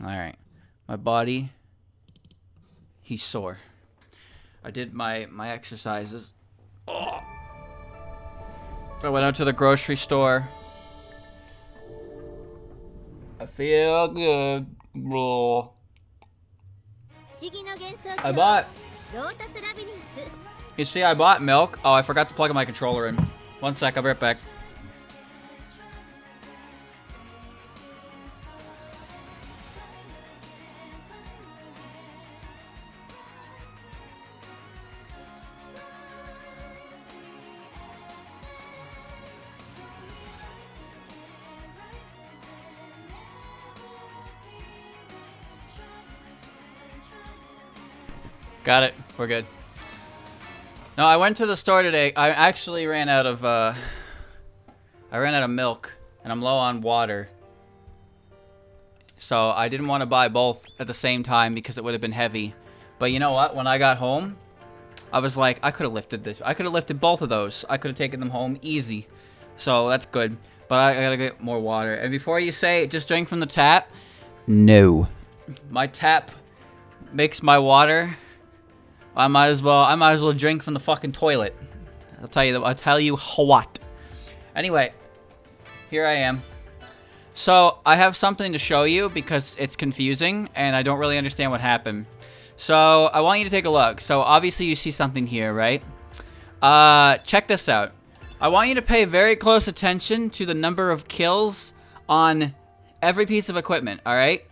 Alright. My body, he's sore. I did my exercises. Oh. I went out to the grocery store. I feel good, bro. I bought... You see, I bought milk. Oh, I forgot to plug my controller in. One sec, I'll be right back. Got it. We're good. No, I went to the store today. I actually ran out of milk, and I'm low on water. So I didn't want to buy both at the same time because it would have been heavy. But you know what? When I got home, I was like, I could have lifted this. I could have lifted both of those. I could have taken them home easy. So that's good. But I gotta get more water. And before you say, just drink from the tap. No. My tap makes my water. I might as well drink from the fucking toilet. I'll tell you what. Anyway, here I am. So I have something to show you because it's confusing and I don't really understand what happened. So I want you to take a look. So obviously you see something here, right? Check this out. I want you to pay very close attention to the number of kills on every piece of equipment, alright?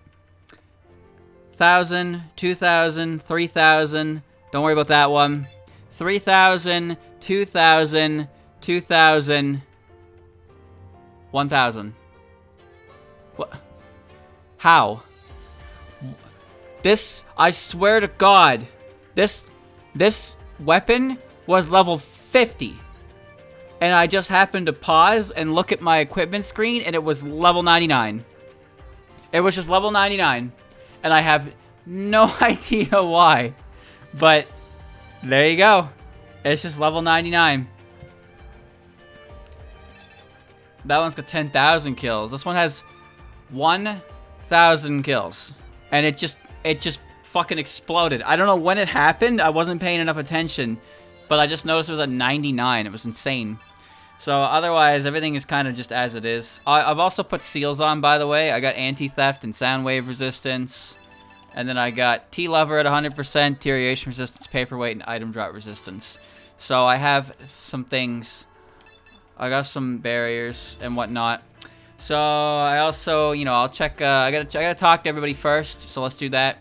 1,000, 2,000, 3,000. Don't worry about that one. 3,000, 2,000, 2,000, 1,000. What? How? This, I swear to God, this weapon was level 50. And I just happened to pause and look at my equipment screen and it was level 99. It was just level 99. And I have no idea why. But there you go. It's just level 99. That one's got 10,000 kills. This one has 1,000 kills. And it just fucking exploded. I don't know when it happened. I wasn't paying enough attention. But I just noticed it was at 99. It was insane. So otherwise, everything is kind of just as it is. I've also put seals on, by the way. I got anti-theft and sound wave resistance. And then I got T-lever at 100%, deterioration resistance, paperweight, and item drop resistance. So I have some things. I got some barriers and whatnot. So I also, you know, I'll check. I gotta talk to everybody first. So let's do that.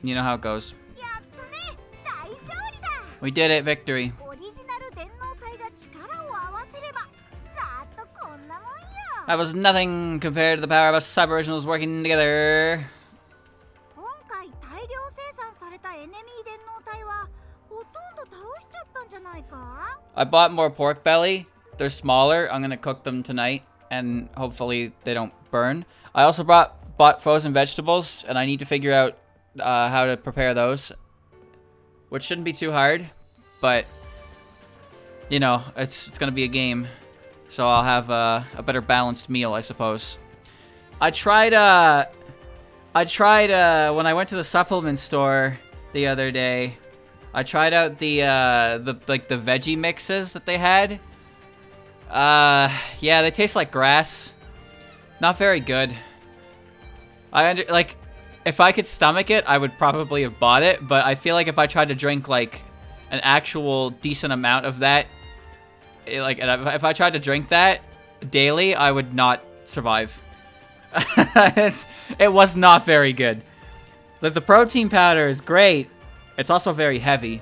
You know how it goes. We did it, victory. That was nothing compared to the power of us Cyber-Originals working together. I bought more pork belly. They're smaller. I'm gonna cook them tonight, and hopefully they don't burn. I also bought frozen vegetables, and I need to figure out how to prepare those, which shouldn't be too hard. But you know, it's gonna be a game, so I'll have a better balanced meal, I suppose. I tried when I went to the supplement store the other day. I tried out the veggie mixes that they had. Yeah, they taste like grass. Not very good. If I could stomach it, I would probably have bought it, but I feel like if I tried to drink like an actual decent amount of that, if I tried to drink that daily, I would not survive. It was not very good. Like, the protein powder is great. It's also very heavy.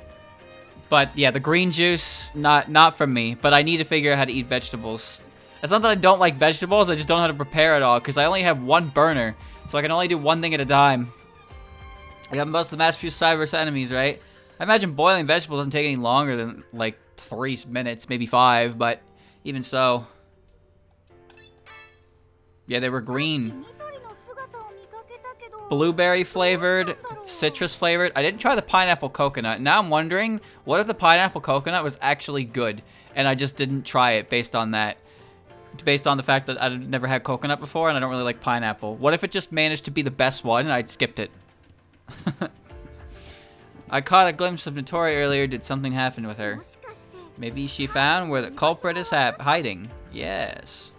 But yeah, the green juice, not for me. But I need to figure out how to eat vegetables. It's not that I don't like vegetables, I just don't know how to prepare it all. Because I only have one burner. So I can only do one thing at a time. I got most of the mass-produced cyber enemies, right? I imagine boiling vegetables doesn't take any longer than like 3 minutes, maybe 5. But even so. Yeah, they were green. Blueberry flavored, citrus flavored. I didn't try the pineapple coconut. Now I'm wondering, what if the pineapple coconut was actually good and I just didn't try it based on that? based on the fact that I've never had coconut before and I don't really like pineapple. What if it just managed to be the best one and I'd skipped it? I caught a glimpse of Notori earlier. Did something happen with her? Maybe she found where the culprit is hiding. Yes.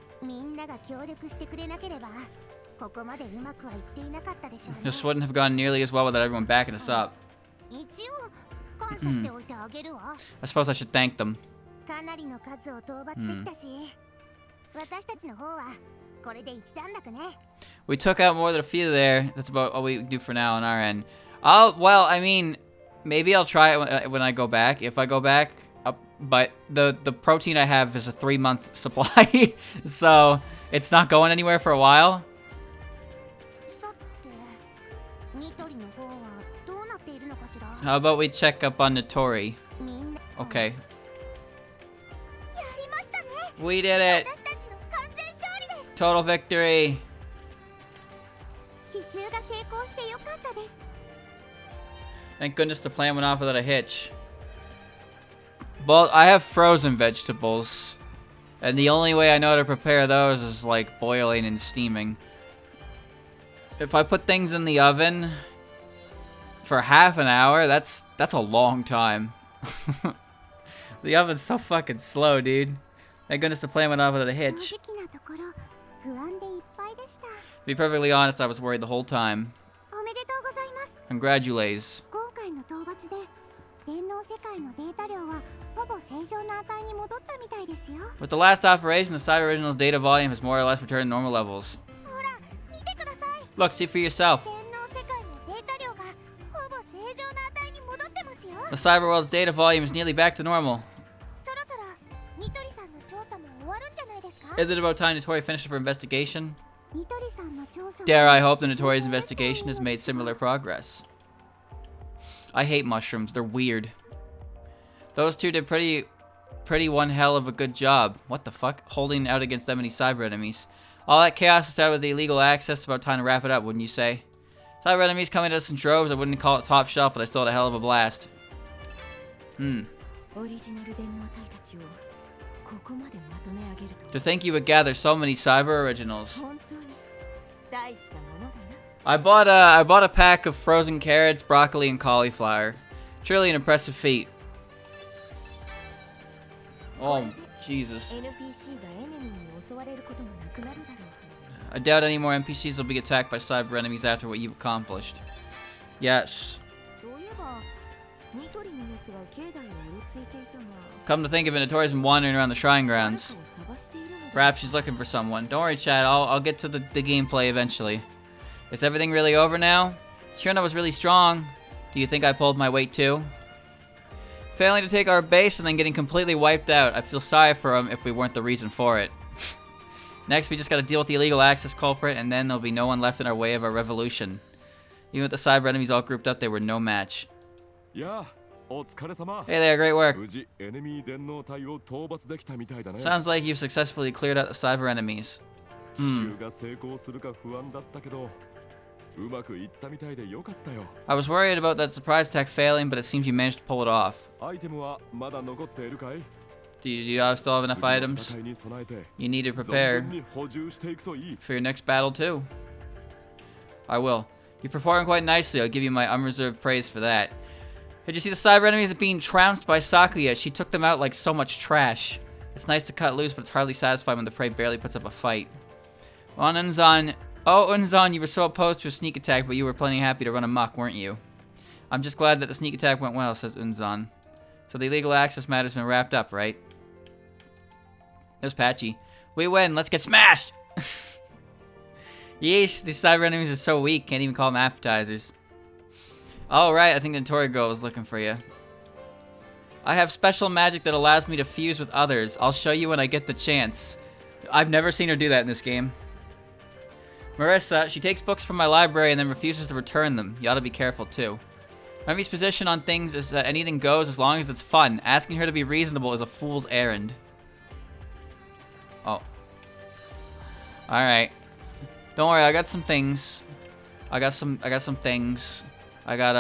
This wouldn't have gone nearly as well without everyone backing us up. I suppose I should thank them. We took out more than a few there. That's about all we do for now on our end. Well, I mean, maybe I'll try it when I go back. If I go back, but the protein I have is a 3-month supply, so it's not going anywhere for a while. How about we check up on Notori? Okay. We did it! Total victory! Thank goodness the plan went off without a hitch. Well, I have frozen vegetables, and the only way I know how to prepare those is like boiling and steaming. If I put things in the oven for half an hour, that's a long time. The oven's so fucking slow, dude. Thank goodness the plan went off without a hitch. To be perfectly honest, I was worried the whole time. Congratulations. With the last operation, the Cyber Original's data volume has more or less returned to normal levels. Look, see for yourself. The Cyber World's data volume is nearly back to normal. Is it about time Notori finished her investigation? Dare I hope that Notori's investigation has made similar progress. I hate mushrooms. They're weird. Those two did pretty one hell of a good job. What the fuck? Holding out against that many cyber enemies. All that chaos started with the illegal access. It's about time to wrap it up, wouldn't you say? Cyber enemies coming at us in droves. I wouldn't call it top shelf, but I still had a hell of a blast. To think you would gather so many cyber originals. I bought a pack of frozen carrots, broccoli, and cauliflower. Truly an impressive feat. Oh, Jesus. I doubt any more NPCs will be attacked by cyber enemies after what you've accomplished. Yes. Come to think of it, Notori's been wandering around the shrine grounds. Perhaps she's looking for someone. Don't worry, Chad. I'll get to the gameplay eventually. Is everything really over now? Shirna was really strong. Do you think I pulled my weight too? Failing to take our base and then getting completely wiped out. I feel sorry for him if we weren't the reason for it. Next, we just gotta deal with the illegal access culprit, and then there'll be no one left in our way of our revolution. Even with the cyber enemies all grouped up, they were no match. Yeah. Hey there, great work. Sounds like you've successfully cleared out the cyber enemies. I was worried about that surprise attack failing, but it seems you managed to pull it off. Do you still have enough items? You need to prepare for your next battle too. I will. You performed quite nicely. I'll give you my unreserved praise for that. Did you see the cyber enemies being trounced by Sakuya? She took them out like so much trash. It's nice to cut loose, but it's hardly satisfying when the prey barely puts up a fight. On Unzon. Oh, Unzon, you were so opposed to a sneak attack, but you were plenty happy to run amok, weren't you? I'm just glad that the sneak attack went well, says Unzon. So the illegal access matter's been wrapped up, right? There's Patchy. We win, let's get smashed! Yeesh, these cyber enemies are so weak, can't even call them appetizers. Oh, right, I think the Notori girl was looking for you. I have special magic that allows me to fuse with others. I'll show you when I get the chance. I've never seen her do that in this game. Marissa, she takes books from my library and then refuses to return them. You ought to be careful, too. Remy's position on things is that anything goes as long as it's fun. Asking her to be reasonable is a fool's errand. Oh. Alright. Don't worry, I got some things. I got some things. I got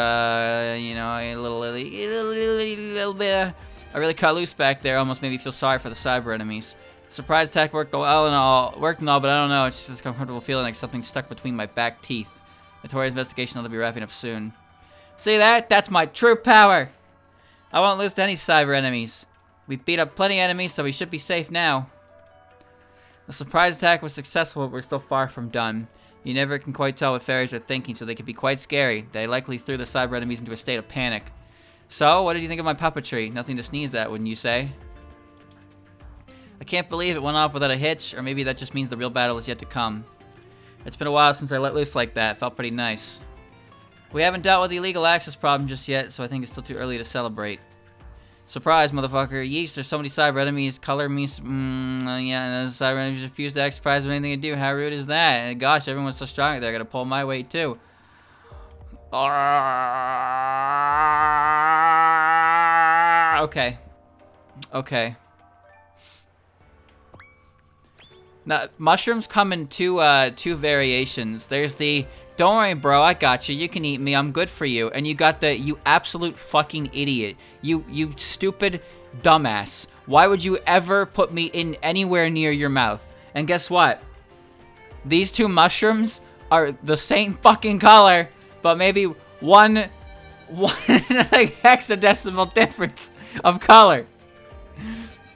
you know, a little bit of, I really cut loose back there. Almost made me feel sorry for the cyber enemies. Surprise attack worked well and all, but I don't know. It's just a comfortable feeling like something stuck between my back teeth. Notorious investigation will be wrapping up soon. See that? That's my true power. I won't lose to any cyber enemies. We beat up plenty of enemies, so we should be safe now. The surprise attack was successful, but we're still far from done. You never can quite tell what fairies are thinking, so they can be quite scary. They likely threw the cyber enemies into a state of panic. So, what did you think of my puppetry? Nothing to sneeze at, wouldn't you say? I can't believe it went off without a hitch, or maybe that just means the real battle is yet to come. It's been a while since I let loose like that. It felt pretty nice. We haven't dealt with the illegal access problem just yet, so I think it's still too early to celebrate. Surprise, motherfucker. Yeesh, there's so many cyber enemies. Color me. Yeah, the cyber enemies refuse to act surprised with anything to do. How rude is that? And gosh, everyone's so strong. They're gonna pull my weight, too. Okay. Okay. Now, mushrooms come in two variations. There's the, don't worry, bro, I got you. You can eat me. I'm good for you. And you got the, you absolute fucking idiot. You stupid dumbass. Why would you ever put me in anywhere near your mouth? And guess what? These two mushrooms are the same fucking color, but maybe one like hexadecimal difference of color.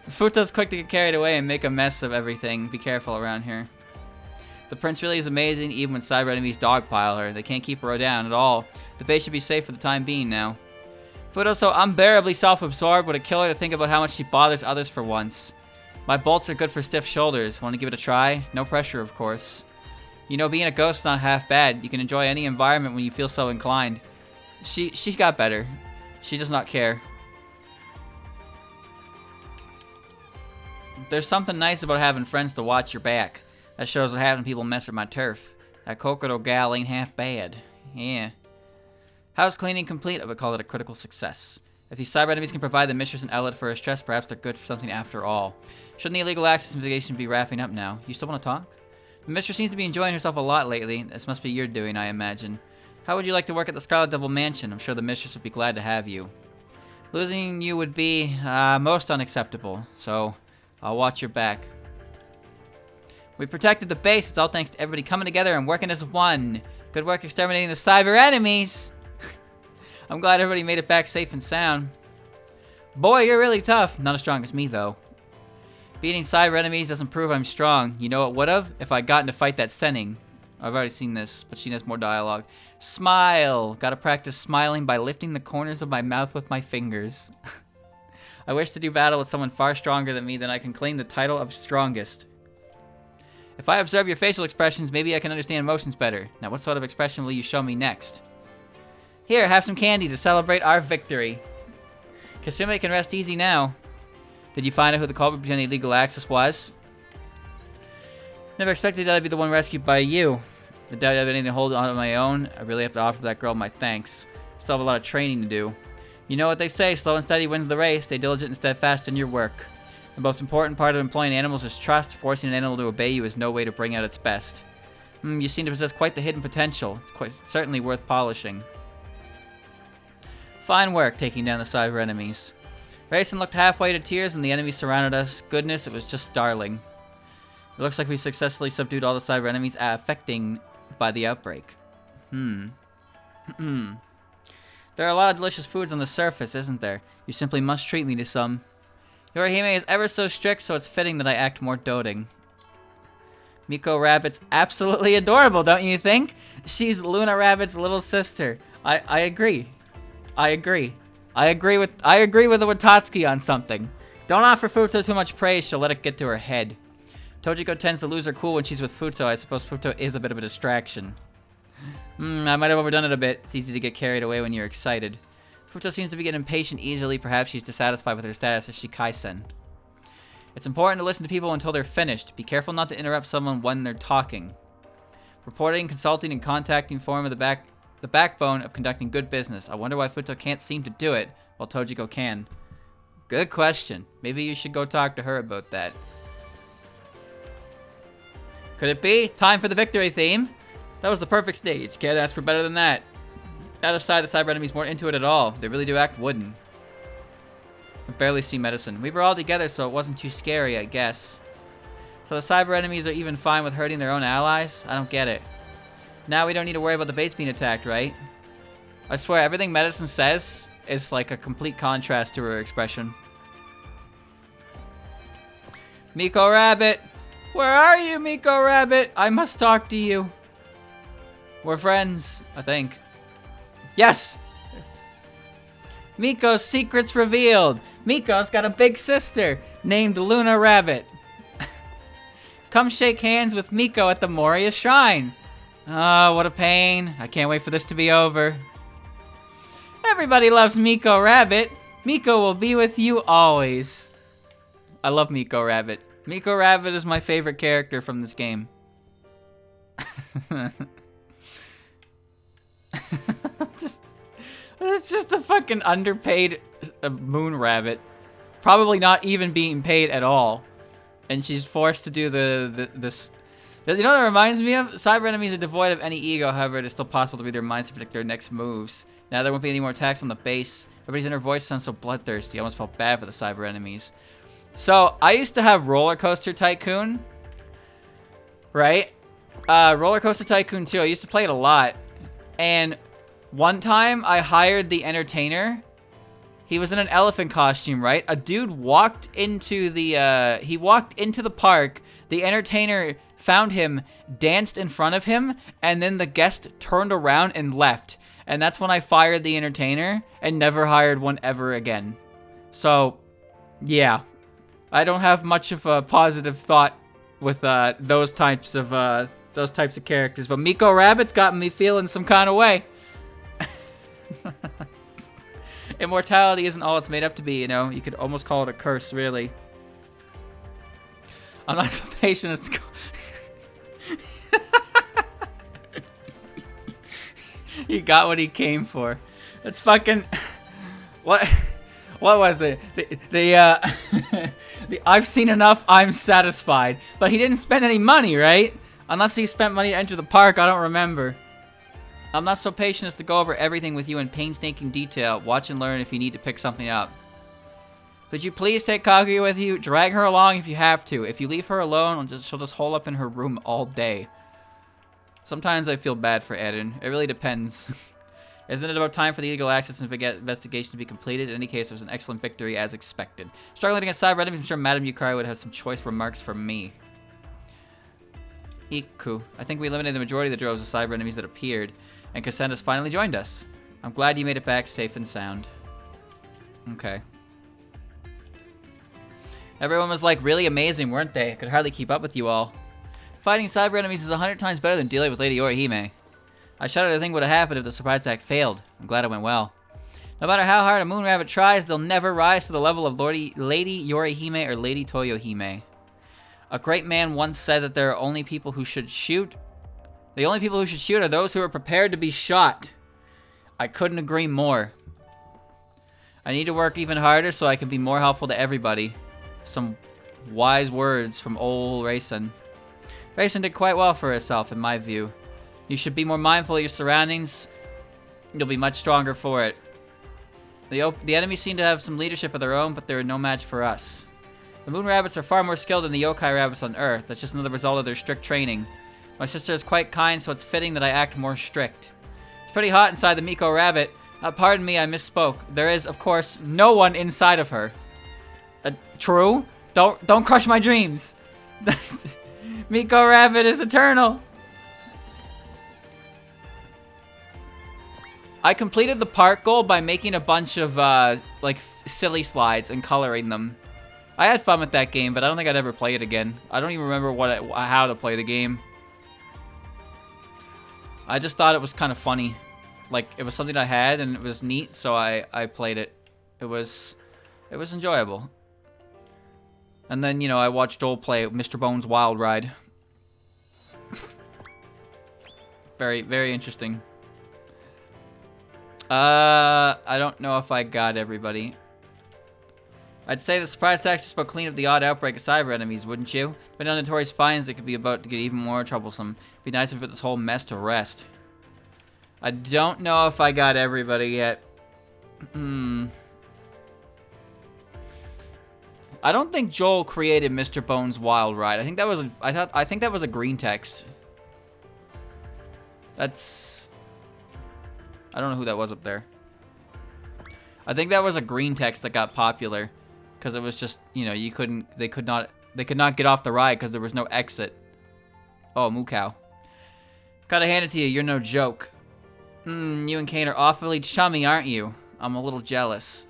Futo's quick to get carried away and make a mess of everything. Be careful around here. The prince really is amazing, even when cyber enemies dogpile her. They can't keep her down at all. The base should be safe for the time being now. Futo's so unbearably self-absorbed, would it kill her to think about how much she bothers others for once? My bolts are good for stiff shoulders. Want to give it a try? No pressure, of course. You know, being a ghost's not half bad. You can enjoy any environment when you feel so inclined. She got better. She does not care. There's something nice about having friends to watch your back. That shows what happens when people mess with my turf. That Kokoro gal ain't half bad. Yeah. House cleaning complete, I would call it a critical success. If these cyber enemies can provide the mistress an outlet for her stress, perhaps they're good for something after all. Shouldn't the illegal access investigation be wrapping up now? You still want to talk? The mistress seems to be enjoying herself a lot lately. This must be your doing, I imagine. How would you like to work at the Scarlet Devil Mansion? I'm sure the mistress would be glad to have you. Losing you would be most unacceptable, so I'll watch your back. We protected the base. It's all thanks to everybody coming together and working as one. Good work exterminating the cyber enemies. I'm glad everybody made it back safe and sound. Boy, you're really tough. Not as strong as me, though. Beating cyber enemies doesn't prove I'm strong. You know what would've? If I'd gotten to fight that Senning. I've already seen this, but she has more dialogue. Smile. Gotta practice smiling by lifting the corners of my mouth with my fingers. I wish to do battle with someone far stronger than me, then I can claim the title of strongest. If I observe your facial expressions, maybe I can understand emotions better. Now, what sort of expression will you show me next? Here, have some candy to celebrate our victory. Kasume can rest easy now. Did you find out who the culprit behind the illegal access was? Never expected I'd be the one rescued by you. I doubt I have anything to hold on my own. I really have to offer that girl my thanks. Still have a lot of training to do. You know what they say, slow and steady wins the race. Stay diligent and steadfast in your work. The most important part of employing animals is trust. Forcing an animal to obey you is no way to bring out its best. You seem to possess quite the hidden potential. It's certainly worth polishing. Fine work taking down the cyber enemies. Rayson looked halfway to tears when the enemies surrounded us. Goodness, it was just darling. It looks like we successfully subdued all the cyber enemies affecting by the outbreak. There are a lot of delicious foods on the surface, isn't there? You simply must treat me to some. Yorihime is ever so strict, so it's fitting that I act more doting. Miko Rabbit's absolutely adorable, don't you think? She's Luna Rabbit's little sister. I agree. I agree. I agree with the Watatsuki on something. Don't offer Futo too much praise, she'll let it get to her head. Tojiko tends to lose her cool when she's with Futo. I suppose Futo is a bit of a distraction. I might have overdone it a bit. It's easy to get carried away when you're excited. Futo seems to be getting impatient easily. Perhaps she's dissatisfied with her status as Shikaisen. It's important to listen to people until they're finished. Be careful not to interrupt someone when they're talking. Reporting, consulting, and contacting form of the backbone of conducting good business. I wonder why Futo can't seem to do it, while Tojiko can. Good question. Maybe you should go talk to her about that. Could it be? Time for the victory theme. That was the perfect stage. Can't ask for better than that. That aside, the cyber enemies weren't into it at all. They really do act wooden. I barely see medicine. We were all together, so it wasn't too scary, I guess. So the cyber enemies are even fine with hurting their own allies? I don't get it. Now we don't need to worry about the base being attacked, right? I swear, everything Medicine says is like a complete contrast to her expression. Miko Rabbit! Where are you, Miko Rabbit? I must talk to you. We're friends, I think. Yes! Miko's secret's revealed. Miko's got a big sister named Luna Rabbit. Come shake hands with Miko at the Moria Shrine. Oh, what a pain. I can't wait for this to be over. Everybody loves Miko Rabbit. Miko will be with you always. I love Miko Rabbit. Miko Rabbit is my favorite character from this game. It's just a fucking underpaid moon rabbit. Probably not even being paid at all. And she's forced to do this. You know what that reminds me of? Cyber enemies are devoid of any ego, however, it is still possible to read their minds to predict their next moves. Now there won't be any more attacks on the base. Everybody's inner voice sounds so bloodthirsty. I almost felt bad for the cyber enemies. So, I used to have RollerCoaster Tycoon. Right? RollerCoaster Tycoon 2. I used to play it a lot. And one time, I hired the entertainer. He was in an elephant costume, right? A dude walked into the, he walked into the park. The entertainer found him, danced in front of him, and then the guest turned around and left. And that's when I fired the entertainer and never hired one ever again. So, yeah. I don't have much of a positive thought with those types of characters, but Miko Rabbit's got me feeling some kind of way. Immortality isn't all it's made up to be, you know? You could almost call it a curse, really. I'm not so patient as to go... He got what he came for. That's fucking... What was it? The I've seen enough, I'm satisfied. But he didn't spend any money, right? Unless he spent money to enter the park, I don't remember. I'm not so patient as to go over everything with you in painstaking detail. Watch and learn if you need to pick something up. Could you please take Kaguya with you? Drag her along if you have to. If you leave her alone, she'll just hole up in her room all day. Sometimes I feel bad for Eden. It really depends. Isn't it about time for the illegal access and investigation to be completed? In any case, it was an excellent victory as expected. Struggling against cyber enemies, I'm sure Madame Yukari would have some choice remarks for me. Iku. I think we eliminated the majority of the droves of cyber enemies that appeared, and Cassandra's finally joined us. I'm glad you made it back safe and sound. Okay. Everyone was like really amazing, weren't they? I could hardly keep up with you all. Fighting cyber enemies is 100 times better than dealing with Lady Orihime. I shudder to think what would have happened if the surprise attack failed. I'm glad it went well. No matter how hard a moon rabbit tries, they'll never rise to the level of Lady Yorihime or Lady Toyohime. A great man once said that there are only people who should shoot. The only people who should shoot are those who are prepared to be shot. I couldn't agree more. I need to work even harder so I can be more helpful to everybody. Some wise words from old Raisin. Raisin did quite well for herself, in my view. You should be more mindful of your surroundings. You'll be much stronger for it. The enemies seem to have some leadership of their own, but they're no match for us. The moon rabbits are far more skilled than the yokai rabbits on Earth. That's just another result of their strict training. My sister is quite kind, so it's fitting that I act more strict. It's pretty hot inside the Miko rabbit. Pardon me, I misspoke. There is, of course, no one inside of her. True? Don't crush my dreams. Miko rabbit is eternal. I completed the park goal by making a bunch of like silly slides and coloring them. I had fun with that game, but I don't think I'd ever play it again. I don't even remember how to play the game. I just thought it was kind of funny. Like, it was something I had and it was neat, so I played it. It was enjoyable. And then, you know, I watched Joel play Mr. Bones Wild Ride. Very, very interesting. I don't know if I got everybody. I'd say the surprise attacks just about clean up the odd outbreak of cyber enemies, wouldn't you? But on notorious finds, it could be about to get even more troublesome. It'd be nice if we put this whole mess to rest. I don't know if I got everybody yet. I don't think Joel created Mr. Bones' Wild Ride. I think that was I think that was a green text. That's I don't know who that was up there. I think that was a green text that got popular because it was just, you know, they could not get off the ride because there was no exit. Oh, moo cow. Gotta hand it to you, you're no joke. You and Kane are awfully chummy, aren't you? I'm a little jealous.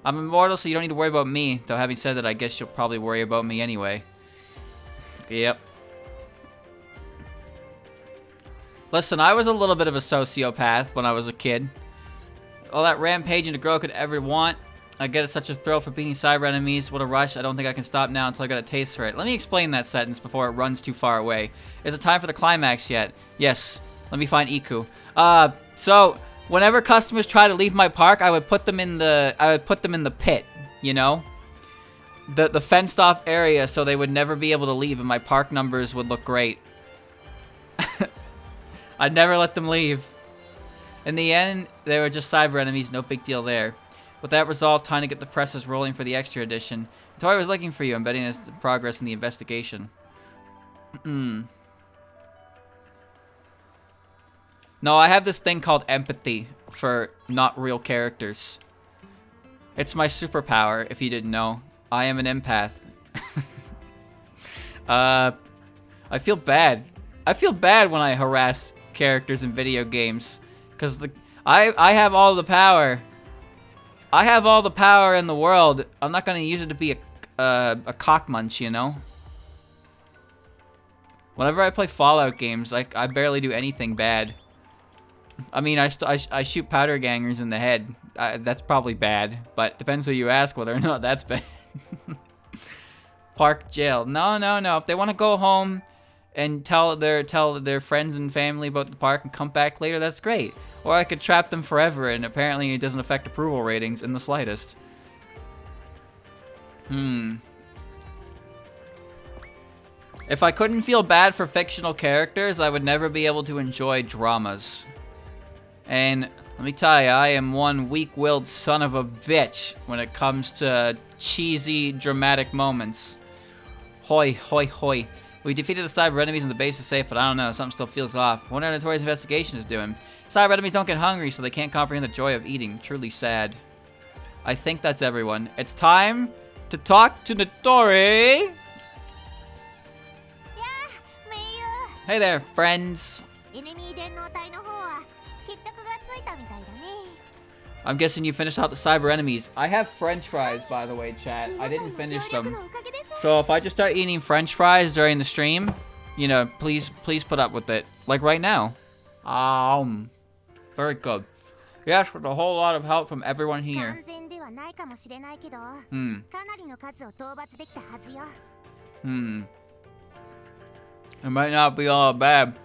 I'm immortal, so you don't need to worry about me. Though having said that, I guess you'll probably worry about me anyway. Yep. Listen, I was a little bit of a sociopath when I was a kid. All that rampaging a girl could ever want. I get such a thrill for beating cyber enemies. What a rush. I don't think I can stop now until I got a taste for it. Let me explain that sentence before it runs too far away. Is it time for the climax yet? Yes. Let me find Iku. So whenever customers try to leave my park, I would put them in the pit, you know? The fenced off area so they would never be able to leave and my park numbers would look great. I'd never let them leave. In the end, they were just cyber enemies, no big deal there. With that resolved, time to get the presses rolling for the extra edition. Tori was looking for you. I'm betting it's the progress in the investigation. No, I have this thing called empathy for not real characters. It's my superpower, if you didn't know. I am an empath. I feel bad. I feel bad when I harass characters in video games. Because I have all the power. I have all the power in the world. I'm not going to use it to be a cock munch, you know? Whenever I play Fallout games, I barely do anything bad. I mean, I shoot powder gangers in the head. That's probably bad, but depends who you ask whether or not that's bad. Park jail. No. If they want to go home and tell their friends and family about the park and come back later, that's great. Or I could trap them forever, and apparently it doesn't affect approval ratings in the slightest. If I couldn't feel bad for fictional characters, I would never be able to enjoy dramas. And let me tell you, I am one weak-willed son of a bitch when it comes to cheesy, dramatic moments. Hoi, hoi, hoi. We defeated the cyber enemies and the base is safe, but I don't know, something still feels off. I wonder how Notorious investigation is doing. Cyber enemies don't get hungry, so they can't comprehend the joy of eating. Truly sad. I think that's everyone. It's time to talk to Notori. Hey there, friends. I'm guessing you finished out the cyber enemies. I have French fries, by the way, chat. I didn't finish them. So if I just start eating French fries during the stream, you know, please put up with it. Like right now. Very good. Yes, with a whole lot of help from everyone here. It might not be all bad,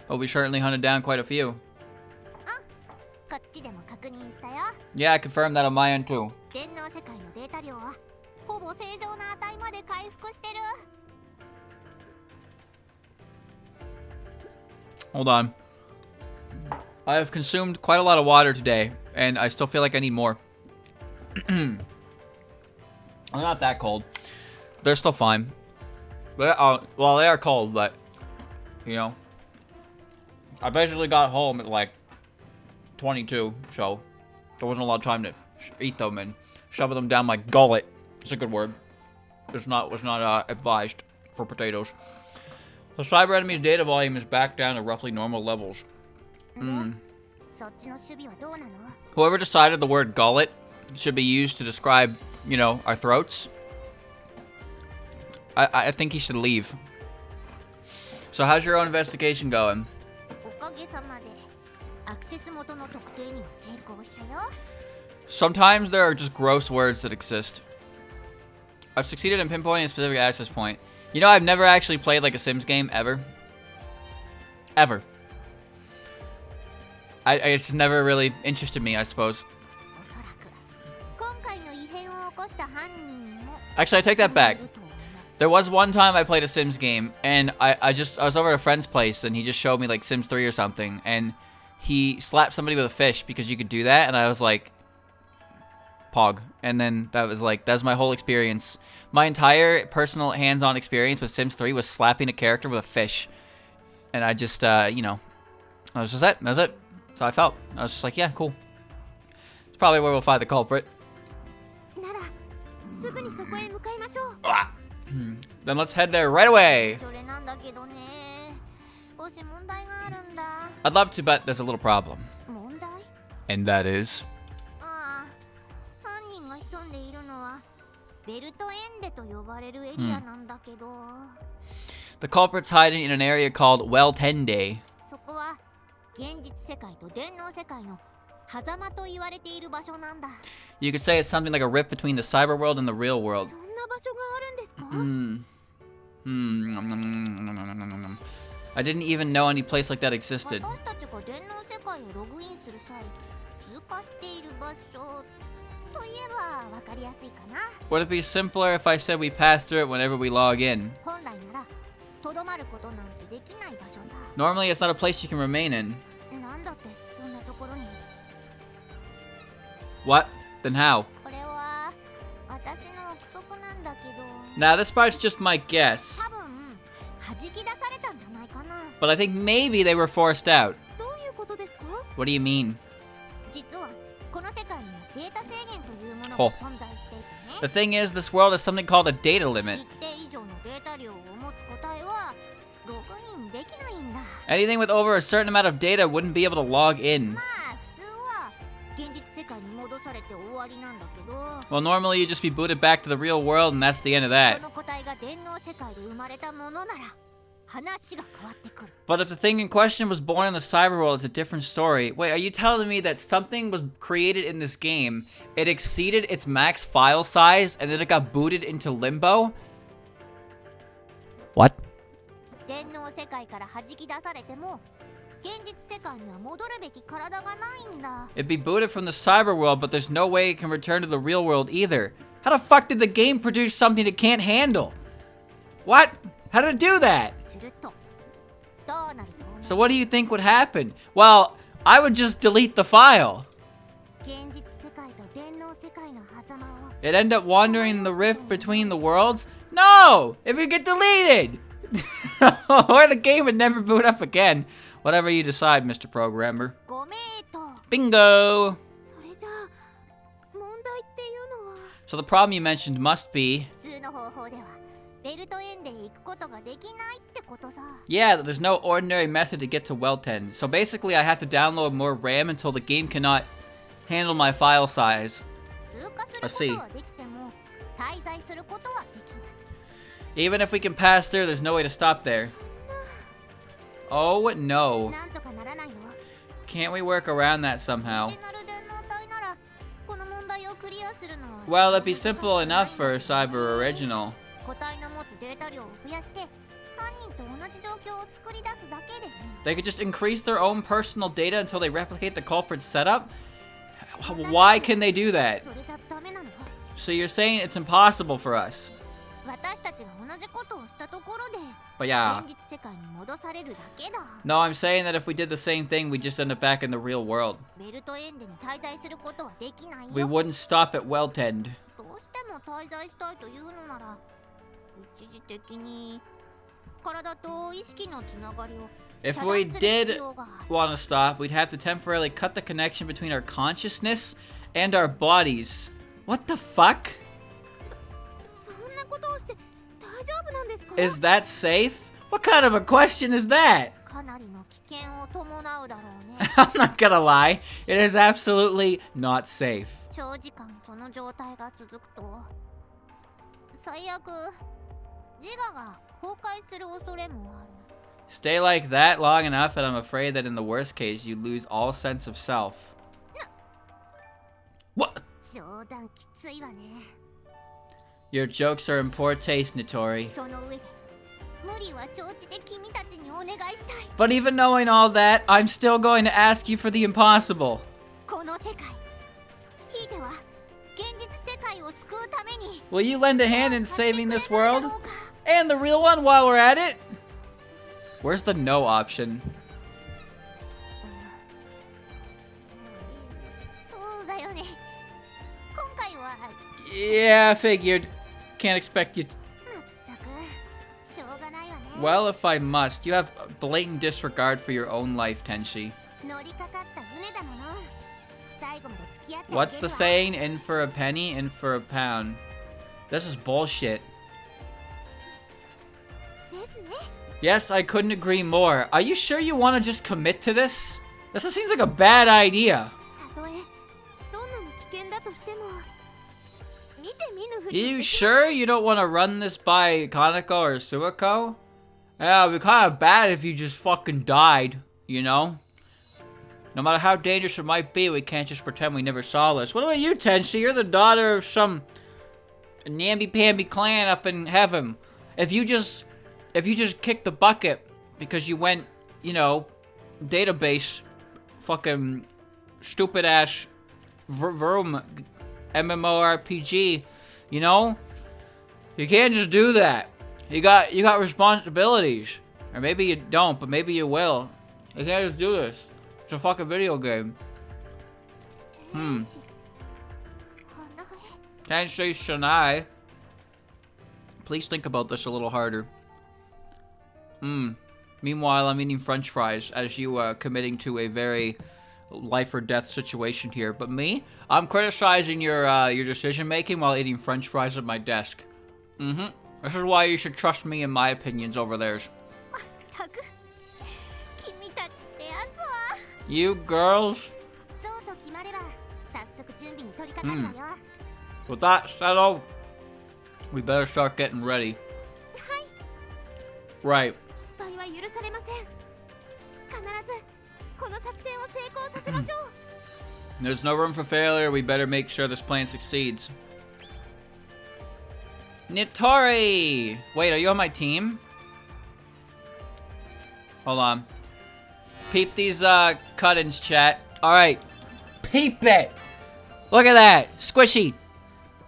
but we certainly hunted down quite a few. Yeah, I confirmed that on my end too. Hold on. I have consumed quite a lot of water today, and I still feel like I need more. I'm not that cold. They're still fine. But, well, they are cold, but, you know. I basically got home at like 22, so there wasn't a lot of time to eat them and shove them down my gullet. It's a good word. Was not advised for potatoes. The cyber enemy's data volume is back down to roughly normal levels. Whoever decided the word gullet should be used to describe, you know, our throats, I think he should leave. So how's your own investigation going? Sometimes there are just gross words that exist. I've succeeded in pinpointing a specific access point. You know, I've never actually played like a Sims game ever. Ever. It's never really interested me, I suppose. Actually, I take that back. There was one time I played a Sims game, and I was over at a friend's place, and he just showed me like Sims 3 or something, and he slapped somebody with a fish because you could do that, and I was like, Pog. And then that was my whole experience. My entire personal hands-on experience with Sims 3 was slapping a character with a fish. And I just, you know, that was just it. That was it. So I felt. I was just like, yeah, cool. It's probably where we'll find the culprit. Then let's head there right away. I'd love to, but there's a little problem. And that is... The culprit's hiding in an area called Well-Tende. You could say it's something like a rift between the cyber world and the real world. I didn't even know any place like that existed. Would it be simpler if I said we pass through it whenever we log in? Normally, it's not a place you can remain in. What? Then how? Now, this part's just my guess. But I think maybe they were forced out. What do you mean? Oh. The thing is, this world has something called a data limit. Anything with over a certain amount of data wouldn't be able to log in. Well, normally you'd just be booted back to the real world and that's the end of that. But if the thing in question was born in the cyber world, it's a different story. Wait, are you telling me that something was created in this game, it exceeded its max file size, and then it got booted into limbo? What? It'd be booted from the cyber world, but there's no way it can return to the real world either. How the fuck did the game produce something it can't handle? What? How did it do that? So what do you think would happen? Well, I would just delete the file. It'd end up wandering the rift between the worlds? No! It would get deleted! Or the game would never boot up again. Whatever you decide, Mr. Programmer. Bingo! So the problem you mentioned must be... Yeah, there's no ordinary method to get to Well-Tende. So basically I have to download more RAM until the game cannot handle my file size. I see. Even if we can pass through, there's no way to stop there. Oh, no. Can't we work around that somehow? Well, it'd be simple enough for a cyber original. They could just increase their own personal data until they replicate the culprit's setup? Why can they do that? So you're saying it's impossible for us? But yeah. No, I'm saying that if we did the same thing, we'd just end up back in the real world. We wouldn't stop at Well-Tende. If we did want to stop, we'd have to temporarily cut the connection between our consciousness and our bodies. What the fuck? Is that safe? What kind of a question is that? I'm not gonna lie, it is absolutely not safe. Stay like that long enough and I'm afraid that in the worst case you lose all sense of self. What? Your jokes are in poor taste, Nitori. But even knowing all that, I'm still going to ask you for the impossible. Will you lend a hand in saving this world? And the real one while we're at it? Where's the no option? Yeah, I figured. Can't expect you to... Well, if I must. You have blatant disregard for your own life, Tenshi. What's the saying? In for a penny, in for a pound. This is bullshit. Yes, I couldn't agree more. Are you sure you want to just commit to this? This seems like a bad idea. You sure you don't want to run this by Kaneko or Suiko? Yeah, it'd be kind of bad if you just fucking died, you know? No matter how dangerous it might be, we can't just pretend we never saw this. What about you, Tenshi? You're the daughter of some namby-pamby clan up in heaven. If you just kicked the bucket because you went, you know, database fucking stupid ass vroom MMORPG, you know? You can't just do that. You got responsibilities. Or maybe you don't, but maybe you will. You can't just do this. It's a fucking video game. Can't say Shanai. Please think about this a little harder. Meanwhile, I'm eating french fries as you are committing to a very life or death situation here. But me? I'm criticizing your decision making while eating french fries at my desk. This is why you should trust me and my opinions over theirs. You girls. With that settled, we better start getting ready. Right. There's no room for failure. We better make sure this plan succeeds. Nitori! Wait, are you on my team? Hold on. Peep these cut-ins, chat. Alright. Peep it! Look at that! Squishy!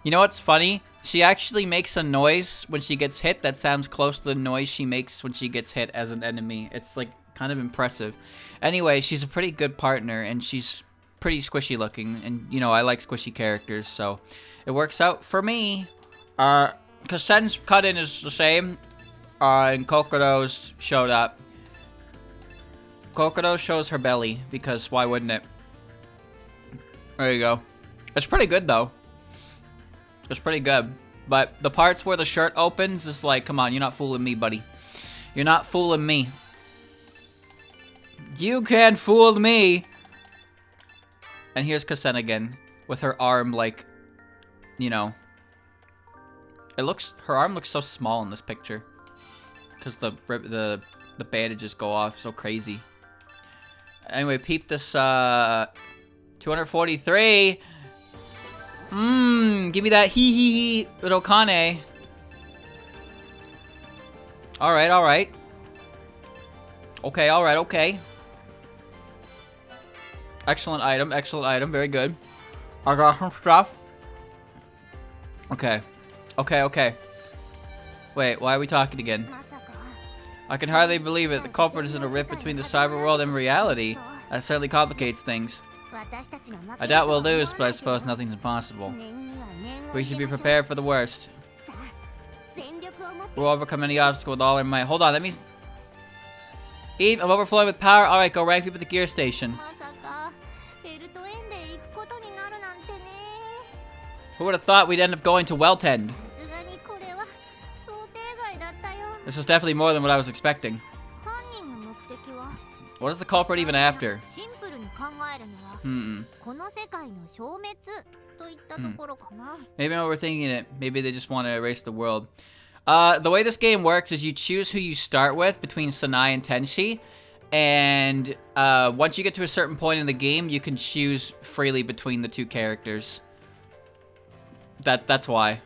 You know what's funny? She actually makes a noise when she gets hit that sounds close to the noise she makes when she gets hit as an enemy. It's like kind of impressive. Anyway, she's a pretty good partner and she's pretty squishy looking. And you know, I like squishy characters, so it works out for me. Kassen's cut-in is the same. And Kokodo's showed up. Kokodo shows her belly because why wouldn't it? There you go. It's pretty good though. It's pretty good. But the parts where the shirt opens is like, come on, you're not fooling me, buddy. You're not fooling me. You can't fool me. And here's Kassen again with her arm like, you know, her arm looks so small in this picture because the bandages go off so crazy. Anyway, peep this 243. Give me that hee Rokane. Alright. Okay. Excellent item, very good. I got some stuff. Okay. Wait, why are we talking again? I can hardly believe it. The culprit is in a rift between the cyber world and reality. That certainly complicates things. I doubt we'll lose, but I suppose nothing's impossible. We should be prepared for the worst. We'll overcome any obstacle with all our might. Hold on, let me... Eve, I'm overflowing with power. Alright, go rank people at the gear station. Who would have thought we'd end up going to Weltend? This is definitely more than what I was expecting. What is the culprit even after? Maybe I'm overthinking it. Maybe they just want to erase the world. The way this game works is you choose who you start with between Sanai and Tenshi. And once you get to a certain point in the game, you can choose freely between the two characters. That's why.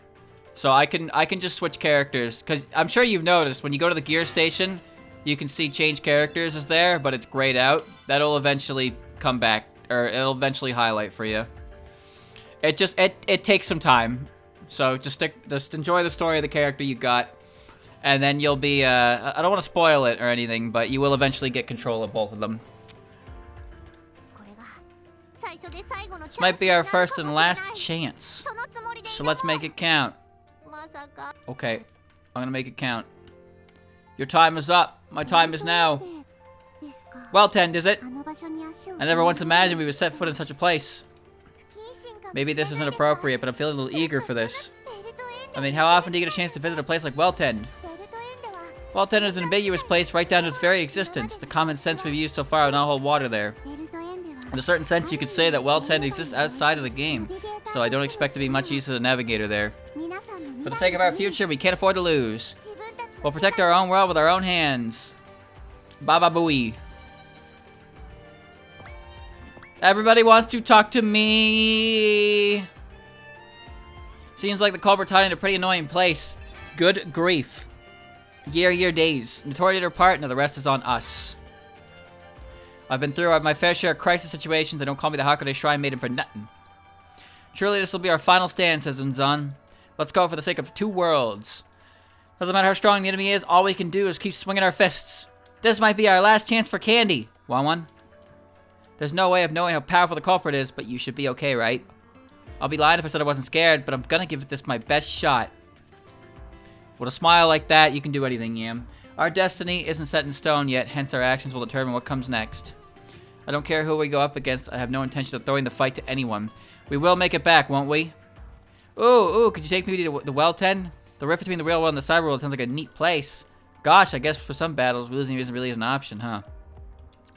So I can just switch characters, because I'm sure you've noticed when you go to the gear station, you can see change characters is there, but it's grayed out. That'll eventually come back, or it'll eventually highlight for you. It takes some time, so just enjoy the story of the character you got, and then you'll be. I don't want to spoil it or anything, but you will eventually get control of both of them. This might be our first and last chance. So let's make it count. Okay, I'm gonna make it count. Your time is up. My time is now. Well tend, is it? I never once imagined we would set foot in such a place. Maybe this isn't appropriate, but I'm feeling a little eager for this. I mean, how often do you get a chance to visit a place like Weltend? Weltend is an ambiguous place right down to its very existence. The common sense we've used so far will not hold water there. In a certain sense, you could say that Weltend exists outside of the game, so I don't expect to be much use as a navigator there. For the sake of our future, we can't afford to lose. We'll protect our own world with our own hands. Baba Booey. Everybody wants to talk to me. Seems like the culprit's hiding in a pretty annoying place. Good grief. Year days. Notori did her part, and the rest is on us. I've been through my fair share of crisis situations, and don't call me the Hakone Shrine Maiden for nothing. Truly, this will be our final stand, says Unzan. Let's go for the sake of 2 worlds. Doesn't matter how strong the enemy is, all we can do is keep swinging our fists. This might be our last chance for candy. Want one? There's no way of knowing how powerful the culprit is, but you should be okay, right? I'll be lying if I said I wasn't scared, but I'm gonna give this my best shot. With a smile like that, you can do anything, Yam. Our destiny isn't set in stone yet, hence our actions will determine what comes next. I don't care who we go up against, I have no intention of throwing the fight to anyone. We will make it back, won't we? Ooh, could you take me to the Weltend? The rift between the real world and the cyber world sounds like a neat place. Gosh, I guess for some battles, losing isn't really an option, huh?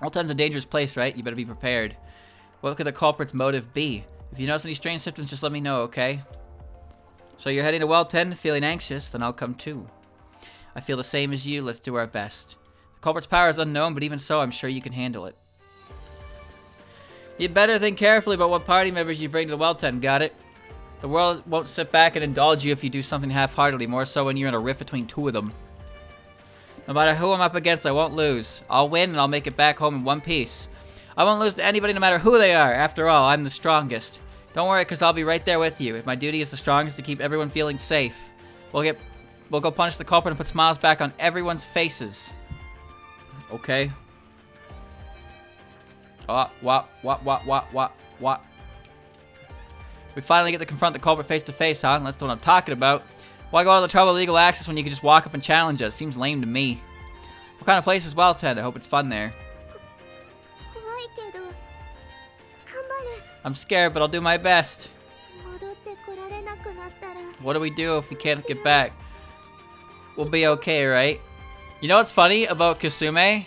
Weltend's a dangerous place, right? You better be prepared. What could the culprit's motive be? If you notice any strange symptoms, just let me know, okay? So you're heading to Weltend, feeling anxious, then I'll come too. I feel the same as you, let's do our best. The culprit's power is unknown, but even so, I'm sure you can handle it. You better think carefully about what party members you bring to the Weltend, got it? The world won't sit back and indulge you if you do something half-heartedly, more so when you're in a rift between 2 of them. No matter who I'm up against, I won't lose. I'll win and I'll make it back home in one piece. I won't lose to anybody no matter who they are. After all, I'm the strongest. Don't worry, because I'll be right there with you. If my duty is the strongest to keep everyone feeling safe, we'll go punish the culprit and put smiles back on everyone's faces. Okay. What? We finally get to confront the culprit face to face, huh? That's what I'm talking about. Why go all the trouble of legal access when you can just walk up and challenge us? Seems lame to me. What kind of place is Weltend? I hope it's fun there. I'm scared, but I'll do my best. What do we do if we can't get back? We'll be okay, right? You know what's funny about Kasume?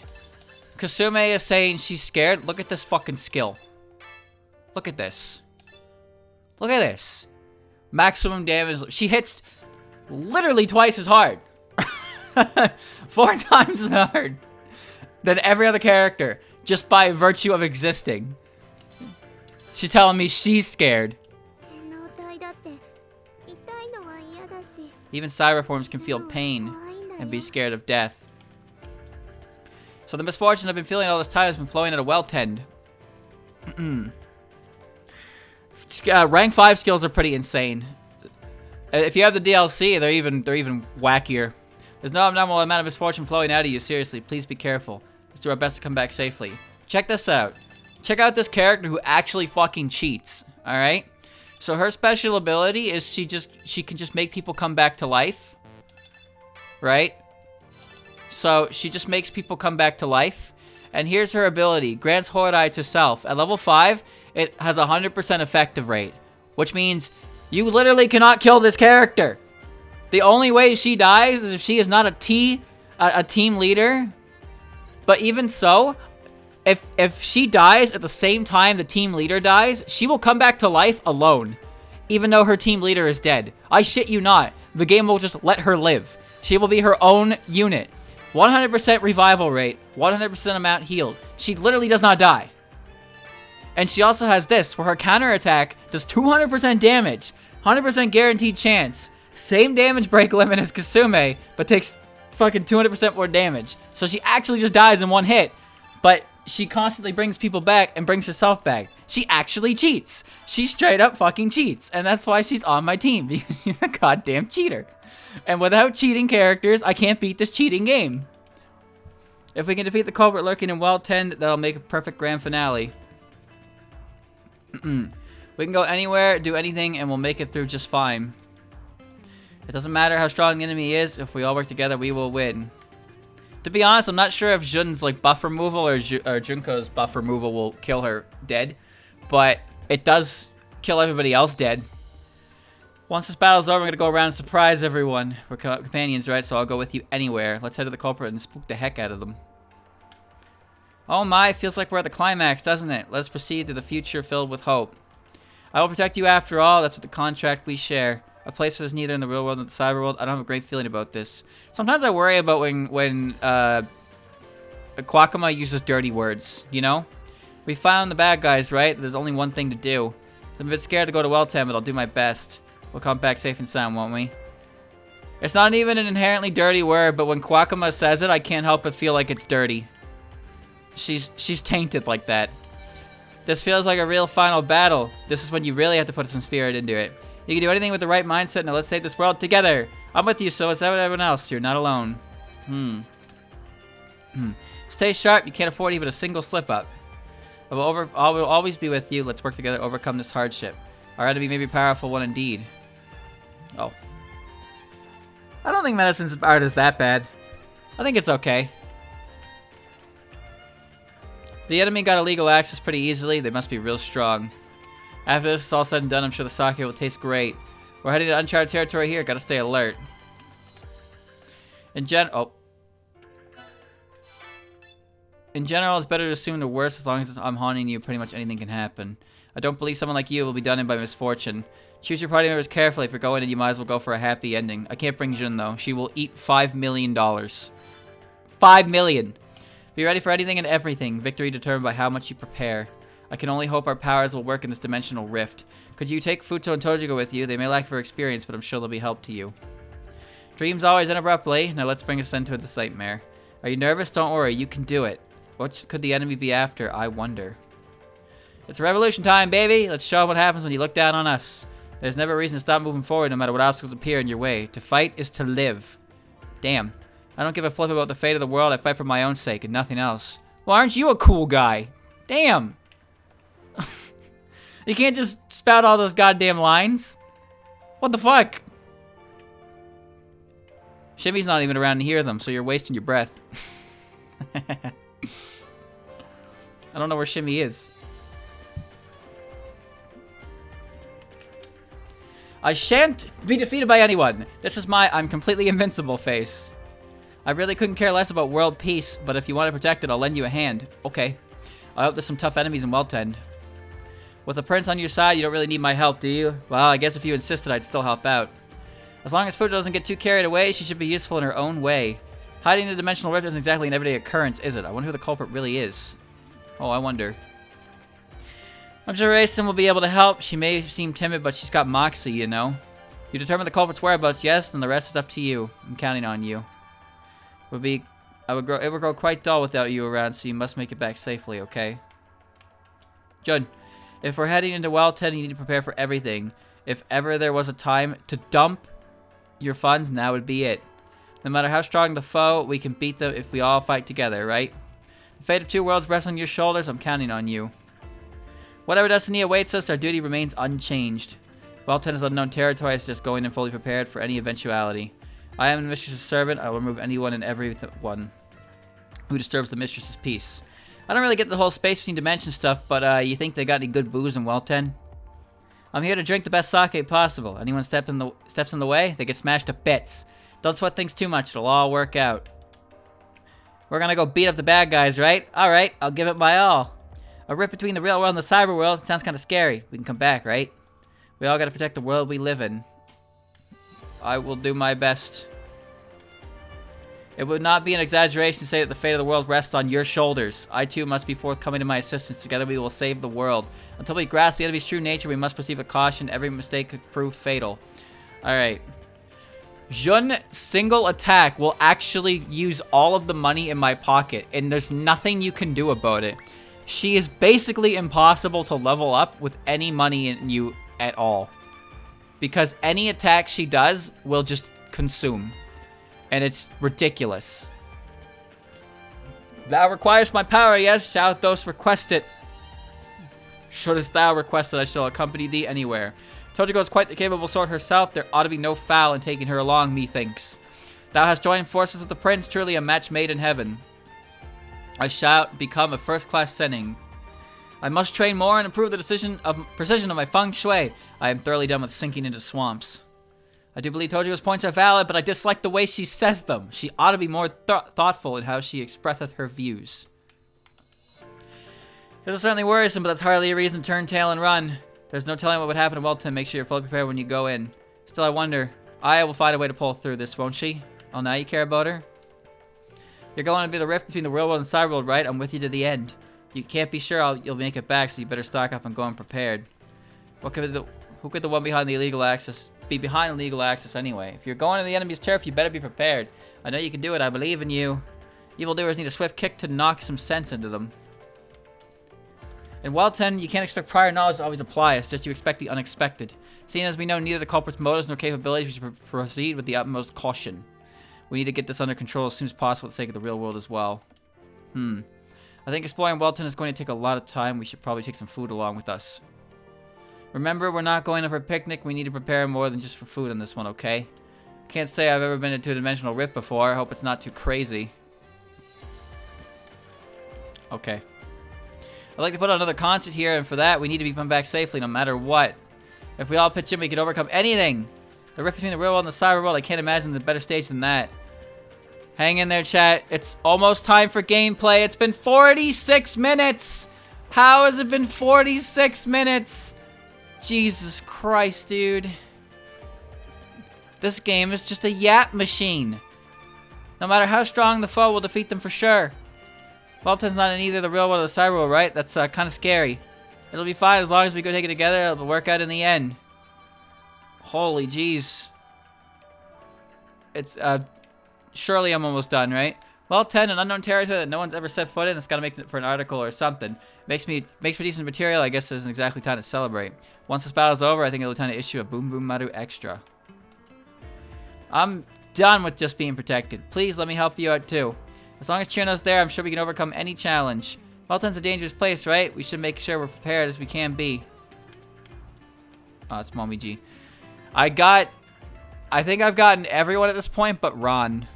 Kasume is saying she's scared. Look at this fucking skill. Look at this. Look at this. Maximum damage. She hits literally twice as hard. 4 times as hard than every other character, just by virtue of existing. She's telling me she's scared. Even cyber forms can feel pain and be scared of death. So the misfortune I've been feeling all this time has been flowing at a Weltend. Rank 5 skills are pretty insane. If you have the DLC, they're even wackier. There's no abnormal amount of misfortune flowing out of you. Seriously, please be careful. Let's do our best to come back safely. Check this out. Check out this character who actually fucking cheats. All right. So her special ability is she can just make people come back to life. Right. So she just makes people come back to life. And here's her ability: grants Horai to self. At level 5, it has a 100% effective rate, which means you literally cannot kill this character. The only way she dies is if she is not a team leader. But even so, if she dies at the same time the team leader dies, she will come back to life alone, even though her team leader is dead. I shit you not. The game will just let her live. She will be her own unit. 100% revival rate, 100% amount healed. She literally does not die. And she also has this, where her counterattack does 200% damage, 100% guaranteed chance. Same damage break limit as Kasume, but takes fucking 200% more damage. So she actually just dies in one hit, but she constantly brings people back and brings herself back. She actually cheats. She straight up fucking cheats, and that's why she's on my team, because she's a goddamn cheater. And without cheating characters, I can't beat this cheating game. If we can defeat the culprit lurking in Weltend, that'll make a perfect grand finale. We We can go anywhere, do anything, and we'll make it through just fine. It doesn't matter how strong the enemy is. If we all work together, we will win. To be honest, I'm not sure if Jun's like buff removal or Junko's buff removal will kill her dead, but it does kill everybody else dead. Once this battle's over, I'm gonna go around and surprise everyone. We're companions, right? So I'll go with you anywhere. Let's head to the culprit and spook the heck out of them. Oh my, feels like we're at the climax, doesn't it? Let's proceed to the future filled with hope. I will protect you after all. That's what the contract we share. A place that is neither in the real world nor the cyber world. I don't have a great feeling about this. Sometimes I worry about when Quakama uses dirty words, you know? We found the bad guys, right? There's only one thing to do. I'm a bit scared to go to Weltown, but I'll do my best. We'll come back safe and sound, won't we? It's not even an inherently dirty word, but when Quakama says it, I can't help but feel like it's dirty. She's tainted like that. This feels like a real final battle. This is when you really have to put some spirit into it. You can do anything with the right mindset. Now let's save this world together. I'm with you, so is everyone else. You're not alone. Stay sharp. You can't afford even a single slip-up. I will always be with you. Let's work together to overcome this hardship. Our enemy may be a powerful one indeed. Oh. I don't think Medicine's art is that bad. I think it's okay. The enemy got illegal access pretty easily. They must be real strong. After this is all said and done, I'm sure the sake will taste great. We're heading to uncharted territory here. Gotta stay alert. In general, it's better to assume the worst. As long as I'm haunting you, pretty much anything can happen. I don't believe someone like you will be done in by misfortune. Choose your party members carefully. If you're going in, you might as well go for a happy ending. I can't bring Jun, though. She will eat $5 million. $5 million! Be ready for anything and everything. Victory determined by how much you prepare. I can only hope our powers will work in this dimensional rift. Could you take Futo and Tojigo with you? They may lack for experience, but I'm sure they'll be help to you. Dreams always end abruptly. Now let's bring us into this nightmare. Are you nervous? Don't worry. You can do it. What could the enemy be after? I wonder. It's revolution time, baby! Let's show them what happens when you look down on us. There's never a reason to stop moving forward no matter what obstacles appear in your way. To fight is to live. Damn. I don't give a flip about the fate of the world. I fight for my own sake and nothing else. Well, aren't you a cool guy? Damn. You can't just spout all those goddamn lines. What the fuck? Shimmy's not even around to hear them, so you're wasting your breath. I don't know where Shimmy is. I shan't be defeated by anyone. This is my I'm completely invincible face. I really couldn't care less about world peace, but if you want to protect it, I'll lend you a hand. Okay. I hope there's some tough enemies in Weltend. With the prince on your side, you don't really need my help, do you? Well, I guess if you insisted, I'd still help out. As long as Futo doesn't get too carried away, she should be useful in her own way. Hiding in a dimensional rift isn't exactly an everyday occurrence, is it? I wonder who the culprit really is. Oh, I wonder. I'm sure Racing will be able to help. She may seem timid, but she's got moxie, you know. You determine the culprit's whereabouts, yes, and the rest is up to you. I'm counting on you. It would grow quite dull without you around, so you must make it back safely, okay? Jun, if we're heading into Weltend, you need to prepare for everything. If ever there was a time to dump your funds, now would be it. No matter how strong the foe, we can beat them if we all fight together, right? The fate of two worlds rests on your shoulders. I'm counting on you. Whatever destiny awaits us, our duty remains unchanged. Weltend is unknown territory. It's just going in fully prepared for any eventuality. I am the mistress's servant. I will remove anyone and everyone who disturbs the mistress's peace. I don't really get the whole space between dimensions stuff, but you think they got any good booze in Weltend? I'm here to drink the best sake possible. Anyone steps in the way, they get smashed to bits. Don't sweat things too much. It'll all work out. We're gonna go beat up the bad guys, right? Alright, I'll give it my all. A rift between the real world and the cyber world sounds kind of scary. We can come back, right? We all gotta protect the world we live in. I will do my best. It would not be an exaggeration to say that the fate of the world rests on your shoulders. I too must be forthcoming to my assistance. Together we will save the world. Until we grasp the enemy's true nature, we must proceed with caution. Every mistake could prove fatal. Alright. Jun single attack will actually use all of the money in my pocket, and there's nothing you can do about it. She is basically impossible to level up with any money in you at all. Because any attack she does will just consume. And it's ridiculous. Thou requires my power, yes. Shalt thou request it. Shouldest thou request that I shall accompany thee anywhere? Tojigo is quite the capable sort herself. There ought to be no foul in taking her along, methinks. Thou hast joined forces with the prince, truly a match made in heaven. I shall become a first-class Sennin. I must train more and improve the precision of my feng shui. I am thoroughly done with sinking into swamps. I do believe Tojigo's points are valid, but I dislike the way she says them. She ought to be more thoughtful in how she expresseth her views. This is certainly worrisome, but that's hardly a reason to turn tail and run. There's no telling what would happen to Welton. Make sure you're fully prepared when you go in. Still, I wonder. Aya will find a way to pull through this, won't she? Oh, now you care about her? You're going to be the rift between the real world and cyber world, right? I'm with you to the end. You can't be sure you'll make it back, so you better stock up and go unprepared. Who could the one behind the illegal access be behind illegal access anyway? If you're going to the enemy's turf, you better be prepared. I know you can do it. I believe in you. Evildoers need a swift kick to knock some sense into them. In Welton, you can't expect prior knowledge to always apply. It's just you expect the unexpected. Seeing as we know neither the culprit's motives nor capabilities, we should proceed with the utmost caution. We need to get this under control as soon as possible for the sake of the real world as well. I think exploring Welton is going to take a lot of time. We should probably take some food along with us. Remember, we're not going for a picnic. We need to prepare more than just for food on this one, okay? Can't say I've ever been into a dimensional rift before. I hope it's not too crazy. Okay. I'd like to put on another concert here, and for that, we need to be come back safely no matter what. If we all pitch in, we can overcome anything. The rift between the real world and the cyber world, I can't imagine a better stage than that. Hang in there, chat. It's almost time for gameplay. It's been 46 minutes! How has it been 46 minutes? Jesus Christ, dude. This game is just a yap machine. No matter how strong the foe, will defeat them for sure. Welton's not in either the real world or the cyber world, right? That's kind of scary. It'll be fine as long as we go take it together. It'll work out in the end. Holy jeez. It's, surely I'm almost done, right? Welton, an unknown territory that no one's ever set foot in. It's got to make it for an article or something. Makes for decent material. I guess it isn't exactly time to celebrate. Once this battle's over, I think it'll time to issue a Boom Boom Maru Extra. I'm done with just being protected. Please let me help you out too. As long as Chirno's there, I'm sure we can overcome any challenge. Welton's a dangerous place, right? We should make sure we're prepared as we can be. Oh, it's Mommy G. I think I've gotten everyone at this point but Ron.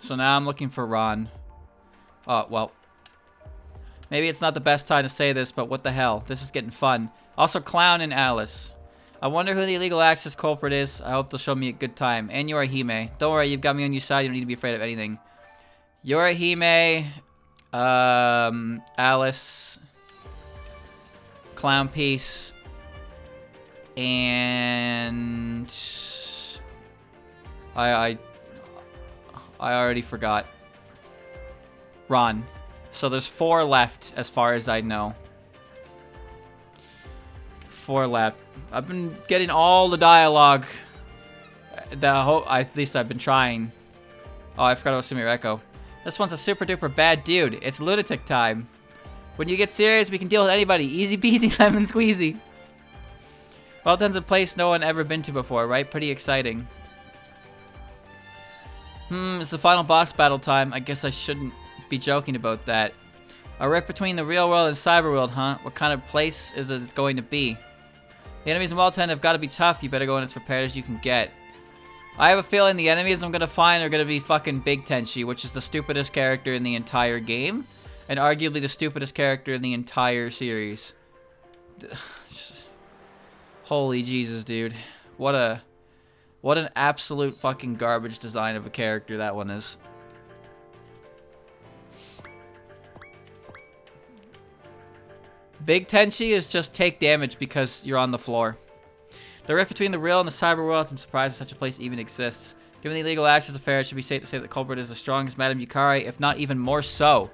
So now I'm looking for Ron. Oh, well. Maybe it's not the best time to say this, but what the hell? This is getting fun. Also, Clown and Alice. I wonder who the illegal access culprit is. I hope they'll show me a good time. And Yorihime. Don't worry, you've got me on your side. You don't need to be afraid of anything. Yorihime, Alice, Clown Piece, and I already forgot. Ron. So there's 4 left as far as I know. 4 left. I've been getting all the dialogue. At least I've been trying. Oh, I forgot about Sumireko. This one's a super duper bad dude. It's lunatic time. When you get serious, we can deal with anybody. Easy peasy lemon squeezy. Welton's a place no one ever been to before, right? Pretty exciting. It's the final boss battle time. I guess I shouldn't be joking about that. A rift between the real world and cyber world, huh? What kind of place is it going to be? The enemies in Welton have got to be tough. You better go in as prepared as you can get. I have a feeling the enemies I'm going to find are going to be fucking Big Tenchi, which is the stupidest character in the entire game. And arguably the stupidest character in the entire series. Holy Jesus, dude. What an absolute fucking garbage design of a character that one is. Big Tenchi is just take damage because you're on the floor. The rift between the real and the cyber worlds, I'm surprised such a place even exists. Given the illegal access affair, it should be safe to say that the culprit is as strong as Madame Yukari, if not even more so.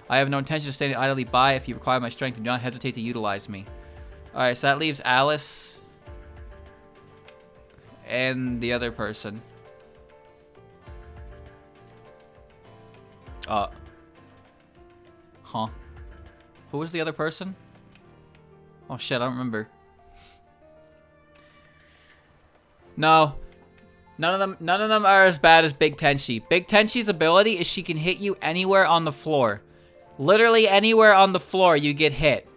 I have no intention of standing idly by. If you require my strength, do not hesitate to utilize me. Alright, so that leaves Alice and the other person. Huh. Who was the other person? Oh shit, I don't remember. No. None of them are as bad as Big Tenchi. Big Tenchi's ability is she can hit you anywhere on the floor. Literally anywhere on the floor, you get hit.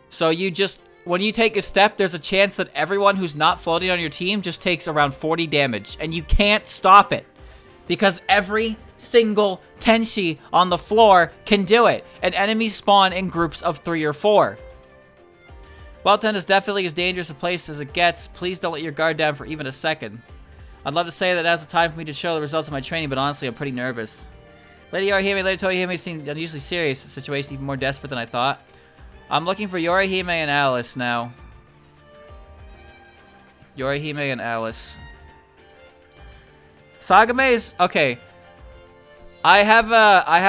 So you just, when you take a step, there's a chance that everyone who's not floating on your team just takes around 40 damage. And you can't stop it. Because every single Tenshi on the floor can do it. And enemies spawn in groups of 3 or 4. Welton is definitely as dangerous a place as it gets. Please don't let your guard down for even a second. I'd love to say that now's the time for me to show the results of my training, but honestly, I'm pretty nervous. Lady Yorihime, Lady Touhou seem unusually serious. The situation even more desperate than I thought. I'm looking for Yorihime and Alice now. Yorihime and Alice. Sagame's okay. I have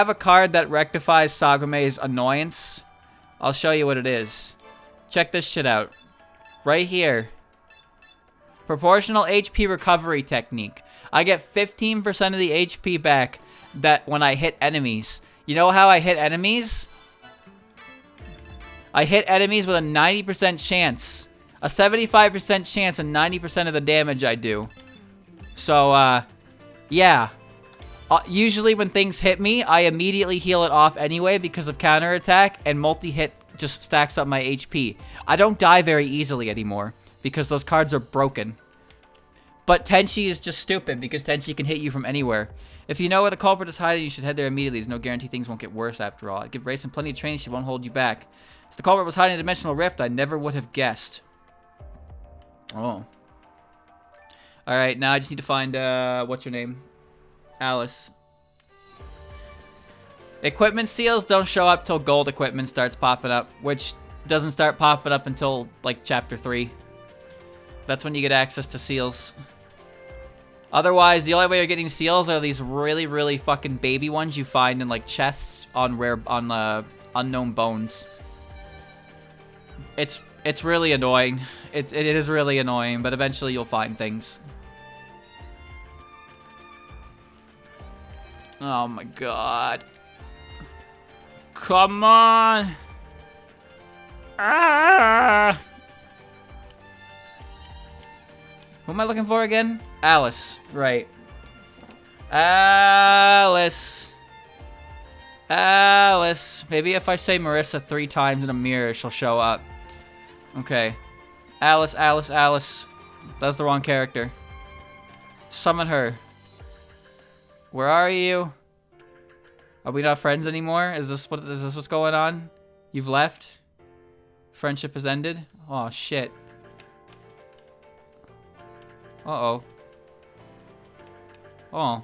a card that rectifies Sagame's annoyance. I'll show you what it is. Check this shit out. Right here. Proportional HP recovery technique. I get 15% of the HP back that when I hit enemies. You know how I hit enemies? I hit enemies with a 90% chance. A 75% chance and 90% of the damage I do. So, yeah. Usually when things hit me, I immediately heal it off anyway because of counterattack, and multi-hit just stacks up my HP. I don't die very easily anymore because those cards are broken. But Tenshi is just stupid because Tenshi can hit you from anywhere. If you know where the culprit is hiding, you should head there immediately. There's no guarantee things won't get worse after all. I give Rayson plenty of training, she won't hold you back. If the culprit was hiding in a dimensional rift, I never would have guessed. Oh. Alright, now I just need to find, what's your name? Alice. Equipment seals don't show up till gold equipment starts popping up, which doesn't start popping up until, like, chapter 3. That's when you get access to seals. Otherwise, the only way you're getting seals are these really, really fucking baby ones you find in, like, chests on unknown bones. It's really annoying. It is really annoying, but eventually you'll find things. Oh my god. Come on! Ah! Who am I looking for again? Alice, right. Alice. Alice. Maybe if I say Marissa 3 times in a mirror, she'll show up. Okay. Alice, Alice, Alice. That's the wrong character. Summon her. Where are you? Are we not friends anymore? Is this what's going on? You've left? Friendship has ended? Oh shit. Uh-oh. Oh.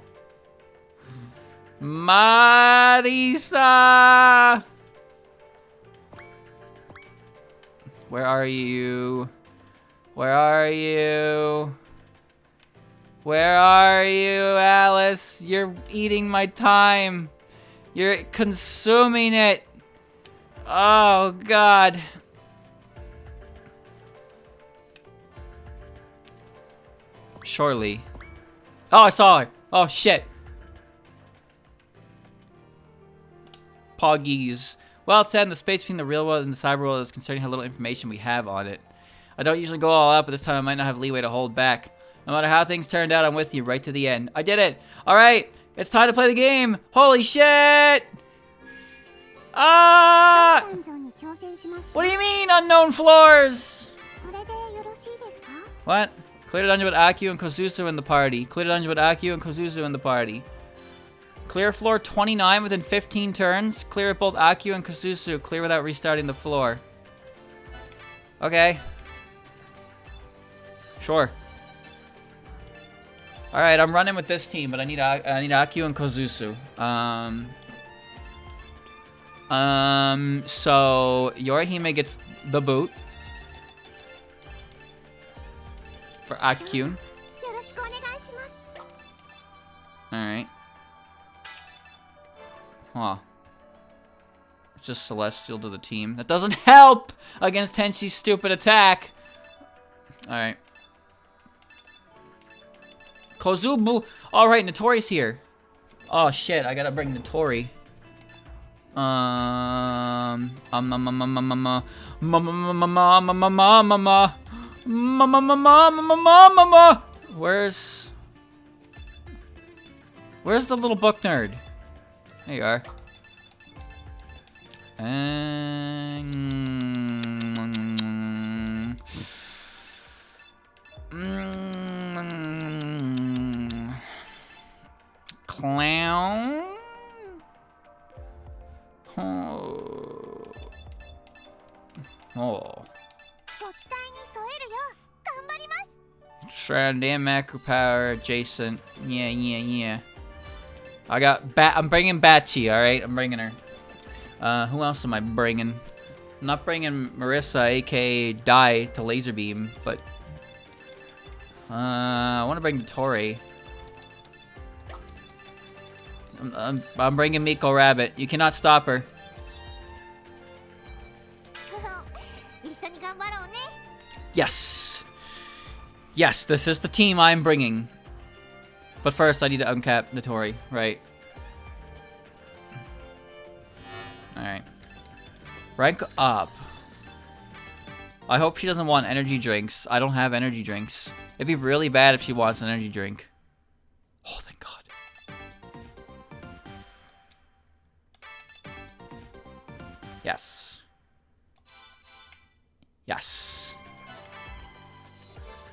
Marisa! Where are you? Where are you? Where are you, Alice? You're eating my time. You're consuming it. Oh, God. Surely. Oh, I saw her. Oh, shit. Poggies. Well, 10, the space between the real world and the cyber world is concerning how little information we have on it. I don't usually go all out, but this time I might not have leeway to hold back. No matter how things turned out, I'm with you right to the end. I did it! Alright, it's time to play the game! Holy shit! Ah! What do you mean, unknown floors? What? Clear the dungeon with Akio and Kozusu in the party. Clear the dungeon with Akio and Kozusu in the party. Clear floor 29 within 15 turns. Clear with both Akio and Kozusu. Clear without restarting the floor. Okay. Sure. Alright, I'm running with this team, but I need Akio and Kozusu. So Yorihime gets the boot. For Akio. Alright. Huh. It's just Celestial to the team. That doesn't help against Tenshi's stupid attack. Alright. Kozubu. Alright, Notori's here. Oh shit, I gotta bring Notori. Where's the little book nerd? There you are. Clown? Oh. Shroud and macro power adjacent. Yeah. I'm bringing Bachi, alright? I'm bringing her. Who else am I bringing? I'm not bringing Marissa, aka Die, to laser beam, but I want to bring Tori. I'm bringing Miko Rabbit. You cannot stop her. Yes. Yes, this is the team I'm bringing. But first, I need to uncap Notori, right? Alright. Rank up. I hope she doesn't want energy drinks. I don't have energy drinks. It'd be really bad if she wants an energy drink. Oh, thank God. Yes. Yes.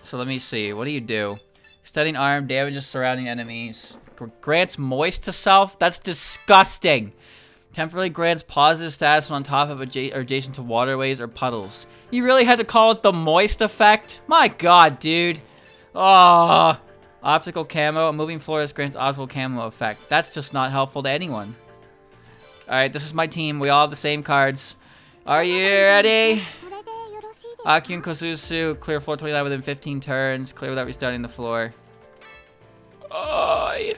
So let me see. What do you do? Extending arm damages surrounding enemies. Grants moist to self? That's disgusting. Temporarily grants positive status when on top of or adjacent to waterways or puddles. You really had to call it the moist effect? My God, dude. Oh. Optical camo. A moving florist grants optical camo effect. That's just not helpful to anyone. Alright, this is my team. We all have the same cards. Are you ready? Aki and Kosusu, clear floor 29 within 15 turns. Clear without restarting the floor. Oh,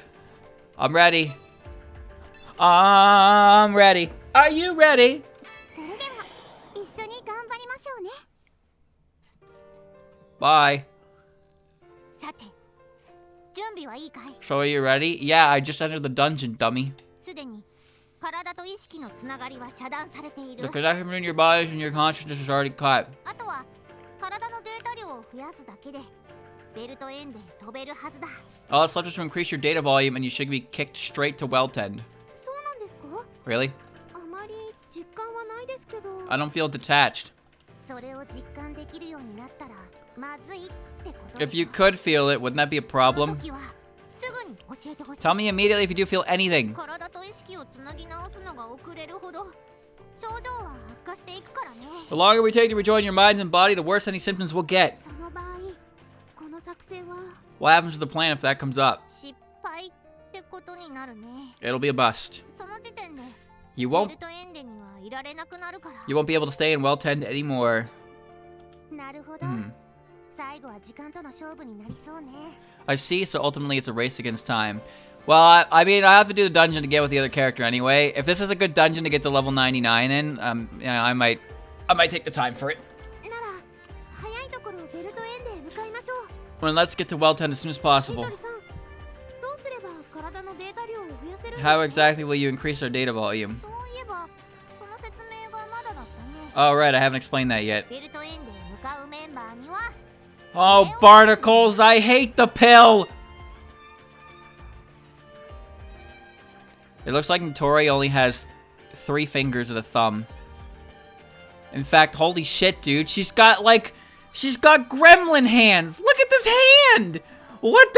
I'm ready. I'm ready. Are you ready? Bye. So are you ready? Yeah, I just entered the dungeon, dummy. The connection between your bodies and your consciousness is already cut. All that's left is to increase your data volume and you should be kicked straight to Weltend. Really? I don't feel detached. If you could feel it, wouldn't that be a problem? Tell me immediately if you do feel anything. The longer we take to rejoin your minds and body, the worse any symptoms will get. What happens to the plan if that comes up? It'll be a bust. You won't be able to stay in Weltend anymore. I see, so ultimately it's a race against time. Well, I mean, I have to do the dungeon to get with the other character anyway. If this is a good dungeon to get to level 99 in, yeah, I might take the time for it. Well, let's get to Weltend as soon as possible. How exactly will you increase our data volume? Oh, right, I haven't explained that yet. Oh, barnacles, I hate the pill! It looks like Notori only has 3 fingers and a thumb. In fact, holy shit, dude, she's got gremlin hands! Look at this hand! What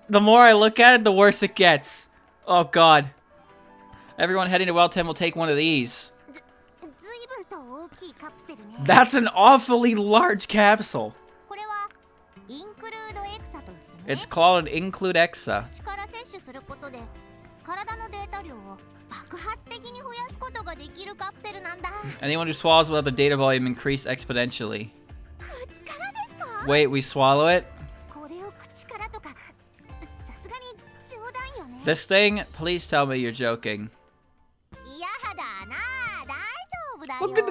the more I look at it, the worse it gets. Oh, God. Everyone heading to Weltend will take one of these. That's an awfully large capsule. It's called an Include Exa. Anyone who swallows will have the data volume increase exponentially. Wait, we swallow it? This thing? Please tell me you're joking. Look at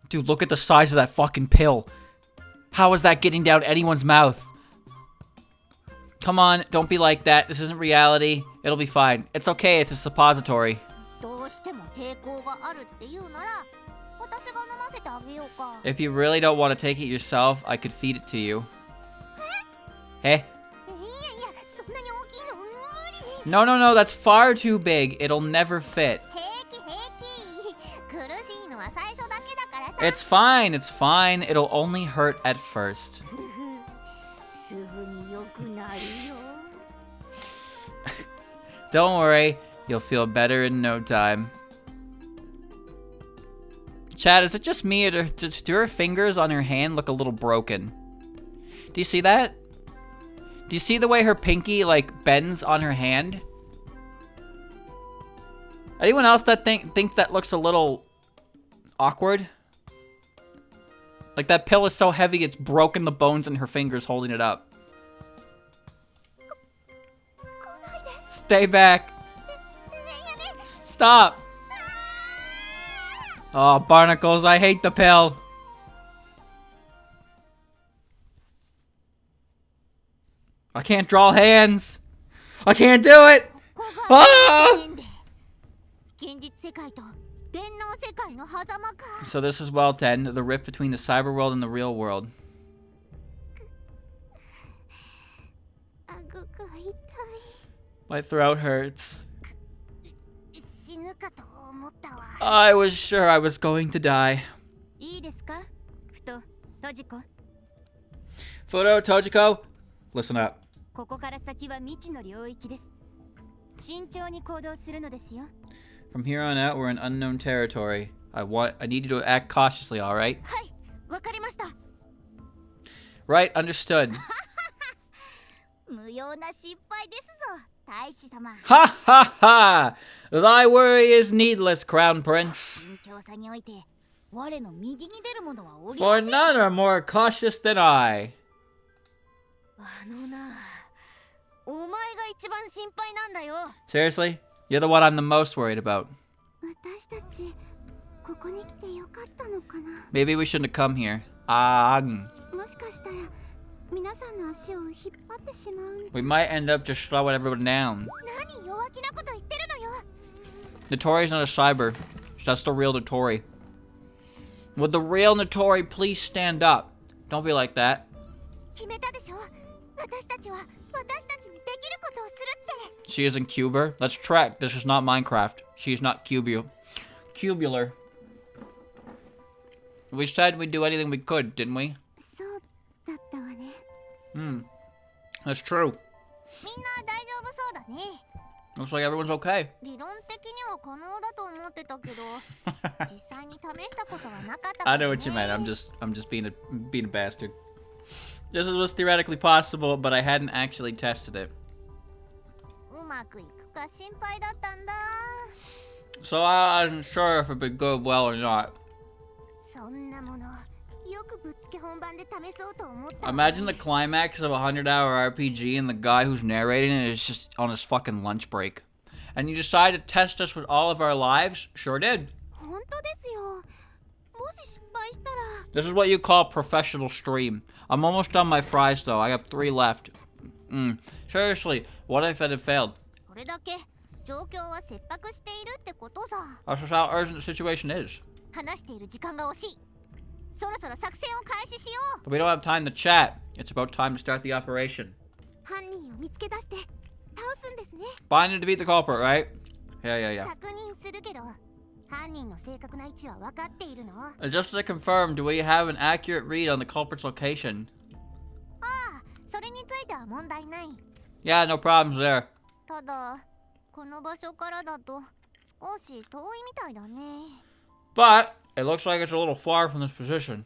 Dude, look at the size of that fucking pill. How is that getting down anyone's mouth? Come on, don't be like that. This isn't reality. It'll be fine. It's okay, it's a suppository. If you really don't want to take it yourself, I could feed it to you. Eh? No, no, no, that's far too big. It'll never fit. It's fine, it's fine. It'll only hurt at first. Don't worry, you'll feel better in no time. Chad, is it just me, or do her fingers on her hand look a little broken? Do you see that? Do you see the way her pinky, like, bends on her hand? Anyone else that think that looks a little awkward? Like, that pill is so heavy it's broken the bones in her fingers holding it up. Stay back. Stop. Oh, barnacles, I hate the pill. I can't draw hands. I can't do it. Ah! So this is World 10, the rift between the cyber world and the real world. My throat hurts. I was sure I was going to die. Fudo, Tojiko, listen up. From here on out, we're in unknown territory. I need you to act cautiously, alright? Right, understood. Ha ha ha! Thy worry is needless, Crown Prince. For none are more cautious than I. Seriously? You're the one I'm the most worried about. Maybe we shouldn't have come here. We might end up just slowing everyone down. Notori's not a cyber. That's the real Notori. Would the real Notori please stand up? Don't be like that. She isn't Cuber. Let's track. This is not Minecraft. She is not cubular. We said we'd do anything we could, didn't we? That's true. Looks like everyone's okay. I know what you meant. I'm just being a bastard. This was theoretically possible, but I hadn't actually tested it. So I wasn't sure if it would go well or not. Imagine the climax of a 100-hour RPG and the guy who's narrating it is just on his fucking lunch break. And you decide to test us with all of our lives? Sure did. This is what you call professional stream. I'm almost done my fries though. I have 3 left. Seriously, what if it had failed? That's just how urgent the situation is. But we don't have time to chat. It's about time to start the operation. Find and defeat the culprit, right? Yeah. Just to confirm, do we have an accurate read on the culprit's location? Yeah, no problems there. But it looks like it's a little far from this position.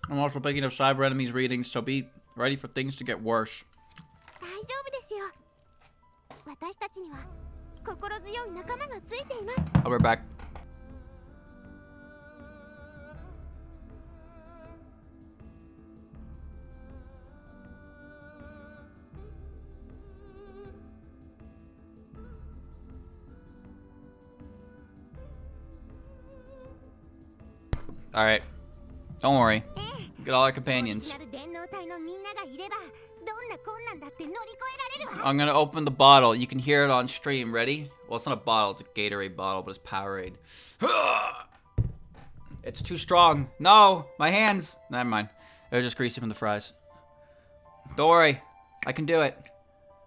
I'm also picking up cyber enemies readings, so be ready for things to get worse. I'll be back. Alright. Don't worry. Get all our companions. I'm gonna open the bottle. You can hear it on stream. Ready? Well, it's not a bottle. It's a Gatorade bottle, but it's Powerade. It's too strong. No, my hands. Never mind. They're just greasy from the fries. Don't worry. I can do it.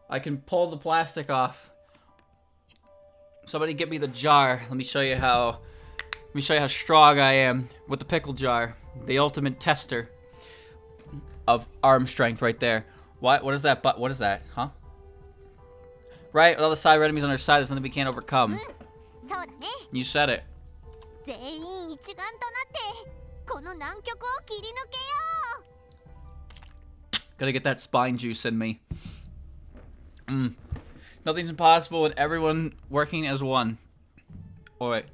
I can pull the plastic off. Somebody get me the jar. Let me show you how strong I am with the pickle jar. The ultimate tester of arm strength right there. What is that? What is that? Huh? Right, with all the side enemies on our side, there's nothing we can't overcome. You said it. Gotta get that spine juice in me. Nothing's impossible with everyone working as one. Oh, wait.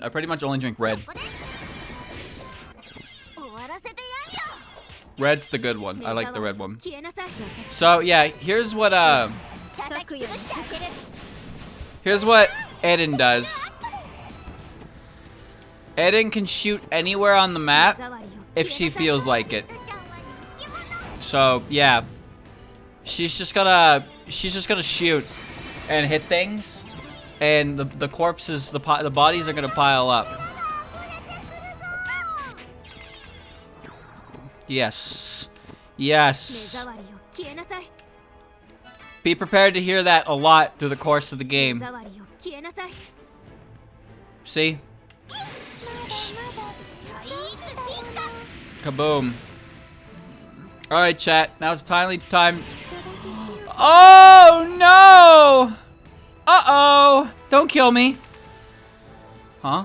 I pretty much only drink red. Red's the good one. I like the red one. So yeah, here's what Eden does. Eden can shoot anywhere on the map if she feels like it. So yeah, she's just gonna shoot and hit things, and the corpses, the bodies are gonna pile up. Yes. Yes. Be prepared to hear that a lot through the course of the game. See? Kaboom. Alright, chat. Now it's time. Oh, no! Uh-oh! Don't kill me. Huh?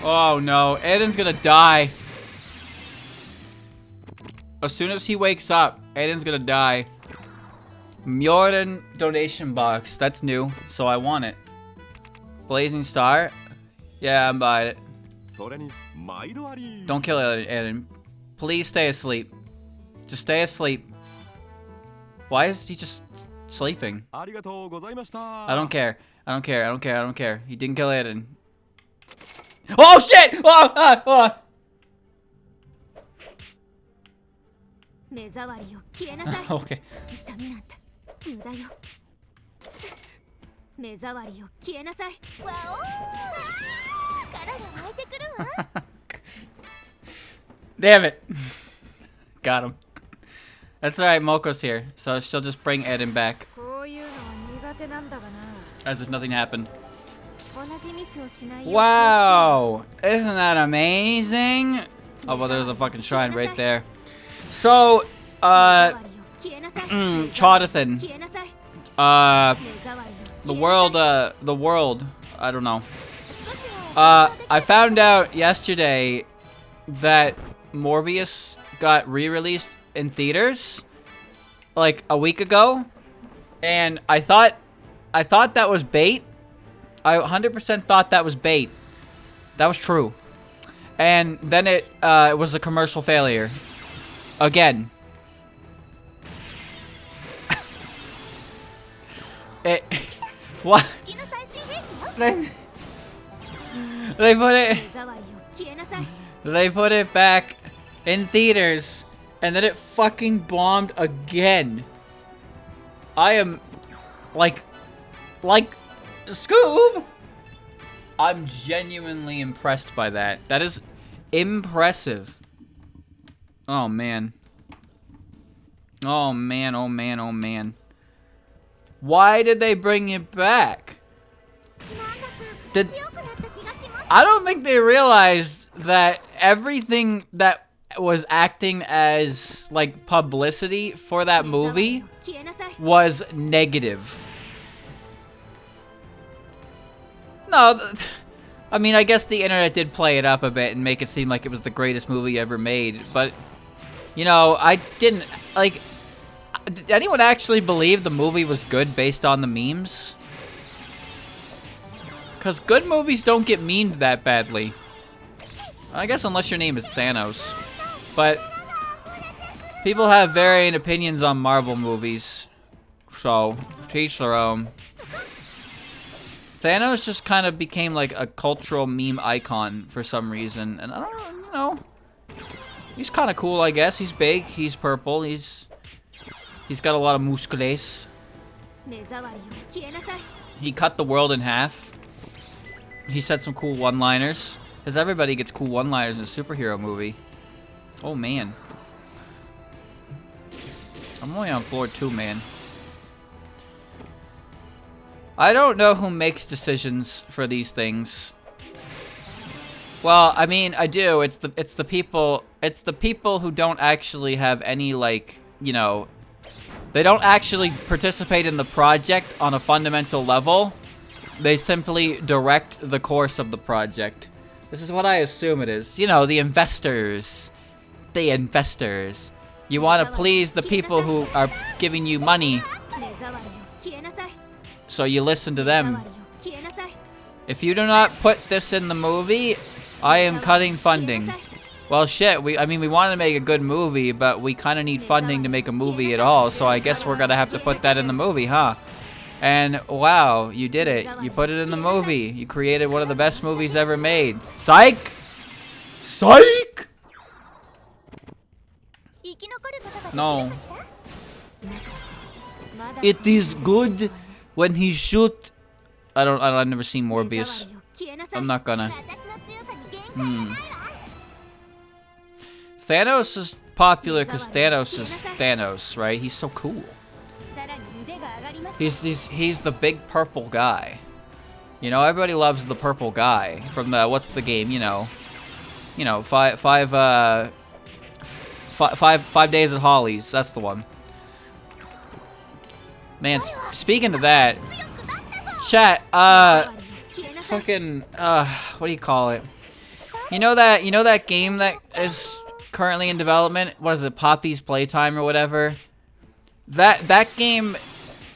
Oh no, Eden's gonna die. As soon as he wakes up, Eden's gonna die. Mjordan donation box. That's new, so I want it. Blazing Star? Yeah, I'm buying it. Don't kill Eden. Please stay asleep. Just stay asleep. Why is he just sleeping? I don't care. He didn't kill Eden. Oh shit! Okay. Damn it. Got him. That's alright, Moko's here, so she'll just bring Eden back. As if nothing happened. Wow! Isn't that amazing? Oh, well, there's a fucking shrine right there. So, Chaudathan. The world, I don't know. I found out yesterday that Morbius got re-released in theaters like a week ago, and I thought that was bait. I 100% thought that was bait. That was true. And then it was a commercial failure. Again. What? They put it back in theaters, and then it fucking bombed again. I am like Scoob! I'm genuinely impressed by that. That is impressive. Oh man. Oh man. Why did they bring it back? I don't think they realized that everything that was acting as like publicity for that movie was negative. No, I mean, I guess the internet did play it up a bit and make it seem like it was the greatest movie ever made, but, you know, I didn't, like, did anyone actually believe the movie was good based on the memes? Because good movies don't get memed that badly. I guess unless your name is Thanos. But, People have varying opinions on Marvel movies, so to each their own. Thanos just kind of became like a cultural meme icon for some reason, and I don't know. He's kind of cool, I guess. He's big. He's purple. He's got a lot of muscles. He cut the world in half. He said some cool one-liners. Because everybody gets cool one-liners in a superhero movie. Oh, man. I'm only on floor 2, man. I don't know who makes decisions for these things. Well, I mean, I do. It's the people who don't actually have any, like, you know, they don't actually participate in the project on a fundamental level. They simply direct the course of the project. This is what I assume it is. You know, the investors. The investors. You want to please the people who are giving you money. So you listen to them. If you do not put this in the movie, I am cutting funding. Well, shit, I mean, we want to make a good movie, but we kind of need funding to make a movie at all, so I guess we're going to have to put that in the movie, huh? And, wow, you did it. You put it in the movie. You created one of the best movies ever made. Psych! Psych! No. It is good when he shoot... I've never seen Morbius. I'm not gonna. Thanos is popular because Thanos is Thanos, right? He's so cool. He's the big purple guy. You know, everybody loves the purple guy from the what's the game? You know, five days at Holly's. That's the one. Man, speaking of that, chat. Fucking what do you call it? You know that game that is currently in development? What is it, Poppy's Playtime or whatever? That game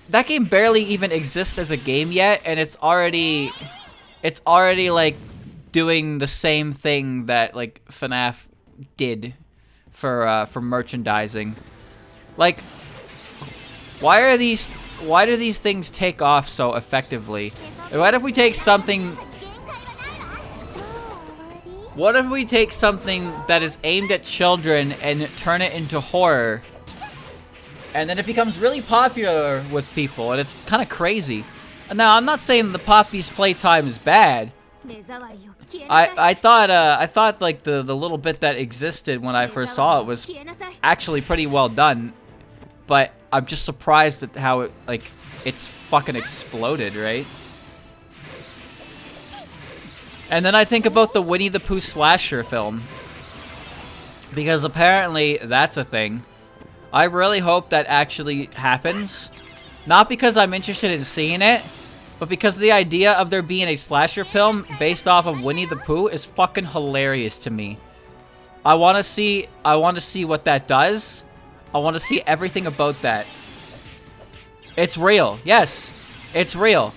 barely even exists as a game yet, and it's already like doing the same thing that like FNAF did for merchandising. Like, why do these things take off so effectively? What if we take something that is aimed at children and turn it into horror? And then it becomes really popular with people, and it's kind of crazy. Now, I'm not saying the Poppy's Playtime is bad. I thought like the little bit that existed when I first saw it was actually pretty well done. But I'm just surprised at how it's fucking exploded, right? And then I think about the Winnie the Pooh slasher film, because apparently that's a thing. I really hope that actually happens. Not because I'm interested in seeing it, but because the idea of there being a slasher film based off of Winnie the Pooh is fucking hilarious to me. I want to see what that does. I want to see everything about that. It's real. Yes, it's real.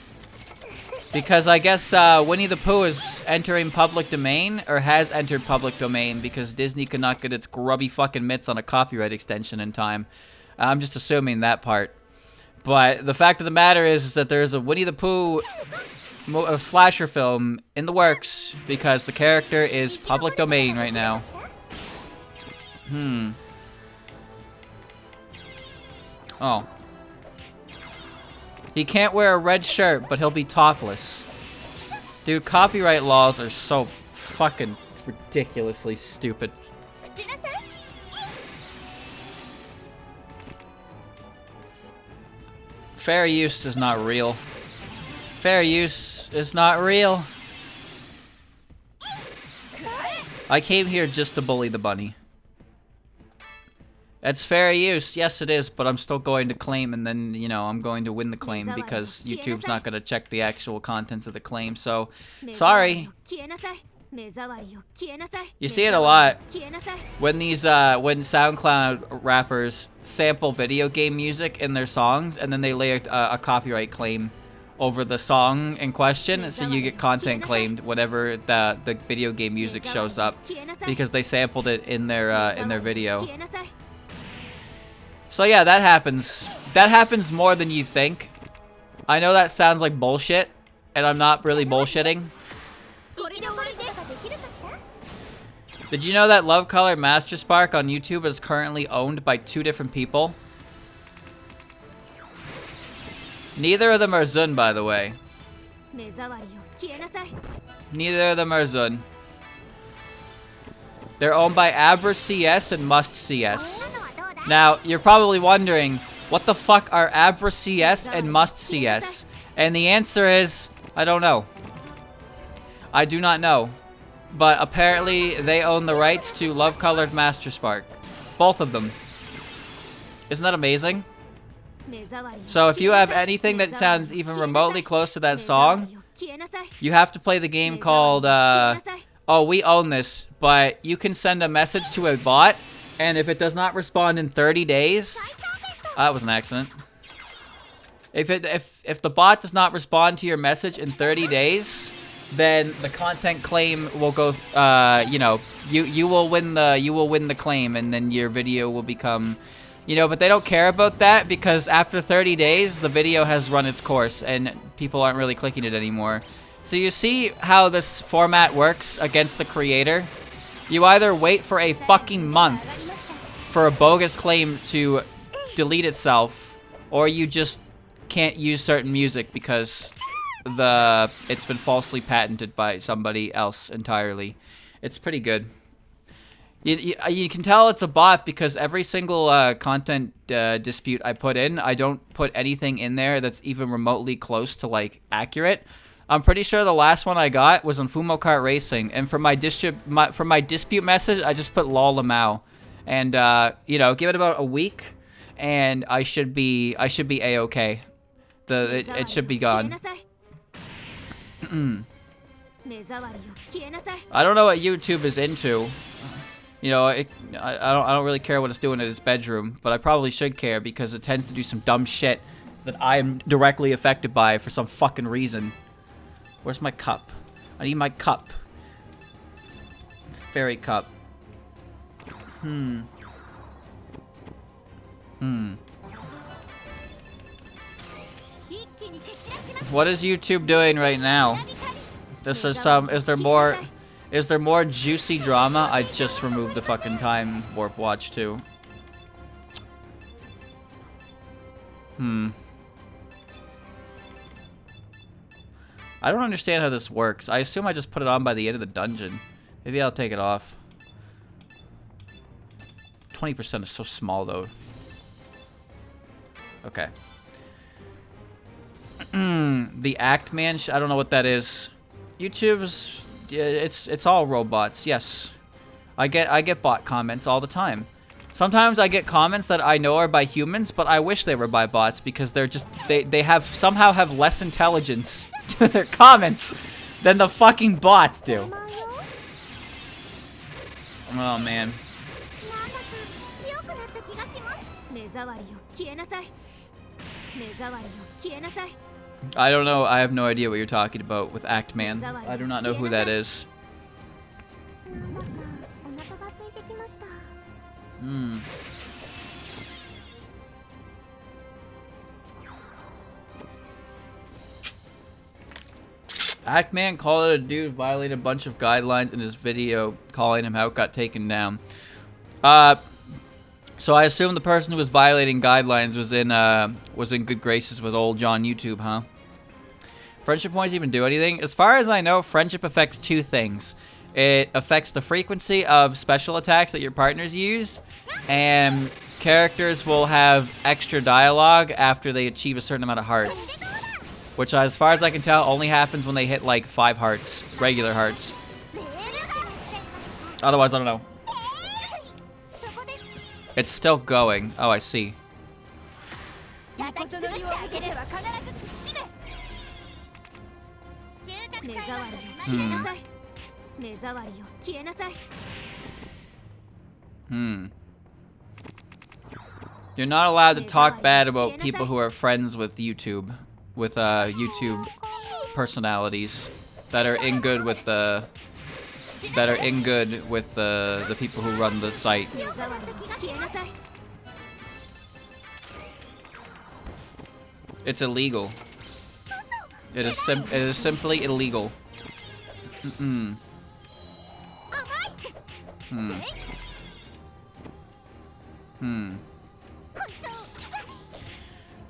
Because I guess Winnie the Pooh is entering public domain, or has entered public domain, because Disney could not get its grubby fucking mitts on a copyright extension in time. I'm just assuming that part. But the fact of the matter is that there's a Winnie the Pooh slasher film in the works, because the character is public domain right now. Oh. He can't wear a red shirt, but he'll be topless. Dude, copyright laws are so fucking ridiculously stupid. Fair use is not real. Fair use is not real. I came here just to bully the bunny. It's fair use, yes it is, but I'm still going to claim, and then, you know, I'm going to win the claim because YouTube's not going to check the actual contents of the claim, so, sorry. You see it a lot when these, when SoundCloud rappers sample video game music in their songs, and then they lay a copyright claim over the song in question, so you get content claimed whenever the video game music shows up, because they sampled it in their video. So yeah, that happens. That happens more than you think. I know that sounds like bullshit, and I'm not really bullshitting. Did you know that Love Color Master Spark on YouTube is currently owned by 2 different people? Neither of them are Zun, by the way. Neither of them are Zun. They're owned by Abra CS and Must CS. Now, you're probably wondering, what the fuck are Abra CS and Must CS? And the answer is, I don't know. I do not know. But apparently, they own the rights to Love Colored Master Spark. Both of them. Isn't that amazing? So if you have anything that sounds even remotely close to that song, you have to play the game called, oh, we own this, but you can send a message to a bot, and if it does not respond in 30 days, that was an accident. If the bot does not respond to your message in 30 days, then the content claim will go, you know, you will win the claim, and then your video will become, you know, but they don't care about that because after 30 days, the video has run its course and people aren't really clicking it anymore. So you see how this format works against the creator? You either wait for a fucking month for a bogus claim to delete itself, or you just can't use certain music because it's been falsely patented by somebody else entirely. It's pretty good. You can tell it's a bot because every single content dispute I put in, I don't put anything in there that's even remotely close to, like, accurate. I'm pretty sure the last one I got was on Fumo Kart Racing, and for my dispute message, I just put lol lamau. And, you know, give it about a week, and I should be A-okay. It should be gone. I don't know what YouTube is into. You know, I don't really care what it's doing in its bedroom, but I probably should care because it tends to do some dumb shit that I am directly affected by for some fucking reason. Where's my cup? I need my cup. Fairy cup. What is YouTube doing right now? Is there more juicy drama? I just removed the fucking time warp watch too. I don't understand how this works. I assume I just put it on by the end of the dungeon. Maybe I'll take it off. 20% is so small though. Okay. The Act Man. I don't know what that is. YouTube's. It's all robots. Yes, I get bot comments all the time. Sometimes I get comments that I know are by humans, but I wish they were by bots because they're just they somehow have less intelligence to their comments than the fucking bots do. Oh man. I don't know. I have no idea what you're talking about with Act Man. I do not know who that is. Act Man called it a dude violated a bunch of guidelines in his video, calling him out, got taken down. So I assume the person who was violating guidelines was in good graces with old John YouTube, huh? Friendship points even do anything? As far as I know, friendship affects 2 things. It affects the frequency of special attacks that your partners use, and characters will have extra dialogue after they achieve a certain amount of hearts. Which, as far as I can tell, only happens when they hit like 5 hearts, regular hearts. Otherwise, I don't know. It's still going. Oh, I see. You're not allowed to talk bad about people who are friends with YouTube, YouTube personalities that are in good with the people who run the site. It's illegal. It is simply illegal. Hmm.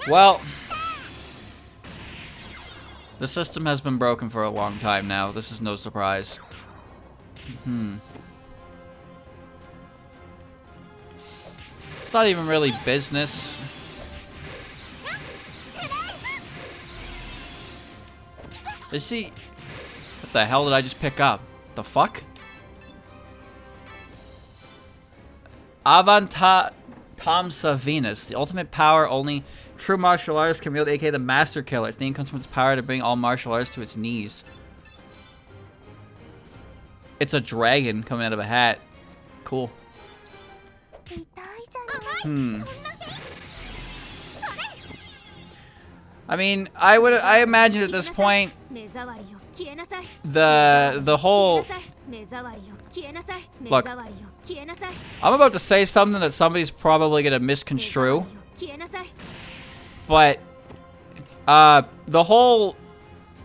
Well, the system has been broken for a long time now. This is no surprise. It's not even really business. Is he... What the hell did I just pick up? The fuck? Tamsa Venus. The ultimate power only true martial artists can wield, aka the Master Killer. Its name comes from its power to bring all martial arts to its knees. It's a dragon coming out of a hat. Cool. I mean, I imagine at this point the whole... Look, I'm about to say something that somebody's probably gonna misconstrue, but the whole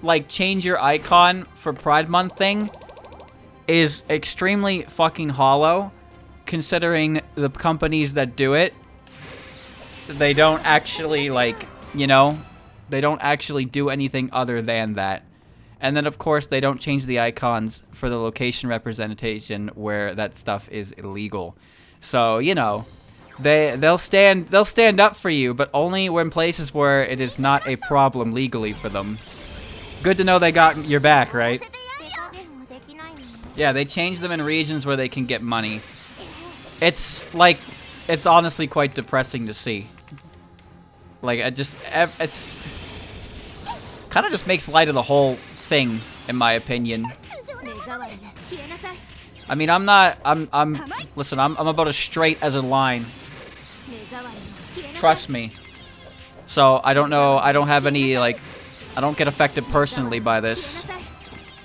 like change your icon for Pride Month thing is extremely fucking hollow, considering the companies that do it, they don't actually, like, you know, they don't actually do anything other than that. And then, of course, they don't change the icons for the location representation where that stuff is illegal. So, you know, they'll stand up for you, but only when places where it is not a problem legally for them. Good to know they got your back, right? Yeah, they change them in regions where they can get money. It's like, it's honestly quite depressing to see. Like, it's kind of just makes light of the whole thing, in my opinion. I mean, listen, I'm about as straight as a line. Trust me. So, I don't know, I don't have any, like, I don't get affected personally by this.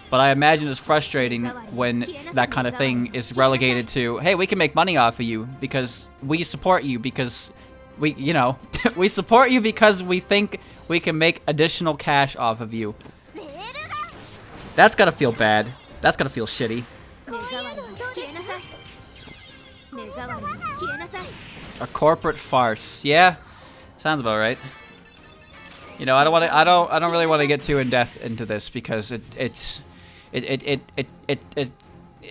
But I imagine it's frustrating when that kind of thing is relegated to, hey, we can make money off of you because we support you, because we, you know, we support you because we think we can make additional cash off of you. That's gotta feel bad. That's gotta feel shitty. A corporate farce. Yeah, sounds about right. You know, I don't really want to get too in depth into this because it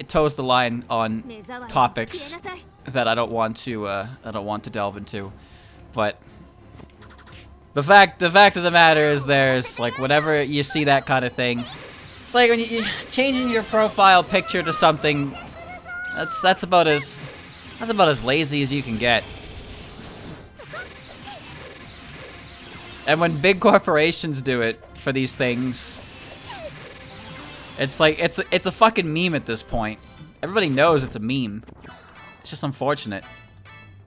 toes the line on topics that I don't want to delve into. But the fact of the matter is, there's like, whenever you see that kind of thing, it's like when you're changing your profile picture to something that's about as lazy as you can get. And when big corporations do it for these things, it's like it's a fucking meme at this point. Everybody knows it's a meme. It's just unfortunate.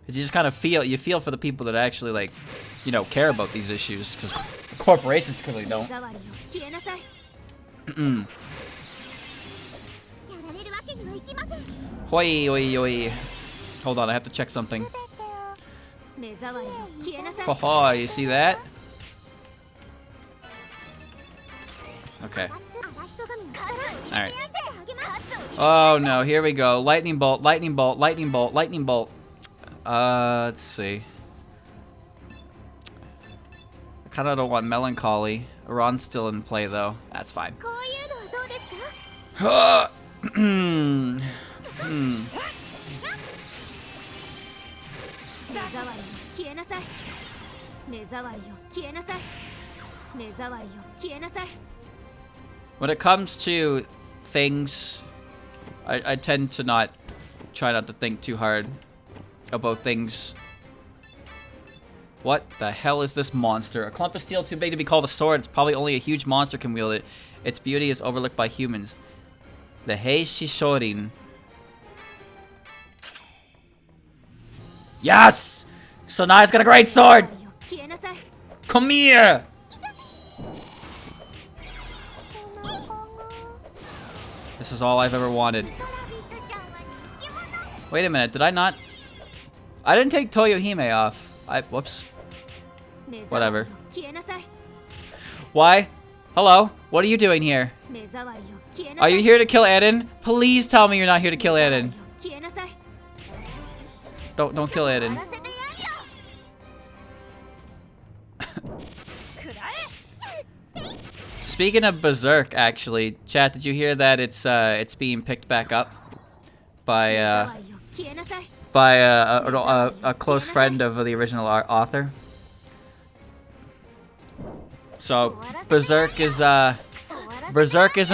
You just kind of feel for the people that actually, like, you know, care about these issues, because corporations clearly don't. Hoi, oi, oi. Hold on, I have to check something. Haha, you see that? Okay. Alright. Oh no, here we go. Lightning bolt, lightning bolt, lightning bolt, lightning bolt. Let's see. I kinda don't want melancholy. Ron's still in play though. That's fine. When it comes to things, I tend to try not to think too hard about things. What the hell is this monster? A clump of steel too big to be called a sword. It's probably only a huge monster can wield it. Its beauty is overlooked by humans. The Heishishorin. Yes! Sanai's got a great sword! Come here! This is all I've ever wanted. Wait a minute, did I not? I didn't take Toyohime off. Whoops. Whatever. Why? Hello? What are you doing here? Are you here to kill Eden? Please tell me you're not here to kill Eden. Don't kill Eden. Speaking of Berserk, actually, chat, did you hear that it's being picked back up by a close friend of the original author? So Berserk isn't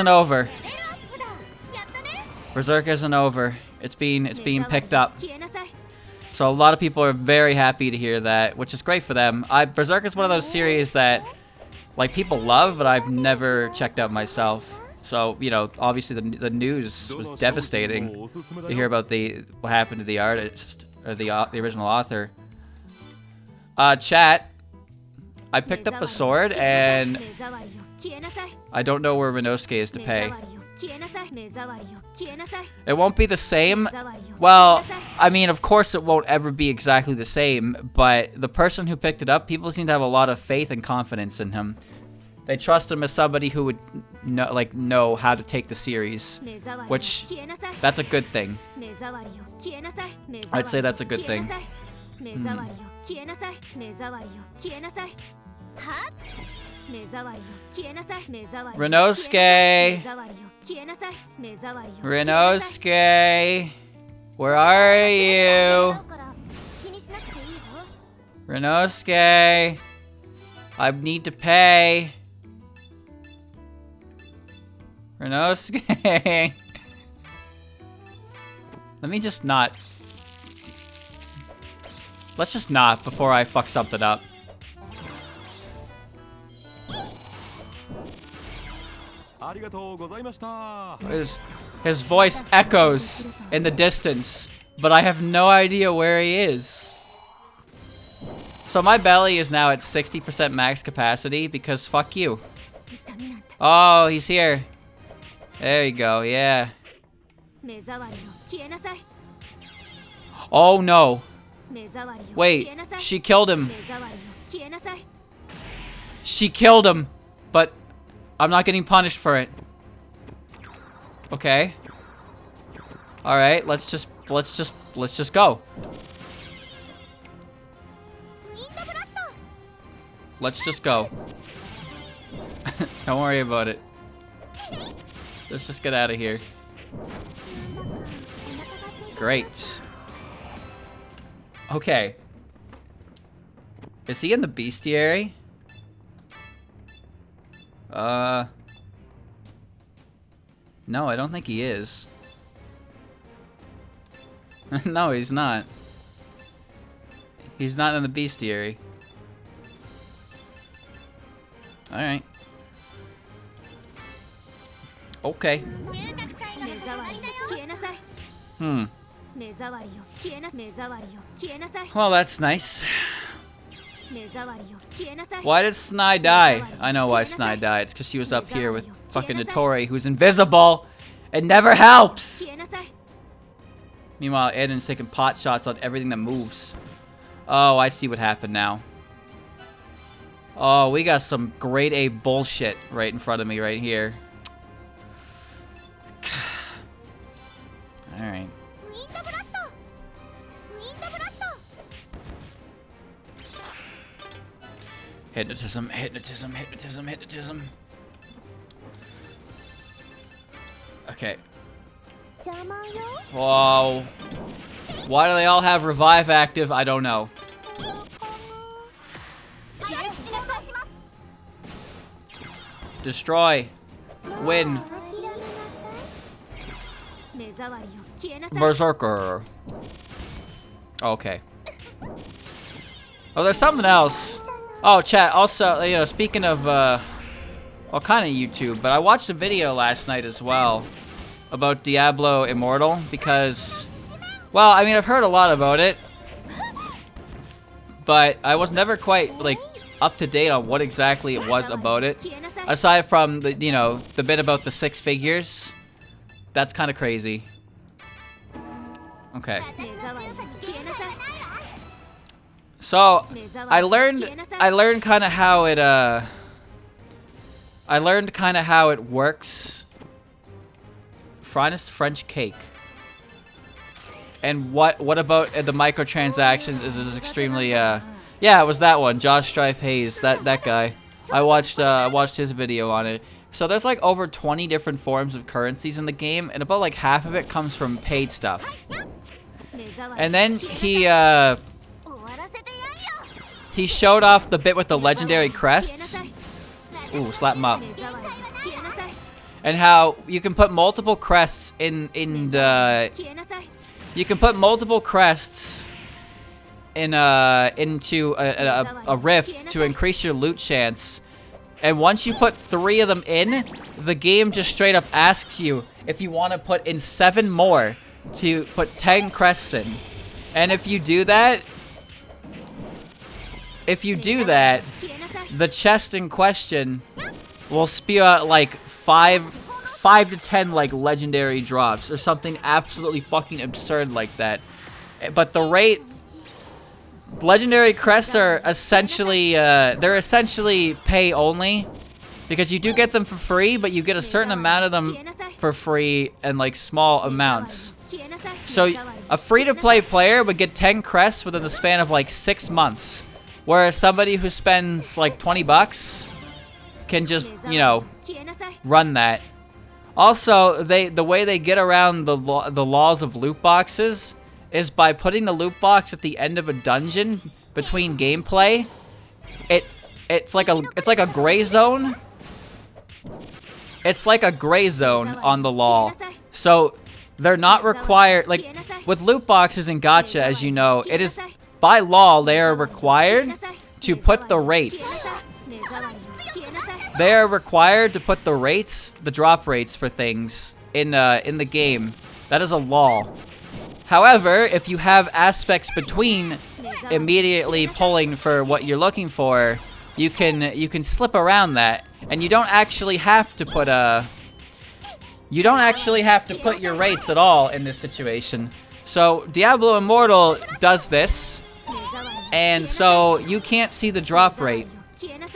over. Berserk isn't over. It's being picked up. So a lot of people are very happy to hear that, which is great for them. Berserk is one of those series that like people love, but I've never checked out myself. So, you know, obviously the news was devastating to hear about what happened to the artist or the original author. Chat, I picked up a sword and I don't know where Minosuke is to pay. It won't be the same. Well, I mean, of course it won't ever be exactly the same, but the person who picked it up, people seem to have a lot of faith and confidence in him. They trust him as somebody who would know how to take the series, which that's a good thing. I'd say that's a good thing. Renosuke! Renosuke! Where are you? Renosuke! I need to pay. Renosuke! Let me just not. Let's just not before I fuck something up. His voice echoes in the distance, but I have no idea where he is. So my belly is now at 60% max capacity because fuck you. Oh, he's here. There you go, yeah. Oh no. Wait, she killed him. She killed him, but I'm not getting punished for it. Okay. All right, let's just go. Let's just go. Don't worry about it. Let's just get out of here. Great. Okay. Is he in the bestiary? No, I don't think he is. No, he's not. He's not in the bestiary. Alright. Okay. Well, that's nice. Why did Snai die? I know why Snai died. It's because she was up here with fucking Notori, who's invisible. It never helps! Meanwhile, Eden's taking pot shots on everything that moves. Oh, I see what happened now. Oh, we got some grade A bullshit right in front of me right here. Alright. Hypnotism, hypnotism, hypnotism, hypnotism. Okay. Whoa. Why do they all have revive active? I don't know. Destroy. Win. Berserker. Okay. Oh, there's something else. Oh, chat. Also, you know, speaking of, well, kind of YouTube, but I watched a video last night as well about Diablo Immortal because, well, I mean, I've heard a lot about it, but I was never quite, like, up to date on what exactly it was about it. Aside from the, you know, the bit about the 6 figures. That's kind of crazy. Okay. So I learned kind of how it works. Finest French cake. And what about the microtransactions is extremely yeah, it was that one, Josh Strife Hayes, that guy. I watched his video on it. So there's like over 20 different forms of currencies in the game, and about like half of it comes from paid stuff. And then he showed off the bit with the legendary crests. Ooh, slap him up. And how you can put multiple crests into a rift to increase your loot chance. And once you put 3 of them in, the game just straight up asks you if you want to put in 7 more to put 10 crests in. And if you do that, the chest in question will spew out like 5 to 10 like legendary drops or something absolutely fucking absurd like that. But the rate, legendary crests are essentially they're essentially pay only, because you do get them for free, but you get a certain amount of them for free and like small amounts. So a free-to-play player would get 10 crests within the span of like 6 months, whereas somebody who spends like 20 bucks can just, you know, run that. Also, the way they get around the laws of loot boxes is by putting the loot box at the end of a dungeon between gameplay. It's like a gray zone. It's like a gray zone on the law. So they're not required, like with loot boxes in Gacha, as you know, it is by law they are required to put the rates. They are required to put the drop rates for things in the game. That is a law. However, if you have aspects between immediately pulling for what you're looking for, you can slip around that, and you don't actually have to put your rates at all in this situation. So Diablo Immortal does this, and so you can't see the drop rate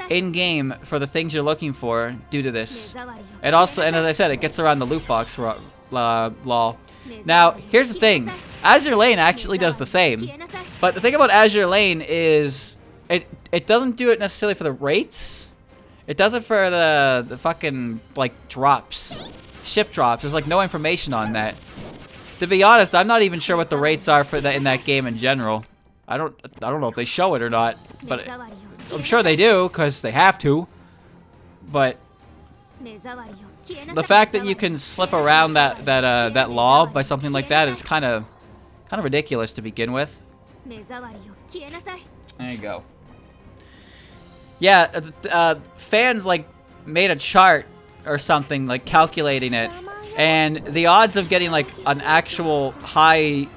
in game for the things you're looking for due to this. It also, and as I said, it gets around the loot box law. Now, here's the thing. Azure Lane actually does the same. But the thing about Azure Lane is it doesn't do it necessarily for the rates. It does it for the fucking like drops. Ship drops. There's like no information on that. To be honest, I'm not even sure what the rates are for that in that game in general. I don't know if they show it or not, but I'm sure they do because they have to. But the fact that you can slip around that law by something like that is kind of ridiculous to begin with. There you go. Yeah, fans like made a chart or something, like calculating it, and the odds of getting like an actual high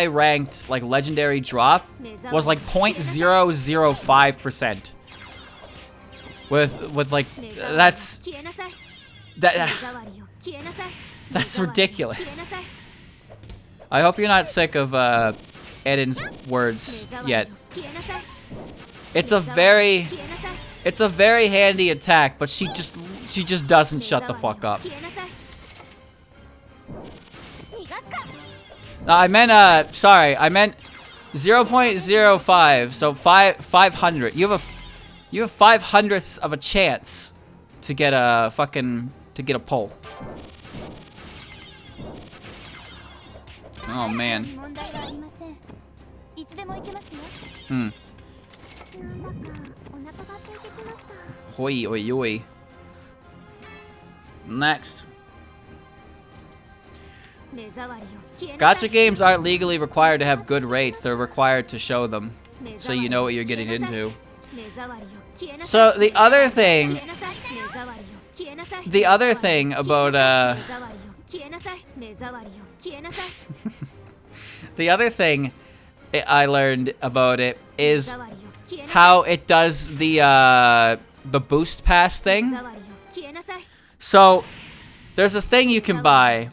ranked like legendary drop was like 0.005%. With like that's ridiculous. I hope you're not sick of Eden's words yet. It's a very handy attack, but she just doesn't shut the fuck up. No, I meant sorry, I meant 0.05, so 500. You have 5/100ths of a chance to get a pull. Oh man. Hoi oi oi. Next. Gacha games aren't legally required to have good rates. They're required to show them, so you know what you're getting into. So the other thing about the other thing I learned about it is how it does the boost pass thing. So there's this thing you can buy.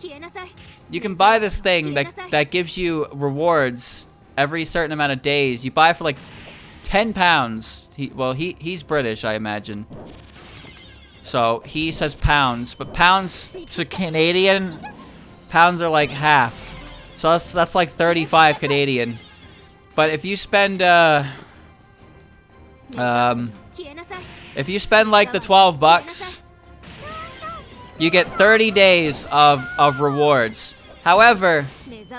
You can buy this thing that gives you rewards every certain amount of days. You buy for like 10 pounds. He's British, I imagine. So he says pounds, but pounds to Canadian, pounds are like half. So that's like 35 Canadian. But if you spend like the 12 bucks, you get 30 days of rewards. However,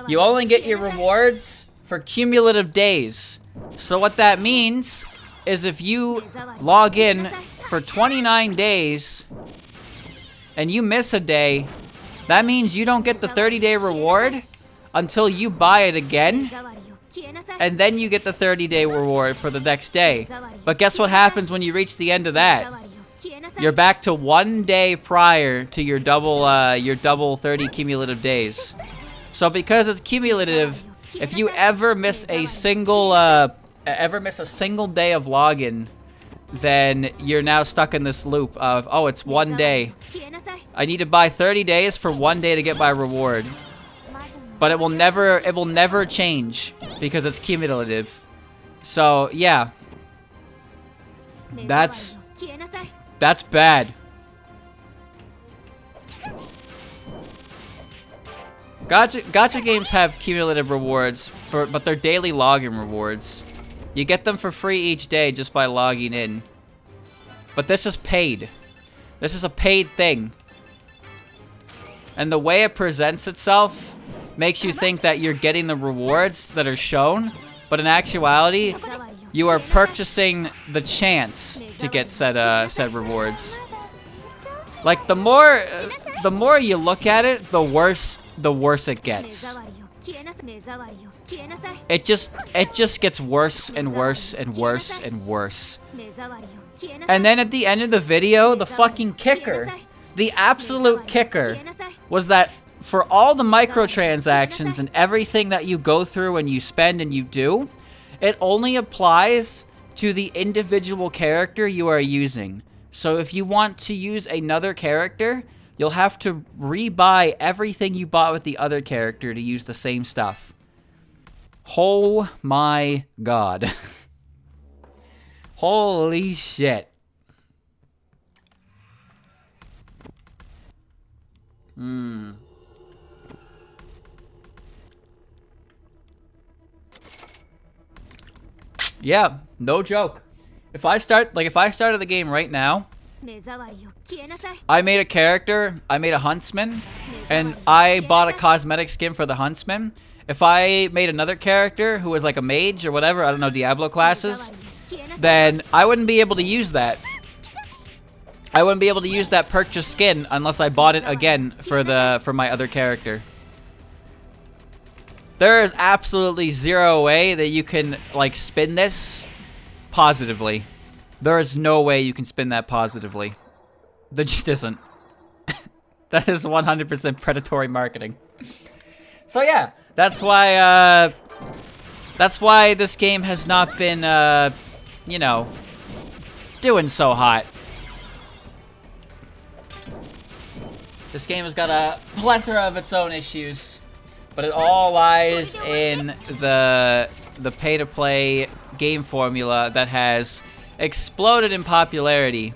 you only get your rewards for cumulative days. So what that means is if you log in for 29 days and you miss a day, that means you don't get the 30-day reward until you buy it again, and then you get the 30-day reward for the next day. But guess what happens when you reach the end of that? You're back to 1 day prior to your double 30 cumulative days. So because it's cumulative, if you ever miss a single day of login, then you're now stuck in this loop of, oh, it's 1 day. I need to buy 30 days for 1 day to get my reward. But it will never change because it's cumulative. So yeah, that's bad. Gacha games have cumulative rewards, but they're daily login rewards. You get them for free each day just by logging in. But this is paid. This is a paid thing. And the way it presents itself makes you think that you're getting the rewards that are shown, but in actuality, you are purchasing the chance to get said rewards. Like the more you look at it, the worse it gets. It just gets worse and worse and worse and worse. And then at the end of the video, the fucking kicker, the absolute kicker, was that for all the microtransactions and everything that you go through and you spend and you do, it only applies to the individual character you are using. So if you want to use another character, you'll have to rebuy everything you bought with the other character to use the same stuff. Oh my god. Holy shit. Yeah, no joke. If I started the game right now, I made a character, I made a huntsman, and I bought a cosmetic skin for the huntsman. If I made another character who was like a mage or whatever, I don't know, Diablo classes, then I wouldn't be able to use that. I wouldn't be able to use that purchased skin unless I bought it again for my other character. There is absolutely zero way that you can like spin this positively. There is no way you can spin that positively. There just isn't. That is 100% predatory marketing. So yeah, that's why this game has not been you know, doing so hot. This game has got a plethora of its own issues, but it all lies in the pay-to-play game formula that has exploded in popularity.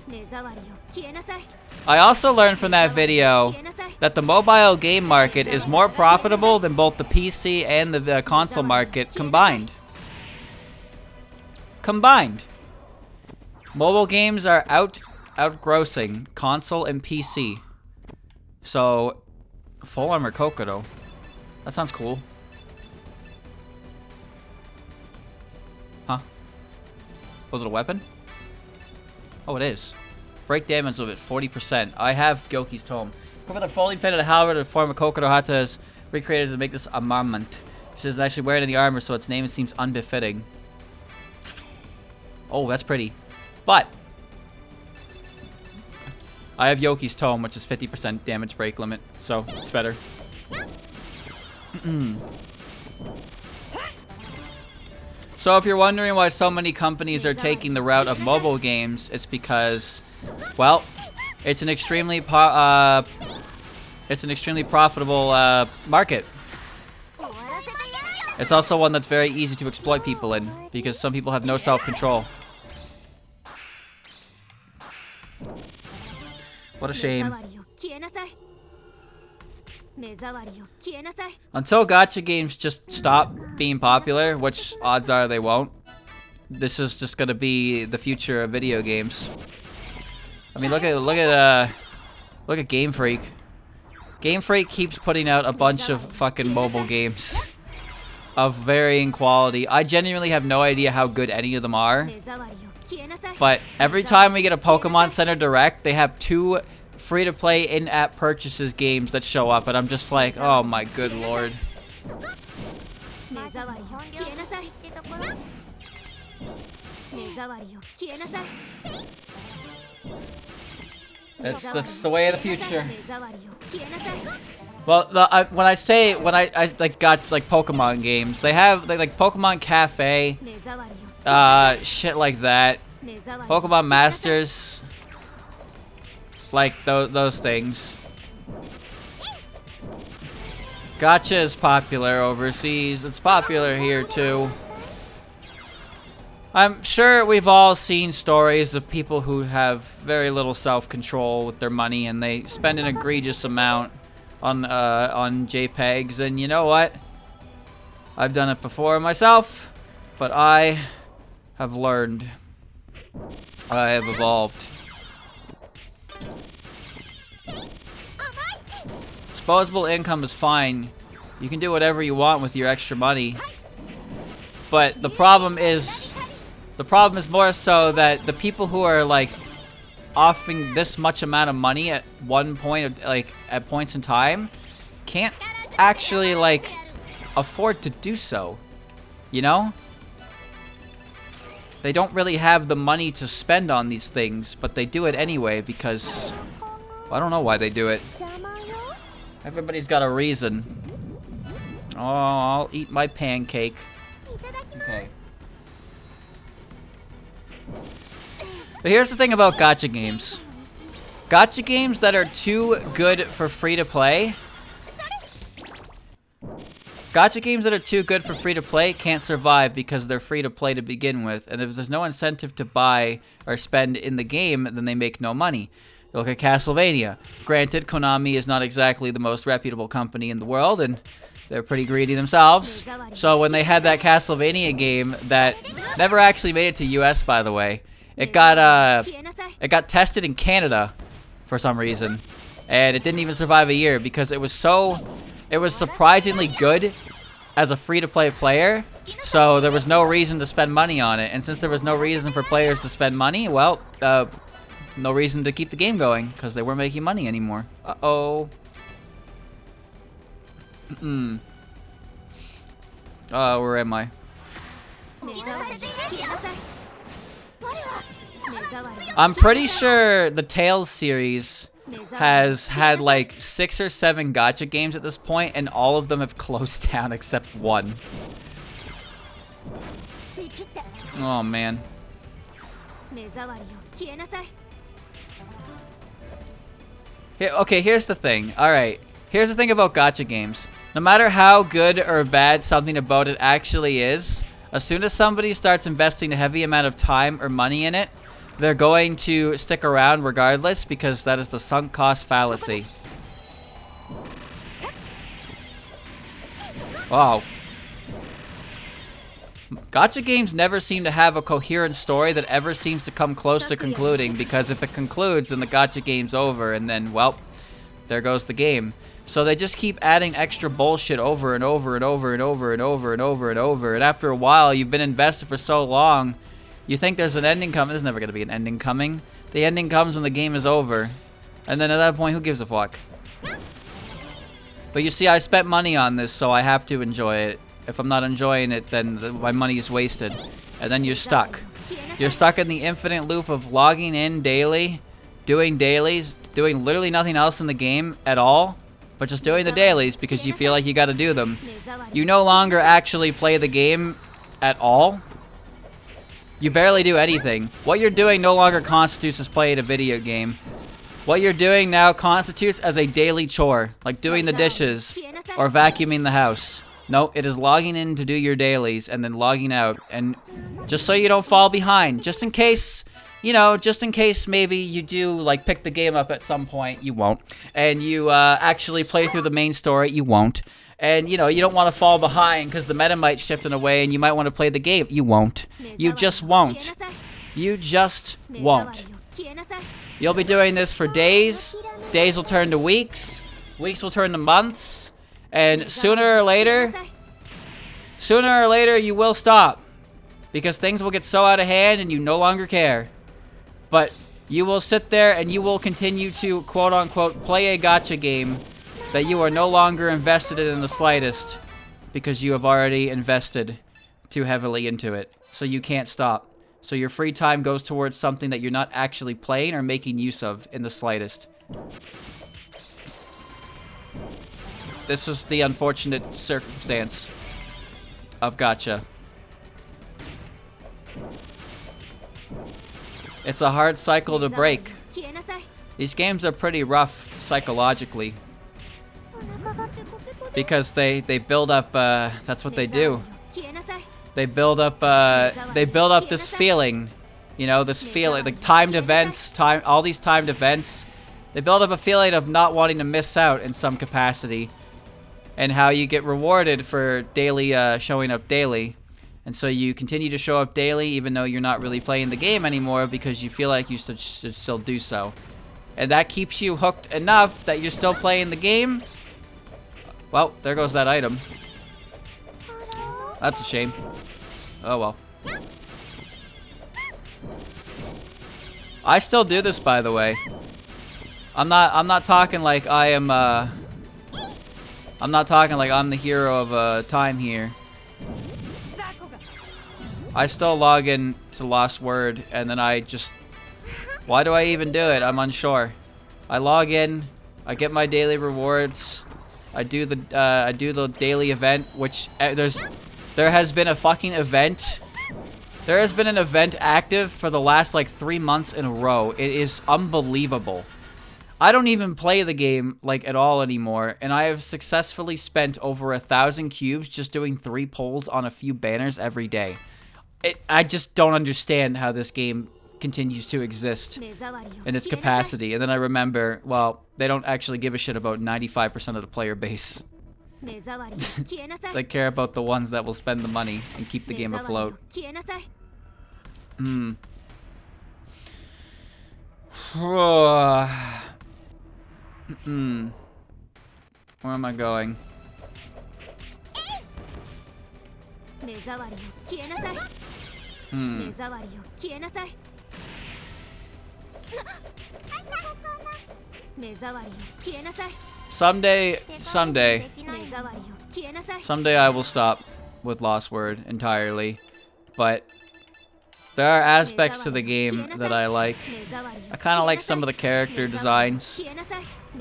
I also learned from that video that the mobile game market is more profitable than both the PC and the console market combined. Mobile games are outgrossing console and PC. So, full armor Kokodo. That sounds cool. Huh? Was it a weapon? Oh, it is. Break damage of it, 40%. I have Gyoki's Tome. With a fully fitted halberd in the form of Kokodo Hata is recreated to make this armament. She doesn't actually wear any armor, so its name seems unbefitting. Oh, that's pretty. But I have Yoki's Tome, which is 50% damage break limit, so it's better. So if you're wondering why so many companies are taking the route of mobile games, it's because, well, it's an extremely profitable market. It's also one that's very easy to exploit people in, because some people have no self-control. What a shame. Until gacha games just stop being popular, which odds are they won't, this is just gonna be the future of video games. I mean, look at Game Freak. Game Freak keeps putting out a bunch of fucking mobile games of varying quality. I genuinely have no idea how good any of them are, but every time we get a Pokemon Center Direct, they have 2 free-to-play in-app purchases games that show up, and I'm just like, oh my good lord. That's the way of the future. Well, when I like got like Pokemon games, they have like Pokemon Cafe, shit like that, Pokemon Masters, like those things. Gacha is popular overseas. It's popular here too. I'm sure we've all seen stories of people who have very little self-control with their money, and they spend an egregious amount on JPEGs. And you know what? I've done it before myself, but I have learned. I have evolved. Disposable income is fine. You can do whatever you want with your extra money. But the problem is more so that the people who are like offering this much amount of money at one point, like at points in time, can't actually like afford to do so. You know? They don't really have the money to spend on these things, but they do it anyway because, well, I don't know why they do it. Everybody's got a reason. Oh, I'll eat my pancake. Okay. But here's the thing about gacha games. Gacha games that are too good for free-to-play. Gacha games that are too good for free-to-play can't survive because they're free-to-play to begin with. And if there's no incentive to buy or spend in the game, then they make no money. Look at Castlevania. Granted, Konami is not exactly the most reputable company in the world, and they're pretty greedy themselves. So when they had that Castlevania game that never actually made it to US, by the way, it got tested in Canada for some reason, and it didn't even survive a year because it was surprisingly good as a free-to-play player. So there was no reason to spend money on it, and since there was no reason for players to spend money, well, no reason to keep the game going because they weren't making money anymore. Uh-oh. Where am I? I'm pretty sure the Tales series has had like 6 or 7 gacha games at this point, and all of them have closed down except one. Oh man. Okay, here's the thing. Alright, here's the thing about gacha games. No matter how good or bad something about it actually is, as soon as somebody starts investing a heavy amount of time or money in it, they're going to stick around regardless because that is the sunk cost fallacy. Wow. Gacha games never seem to have a coherent story that ever seems to come close to concluding, because if it concludes, then the gacha game's over, and then, well, there goes the game. So they just keep adding extra bullshit over and over and over and over and over and over and over, and after a while, you've been invested for so long, you think there's an ending coming. There's never going to be an ending coming. The ending comes when the game is over, and then at that point, who gives a fuck? But you see, I spent money on this, so I have to enjoy it. If I'm not enjoying it, then my money is wasted. And then you're stuck. You're stuck in the infinite loop of logging in daily, doing dailies, doing literally nothing else in the game at all, but just doing the dailies because you feel like you gotta do them. You no longer actually play the game at all. You barely do anything. What you're doing no longer constitutes as playing a video game. What you're doing now constitutes as a daily chore, like doing the dishes or vacuuming the house. No, it is logging in to do your dailies and then logging out. And just so you don't fall behind. Just in case, you know, just in case maybe you do, like, pick the game up at some point. You won't. And you actually play through the main story. You won't. And, you know, you don't want to fall behind because the meta might shift in a way and you might want to play the game. You won't. You just won't. You just won't. You'll be doing this for days. Days will turn to weeks. Weeks will turn to months. And sooner or later, you will stop. Because things will get so out of hand and you no longer care. But you will sit there and you will continue to, quote-unquote, play a gacha game that you are no longer invested in the slightest. Because you have already invested too heavily into it. So you can't stop. So your free time goes towards something that you're not actually playing or making use of in the slightest. This is the unfortunate circumstance of gacha. It's a hard cycle to break. These games are pretty rough psychologically. Because they build up, that's what they do. They build up this feeling, you know, this feeling, like timed events, all these timed events. They build up a feeling of not wanting to miss out in some capacity, and how you get rewarded for daily, showing up daily. And so you continue to show up daily even though you're not really playing the game anymore because you feel like you should still do so. And that keeps you hooked enough that you're still playing the game. Well, there goes that item. That's a shame. Oh well. I still do this, by the way. I'm not talking like I am I'm not talking like I'm the hero of time here. I still log in to Lost Word and then I just, why do I even do it? I'm unsure. I log in, I get my daily rewards, I do the daily event, which there has been a fucking event. There has been an event active for the last like 3 months in a row. It is unbelievable. I don't even play the game like at all anymore, and I have successfully spent over 1,000 cubes just doing 3 pulls on a few banners every day. I just don't understand how this game continues to exist in its capacity. And then I remember, well, they don't actually give a shit about 95% of the player base. They care about the ones that will spend the money and keep the game afloat. Where am I going? Someday I will stop with Lost Word entirely, but there are aspects to the game that I like. I kind of like some of the character designs.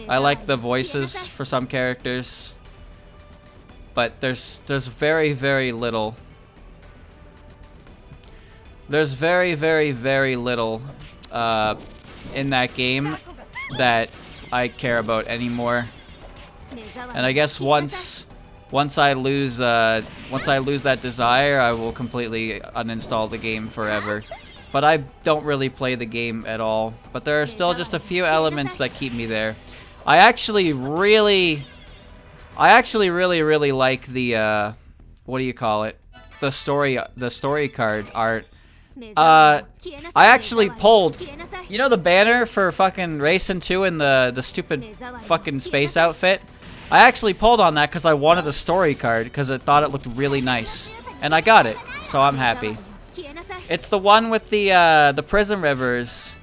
I like the voices for some characters, but there's very, very little. There's very, very, very little in that game that I care about anymore. And I guess once I lose that desire, I will completely uninstall the game forever. But I don't really play the game at all. But there are still just a few elements that keep me there. I actually really like the what do you call it? The story card art. I actually pulled, you know, the banner for fucking Racing 2 and the stupid fucking space outfit? I actually pulled on that because I wanted the story card because I thought it looked really nice. And I got it, so I'm happy. It's the one with the prison rivers.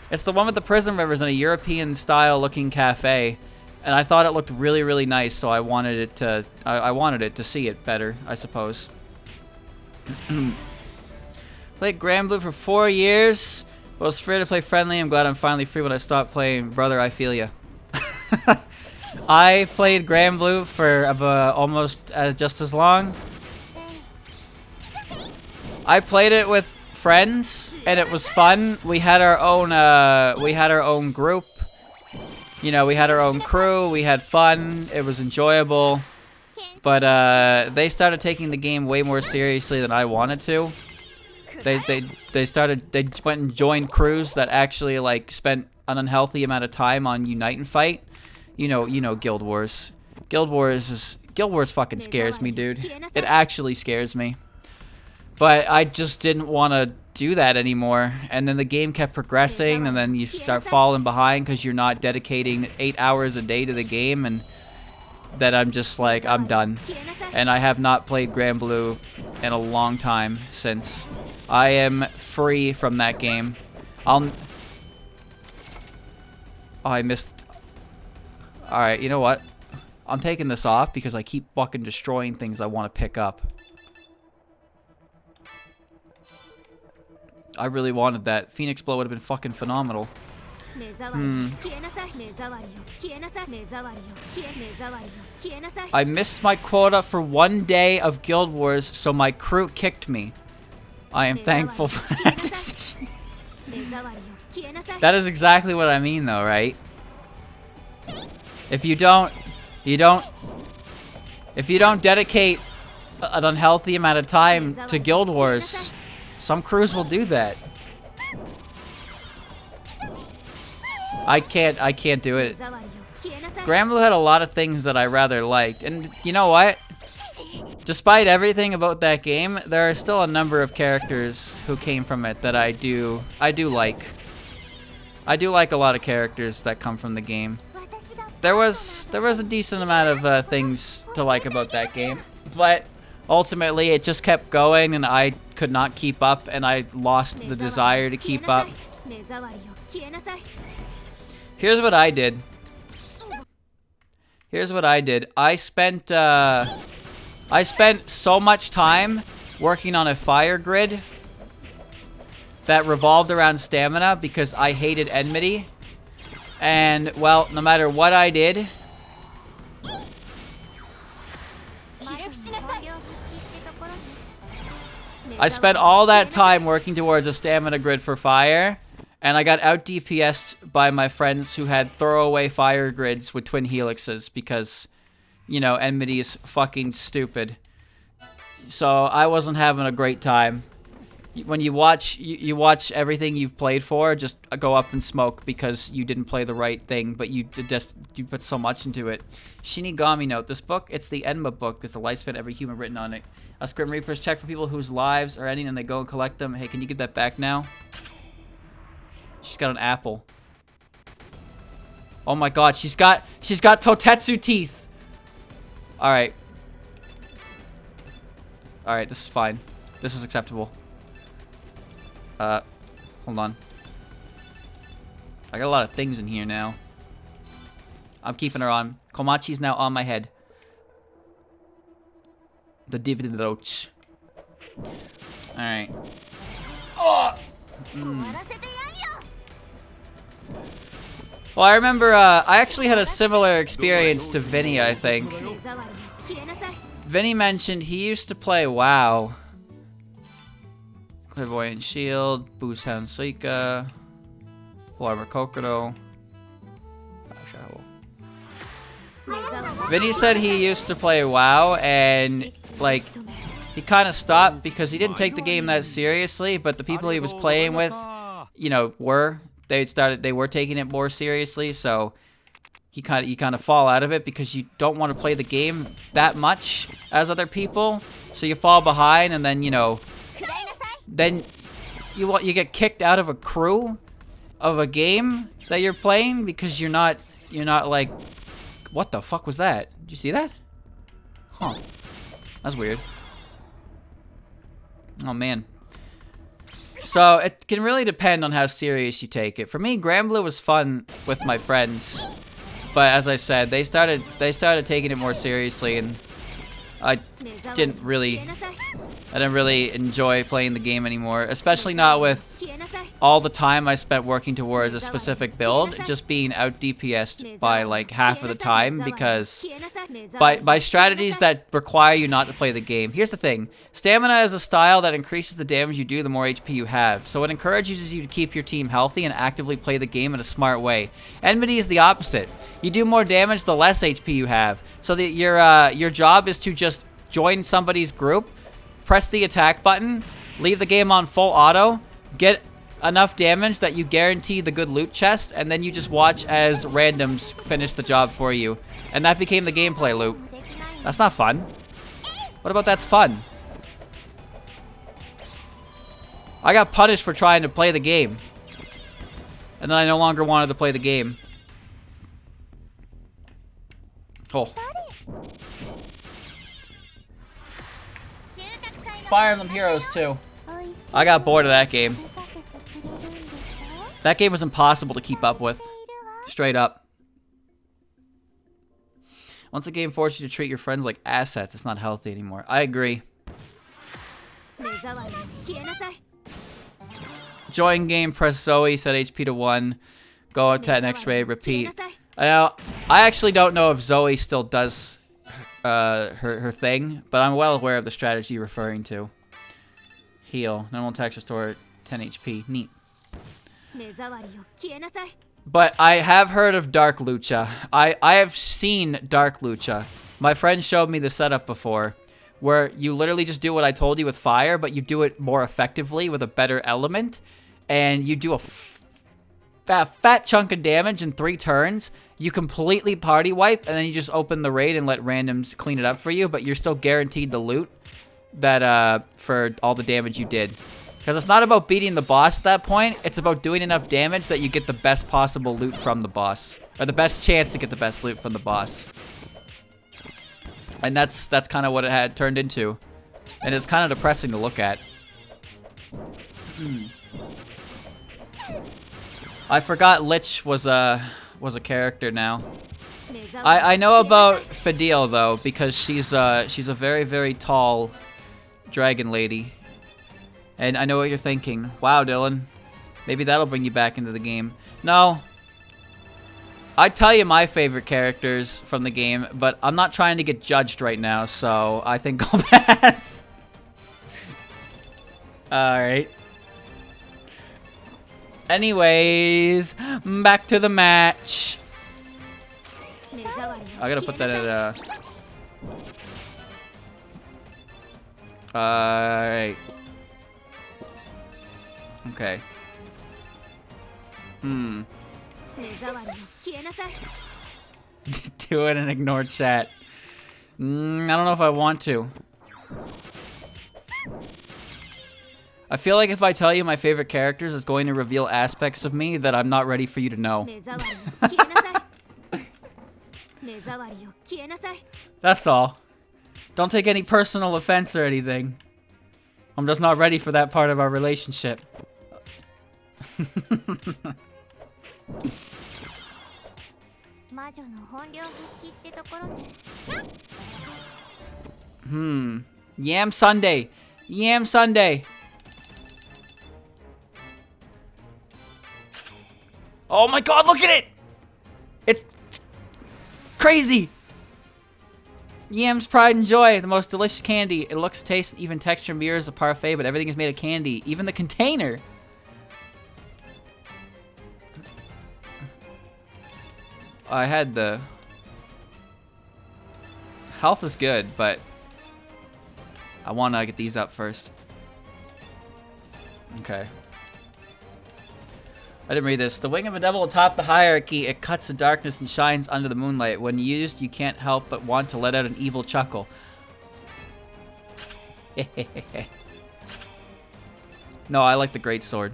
It's the one with the prison rivers in a European style looking cafe. And I thought it looked really, really nice, so I wanted it to I wanted it to see it better, I suppose. Played Granblue for 4 years. I was free to play friendly. I'm glad I'm finally free when I stopped playing. Brother, I feel ya. I played Granblue for almost just as long. I played it with friends, and it was fun. We had our own group. You know, we had our own crew. We had fun. It was enjoyable. But they started taking the game way more seriously than I wanted to. They went and joined crews that actually like spent an unhealthy amount of time on Unite and Fight. You know Guild Wars. Guild Wars fucking scares me, dude. It actually scares me. But I just didn't want to do that anymore. And then the game kept progressing, and then you start falling behind because you're not dedicating 8 hours a day to the game, and then I'm just like, I'm done. And I have not played Grand Blue in a long time since. I am free from that game. Oh, I missed. Alright, you know what? I'm taking this off because I keep fucking destroying things I want to pick up. I really wanted that. Phoenix Blow would have been fucking phenomenal. I missed my quota for 1 day of Guild Wars, so my crew kicked me. I am thankful for that decision. That is exactly what I mean, though, right? If you don't dedicate an unhealthy amount of time to Guild Wars, some crews will do that. I can't do it. Grand Blue had a lot of things that I rather liked, and you know what? Despite everything about that game, there are still a number of characters who came from it that I do like. I do like a lot of characters that come from the game. There was a decent amount of things to like about that game, but ultimately it just kept going and I could not keep up, and I lost the desire to keep up. Here's what I did. I spent so much time working on a fire grid that revolved around stamina because I hated enmity. And, well, no matter what I did, I spent all that time working towards a stamina grid for fire, and I got out DPS'd by my friends who had throwaway fire grids with twin helixes because, you know, enmity is fucking stupid. So I wasn't having a great time. When you watch everything you've played for just go up in smoke because you didn't play the right thing, but you put so much into it. Shinigami note: this book, it's the Enma book. There's the lifespan of every human written on it. Us Grim Reapers check for people whose lives are ending and they go and collect them. Hey, can you give that back now? She's got an apple. Oh my god, she's got Totetsu teeth. All right, this is fine. This is acceptable. Hold on. I got a lot of things in here now. I'm keeping her on. Komachi's now on my head. The dividend roach. Alright. Oh! Well, I remember, I actually had a similar experience to Vinny, I think. Vinny mentioned he used to play WoW. Clairvoyant Shield, Boost Hound Suika, Full Armor Kokodo. Vinny said he used to play WoW and, like, he kind of stopped because he didn't take the game that seriously, but the people he was playing with, you know, they were taking it more seriously, so you kind of fall out of it because you don't want to play the game that much as other people, so you fall behind, and then, you know, then you get kicked out of a crew of a game that you're playing because you're not like, what the fuck was that? Did you see that? Huh. That's weird. Oh man. So it can really depend on how serious you take it. For me, Grand Blue was fun with my friends, but as I said, they started taking it more seriously, and I didn't really enjoy playing the game anymore, especially not with all the time I spent working towards a specific build just being out DPS'd by like half of the time, because by strategies that require you not to play the game. Here's the thing. Stamina is a style that increases the damage you do the more HP you have. So it encourages you to keep your team healthy and actively play the game in a smart way. Enmity is the opposite. You do more damage the less HP you have. So that your job is to just join somebody's group, press the attack button, leave the game on full auto, get enough damage that you guarantee the good loot chest, and then you just watch as randoms finish the job for you. And that became the gameplay loop. That's not fun. What about that's fun? I got punished for trying to play the game. And then I no longer wanted to play the game. Oh. Fire Emblem Heroes 2. I got bored of that game. That game was impossible to keep up with. Straight up. Once a game forces you to treat your friends like assets, it's not healthy anymore. I agree. Join game, press Zoe, set HP to 1. Go attack next raid, repeat. I actually don't know if Zoe still does her thing, but I'm well aware of the strategy you're referring to. Heal. Normal attacks restore 10 HP. Neat. But I have heard of Dark Lucha. I have seen Dark Lucha. My friend showed me the setup before, where you literally just do what I told you with fire, but you do it more effectively with a better element, and you do a fat chunk of damage in 3 turns. You completely party wipe, and then you just open the raid and let randoms clean it up for you, but you're still guaranteed the loot that for all the damage you did. Because it's not about beating the boss at that point, it's about doing enough damage that you get the best possible loot from the boss. Or the best chance to get the best loot from the boss. And that's kind of what it had turned into. And it's kind of depressing to look at. I forgot Lich was a character now. I know about Fadil though, because she's a very, very tall dragon lady. And I know what you're thinking. Wow, Dylan. Maybe that'll bring you back into the game. No. I'd tell you my favorite characters from the game, but I'm not trying to get judged right now, so I think I'll pass. Alright. Anyways, back to the match. I gotta put that at alright. Okay. Do it and ignore chat. I don't know if I want to. I feel like if I tell you my favorite characters, it's going to reveal aspects of me that I'm not ready for you to know. That's all. Don't take any personal offense or anything. I'm just not ready for that part of our relationship. Yam Sunday. Yam Sunday. Oh my god, look at it! It's crazy! Yam's pride and joy, the most delicious candy. It looks, tastes, even texture mirrors a parfait, but everything is made of candy. Even the container. I had the... Health is good, but... I want to get these up first. Okay. I didn't read this. The wing of a devil atop the hierarchy. It cuts the darkness and shines under the moonlight. When used, you can't help but want to let out an evil chuckle. No, I like the great sword.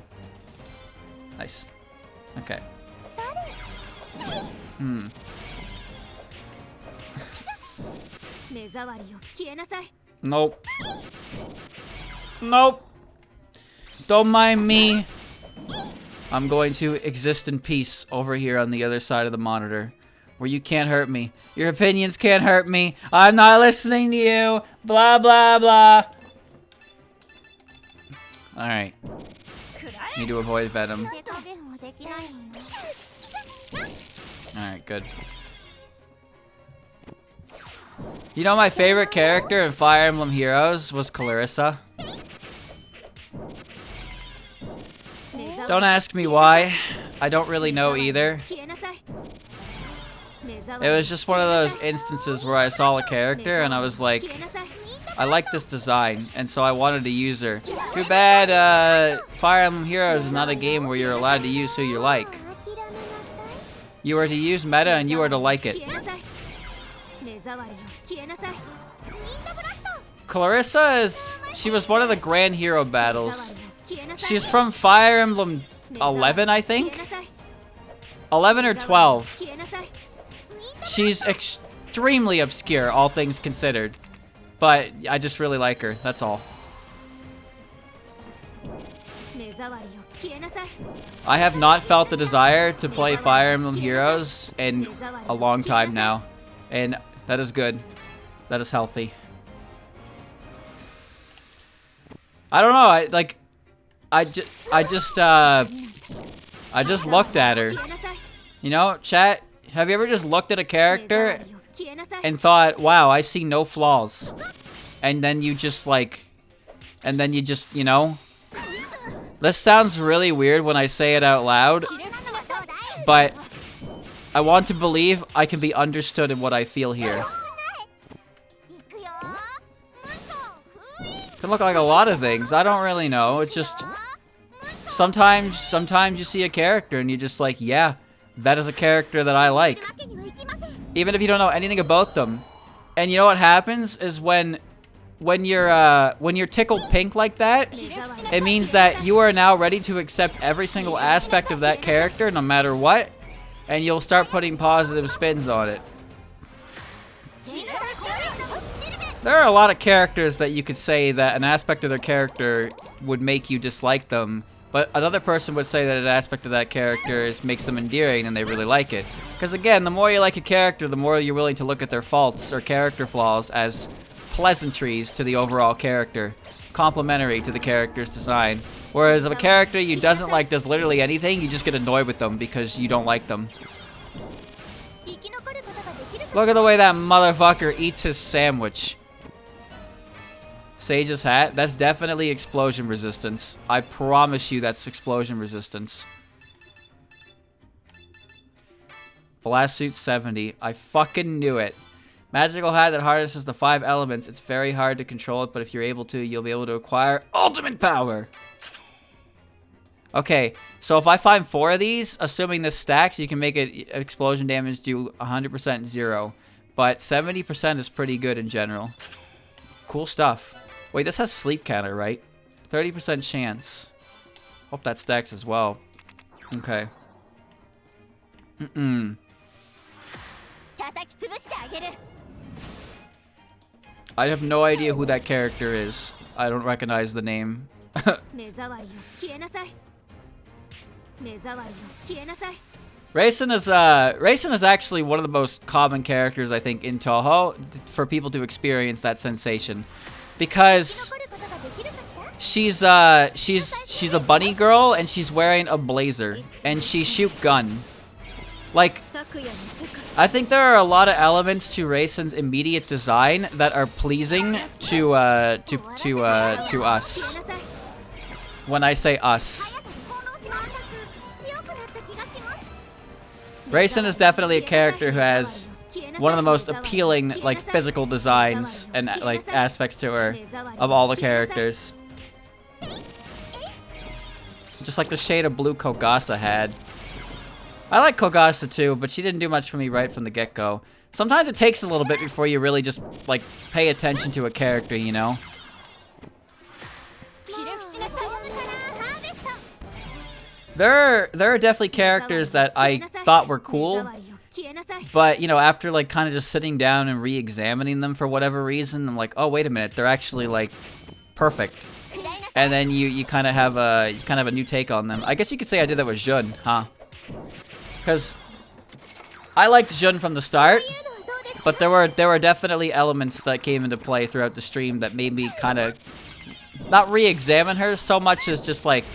Nice. Okay. Nope. Nope. Don't mind me. I'm going to exist in peace over here on the other side of the monitor, where you can't hurt me. Your opinions can't hurt me. I'm not listening to you. Blah, blah, blah. Alright. Need to avoid venom. Alright, good. You know, my favorite character in Fire Emblem Heroes was Clarissa. Don't ask me why. I don't really know either. It was just one of those instances where I saw a character and I was like, I like this design, and so I wanted to use her. Too bad Fire Emblem Heroes is not a game where you're allowed to use who you like. You are to use meta and you are to like it. Clarissa she was one of the Grand Hero battles. She's from Fire Emblem 11, I think? 11 or 12. She's extremely obscure, all things considered. But I just really like her, that's all. I have not felt the desire to play Fire Emblem Heroes in a long time now. And that is good. That is healthy. I don't know, I just looked at her. You know, chat, have you ever just looked at a character and thought, wow, I see no flaws? And then you just you know? This sounds really weird when I say it out loud, but I want to believe I can be understood in what I feel here. Can look like a lot of things. I don't really know. It's just sometimes you see a character and you're just like, yeah, that is a character that I like. Even if you don't know anything about them. And you know what happens is when you're tickled pink like that, it means that you are now ready to accept every single aspect of that character no matter what, and you'll start putting positive spins on it. There are a lot of characters that you could say that an aspect of their character would make you dislike them, but another person would say that an aspect of that character makes them endearing and they really like it. Because again, the more you like a character, the more you're willing to look at their faults or character flaws as pleasantries to the overall character, complementary to the character's design. Whereas if a character you doesn't like does literally anything, you just get annoyed with them because you don't like them. Look at the way that motherfucker eats his sandwich. Sage's hat, that's definitely explosion resistance. I promise you that's explosion resistance. Blast suit 70. I fucking knew it. Magical hat that harnesses the 5 elements. It's very hard to control it, but if you're able to, you'll be able to acquire ultimate power. Okay, so if I find 4 of these, assuming this stacks, you can make it explosion damage do 100% 0. But 70% is pretty good in general. Cool stuff. Wait, this has sleep counter, right? 30% chance. Hope that stacks as well. Okay. I have no idea who that character is. I don't recognize the name. Raisin is actually one of the most common characters, I think, in Touhou for people to experience that sensation. Because she's a bunny girl and she's wearing a blazer and she shoot gun. Like, I think there are a lot of elements to Raisin's immediate design that are pleasing to us. When I say us. Raisin is definitely a character who has one of the most appealing, like, physical designs and, like, aspects to her of all the characters. Just like the shade of blue Kogasa had. I like Kogasa too, but she didn't do much for me right from the get-go. Sometimes it takes a little bit before you really just, like, pay attention to a character, you know? There are definitely characters that I thought were cool, but, you know, after, like, kind of just sitting down and re-examining them for whatever reason, I'm like, oh, wait a minute, they're actually, like, perfect. And then you kind of have a new take on them. I guess you could say I did that with Jun, huh? Because I liked Jun from the start, but there were definitely elements that came into play throughout the stream that made me kind of not re-examine her so much as just, like,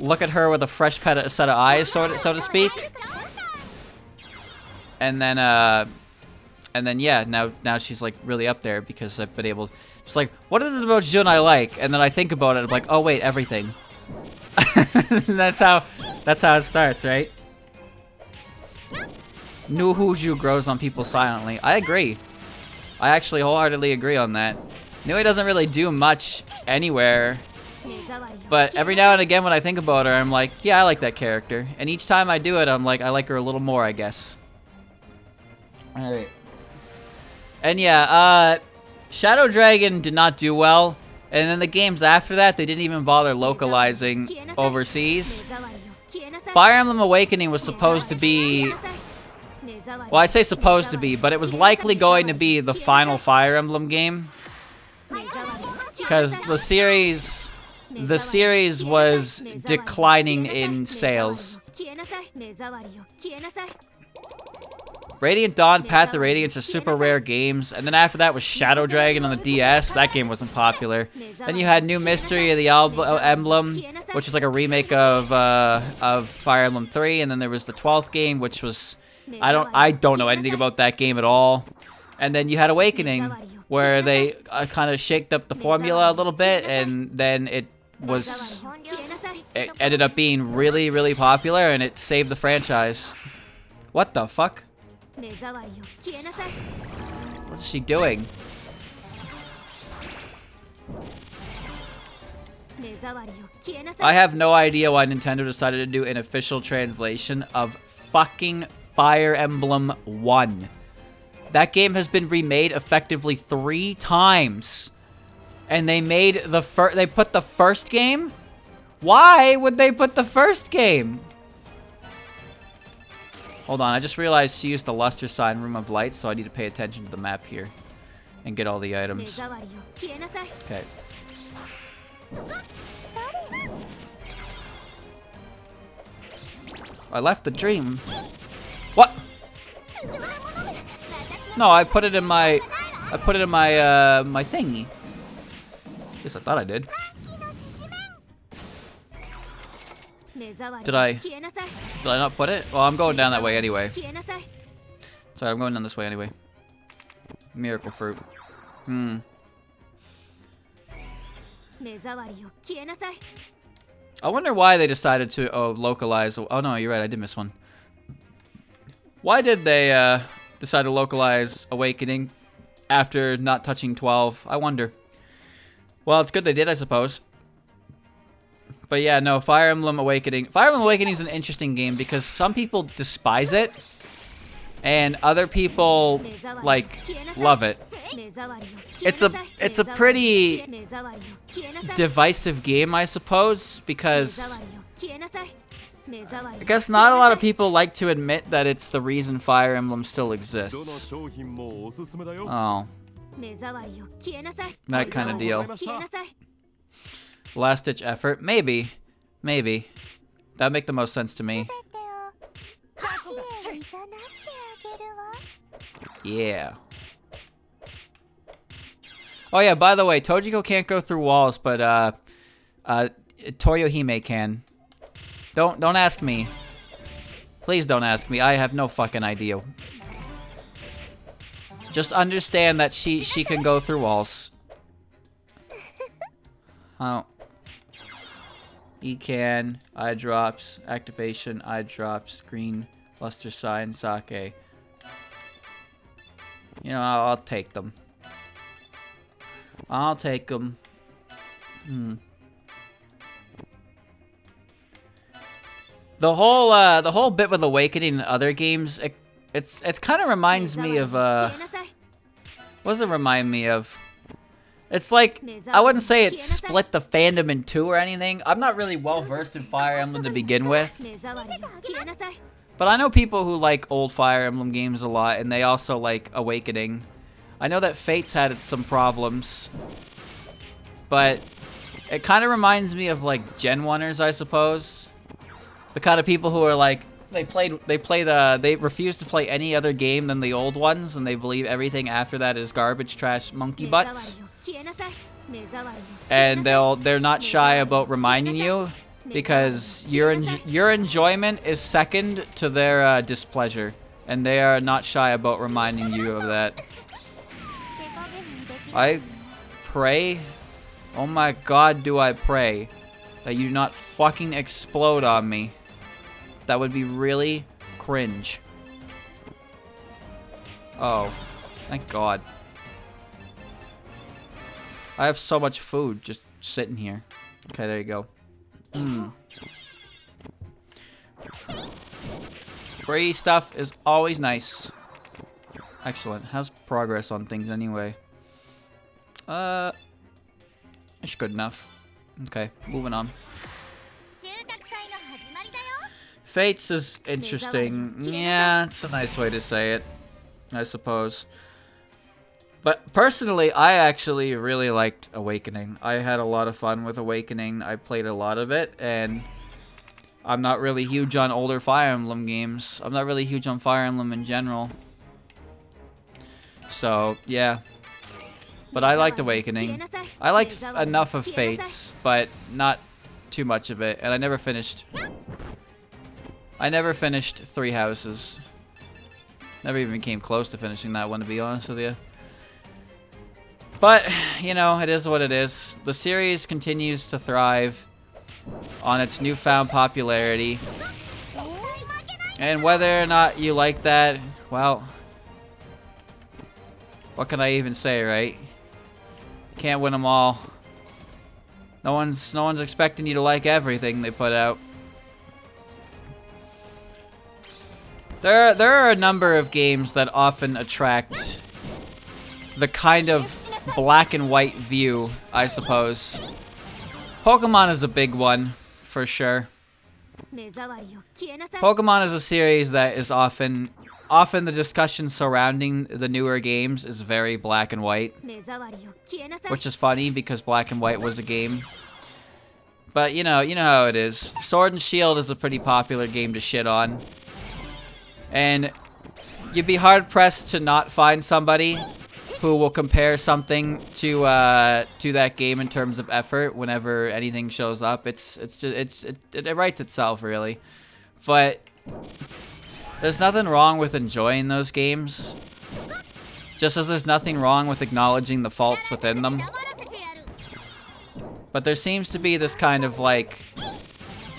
look at her with a fresh set of eyes, so to speak. And then yeah, now she's like really up there because I've been able. It's like, what is it about Jun I like? And then I think about it. I'm like, oh wait, everything. that's how it starts, right? Nuhuju grows on people silently. I agree. I actually wholeheartedly agree on that. Nui doesn't really do much anywhere. But every now and again when I think about her, I'm like, yeah, I like that character. And each time I do it, I'm like, I like her a little more, I guess. Alright. And yeah, Shadow Dragon did not do well. And then the games after that, they didn't even bother localizing overseas. Fire Emblem Awakening was supposed to be... Well, I say supposed to be, but it was likely going to be the final Fire Emblem game. Because the series was declining in sales. Radiant Dawn, Path of Radiance are super rare games, and then after that was Shadow Dragon on the DS. That game wasn't popular. Then you had New Mystery of the Emblem, which is like a remake of Fire Emblem 3, and then there was the 12th game, which was I don't know anything about that game at all. And then you had Awakening, where they kind of shaked up the formula a little bit, and then it ended up being really, really popular, and it saved the franchise. What the fuck? What is she doing? I have no idea why Nintendo decided to do an official translation of fucking Fire Emblem 1. That game has been remade effectively 3 times. And they made they put the first game? Why would they put the first game? Hold on, I just realized she used the luster sign Room of Light, so I need to pay attention to the map here and get all the items. Okay. I left the dream. What? No, I put it in my my thingy. Yes, I thought I did. Did I not put it? Well, I'm going down that way anyway. Sorry, I'm going down this way anyway. Miracle fruit. I wonder why they decided to localize. Oh no, you're right. I did miss one. Why did they decide to localize Awakening after not touching 12? I wonder. Well, it's good they did, I suppose. But yeah, no, Fire Emblem Awakening. Fire Emblem Awakening is an interesting game because some people despise it, and other people like love it. It's a pretty divisive game, I suppose, because I guess not a lot of people like to admit that it's the reason Fire Emblem still exists. Oh. That kind of deal. Last ditch effort? Maybe. Maybe. That'd make the most sense to me. Yeah. Oh yeah, by the way, Tojiko can't go through walls, but Toyohime can. Don't ask me. Please don't ask me. I have no fucking idea. Just understand that she can go through walls. Oh. E can, eye drops, activation, eye drops, green, luster sign, sake. You know, I'll take them. I'll take them. The whole bit with Awakening and other games, it kind of reminds me of what does it remind me of? It's like, I wouldn't say it split the fandom in two or anything. I'm not really well versed in Fire Emblem to begin with. But I know people who like old Fire Emblem games a lot, and they also like Awakening. I know that Fates had some problems, but it kind of reminds me of like Gen 1ers, I suppose. The kind of people who are like, they refuse to play any other game than the old ones, and they believe everything after that is garbage, trash, monkey butts. And they're not shy about reminding you because your enjoyment is second to their displeasure, and they are not shy about reminding you of that. I pray, oh my god, do I pray that you not fucking explode on me. That would be really cringe. Oh, thank god. I have so much food just sitting here. Okay, there you go. Free stuff is always nice. Excellent. How's progress on things anyway? It's good enough. Okay, moving on. Fates is interesting. Yeah, it's a nice way to say it, I suppose. But personally, I actually really liked Awakening. I had a lot of fun with Awakening. I played a lot of it, and I'm not really huge on older Fire Emblem games. I'm not really huge on Fire Emblem in general. So, yeah. But I liked Awakening. I liked enough of Fates, but not too much of it. And I never finished Three Houses. Never even came close to finishing that one, to be honest with you. But, you know, it is what it is. The series continues to thrive on its newfound popularity. And whether or not you like that, well, what can I even say, right? Can't win them all. No one's expecting you to like everything they put out. There are a number of games that often attract the kind of black and white view, I suppose. Pokemon is a big one, for sure. Pokemon is a series that is often the discussion surrounding the newer games is very black and white. Which is funny because Black and White was a game. But you know how it is. Sword and Shield is a pretty popular game to shit on. And you'd be hard pressed to not find somebody who will compare something to that game in terms of effort whenever anything shows up. It writes itself, really. But there's nothing wrong with enjoying those games, just as there's nothing wrong with acknowledging the faults within them. But there seems to be this kind of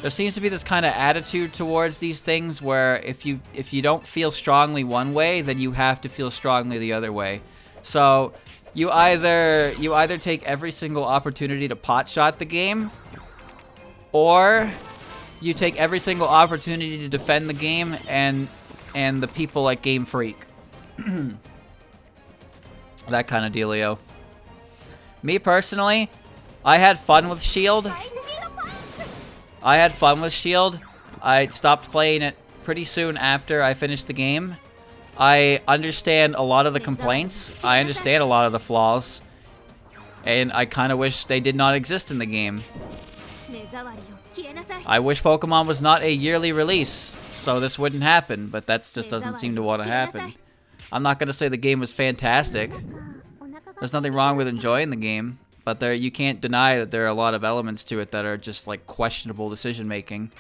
attitude towards these things where if you don't feel strongly one way, then you have to feel strongly the other way. So you either take every single opportunity to potshot the game, or you take every single opportunity to defend the game and the people like Game Freak. That kind of dealio. Me personally, I had fun with Shield. I stopped playing it pretty soon after I finished the game. I understand a lot of the complaints. I understand a lot of the flaws. And I kind of wish they did not exist in the game. I wish Pokemon was not a yearly release, so this wouldn't happen, but that just doesn't seem to want to happen. I'm not going to say the game was fantastic. There's nothing wrong with enjoying the game, but you can't deny that there are a lot of elements to it that are just like questionable decision making.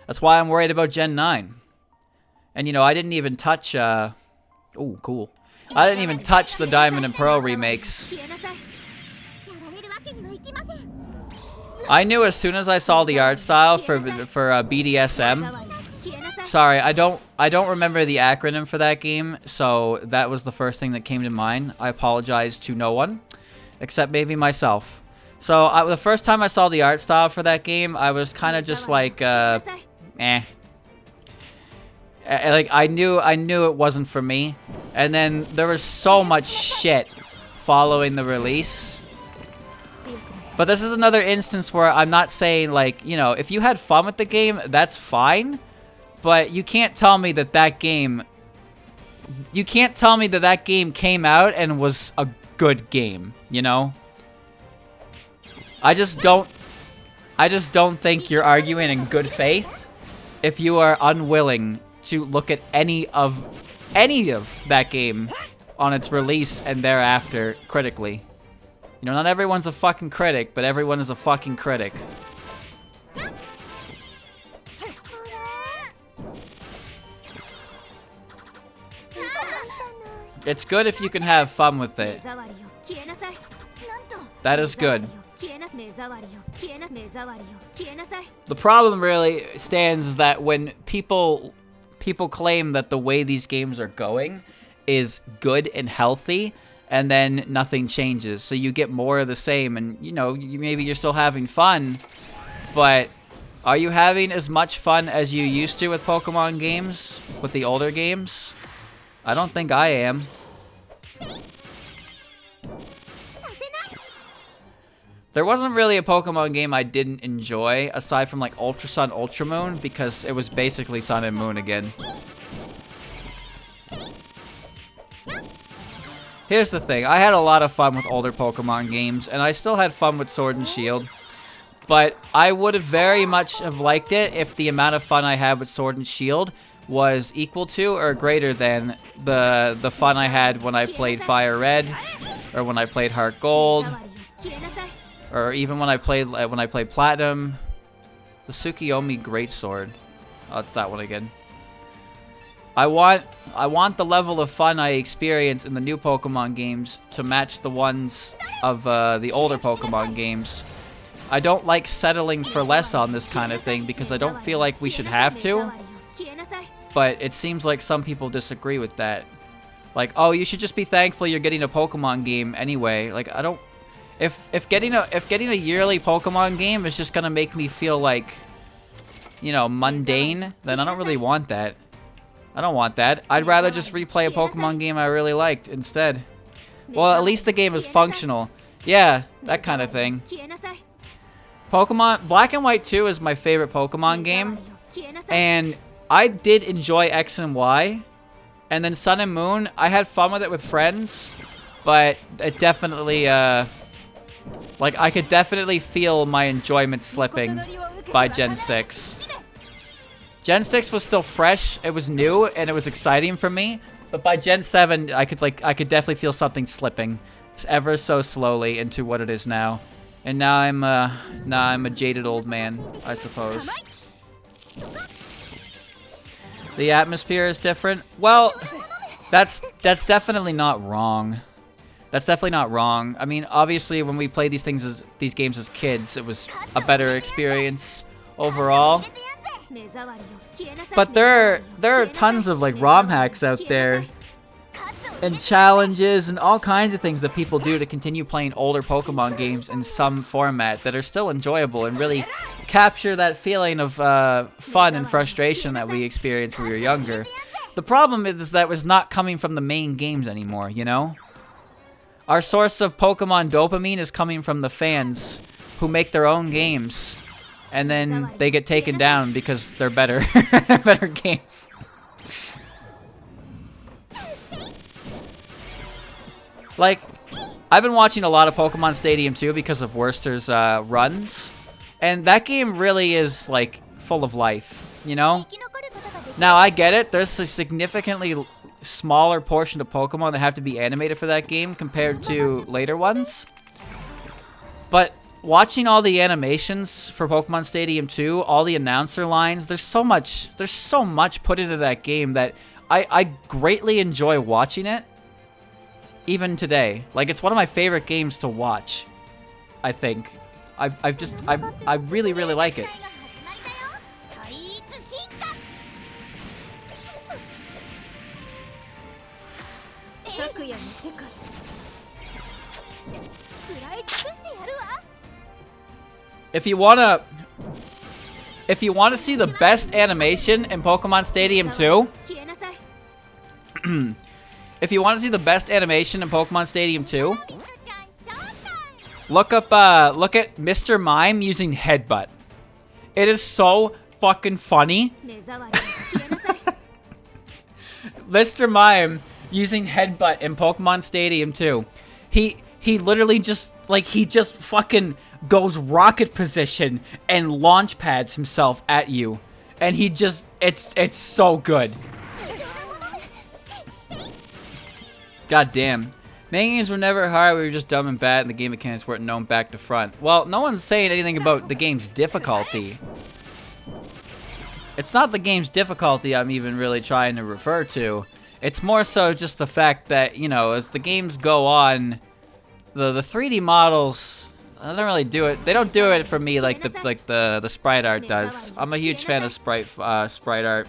That's why I'm worried about Gen 9. And you know, I didn't even touch oh, cool. I didn't even touch the Diamond and Pearl remakes. I knew as soon as I saw the art style for BDSM. Sorry, I don't remember the acronym for that game, so that was the first thing that came to mind. I apologize to no one, except maybe myself. So the first time I saw the art style for that game, I was kind of just like, eh. Like I knew it wasn't for me, and then there was so much shit following the release. But this is another instance where I'm not saying, like, you know, if you had fun with the game, that's fine. But you can't tell me that game came out and was a good game, you know? I just don't think you're arguing in good faith if you are unwilling to look at any of that game on its release and thereafter critically. You know, not everyone's a fucking critic, but everyone is a fucking critic. It's good if you can have fun with it. That is good. The problem really stands is that when people claim that the way these games are going is good and healthy, and then nothing changes. So you get more of the same, and you know, maybe you're still having fun, but are you having as much fun as you used to with Pokemon games, with the older games? I don't think I am. There wasn't really a Pokemon game I didn't enjoy, aside from like Ultra Sun, Ultra Moon, because it was basically Sun and Moon again. Here's the thing, I had a lot of fun with older Pokemon games, and I still had fun with Sword and Shield, but I would have very much have liked it if the amount of fun I had with Sword and Shield was equal to or greater than the fun I had when I played Fire Red, or when I played Heart Gold, or even when I played Platinum. The Tsukiyomi Greatsword. Oh, it's that one again. I want the level of fun I experience in the new Pokemon games to match the ones of the older Pokemon games. I don't like settling for less on this kind of thing because I don't feel like we should have to. But it seems like some people disagree with that. Like, oh, you should just be thankful you're getting a Pokemon game anyway. Like, I don't. If getting a yearly Pokemon game is just gonna make me feel like, you know, mundane, then I don't really want that. I don't want that. I'd rather just replay a Pokemon game I really liked instead. Well, at least the game is functional. Yeah, that kind of thing. Pokemon Black and White 2 is my favorite Pokemon game, and I did enjoy X and Y. And then Sun and Moon, I had fun with it with friends, but it definitely, like, I could definitely feel my enjoyment slipping by Gen 6. Gen 6 was still fresh, it was new, and it was exciting for me. But by Gen 7, I could definitely feel something slipping, ever so slowly, into what it is now. And now I'm a jaded old man, I suppose. The atmosphere is different. Well, that's definitely not wrong. That's definitely not wrong. I mean, obviously, when we played these games as kids, it was a better experience overall. But there are tons of like ROM hacks out there, and challenges and all kinds of things that people do to continue playing older Pokemon games in some format that are still enjoyable and really capture that feeling of fun and frustration that we experienced when we were younger. The problem is that it's not coming from the main games anymore, you know? Our source of Pokemon dopamine is coming from the fans who make their own games, and then they get taken down because they're better. They're better games. Like, I've been watching a lot of Pokemon Stadium 2 because of Worcester's runs, and that game really is, like, full of life, you know? Now, I get it. There's a significantly smaller portion of Pokemon that have to be animated for that game compared to later ones. But watching all the animations for Pokemon Stadium 2, all the announcer lines, there's so much put into that game that I greatly enjoy watching it. Even today. Like, it's one of my favorite games to watch, I think. I really, really like it. If you wanna see the best animation in Pokemon Stadium 2, if you want to see the best animation in Pokemon Stadium 2, look at Mr. Mime using Headbutt. It is so fucking funny. Mr. Mime using Headbutt in Pokemon Stadium 2. He literally just fucking goes rocket position and launch pads himself at you. And he just, it's so good. God damn. Main games were never hard, we were just dumb and bad, and the game mechanics weren't known back to front. Well, no one's saying anything about the game's difficulty. It's not the game's difficulty I'm even really trying to refer to. It's more so just the fact that, you know, as the games go on, the 3D models, I don't really do it. They don't do it for me like the sprite art does. I'm a huge fan of sprite art.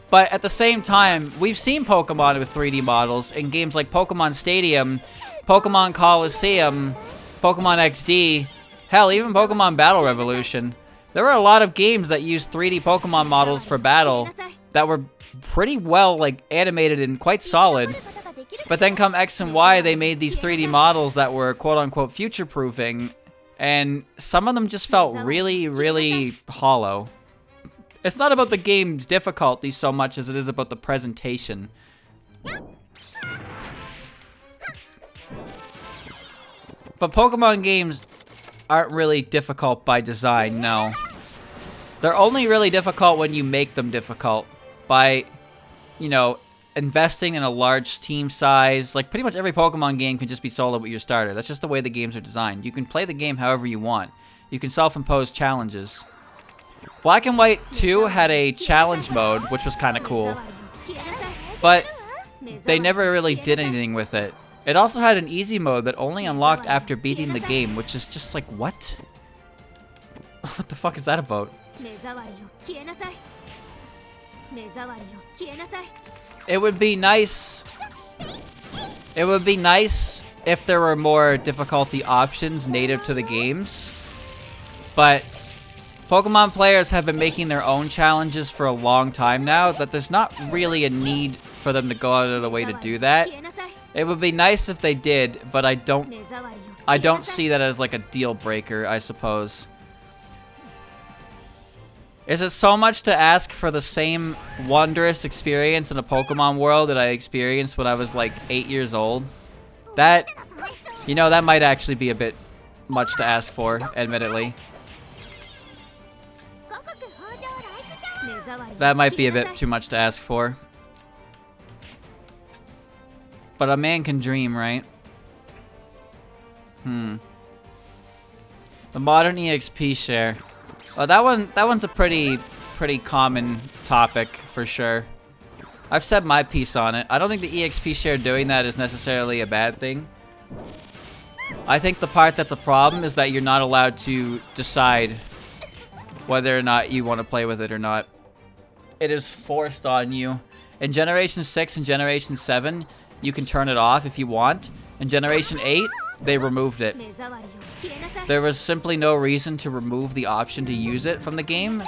But at the same time, we've seen Pokemon with 3D models in games like Pokemon Stadium, Pokemon Coliseum, Pokemon XD, hell, even Pokemon Battle Revolution. There were a lot of games that used 3D Pokemon models for battle that were pretty well, like, animated and quite solid. But then come X and Y, they made these 3D models that were quote-unquote future-proofing, and some of them just felt really, really hollow. It's not about the game's difficulty so much as it is about the presentation. But Pokemon games aren't really difficult by design, no. They're only really difficult when you make them difficult by, you know, investing in a large team size. Like, pretty much every Pokemon game can just be solo with your starter. That's just the way the games are designed. You can play the game however you want. You can self-impose challenges. Black and White 2 had a challenge mode, which was kind of cool. But they never really did anything with it. It also had an easy mode that only unlocked after beating the game, which is just like, what? What the fuck is that about? It would be nice. It would be nice if there were more difficulty options native to the games. But Pokemon players have been making their own challenges for a long time now, that there's not really a need for them to go out of the way to do that. It would be nice if they did, but I don't see that as like a deal breaker, I suppose. Is it so much to ask for the same wondrous experience in a Pokemon world that I experienced when I was like 8 years old? That, you know, that might actually be a bit much to ask for, admittedly. That might be a bit too much to ask for. But a man can dream, right? The modern EXP share. Oh, that one's a pretty common topic for sure. I've said my piece on it. I don't think the EXP share doing that is necessarily a bad thing. I think the part that's a problem is that you're not allowed to decide whether or not you want to play with it or not. It is forced on you. In Generation 6 and Generation 7, you can turn it off if you want. In Generation 8, they removed it. There was simply no reason to remove the option to use it from the game,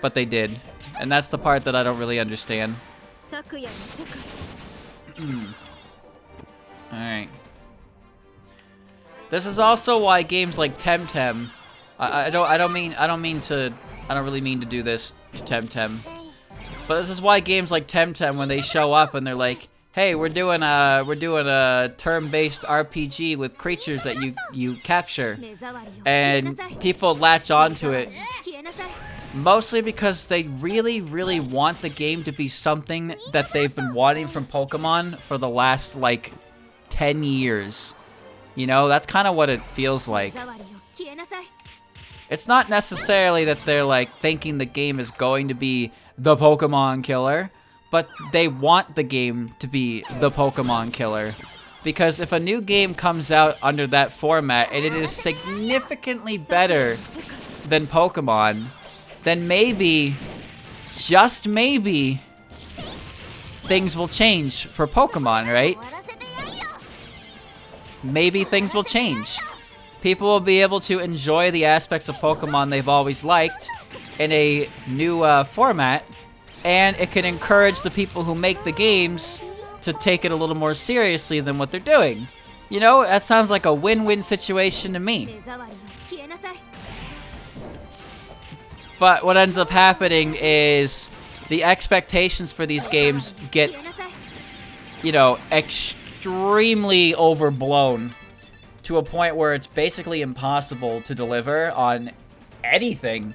but they did. And that's the part that I don't really understand. Alright. This is also why games like Temtem, I don't really mean to do this to Temtem. But this is why games like Temtem, when they show up and they're like, hey, we're doing a turn-based RPG with creatures that you capture, and people latch onto it, mostly because they really, really want the game to be something that they've been wanting from Pokemon for the last, like, 10 years. You know, that's kind of what it feels like. It's not necessarily that they're, like, thinking the game is going to be the Pokemon killer, but they want the game to be the Pokemon killer. Because if a new game comes out under that format and it is significantly better than Pokemon, then maybe, just maybe, things will change for Pokemon, right? Maybe things will change. People will be able to enjoy the aspects of Pokemon they've always liked in a new format, and it can encourage the people who make the games to take it a little more seriously than what they're doing. You know, that sounds like a win-win situation to me. But what ends up happening is the expectations for these games get, you know, extremely overblown to a point where it's basically impossible to deliver on anything.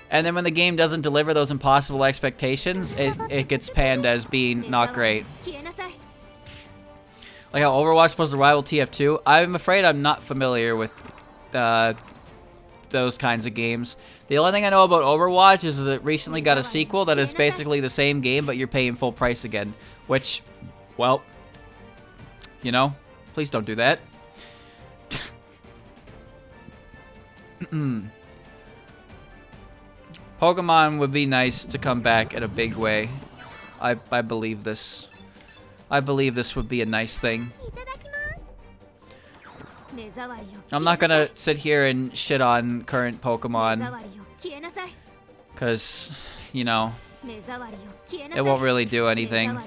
And then when the game doesn't deliver those impossible expectations, it gets panned as being not great. Like how Overwatch was the rival TF2. I'm afraid I'm not familiar with those kinds of games. The only thing I know about Overwatch is that it recently got a sequel that is basically the same game, but you're paying full price again. Which, well, you know, please don't do that. Pokemon would be nice to come back in a big way. I believe this. I believe this would be a nice thing. I'm not gonna sit here and shit on current Pokemon, because, you know, it won't really do anything.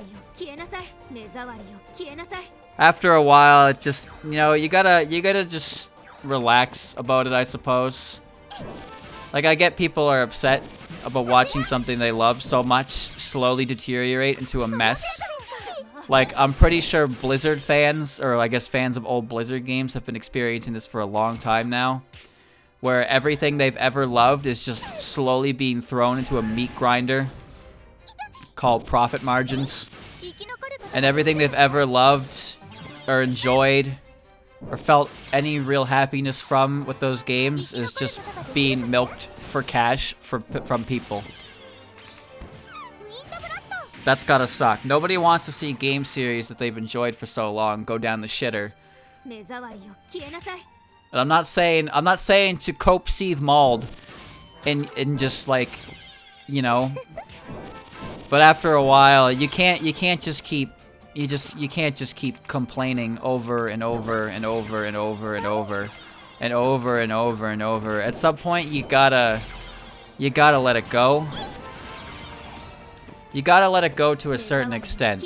After a while, it just, you know, you gotta just relax about it, I suppose. Like, I get people are upset about watching something they love so much slowly deteriorate into a mess. Like, I'm pretty sure Blizzard fans, or I guess fans of old Blizzard games, have been experiencing this for a long time now. Where everything they've ever loved is just slowly being thrown into a meat grinder called profit margins. And everything they've ever loved or enjoyed or felt any real happiness from with those games is just being milked for cash from people. That's gotta suck. Nobody wants to see game series that they've enjoyed for so long go down the shitter. And I'm not saying to cope, seethe, mauled, and just like, you know. But after a while, you can't just keep complaining over and over and over and over and over and over and over and over. At some point, you gotta let it go. You gotta let it go to a certain extent.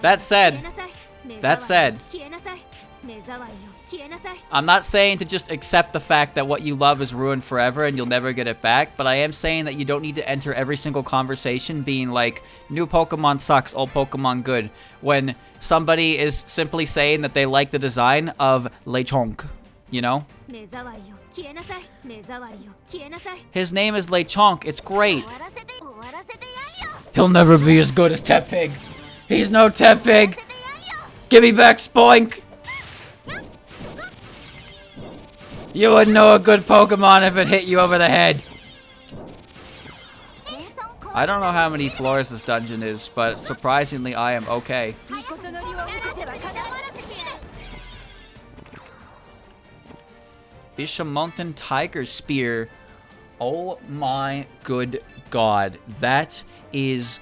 That said, I'm not saying to just accept the fact that what you love is ruined forever and you'll never get it back, but I am saying that you don't need to enter every single conversation being like, new Pokemon sucks, old Pokemon good, when somebody is simply saying that they like the design of Lechonk, you know? His name is Lechonk, it's great. He'll never be as good as Tepig. He's no Tepig. Give me back Spoink. You wouldn't know a good Pokemon if it hit you over the head. I don't know how many floors this dungeon is, but surprisingly I am okay. Bishamonten Tiger Spear. Oh my good god. That is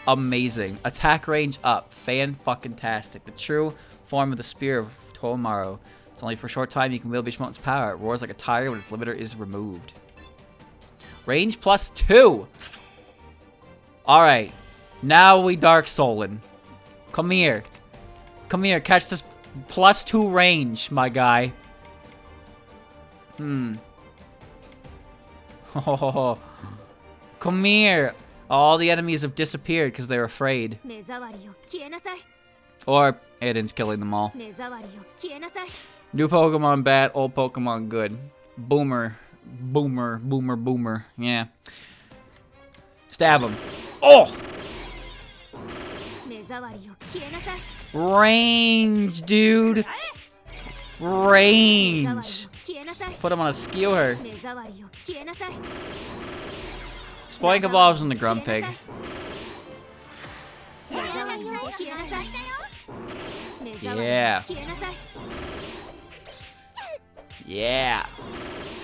amazing. Attack range up. Fan-fucking-tastic. The true form of the Spear of Tomaru. It's only for a short time you can wield Bishamonten's power. It roars like a tiger when its limiter is removed. Range +2. Alright. Now we Dark Soulin'. Come here. Come here. Catch this +2 range, my guy. Oh, come here. All the enemies have disappeared because they're afraid. Or Aiden's killing them all. New Pokemon bad, old Pokemon good. Boomer. Boomer, boomer, boomer. Yeah. Stab him. Oh! Range, dude. Range. Put him on a skewer. Spoink evolves in the Grumpig. Yeah. Yeah.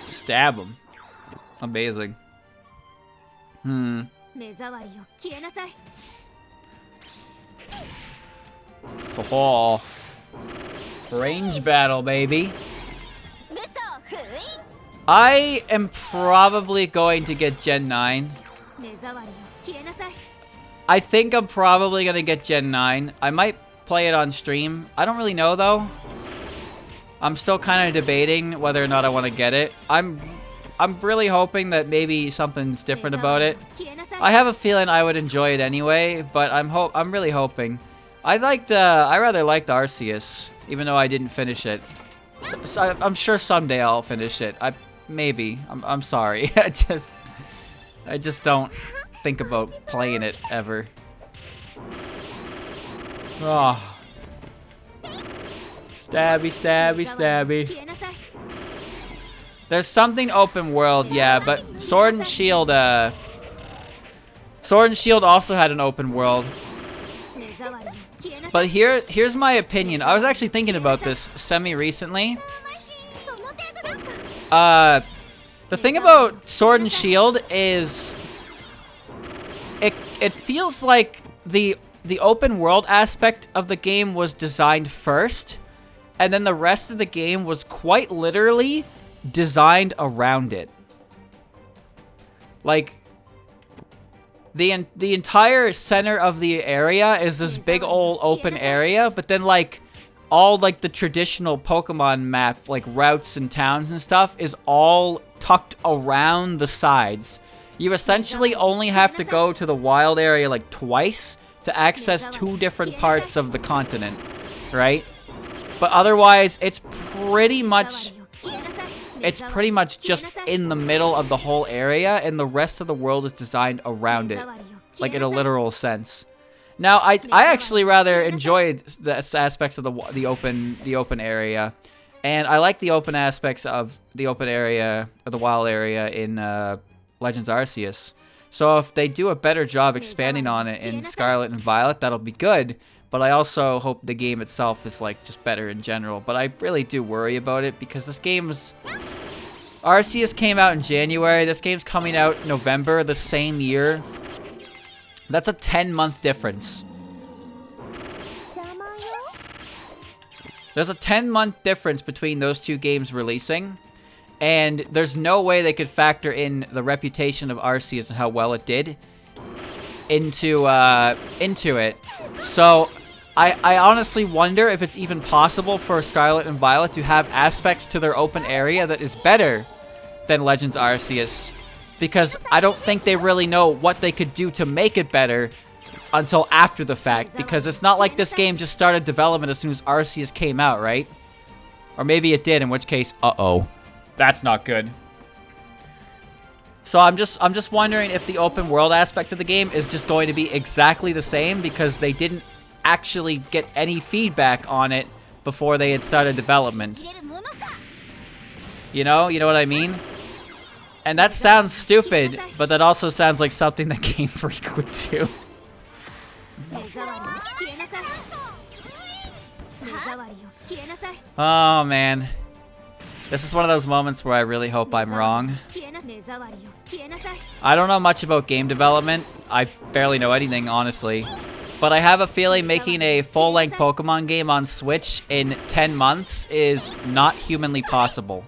Stab him. Amazing. Oh. Range battle, baby. I am probably going to get Gen 9. I think I'm probably going to get Gen 9. I might play it on stream. I don't really know, though. I'm still kind of debating whether or not I want to get it. I'm really hoping that maybe something's different about it. I have a feeling I would enjoy it anyway, but I'm really hoping. I rather liked Arceus, even though I didn't finish it. So I'm sure someday I'll finish it. Maybe. I'm sorry. I just don't think about playing it ever. Oh. Stabby, stabby, stabby. There's something open world, yeah, but Sword and Shield also had an open world. But here's my opinion. I was actually thinking about this semi-recently. The thing about Sword and Shield is it feels like the open world aspect of the game was designed first, and then the rest of the game was quite literally designed around it. Like the entire center of the area is this big old open area, but then like all like the traditional Pokemon map, like routes and towns and stuff, is all tucked around the sides. You essentially only have to go to the wild area like twice to access 2 different parts of the continent, right? But otherwise, it's pretty much just in the middle of the whole area, and the rest of the world is designed around it, like in a literal sense. Now, I actually rather enjoyed the aspects of the open area, and I like the open aspects of the open area or the wild area in Legends Arceus. So if they do a better job expanding on it in Scarlet and Violet, that'll be good. But I also hope the game itself is like just better in general. But I really do worry about it because this game's Arceus came out in January. This game's coming out in November the same year. That's a 10-month difference. There's a 10-month difference between those 2 games releasing. And there's no way they could factor in the reputation of Arceus and how well it did into it. So I honestly wonder if it's even possible for Scarlet and Violet to have aspects to their open area that is better than Legends Arceus, because I don't think they really know what they could do to make it better until after the fact, because it's not like this game just started development as soon as Arceus came out, right? Or maybe it did, in which case, uh-oh. That's not good. So I'm just wondering if the open world aspect of the game is just going to be exactly the same because they didn't actually get any feedback on it before they had started development. You know what I mean? And that sounds stupid, but that also sounds like something that Game Freak would do. Oh man. This is one of those moments where I really hope I'm wrong. I don't know much about game development. I barely know anything, honestly. But I have a feeling making a full-length Pokemon game on Switch in 10 months is not humanly possible.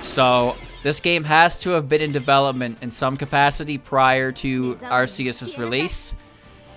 So, this game has to have been in development in some capacity prior to Arceus' release,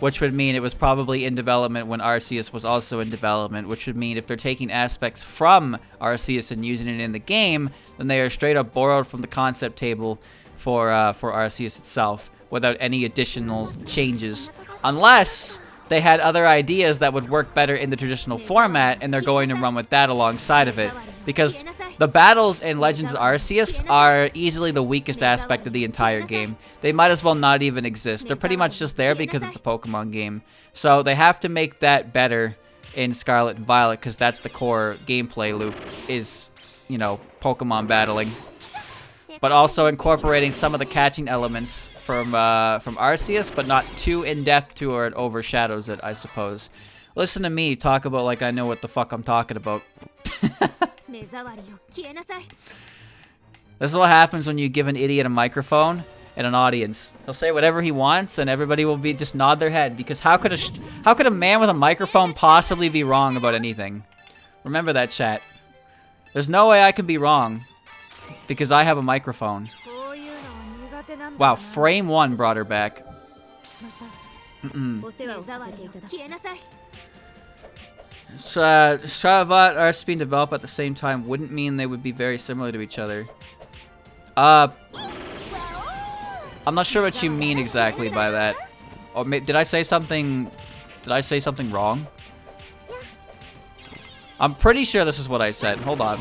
which would mean it was probably in development when Arceus was also in development, which would mean if they're taking aspects from Arceus and using it in the game, then they are straight up borrowed from the concept table for Arceus itself, without any additional changes. Unless they had other ideas that would work better in the traditional format, and they're going to run with that alongside of it. Because the battles in Legends Arceus are easily the weakest aspect of the entire game. They might as well not even exist. They're pretty much just there because it's a Pokemon game. So they have to make that better in Scarlet and Violet, because that's the core gameplay loop, is, you know, Pokemon battling. But also incorporating some of the catching elements from Arceus, but not too in-depth to where it overshadows it, I suppose. Listen to me talk about like I know what the fuck I'm talking about. This is what happens when you give an idiot a microphone and an audience. He'll say whatever he wants, and everybody will be just nod their head, because how could a man with a microphone possibly be wrong about anything? Remember that, chat. There's no way I can be wrong because I have a microphone. Wow, frame 1 brought her back. Stravot Arceus being developed at the same time wouldn't mean they would be very similar to each other. I'm not sure what you mean exactly by that. Or did I say something? Did I say something wrong? I'm pretty sure this is what I said. Hold on.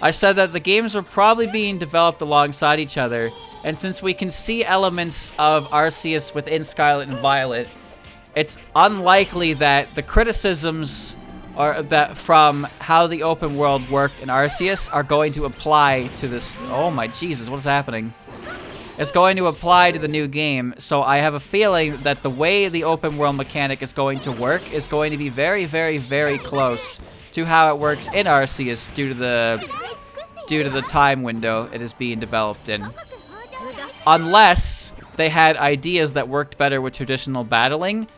I said that the games were probably being developed alongside each other, and since we can see elements of Arceus within Scarlet and Violet, it's unlikely that the criticisms or that from how the open world worked in Arceus are going to apply to this. Oh my Jesus, what is happening? It's going to apply to the new game, so I have a feeling that the way the open world mechanic is going to work is going to be very, very, very close to how it works in Arceus due to the time window it is being developed in. Unless they had ideas that worked better with traditional battling,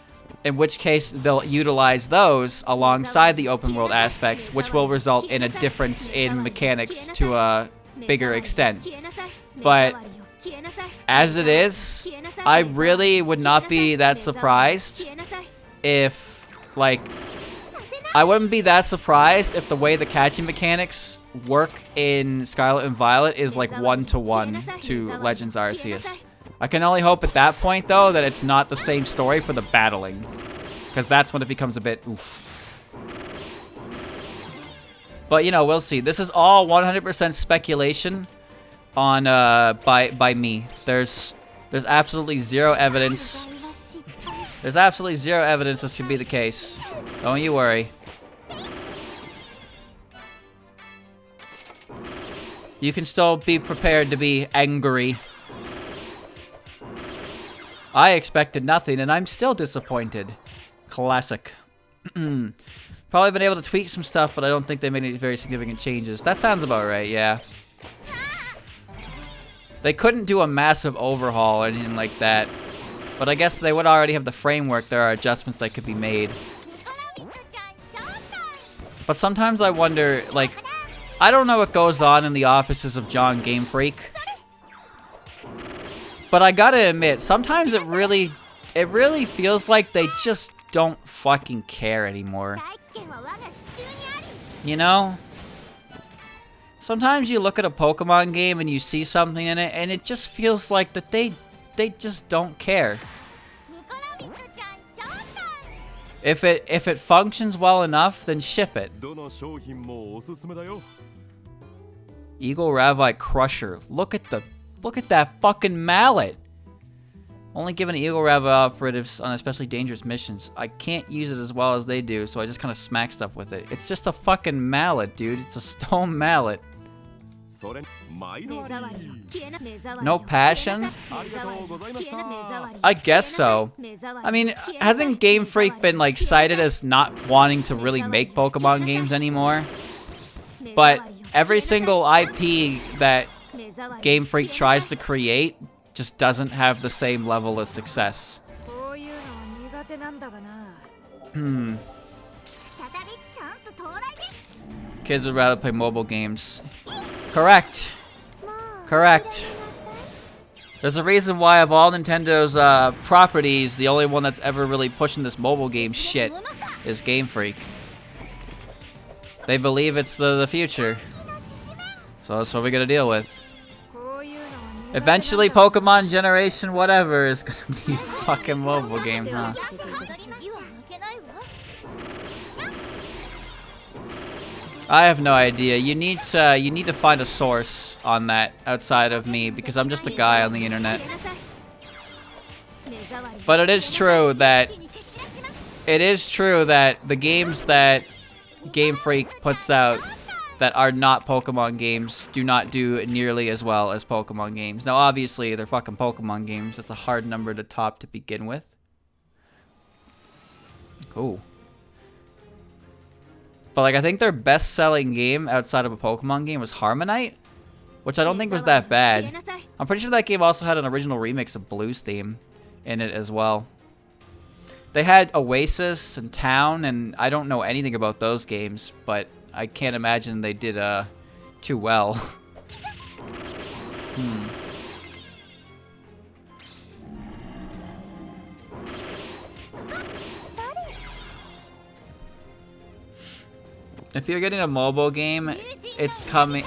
in which case they'll utilize those alongside the open world aspects, which will result in a difference in mechanics to a bigger extent. But as it is, I really would not be that surprised if, like, I wouldn't be that surprised if the way the catching mechanics work in Scarlet and Violet is like 1-to-1 to Legends Arceus. I can only hope at that point, though, that it's not the same story for the battling. Because that's when it becomes a bit oof. But, you know, we'll see. This is all 100% speculation on by me. There's absolutely zero evidence. There's absolutely zero evidence this could be the case. Don't you worry. You can still be prepared to be angry. I expected nothing, and I'm still disappointed. Classic. Probably been able to tweak some stuff, but I don't think they made any very significant changes. That sounds about right, yeah. They couldn't do a massive overhaul or anything like that. But I guess they would already have the framework. There are adjustments that could be made. But sometimes I wonder, like, I don't know what goes on in the offices of John Game Freak. But I gotta admit, sometimes it really feels like they just don't fucking care anymore. You know? Sometimes you look at a Pokemon game and you see something in it and it just feels like that they just don't care. If it functions well enough, then ship it. Eagle Ravite Crusher. Look at that fucking mallet. Only given Eagle Ravite operatives on especially dangerous missions. I can't use it as well as they do, so I just kind of smack stuff with it. It's just a fucking mallet, dude. It's a stone mallet. No passion? I guess so. I mean, hasn't Game Freak been like cited as not wanting to really make Pokemon games anymore? But every single IP that Game Freak tries to create just doesn't have the same level of success. Kids would rather play mobile games. Correct. Correct. There's a reason why of all Nintendo's properties, the only one that's ever really pushing this mobile game shit is Game Freak. They believe it's the future. So that's what we gotta deal with. Eventually, Pokemon Generation whatever is gonna be a fucking mobile game, huh? I have no idea. You need to find a source on that outside of me because I'm just a guy on the internet. But it is true that the games that Game Freak puts out that are not Pokemon games do not do nearly as well as Pokemon games. Now, obviously, they're fucking Pokemon games. That's a hard number to top to begin with. Cool. But, like, I think their best-selling game outside of a Pokemon game was Harmonite, which I don't think was that bad. I'm pretty sure that game also had an original remix of Blue's theme in it as well. They had Oasis and Town, and I don't know anything about those games, but I can't imagine they did too well. If you're getting a mobile game, it's coming.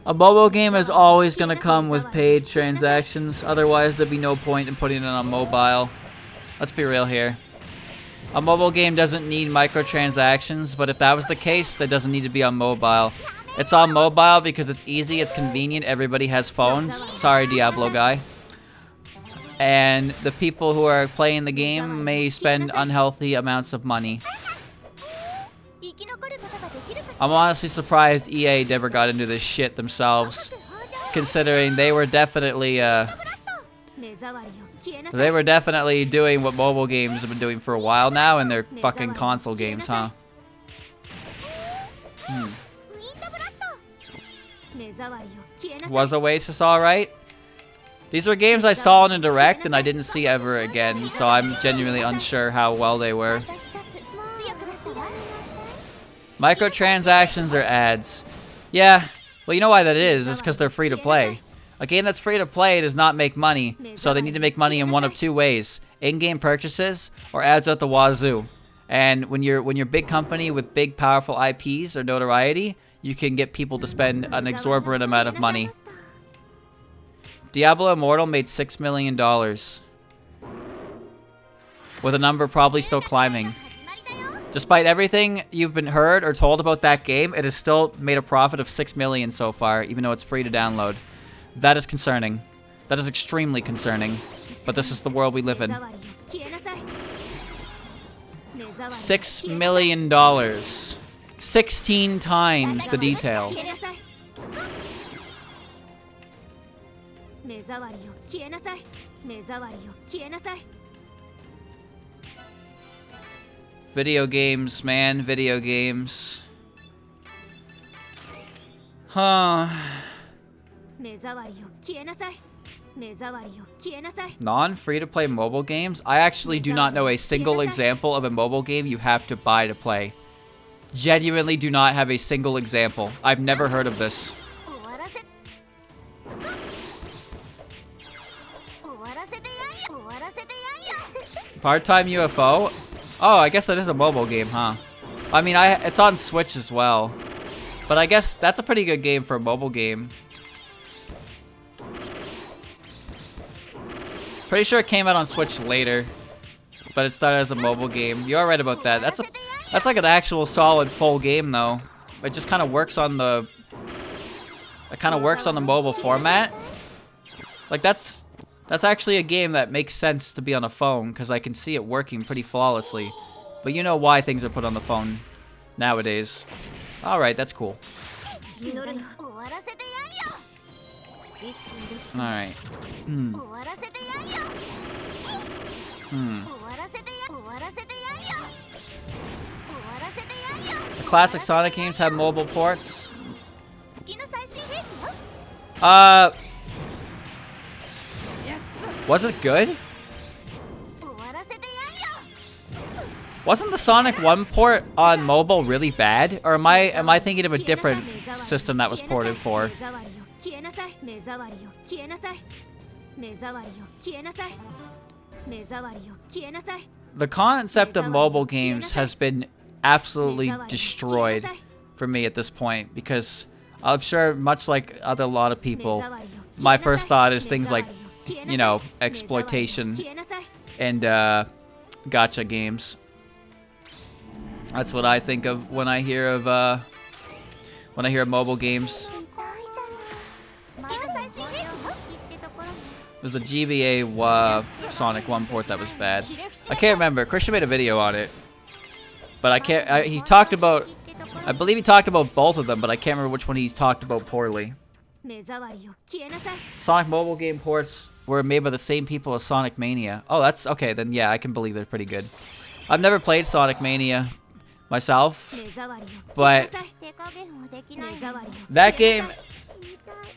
A mobile game is always going to come with paid transactions. Otherwise, there'd be no point in putting it on mobile. Let's be real here. A mobile game doesn't need microtransactions, but if that was the case, that doesn't need to be on mobile. It's on mobile because it's easy, it's convenient, everybody has phones. Sorry, Diablo guy. And the people who are playing the game may spend unhealthy amounts of money. I'm honestly surprised EA never got into this shit themselves, considering they were definitely doing what mobile games have been doing for a while now in their fucking console games, huh? Was Oasis alright? These were games I saw in a direct and I didn't see ever again, so I'm genuinely unsure how well they were. Microtransactions or ads? Yeah, well, you know why that is. It's because they're free to play. A game that's free to play does not make money, so they need to make money in one of two ways: in-game purchases or ads out the wazoo. And when you're a big company with big, powerful IPs or notoriety, you can get people to spend an exorbitant amount of money. Diablo Immortal made $6 million, with a number probably still climbing. Despite everything you've been heard or told about that game, it has still made a profit of $6 million so far, even though it's free to download. That is concerning. That is extremely concerning. But this is the world we live in. $6 million. 16 times the detail. Video games, man, video games. Huh. Non-free-to-play mobile games? I actually do not know a single example of a mobile game you have to buy to play. Genuinely do not have a single example. I've never heard of this. Part-time UFO? Oh, I guess that is a mobile game, huh? I mean, it's on Switch as well. But I guess that's a pretty good game for a mobile game. Pretty sure it came out on Switch later, but it started as a mobile game. You are right about that. That's like an actual solid full game though. It just kind of works on the mobile format. Like that's actually a game that makes sense to be on a phone because I can see it working pretty flawlessly. But you know why things are put on the phone nowadays. All right, that's cool. All right. The classic Sonic games have mobile ports. Was it good? Wasn't the Sonic 1 port on mobile really bad? Or am I thinking of a different system that was ported for? The concept of mobile games has been absolutely destroyed for me at this point because I'm sure, much like a lot of people, my first thought is things like, you know, exploitation and gacha games. That's what I think of when I hear of mobile games. There's a GBA Sonic 1 port that was bad. I can't remember. Christian made a video on it, but I can't. He talked about. I believe he talked about both of them, but I can't remember which one he talked about poorly. Sonic mobile game ports were made by the same people as Sonic Mania. Oh, that's okay. Then yeah, I can believe they're pretty good. I've never played Sonic Mania myself, but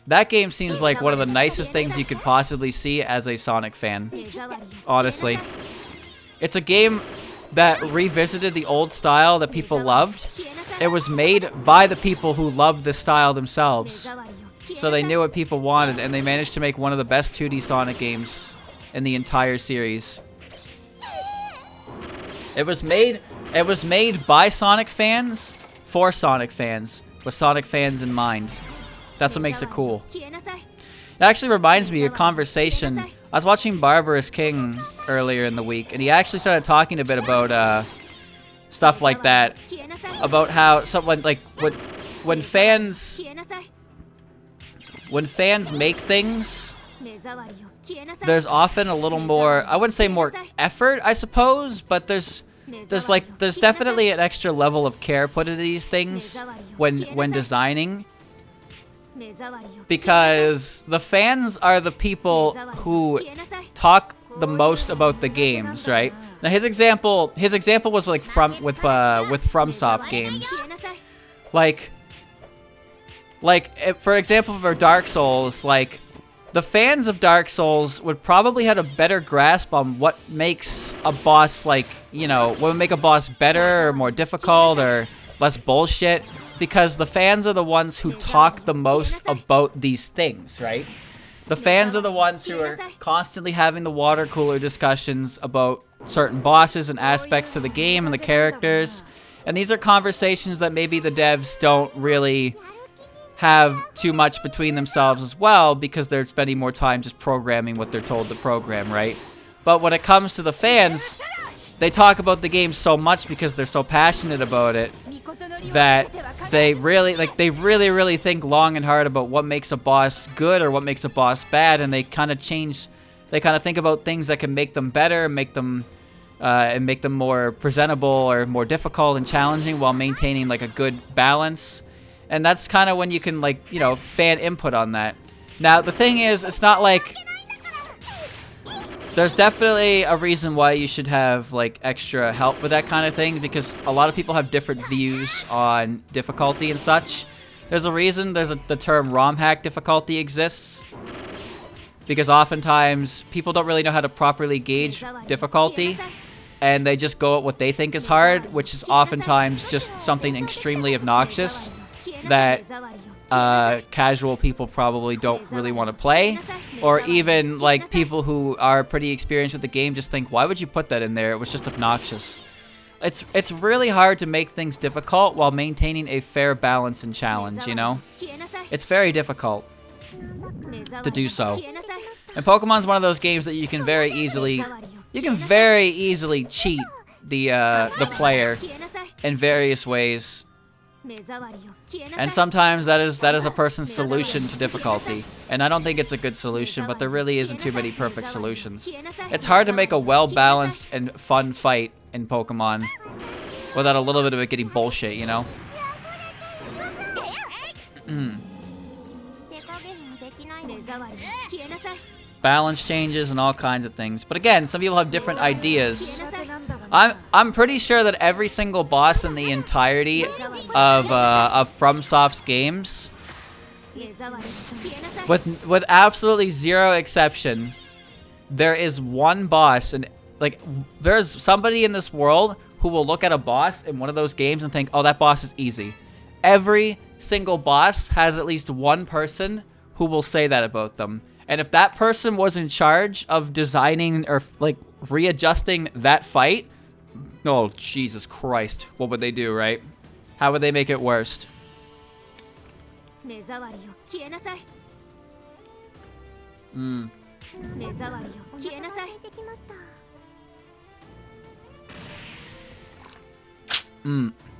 that game seems like one of the nicest things you could possibly see as a Sonic fan. Honestly, it's a game that revisited the old style that people loved. It was made by the people who loved this style themselves, so they knew what people wanted, and they managed to make one of the best 2D Sonic games in the entire series. It was made by Sonic fans for Sonic fans, with Sonic fans in mind. That's what makes it cool. It actually reminds me of a conversation. I was watching Barbarous King earlier in the week, and he actually started talking a bit about stuff like that, about how someone like when fans make things, there's often a little more, I wouldn't say more effort, I suppose, but there's definitely an extra level of care put into these things when designing, because the fans are the people who talk the most about the games, right? Now his example was like with FromSoft games, for example for Dark Souls, like the fans of Dark Souls would probably have a better grasp on what makes a boss, like, you know, what would make a boss better or more difficult or less bullshit, because the fans are the ones who talk the most about these things, right? The fans are the ones who are constantly having the water cooler discussions about certain bosses and aspects to the game and the characters. And these are conversations that maybe the devs don't really have too much between themselves as well, because they're spending more time just programming what they're told to program, right? But when it comes to the fans, they talk about the game so much because they're so passionate about it that they really think long and hard about what makes a boss good or what makes a boss bad, and they kind of think about things that can make them better, make them more presentable or more difficult and challenging while maintaining like a good balance. And that's kind of when you can, like, you know, fan input on that. Now the thing is, it's not like there's definitely a reason why you should have like extra help with that kind of thing, because a lot of people have different views on difficulty and such. There's a reason the term ROM hack difficulty exists, because oftentimes people don't really know how to properly gauge difficulty, and they just go at what they think is hard, which is oftentimes just something extremely obnoxious that casual people probably don't really want to play, or even like people who are pretty experienced with the game just think, why would you put that in there? It was just obnoxious. It's really hard to make things difficult while maintaining a fair balance and challenge, you know? It's very difficult to do so. And Pokemon's one of those games that you can very easily cheat the player in various ways. And sometimes that is a person's solution to difficulty. And I don't think it's a good solution, but there really isn't too many perfect solutions. It's hard to make a well-balanced and fun fight in Pokemon without a little bit of it getting bullshit, you know? Balance changes and all kinds of things. But again, some people have different ideas. I'm pretty sure that every single boss in the entirety of FromSoft's games, with absolutely zero exception, there is one boss, and like there's somebody in this world who will look at a boss in one of those games and think, oh, that boss is easy. Every single boss has at least one person who will say that about them. And if that person was in charge of designing or like readjusting that fight, oh, Jesus Christ, what would they do, right? How would they make it worse?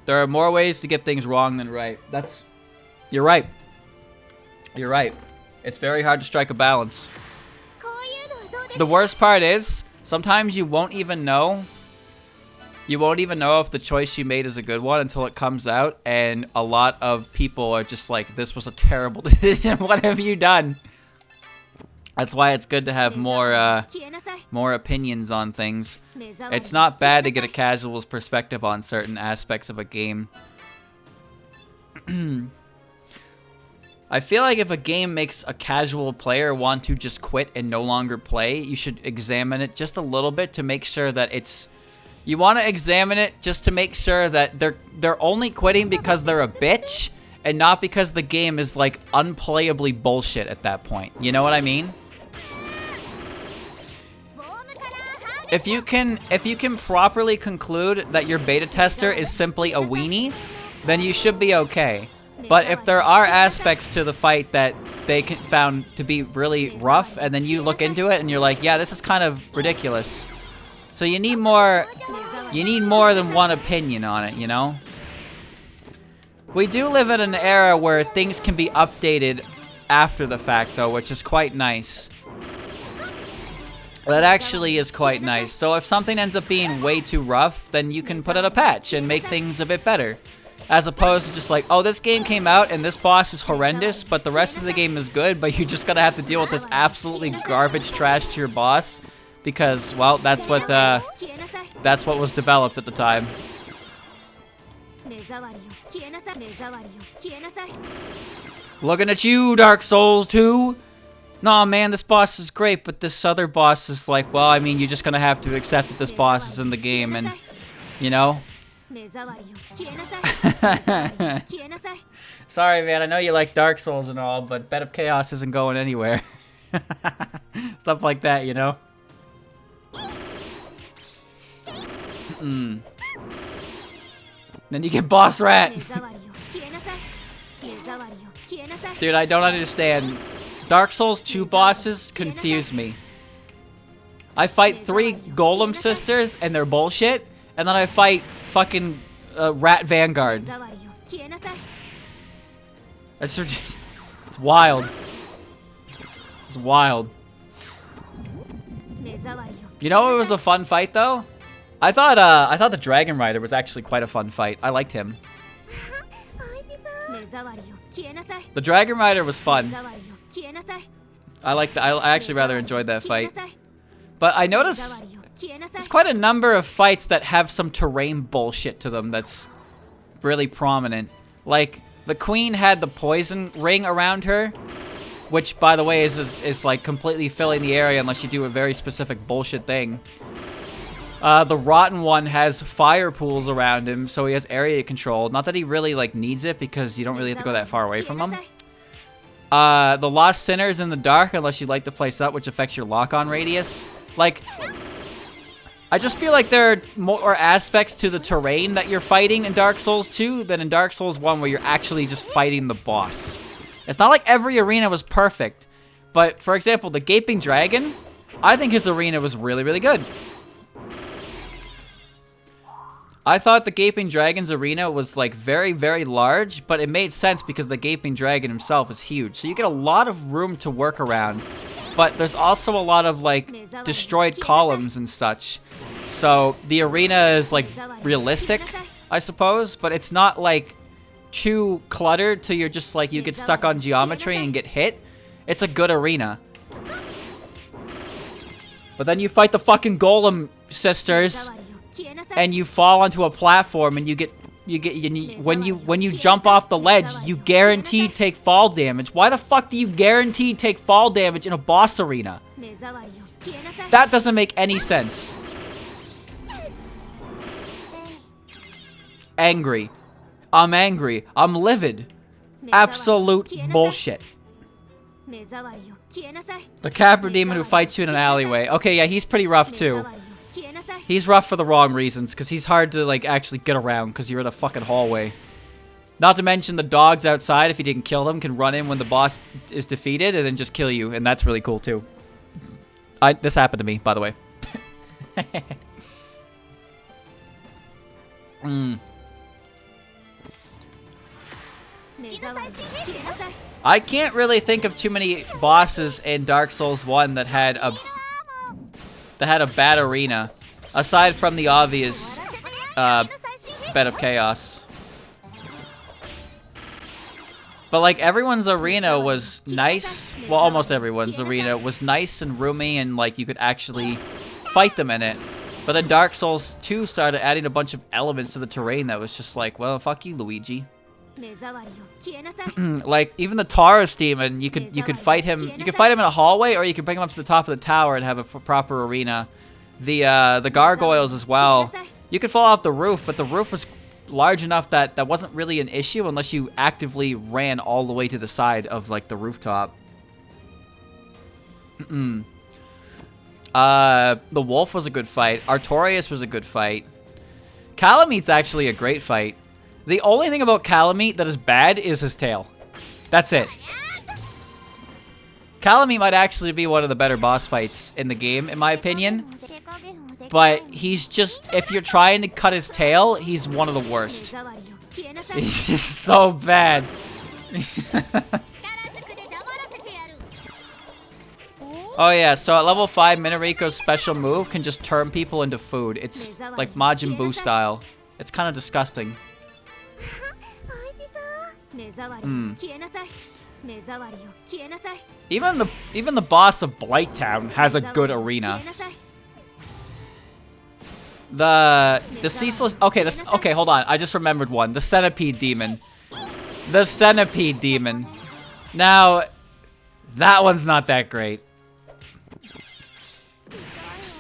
There are more ways to get things wrong than right. You're right. You're right. It's very hard to strike a balance. The worst part is, sometimes you won't even know. You won't even know if the choice you made is a good one until it comes out, and a lot of people are just like, this was a terrible decision, what have you done? That's why it's good to have more opinions on things. It's not bad to get a casual's perspective on certain aspects of a game. I feel like if a game makes a casual player want to just quit and no longer play, you should examine it just a little bit to make sure that it's... You want to examine it just to make sure that they're only quitting because they're a bitch and not because the game is like unplayably bullshit at that point. You know what I mean? If you can properly conclude that your beta tester is simply a weenie, then you should be okay. But if there are aspects to the fight that they found to be really rough, and then you look into it and you're like, yeah, this is kind of ridiculous. So you need more than one opinion on it, you know? We do live in an era where things can be updated after the fact, though, which is quite nice. That actually is quite nice. So if something ends up being way too rough, then you can put out a patch and make things a bit better. As opposed to just like, oh, this game came out and this boss is horrendous, but the rest of the game is good, but you're just gonna have to deal with this absolutely garbage trash to your boss because, well, that's what was developed at the time. Looking at you, Dark Souls 2. Nah, man, this boss is great, but this other boss is like, well, I mean, you're just gonna have to accept that this boss is in the game, and, you know? Sorry, man, I know you like Dark Souls and all, but Bed of Chaos isn't going anywhere. Stuff like that, you know? Then you get Boss Rat. Dude, I don't understand. Dark Souls 2 bosses confuse me. I fight 3 Golem Sisters and they're bullshit, and then I fight fucking Rat Vanguard. It's wild. It's wild. You know it was a fun fight though? I thought the Dragon Rider was actually quite a fun fight. I liked him. The Dragon Rider was fun. I actually rather enjoyed that fight. But I noticed there's quite a number of fights that have some terrain bullshit to them that's really prominent. Like, the Queen had the poison ring around her, which, by the way, is like completely filling the area unless you do a very specific bullshit thing. The Rotten One has fire pools around him, so he has area control. Not that he really, like, needs it, because you don't really have to go that far away from him. The Lost Sinner is in the dark unless you light the place up, which affects your lock-on radius. Like, I just feel like there are more aspects to the terrain that you're fighting in Dark Souls 2 than in Dark Souls 1 where you're actually just fighting the boss. It's not like every arena was perfect, but, for example, the Gaping Dragon, I think his arena was really, really good. I thought the Gaping Dragon's arena was, like, very, very large, but it made sense because the Gaping Dragon himself is huge. So you get a lot of room to work around, but there's also a lot of, like, destroyed columns and such. So the arena is, like, realistic, I suppose, but it's not, like, too cluttered till you're just, like, you get stuck on geometry and get hit. It's a good arena. But then you fight the fucking Golem Sisters, and you fall onto a platform, and when you jump off the ledge, you guaranteed take fall damage. Why the fuck do you guaranteed take fall damage in a boss arena? That doesn't make any sense. Angry. I'm angry. I'm livid. Absolute bullshit. The Capra Demon who fights you in an alleyway. Okay, yeah, he's pretty rough too. He's rough for the wrong reasons, because he's hard to, like, actually get around, because you're in a fucking hallway. Not to mention the dogs outside, if you didn't kill them, can run in when the boss is defeated and then just kill you, and that's really cool, too. This happened to me, by the way. I can't really think of too many bosses in Dark Souls 1 that had a bad arena. Aside from the obvious Bed of Chaos. But like everyone's arena was nice. Well, almost everyone's arena was nice and roomy and like you could actually fight them in it. But then Dark Souls 2 started adding a bunch of elements to the terrain that was just like, well, fuck you, Luigi. Like even the Taurus demon, you could fight him. You could fight him in a hallway, or you could bring him up to the top of the tower and have a proper arena. The gargoyles as well. You could fall off the roof, but the roof was large enough that that wasn't really an issue unless you actively ran all the way to the side of like the rooftop. The wolf was a good fight. Artorias was a good fight. Calameet's actually a great fight. The only thing about Calameet that is bad is his tail. That's it. Calameet might actually be one of the better boss fights in the game, in my opinion. But he's just, if you're trying to cut his tail, he's one of the worst. He's just so bad. Oh yeah, so at level 5, Minariko's special move can just turn people into food. It's like Majin Buu style. It's kind of disgusting. Even the boss of Blighttown has a good arena. The ceaseless. Okay, hold on. I just remembered one. The centipede demon. The centipede demon. Now, that one's not that great.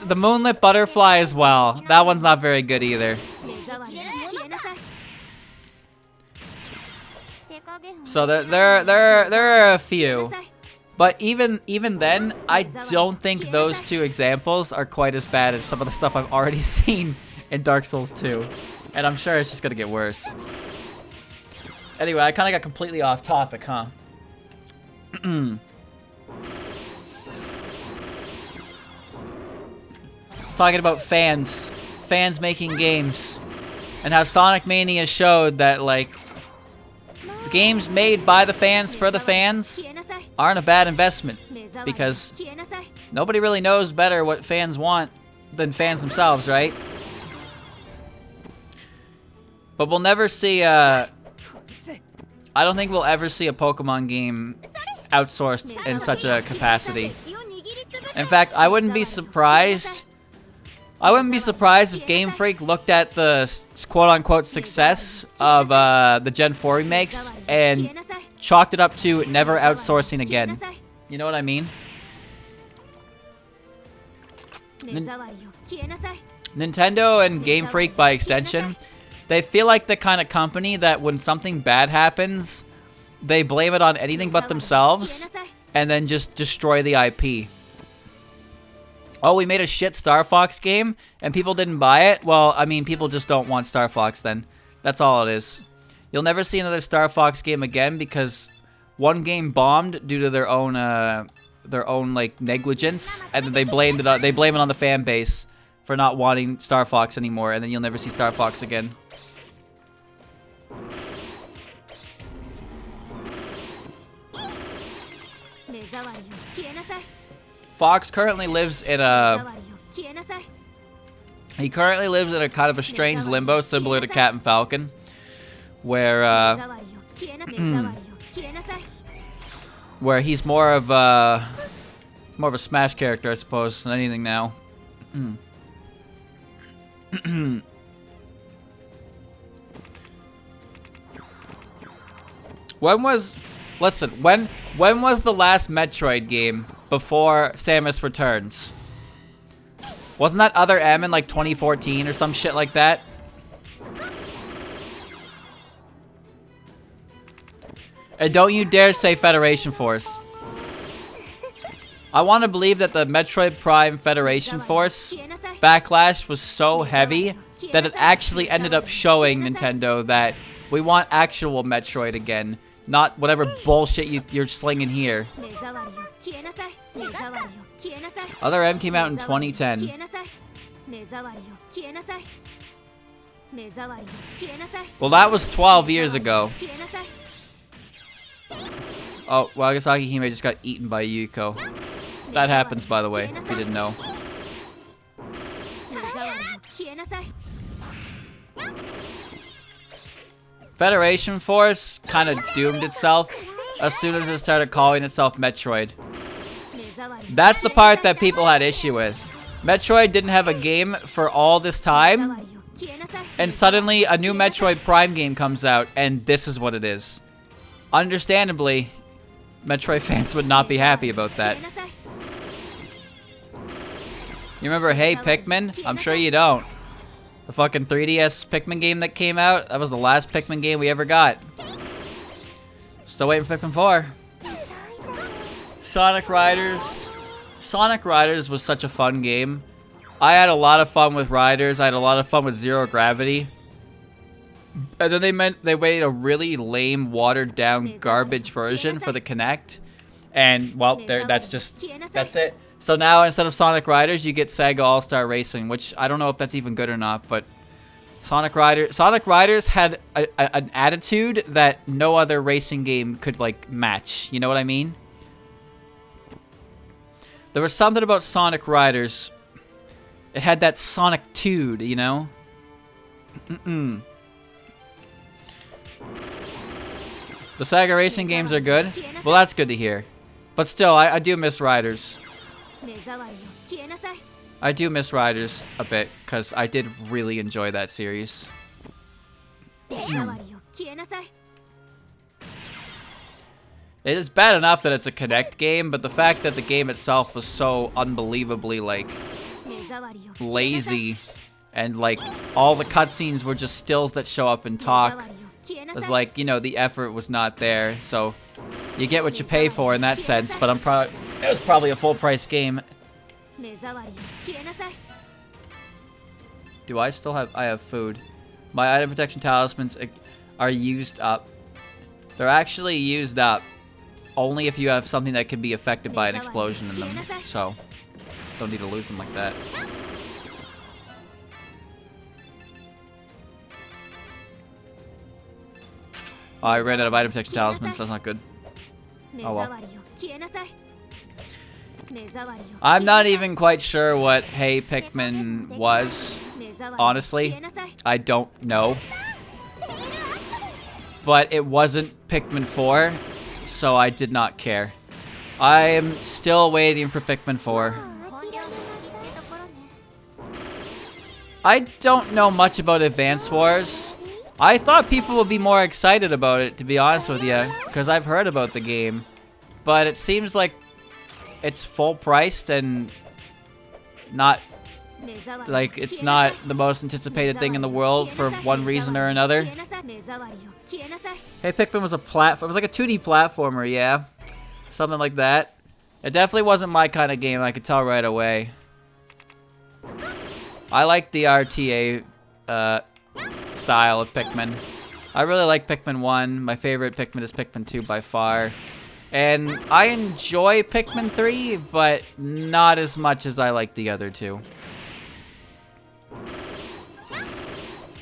The moonlit butterfly as well. That one's not very good either. So there are a few. But even then, I don't think those two examples are quite as bad as some of the stuff I've already seen in Dark Souls 2. And I'm sure it's just gonna get worse. Anyway, I kind of got completely off topic, huh? Talking about fans making games, and how Sonic Mania showed that, like, games made by the fans for the fans aren't a bad investment, because nobody really knows better what fans want than fans themselves, right? But we'll never see I don't think we'll ever see a Pokemon game outsourced in such a capacity. In fact, I wouldn't be surprised if Game Freak looked at the quote-unquote success of the Gen 4 remakes and chalked it up to never outsourcing again. You know what I mean? Nintendo and Game Freak, by extension, they feel like the kind of company that when something bad happens, they blame it on anything but themselves and then just destroy the IP. Oh, we made a shit Star Fox game and people didn't buy it? Well, I mean, people just don't want Star Fox then. That's all it is. You'll never see another Star Fox game again because one game bombed due to their own like negligence, and then they blame it on the fan base for not wanting Star Fox anymore, and then you'll never see Star Fox again. Fox currently lives in a kind of a strange limbo similar to Cat and Falcon, where where he's more of a Smash character, I suppose, than anything now. When was the last Metroid game before Samus Returns? Wasn't that Other M in like 2014 or some shit like that? And don't you dare say Federation Force. I want to believe that the Metroid Prime Federation Force backlash was so heavy that it actually ended up showing Nintendo that we want actual Metroid again, not whatever bullshit you're slinging here. Other M came out in 2010. Well, that was 12 years ago. Oh, Wagasaki Hime just got eaten by Yuko. That happens, by the way, if you didn't know. Federation Force kind of doomed itself as soon as it started calling itself Metroid. That's the part that people had issue with. Metroid didn't have a game for all this time, and suddenly a new Metroid Prime game comes out, and this is what it is. Understandably, Metroid fans would not be happy about that. You remember Hey Pikmin? I'm sure you don't. The fucking 3DS Pikmin game that came out? That was the last Pikmin game we ever got. Still waiting for Pikmin 4. Sonic Riders. Sonic Riders was such a fun game. I had a lot of fun with Riders. I had a lot of fun with Zero Gravity. And then they made a really lame, watered-down garbage version for the Kinect. And, well, that's it. So now, instead of Sonic Riders, you get Sega All-Star Racing, which I don't know if that's even good or not, but Sonic Riders had an attitude that no other racing game could, like, match. You know what I mean? There was something about Sonic Riders. It had that Sonic-tude, you know? The Saga Racing games are good. Well, that's good to hear. But still, I do miss Riders. I do miss Riders a bit, because I did really enjoy that series. It is bad enough that it's a Connect game, but the fact that the game itself was so unbelievably, like, lazy, and, like, all the cutscenes were just stills that show up and talk. It's like, you know, the effort was not there, so you get what you pay for in that sense, but it was probably a full-price game. Do I still have... I have food. My item protection talismans are used up. They're actually used up only if you have something that can be affected by an explosion in them, so don't need to lose them like that. Oh, I ran out of item protection talismans, that's not good. Oh well. I'm not even quite sure what Hey Pikmin was, honestly. I don't know. But it wasn't Pikmin 4, so I did not care. I am still waiting for Pikmin 4. I don't know much about Advance Wars. I thought people would be more excited about it, to be honest with you, because I've heard about the game. But it seems like it's full priced and not, like, it's not the most anticipated thing in the world for one reason or another. Hey Pikmin was it was like a 2D platformer, yeah. Something like that. It definitely wasn't my kind of game, I could tell right away. I like the RTA style of Pikmin. I really like Pikmin 1. My favorite Pikmin is Pikmin 2 by far. And I enjoy Pikmin 3, but not as much as I like the other two.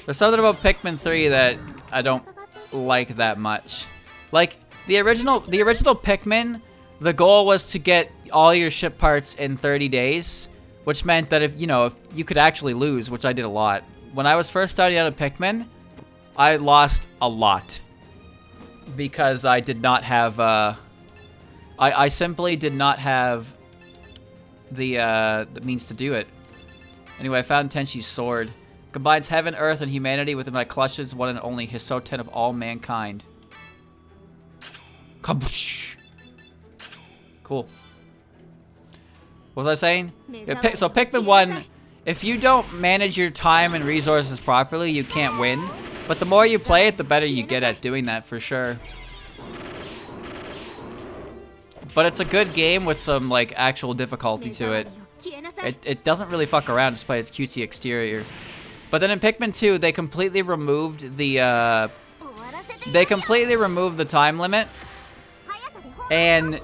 There's something about Pikmin 3 that I don't like that much. Like, the original Pikmin, the goal was to get all your ship parts in 30 days, which meant that if you could actually lose, which I did a lot. When I was first starting out of Pikmin, I lost a lot because I did not have, I simply did not have the means to do it. Anyway, I found Tenshi's sword. Combines heaven, earth, and humanity within my clutches, one and only Hisoten of all mankind. Cool. What was I saying? So Pikmin 1, if you don't manage your time and resources properly, you can't win. But the more you play it, the better you get at doing that, for sure. But it's a good game with some, like, actual difficulty to it. It doesn't really fuck around despite its cutesy exterior. But then in Pikmin 2, they completely removed the time limit. And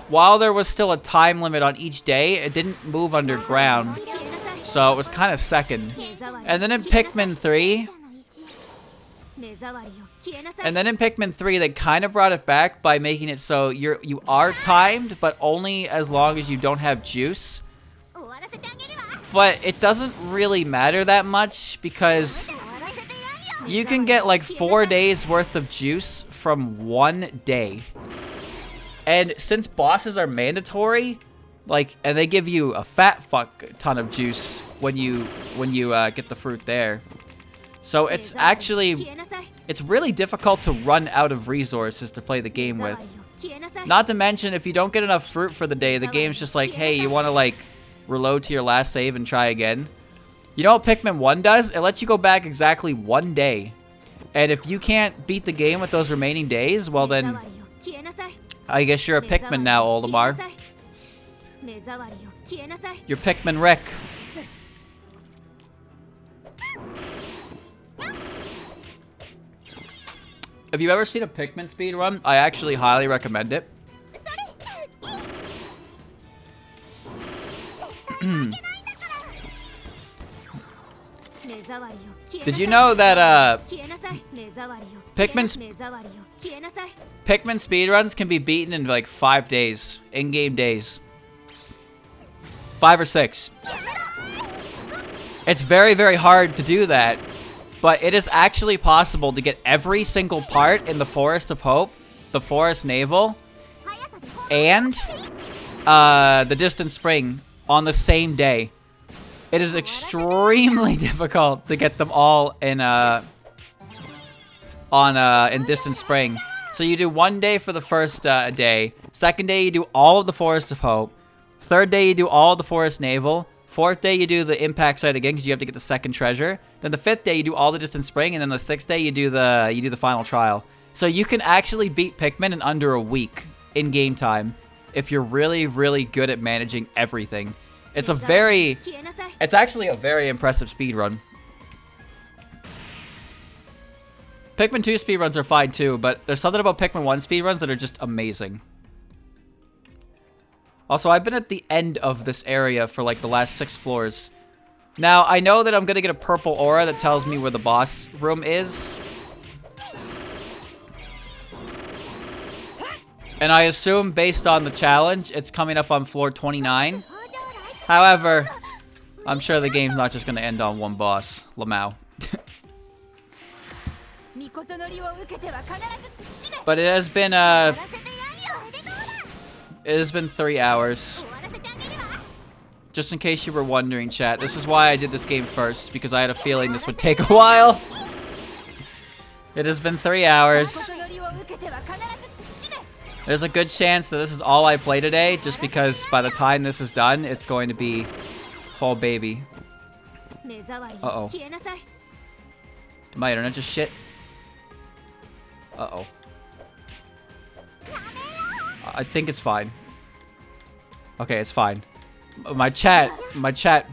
while there was still a time limit on each day, it didn't move underground. So it was kind of second. And then in Pikmin 3, they kind of brought it back by making it so you are timed, but only as long as you don't have juice. But it doesn't really matter that much because you can get like 4 days worth of juice from 1 day. And since bosses are mandatory, like, and they give you a fat fuck ton of juice when you get the fruit there. So it's actually, it's really difficult to run out of resources to play the game with. Not to mention, if you don't get enough fruit for the day, the game's just like, hey, you want to like reload to your last save and try again. You know what Pikmin 1 does? It lets you go back exactly 1 day. And if you can't beat the game with those remaining days, well then, I guess you're a Pikmin now, Olimar. You're Pikmin Rick. Have you ever seen a Pikmin speedrun? I actually highly recommend it. Did you know that Pikmin speedruns can be beaten in like 5 days, in-game days? 5 or 6. It's very, very hard to do that, but it is actually possible to get every single part in the Forest of Hope the Forest Navel and the Distant Spring on the same day. It is extremely difficult to get them all in Distant Spring. So you do 1 day for the first day. Second day you do all of the Forest of Hope. Third day you do all of the Forest Navel. Fourth day you do the Impact Site again because you have to get the second treasure. Then the fifth day you do all the Distant Spring, and then the sixth day you do the final trial. So you can actually beat Pikmin in under a week in game time if you're really, really good at managing everything. It's actually a very impressive speed run. Pikmin 2 speedruns are fine too, but there's something about Pikmin 1 speedruns that are just amazing. Also, I've been at the end of this area for like the last 6 floors. Now, I know that I'm gonna get a purple aura that tells me where the boss room is. And I assume, based on the challenge, it's coming up on floor 29. However, I'm sure the game's not just gonna end on one boss, Lamau. But it has been 3 hours. Just in case you were wondering, chat, this is why I did this game first, because I had a feeling this would take a while. It has been 3 hours. There's a good chance that this is all I play today, just because by the time this is done, it's going to be whole baby. Uh-oh. Did my internet just shit? Uh-oh. I think it's fine. Okay, it's fine. My chat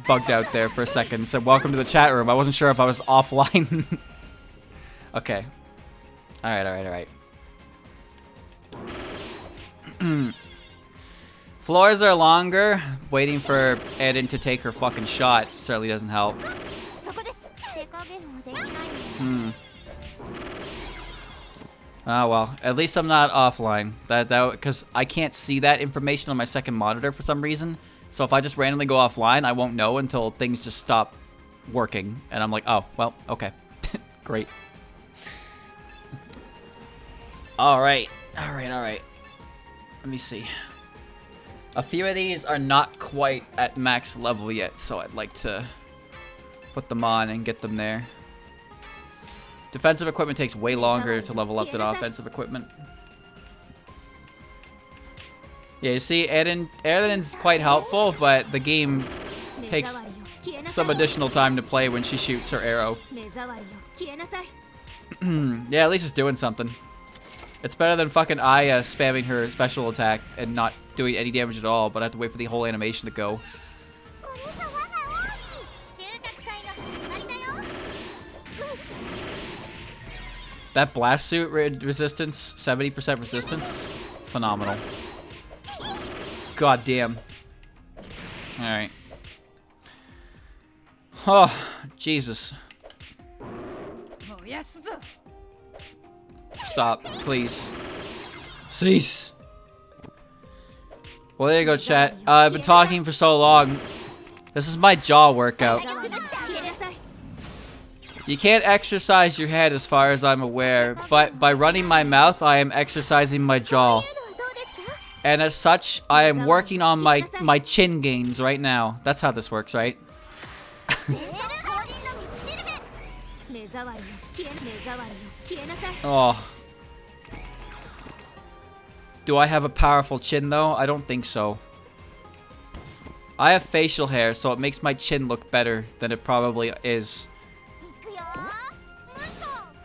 bugged out there for a second. It said, welcome to the chat room. I wasn't sure if I was offline. Okay. Alright. Floors are longer. Waiting for Eden to take her fucking shot certainly doesn't help. Oh well, at least I'm not offline. Because I can't see that information on my second monitor for some reason. So if I just randomly go offline, I won't know until things just stop working. And I'm like, oh, well, okay. Great. Alright. Let me see. A few of these are not quite at max level yet, so I'd like to put them on and get them there. Defensive equipment takes way longer to level up than offensive equipment. Yeah, you see, Eden's quite helpful, but the game takes some additional time to play when she shoots her arrow. Yeah, at least it's doing something. It's better than fucking Aya spamming her special attack and not doing any damage at all, but I have to wait for the whole animation to go. That blast suit resistance, 70% resistance, is phenomenal. God damn. Alright. Oh, Jesus. Stop, please. Cease. Well, there you go, chat. I've been talking for so long. This is my jaw workout. You can't exercise your head as far as I'm aware, but by running my mouth, I am exercising my jaw. And as such, I am working on my chin gains right now. That's how this works, right? Oh. Do I have a powerful chin, though? I don't think so. I have facial hair, so it makes my chin look better than it probably is.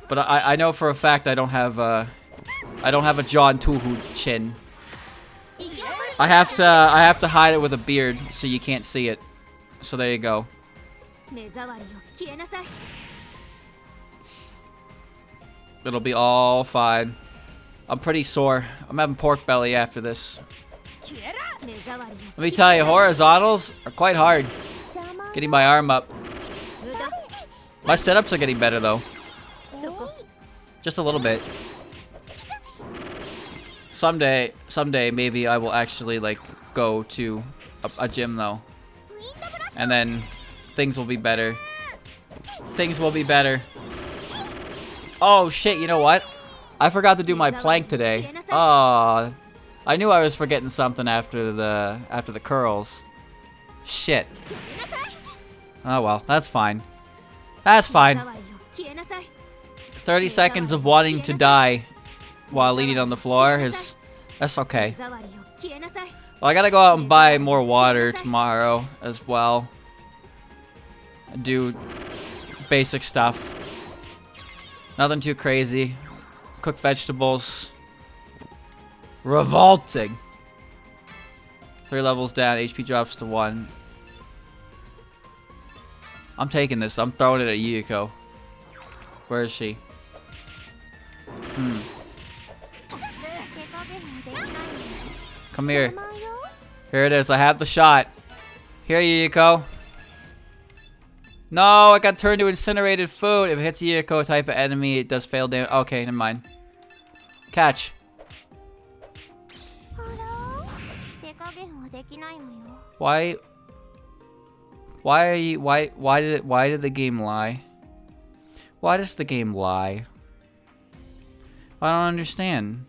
But I know for a fact I don't have a John Touhou chin. I have to hide it with a beard so you can't see it. So there you go. It'll be all fine. I'm pretty sore. I'm having pork belly after this. Let me tell you, horizontals are quite hard. Getting my arm up. My setups are getting better though. Just a little bit. Someday maybe I will actually like go to a gym though. And then things will be better. Things will be better. Oh shit, you know what? I forgot to do my plank today. Oh, I knew I was forgetting something after the curls. Shit. Oh well, that's fine. That's fine. 30 seconds of wanting to die while leaning on the floor is... That's okay. Well, I gotta go out and buy more water tomorrow as well. And do basic stuff. Nothing too crazy. Cook vegetables. Revolting. 3 levels down, HP drops to 1. I'm taking this. I'm throwing it at Yuko. Where is she? Come here. Here it is. I have the shot. Here, Yuko. No, I got turned to incinerated food. If it hits Yuko type of enemy, it does fail damage. Okay, never mind. Catch. Why are you, why did the game lie? Why does the game lie? I don't understand.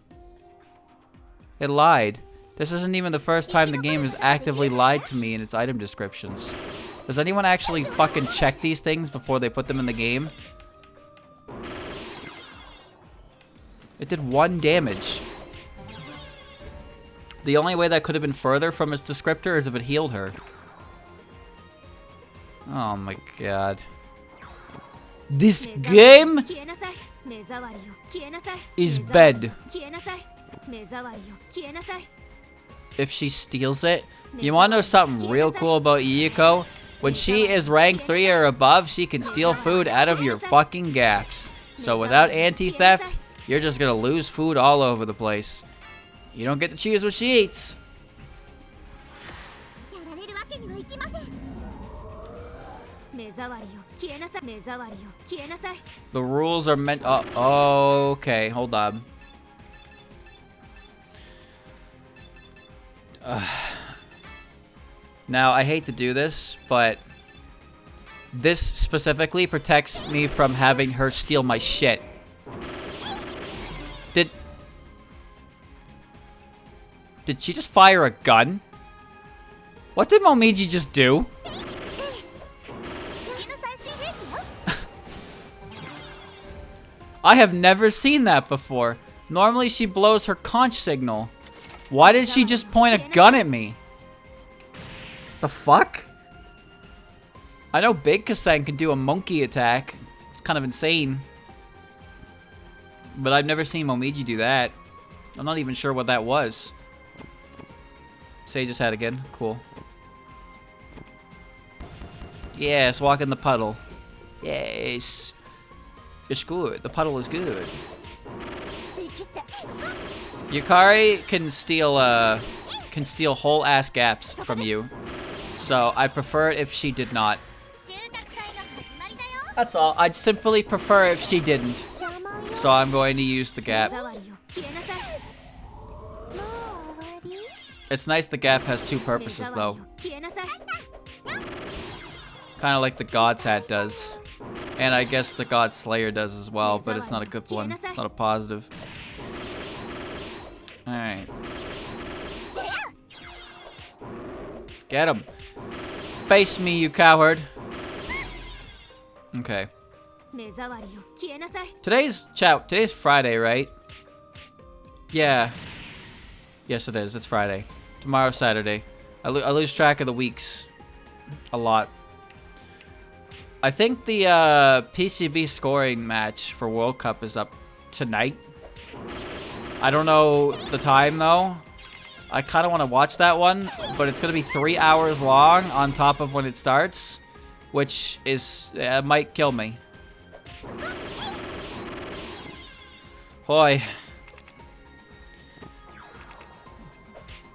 It lied. This isn't even the first time the game has actively lied to me in its item descriptions. Does anyone actually fucking check these things before they put them in the game? It did 1 damage. The only way that could have been further from its descriptor is if it healed her. Oh my god. This game is bad. If she steals it, you wanna know something real cool about Yuko? When she is rank 3 or above, she can steal food out of your fucking gaps. So without anti-theft, you're just gonna lose food all over the place. You don't get to choose what she eats. The rules are meant... Oh, okay, hold on. Now, I hate to do this, but this specifically protects me from having her steal my shit. Did she just fire a gun? What did Momiji just do? I have never seen that before. Normally she blows her conch signal. Why did she just point a gun at me? The fuck? I know Big Kasen can do a monkey attack. It's kind of insane. But I've never seen Momiji do that. I'm not even sure what that was. Sage's hat again. Cool. Yes, walk in the puddle. Yes. It's good. The puddle is good. Yukari can steal whole ass gaps from you. So I prefer it if she did not. That's all. I'd simply prefer if she didn't. So I'm going to use the gap. It's nice the gap has 2 purposes though. Kind of like the God's hat does. And I guess the God Slayer does as well, but it's not a good one. It's not a positive. Alright. Get him. Face me, you coward. Okay. Today's Friday, right? Yeah. Yes, it is. It's Friday. Tomorrow's Saturday. I lose track of the weeks a lot. I think the PCB scoring match for World Cup is up tonight. I don't know the time though. I kind of want to watch that one, but it's going to be 3 hours long on top of when it starts, which is might kill me. Boy.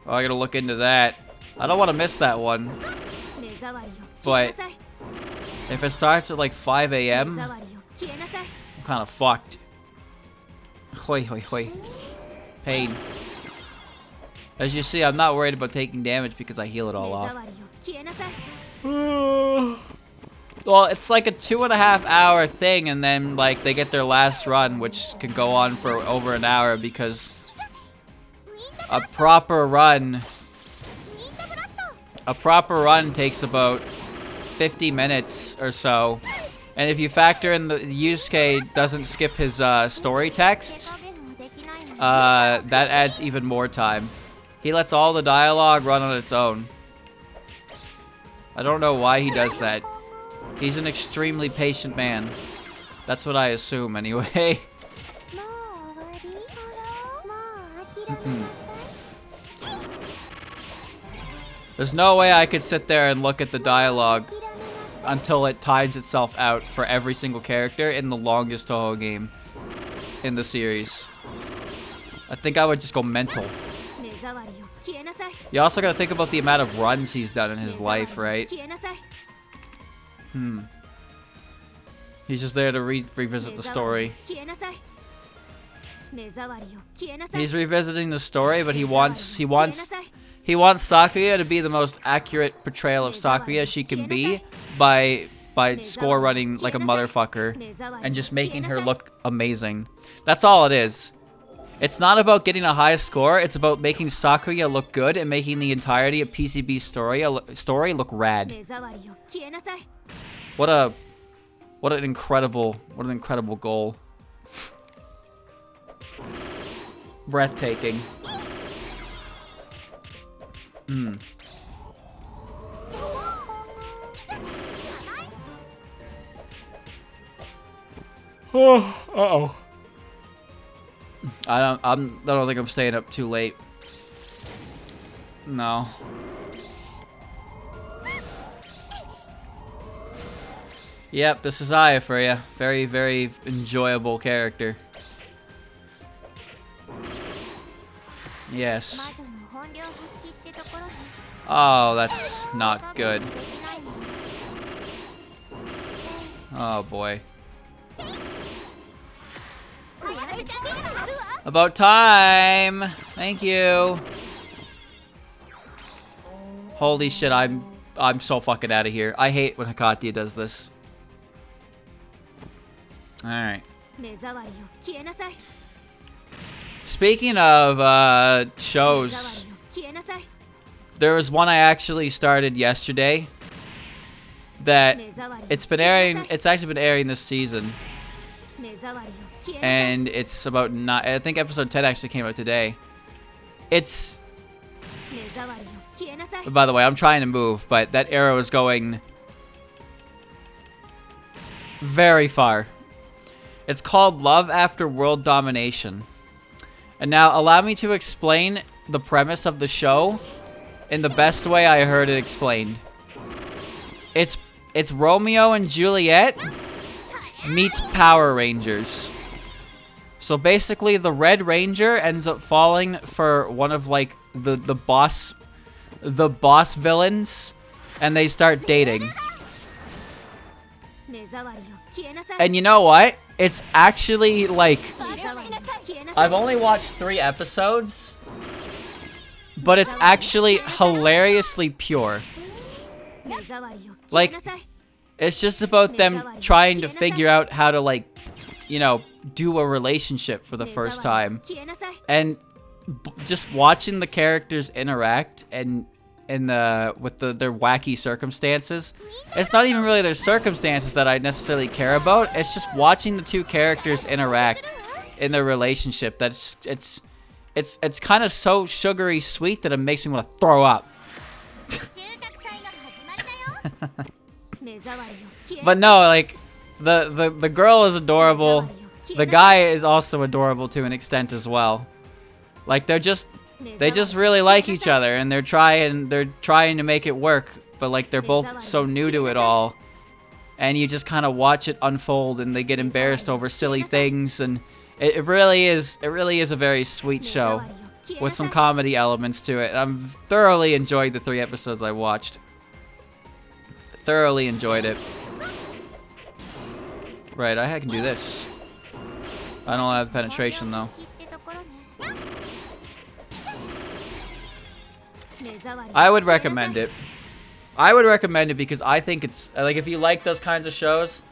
Oh, I gotta look into that. I don't want to miss that one. But if it starts at like 5 a.m., I'm kind of fucked. Hoi, hoi, hoi. Pain. As you see, I'm not worried about taking damage because I heal it all off. Well, it's like a 2.5 hour thing, and then like they get their last run, which can go on for over an hour because a proper run takes about 50 minutes or so. And if you factor in the Yusuke doesn't skip his story text, that adds even more time. He lets all the dialogue run on its own. I don't know why he does that. He's an extremely patient man. That's what I assume anyway. There's no way I could sit there and look at the dialogue until it times itself out for every single character in the longest Touhou game in the series. I think I would just go mental. You also gotta think about the amount of runs he's done in his life, right? He's just there to revisit the story. He's revisiting the story, but he wants Sakuya to be the most accurate portrayal of Sakuya she can be by score running like a motherfucker and just making her look amazing. That's all it is. It's not about getting a high score, it's about making Sakuya look good and making the entirety of PCB's story look rad. What an incredible goal. Breathtaking. Uh-oh. I don't think I'm staying up too late. No. Yep, this is Aya for you. Very, very enjoyable character. Yes. Oh, that's not good. Oh boy. About time! Thank you! Holy shit, I'm so fucking out of here. I hate when Hakatia does this. Alright. Speaking of shows, there was one I actually started yesterday that it's actually been airing this season. And it's about I think episode 10 actually came out today. It's... By the way, I'm trying to move, but that arrow is going very far. It's called Love After World Domination. And now, allow me to explain the premise of the show in the best way I heard it explained. It's Romeo and Juliet meets Power Rangers. So basically, the Red Ranger ends up falling for one of like the boss villains, and they start dating. And you know what? It's actually like, I've only watched 3 episodes, but it's actually hilariously pure. Like, it's just about them trying to figure out how to, like, you know, do a relationship for the first time. And just watching the characters interact and with their wacky circumstances. It's not even really their circumstances that I necessarily care about. It's just watching the two characters interact in their relationship. It's kind of so sugary sweet that it makes me want to throw up. But no, like the girl is adorable. The guy is also adorable to an extent as well. Like they just really like each other, and they're trying to make it work, but like they're both so new to it all, and you just kind of watch it unfold, and they get embarrassed over silly things, and it really is a very sweet show with some comedy elements to it. I'm thoroughly enjoyed the 3 episodes I watched. Thoroughly enjoyed it. Right, I can do this. I don't have penetration though. I would recommend it. I would recommend it because I think it's like if you like those kinds of shows,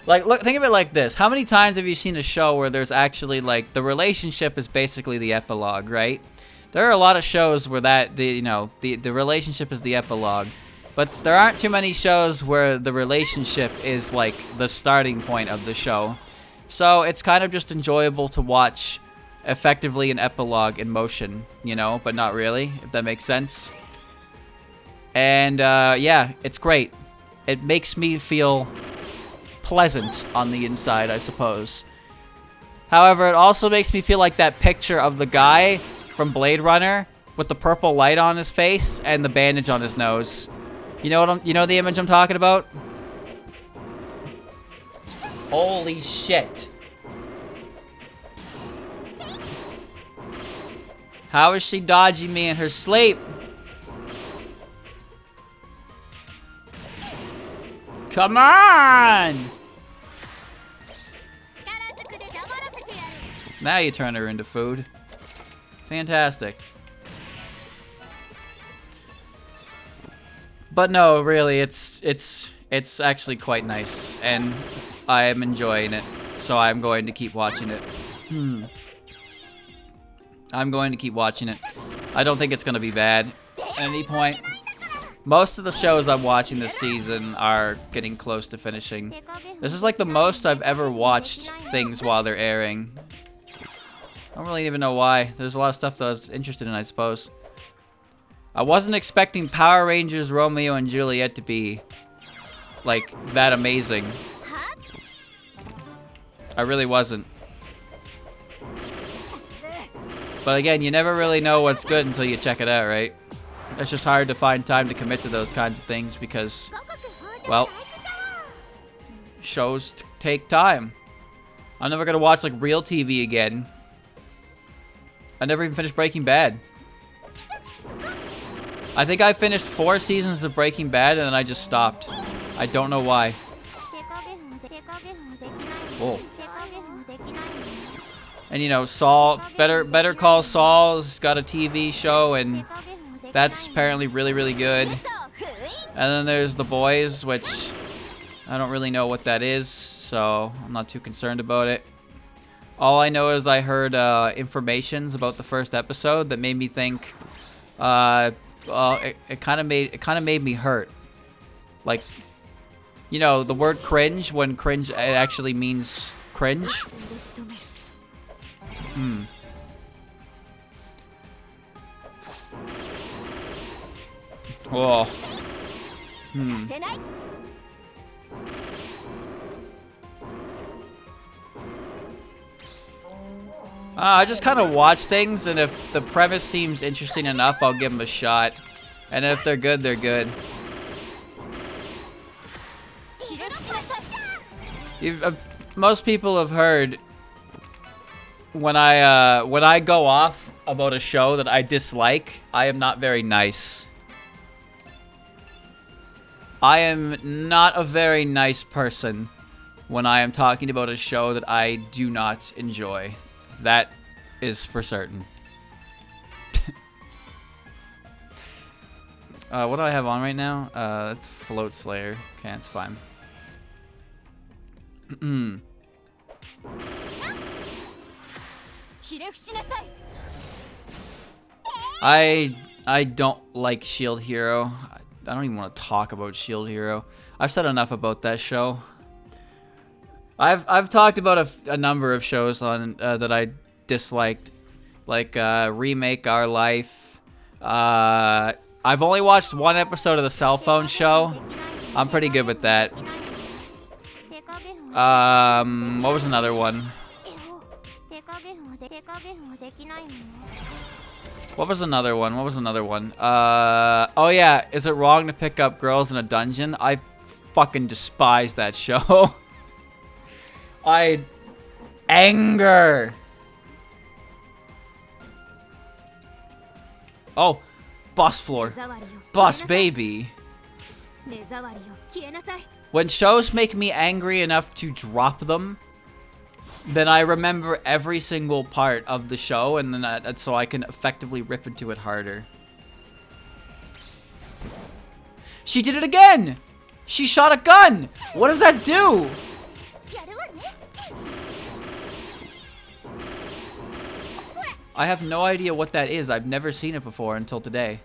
like look, think of it like this: how many times have you seen a show where there's actually like the relationship is basically the epilogue, right? There are a lot of shows where the relationship is the epilogue, but there aren't too many shows where the relationship is like the starting point of the show. So it's kind of just enjoyable to watch effectively an epilogue in motion, you know, but not really, if that makes sense. And yeah, it's great. It makes me feel pleasant on the inside, I suppose. However, it also makes me feel like that picture of the guy from Blade Runner with the purple light on his face and the bandage on his nose. You know the image I'm talking about? Holy shit. How is she dodging me in her sleep? Come on! Now you turn her into food. Fantastic. But no, really, it's actually quite nice, and I am enjoying it, so I'm going to keep watching it. I'm going to keep watching it. I don't think it's going to be bad at any point. Most of the shows I'm watching this season are getting close to finishing. This is like the most I've ever watched things while they're airing. I don't really even know why. There's a lot of stuff that I was interested in, I suppose. I wasn't expecting Power Rangers Romeo and Juliet to be like that amazing. I really wasn't. But again, you never really know what's good until you check it out, right? It's just hard to find time to commit to those kinds of things because, well, shows take time. I'm never gonna watch like real TV again. I never even finished Breaking Bad. I think I finished 4 seasons of Breaking Bad and then I just stopped. I don't know why. Whoa. And you know, Saul, Better Call Saul's got a TV show and that's apparently really, really good. And then there's The Boys, which I don't really know what that is, so I'm not too concerned about it. All I know is I heard informations about the first episode that made me think, well, it kind of made me hurt. Like, you know, the word cringe, when cringe it actually means cringe. Oh. I just kind of watch things, and if the premise seems interesting enough, I'll give them a shot. And if they're good, they're good. Most people have heard when I go off about a show that I dislike, I am not very nice. I am not a very nice person when I am talking about a show that I do not enjoy. That is for certain. What do I have on right now? That's Float Slayer. Okay, that's fine. I don't like Shield Hero. I don't even want to talk about Shield Hero. I've said enough about that show. I've talked about a number of shows on that I disliked, like Remake Our Life. I've only watched 1 episode of the Cell Phone Show. I'm pretty good with that. What was another one? What was another one? Oh yeah, is it wrong to pick up girls in a dungeon? I fucking despise that show. Anger. Oh, boss floor. Boss baby. When shows make me angry enough to drop them, then I remember every single part of the show, and then so I can effectively rip into it harder. She did it again! She shot a gun! What does that do? I have no idea what that is. I've never seen it before until today.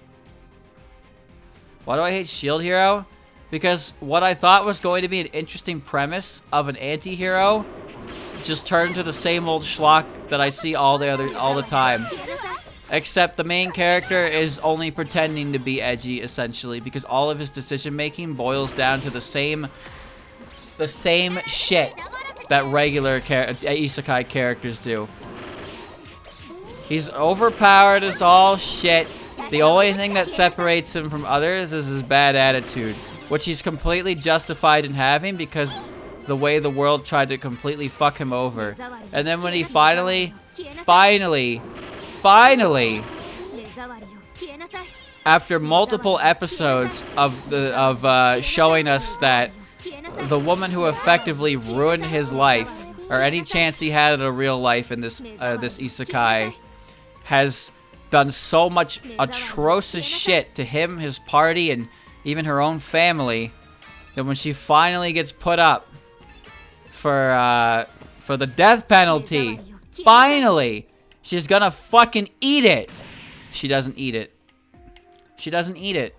Why do I hate Shield Hero? Because what I thought was going to be an interesting premise of an anti-hero just turned to the same old schlock that I see all the time. Except the main character is only pretending to be edgy, essentially, because all of his decision-making boils down to the same shit that regular isekai characters do. He's overpowered as all shit. The only thing that separates him from others is his bad attitude, which he's completely justified in having because the way the world tried to completely fuck him over. And then when he finally, after multiple episodes of showing us that the woman who effectively ruined his life, or any chance he had at a real life in this this isekai, has done so much atrocious shit to him, his party, and even her own family, that when she finally gets put up for the death penalty, finally, she's gonna fucking eat it. She doesn't eat it. She doesn't eat it.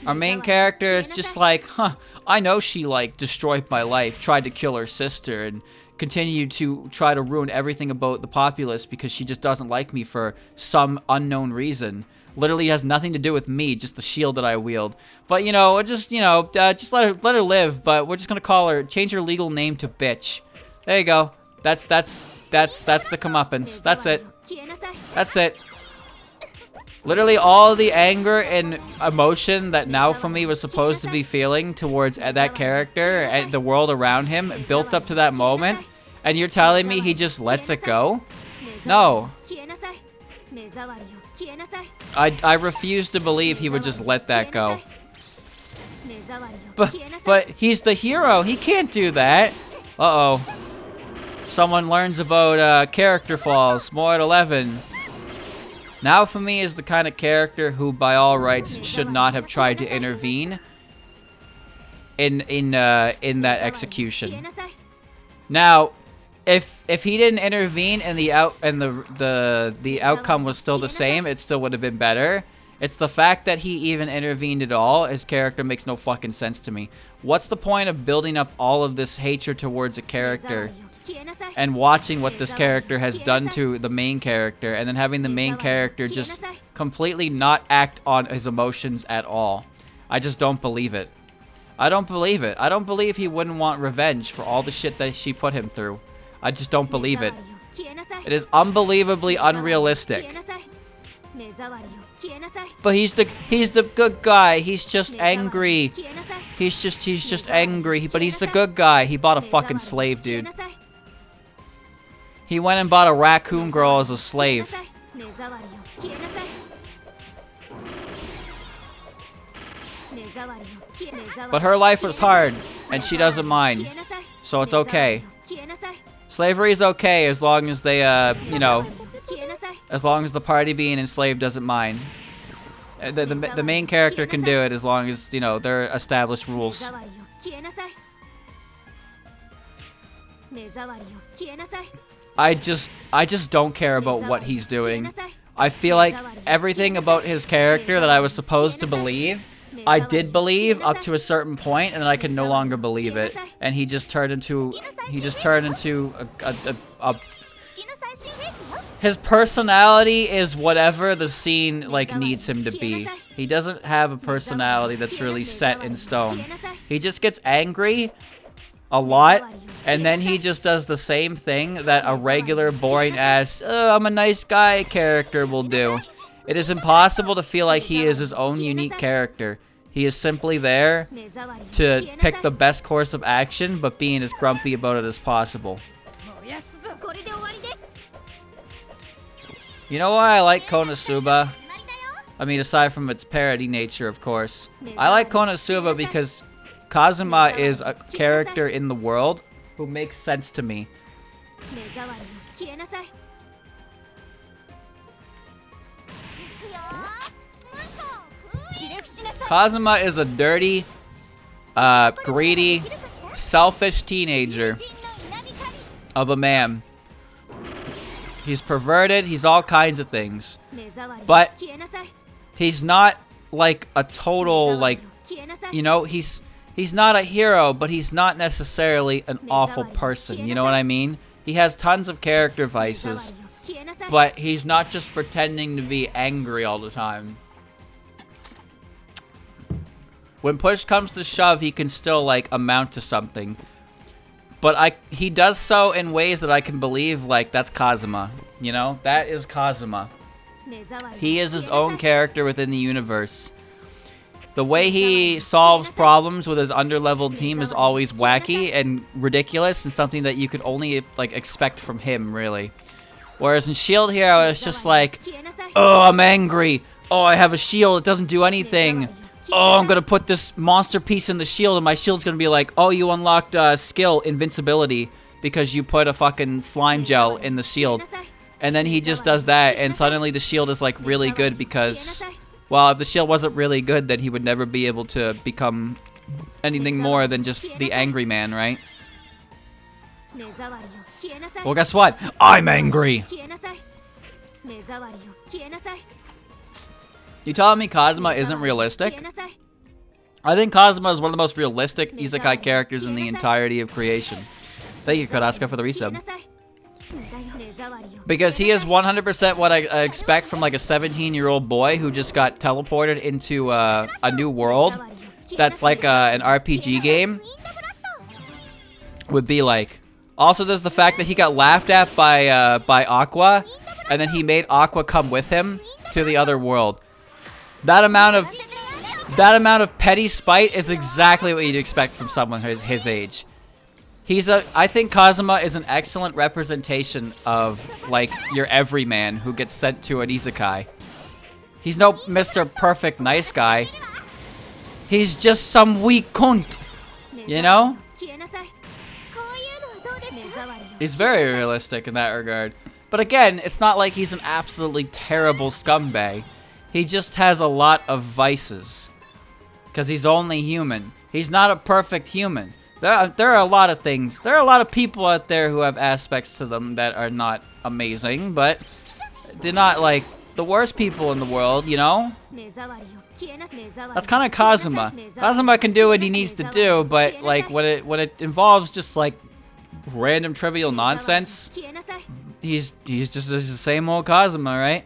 Our main character is just like, huh, I know she, like, destroyed my life, tried to kill her sister, and continued to try to ruin everything about the populace because she just doesn't like me for some unknown reason. Literally has nothing to do with me, just the shield that I wield. But, you know, just let her live, but we're just gonna call her, change her legal name to bitch. There you go. That's the comeuppance. That's it. That's it. Literally all the anger and emotion that Naofumi was supposed to be feeling towards that character and the world around him built up to that moment, and you're telling me he just lets it go? No. I refuse to believe he would just let that go. But he's the hero. He can't do that. Uh-oh. Someone learns about character flaws. More at 11. Naofumi is the kind of character who, by all rights, should not have tried to intervene in that execution. Now, if he didn't intervene and the outcome was still the same, it still would have been better. It's the fact that he even intervened at all. His character makes no fucking sense to me. What's the point of building up all of this hatred towards a character and watching what this character has done to the main character, and then having the main character just completely not act on his emotions at all? I just don't believe it. I don't believe it. I don't believe he wouldn't want revenge for all the shit that she put him through. I just don't believe it. It is unbelievably unrealistic. But he's the good guy. He's just angry. He's just angry. But he's the good guy. He bought a fucking slave, dude. He went and bought a raccoon girl as a slave. But her life was hard, and she doesn't mind. So it's okay. Slavery is okay as long as they, you know, as long as the party being enslaved doesn't mind. The main character can do it as long as, you know, there are established rules. I just don't care about what he's doing. I feel like everything about his character that I was supposed to believe, I did believe up to a certain point, and then I could no longer believe it. And he just turned into his personality is whatever the scene, like, needs him to be. He doesn't have a personality that's really set in stone. He just gets angry a lot, and then he just does the same thing that a regular boring ass, oh, I'm a nice guy character will do. It is impossible to feel like he is his own unique character. He is simply there to pick the best course of action, but being as grumpy about it as possible. You know why I like Konosuba? I mean, aside from its parody nature, of course. I like Konosuba because Kazuma is a character in the world who makes sense to me. Kazuma is a dirty, greedy, selfish teenager of a man. He's perverted, he's all kinds of things. But he's not like a total, like, you know, he's not a hero, but he's not necessarily an awful person, you know what I mean? He has tons of character vices, but he's not just pretending to be angry all the time. When push comes to shove, he can still, like, amount to something. But he does so in ways that I can believe, like, that's Kazuma. You know? That is Kazuma. He is his own character within the universe. The way he solves problems with his underleveled team is always wacky and ridiculous and something that you could only, like, expect from him, really. Whereas in Shield Hero, it's just like, oh, I'm angry. Oh, I have a shield. It doesn't do anything. Oh, I'm gonna put this monster piece in the shield, and my shield's gonna be like, oh, you unlocked skill invincibility because you put a fucking slime gel in the shield. And then he just does that, and suddenly the shield is like really good because, well, if the shield wasn't really good, then he would never be able to become anything more than just the angry man, right? Well, guess what? I'm angry! You telling me Kazuma isn't realistic? I think Kazuma is one of the most realistic isekai characters in the entirety of creation. Thank you, Kodaska, for the resub. Because he is 100% what I expect from like a 17-year-old boy who just got teleported into a new world that's like an RPG game would be like. Also, there's the fact that he got laughed at by Aqua, and then he made Aqua come with him to the other world. That amount of petty spite is exactly what you'd expect from someone his age. I think Kazuma is an excellent representation of, like, your everyman who gets sent to an isekai. He's no Mr. Perfect nice guy. He's just some weak cunt, you know? He's very realistic in that regard. But again, it's not like he's an absolutely terrible scumbag. He just has a lot of vices. Because he's only human. He's not a perfect human. There are a lot of things. There are a lot of people out there who have aspects to them that are not amazing, but they're not, like, the worst people in the world, you know? That's kind of Kazuma. Kazuma can do what he needs to do, but, like, when it involves just, like, random trivial nonsense, he's just the same old Kazuma, right?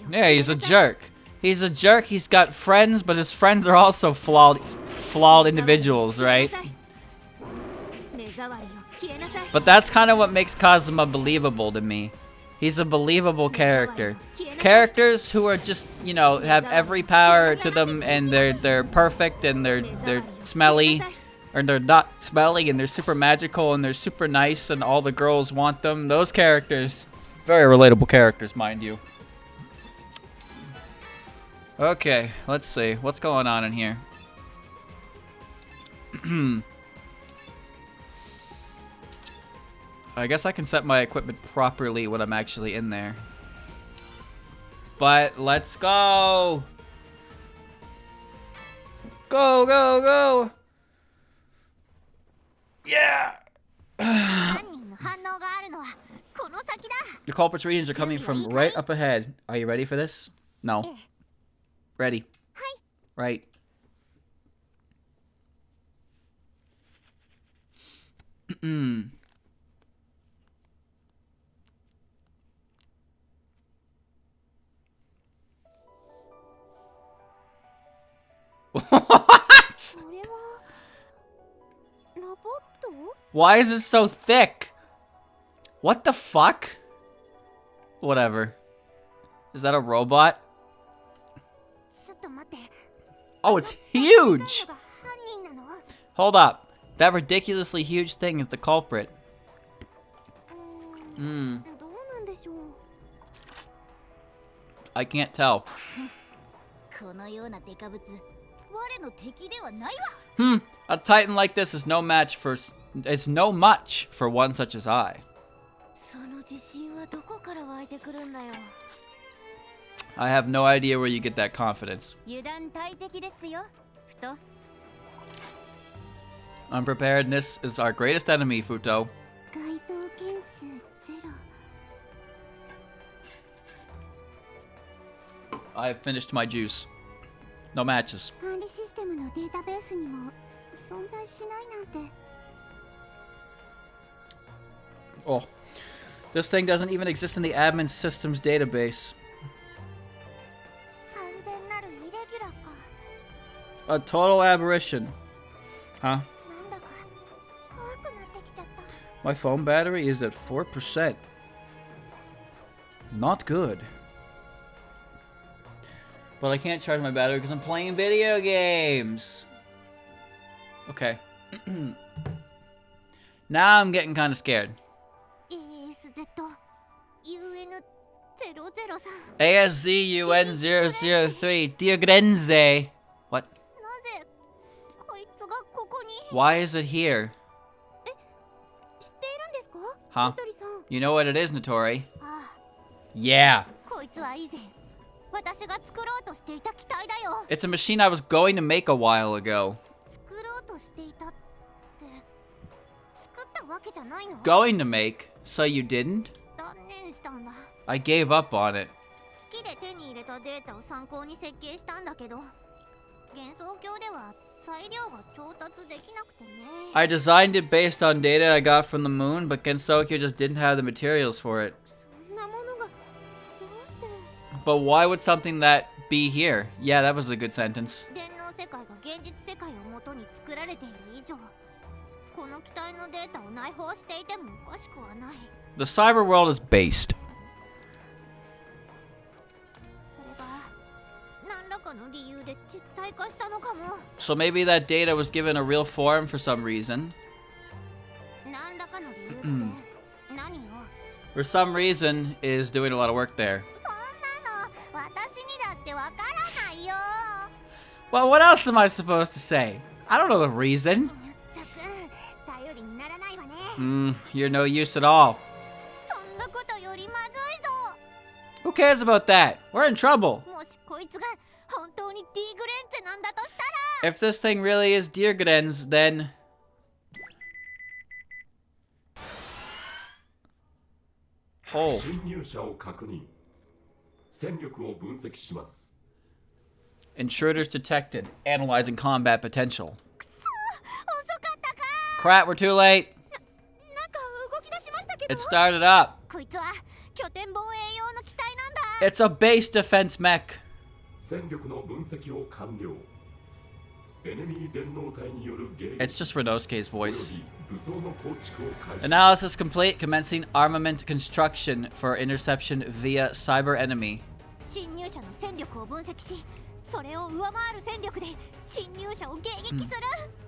Yeah, he's a jerk. He's a jerk. He's got friends, but his friends are also flawed individuals, right? But that's kind of what makes Kazuma believable to me. He's a believable character. Characters who are just, you know, have every power to them, and they're perfect, and they're smelly, or they're not smelly, and they're super magical, and they're super nice, and all the girls want them. Those characters, very relatable characters, mind you. Okay, let's see. What's going on in here? I guess I can set my equipment properly when I'm actually in there. But let's go! Go, go, go! Yeah! The culprit's readings are coming from right up ahead. Are you ready for this? No. Ready. Right. What? Why is it so thick? What the fuck? Whatever. Is that a robot? Oh, it's huge! Hold up. That ridiculously huge thing is the culprit. I can't tell. A titan like this is no match for... It's no much for one such as I. I have no idea where you get that confidence. Unpreparedness is our greatest enemy, Futo. I have finished my juice. No matches. Oh. This thing doesn't even exist in the admin systems database. A total aberration. Huh? My phone battery is at 4%. Not good. But I can't charge my battery because I'm playing video games. Okay. Now I'm getting kind of scared. ASZUN003 Divergent. What? Why is it here? Huh? You know what it is, Notori? Yeah. It's a machine I was going to make a while ago. Going to make? So you didn't? I gave up on it. I designed it based on data I got from the moon, but Genso just didn't have the materials for it. But why would something that be here? Yeah, that was a good sentence. The cyber world is based. So maybe that data was given a real form for some reason. For some reason is doing a lot of work there. Well, what else am I supposed to say? I don't know the reason. You're no use at all. Who cares about that? We're in trouble. If this thing really is Divergent's, then... Oh. Intruders detected. Analyzing combat potential. Crap, we're too late. It started up. It's a base defense mech. It's just Renosuke's voice. Analysis complete. Commencing armament construction for interception via cyber enemy.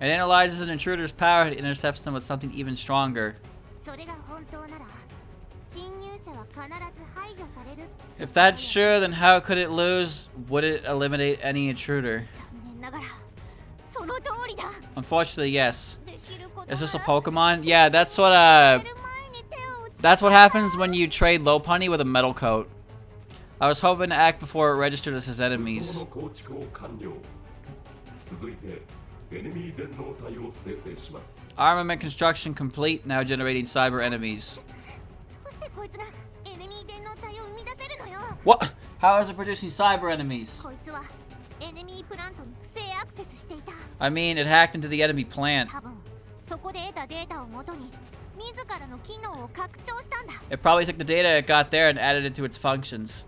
It analyzes an intruder's power and intercepts them with something even stronger. If that's true, then how could it lose? Would it eliminate any intruder? Unfortunately, yes. Is this a Pokemon? Yeah, that's what happens when you trade Lopunny with a metal coat. I was hoping to act before it registered us as enemies. Armament construction complete, now generating cyber enemies. What? How is it producing cyber enemies? I mean, it hacked into the enemy plant. It probably took the data it got there and added it to its functions.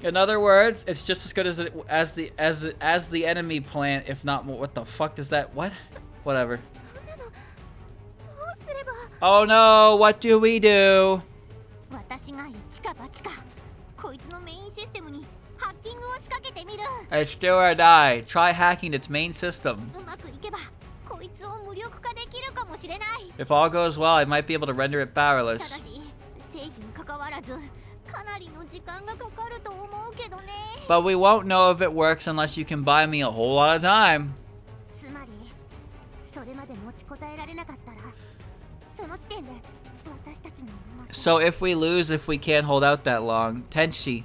In other words, it's just as good as the enemy plant, if not more. What the fuck does that? What? Whatever. Oh no! What do we do? It's do or die. Try hacking its main system. If all goes well, I might be able to render it powerless. But we won't know if it works unless you can buy me a whole lot of time. So if we lose, if we can't hold out that long, Tenshi,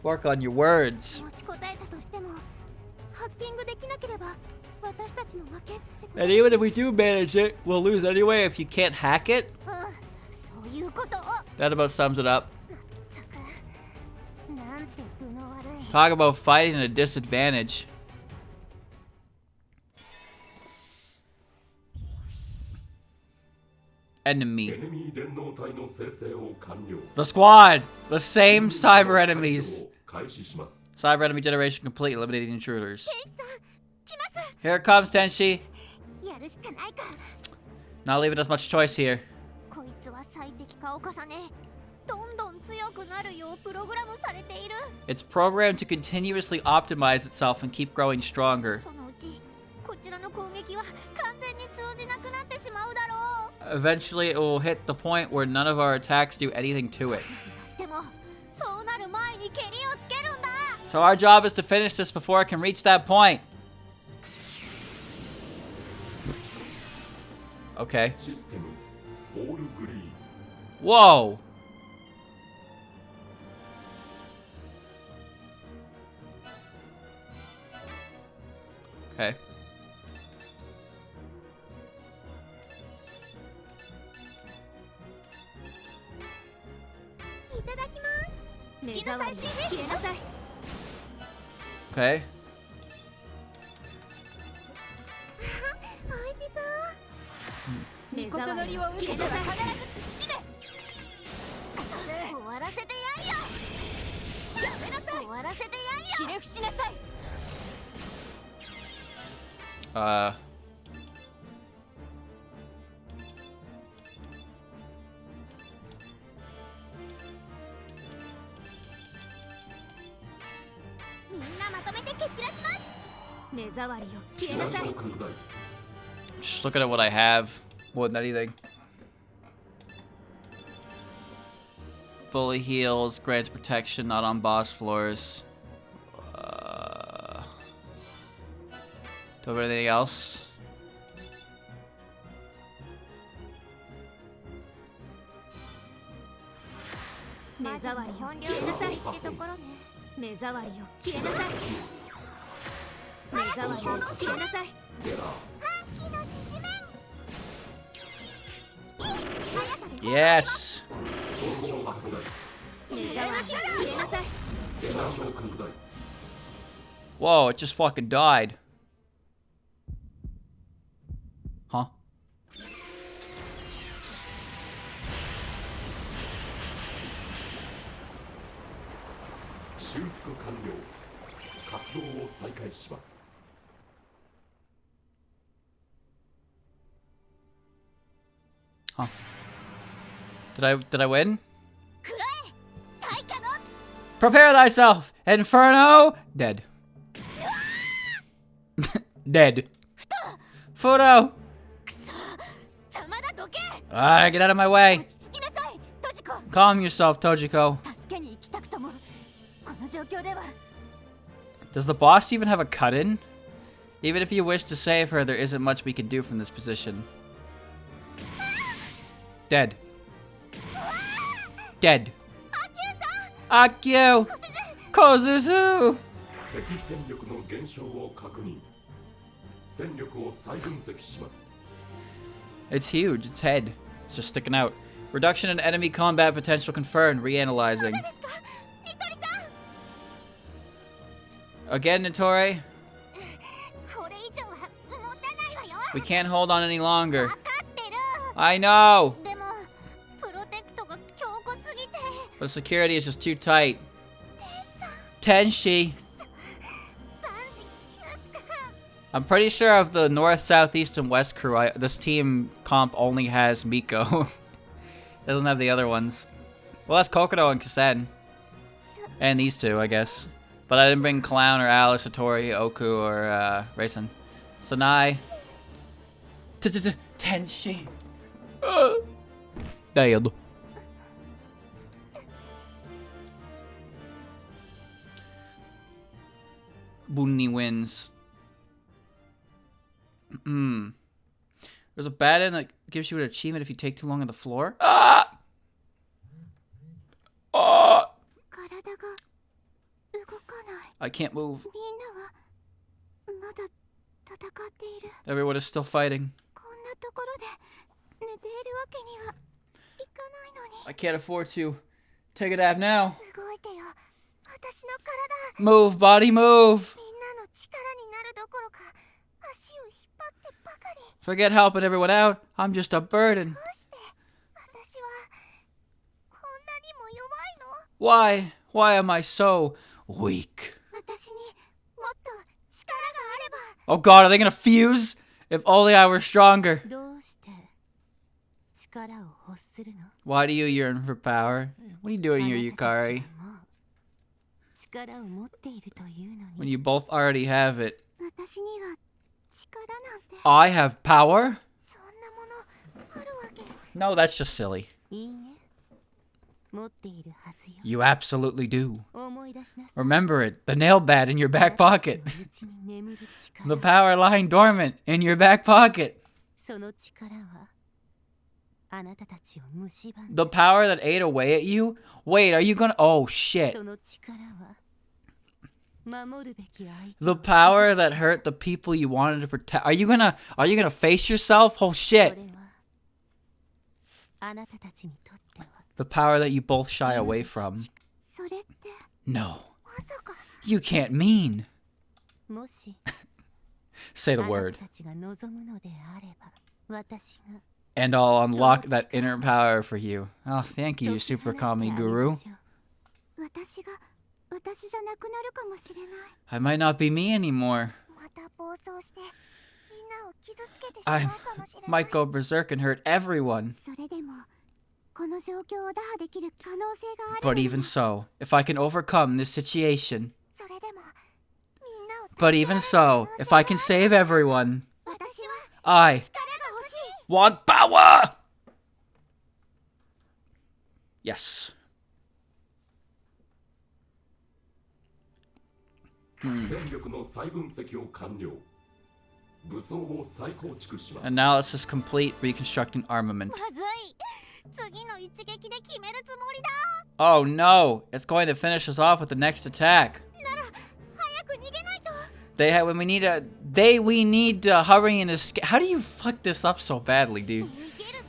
work on your words. And even if we do manage it, we'll lose anyway if you can't hack it. That about sums it up. Talk about fighting at a disadvantage. Enemy. The squad! The same cyber enemies. Cyber enemy generation complete, eliminating intruders. Here it comes, Tenshi. Not leaving us much choice here. It's programmed to continuously optimize itself and keep growing stronger. Eventually, it will hit the point where none of our attacks do anything to it. So our job is to finish this before it can reach that point. Okay. Whoa! Okay. Okay. Just looking at what I have more than anything. Fully heals, grants protection, not on boss floors. Do I have anything else? Yes! Whoa, it just fucking died. Huh? Huh. Did I win? Prepare thyself, Inferno! Dead. Dead. Fudo! Ah, get out of my way! Calm yourself, Tojiko. Does the boss even have a cut-in? Even if you wish to save her, there isn't much we can do from this position. Dead. Dead. Akio! Kozuzu! It's huge. Its head. It's just sticking out. Reduction in enemy combat potential confirmed. Reanalyzing. Again, Nitori? We can't hold on any longer. I know! But security is just too tight. Tenshi! I'm pretty sure of the North, South, East, and West crew, this team comp only has Miko. It doesn't have the other ones. Well, that's Kokodo and Kasen. And these two, I guess. But I didn't bring Clown or Alice, Satori, Oku, or Raisin. Sanai. Tenshi. Dead. Bunny wins. There's a bad end that gives you an achievement if you take too long on the floor. Ah! Oh! I can't move. Everyone is still fighting. I can't afford to. Take a nap now. Move, body, move. Forget helping everyone out. I'm just a burden. Why? Why am I so weak? Oh god, are they gonna fuse? If only I were stronger. Why do you yearn for power? What are you doing here, Yukari? When you both already have it. I have power? No, that's just silly. You absolutely do. Remember it, the nail bat in your back pocket. The power lying dormant in your back pocket. The power that ate away at you? Wait, are you gonna... Oh, shit. The power that hurt the people you wanted to protect. Are you gonna face yourself? Oh, shit. The power that you both shy away from. No. You can't mean. Say the word. And I'll unlock that inner power for you. Oh, thank you, Super Kami Guru. I might not be me anymore. I might go berserk and hurt everyone. But even so, if I can overcome this situation. But even so, if I can save everyone. I want power! Yes. Analysis complete. Reconstructing armament. Oh no! It's going to finish us off with the next attack. We need to hurry and escape. How do you fuck this up so badly, dude?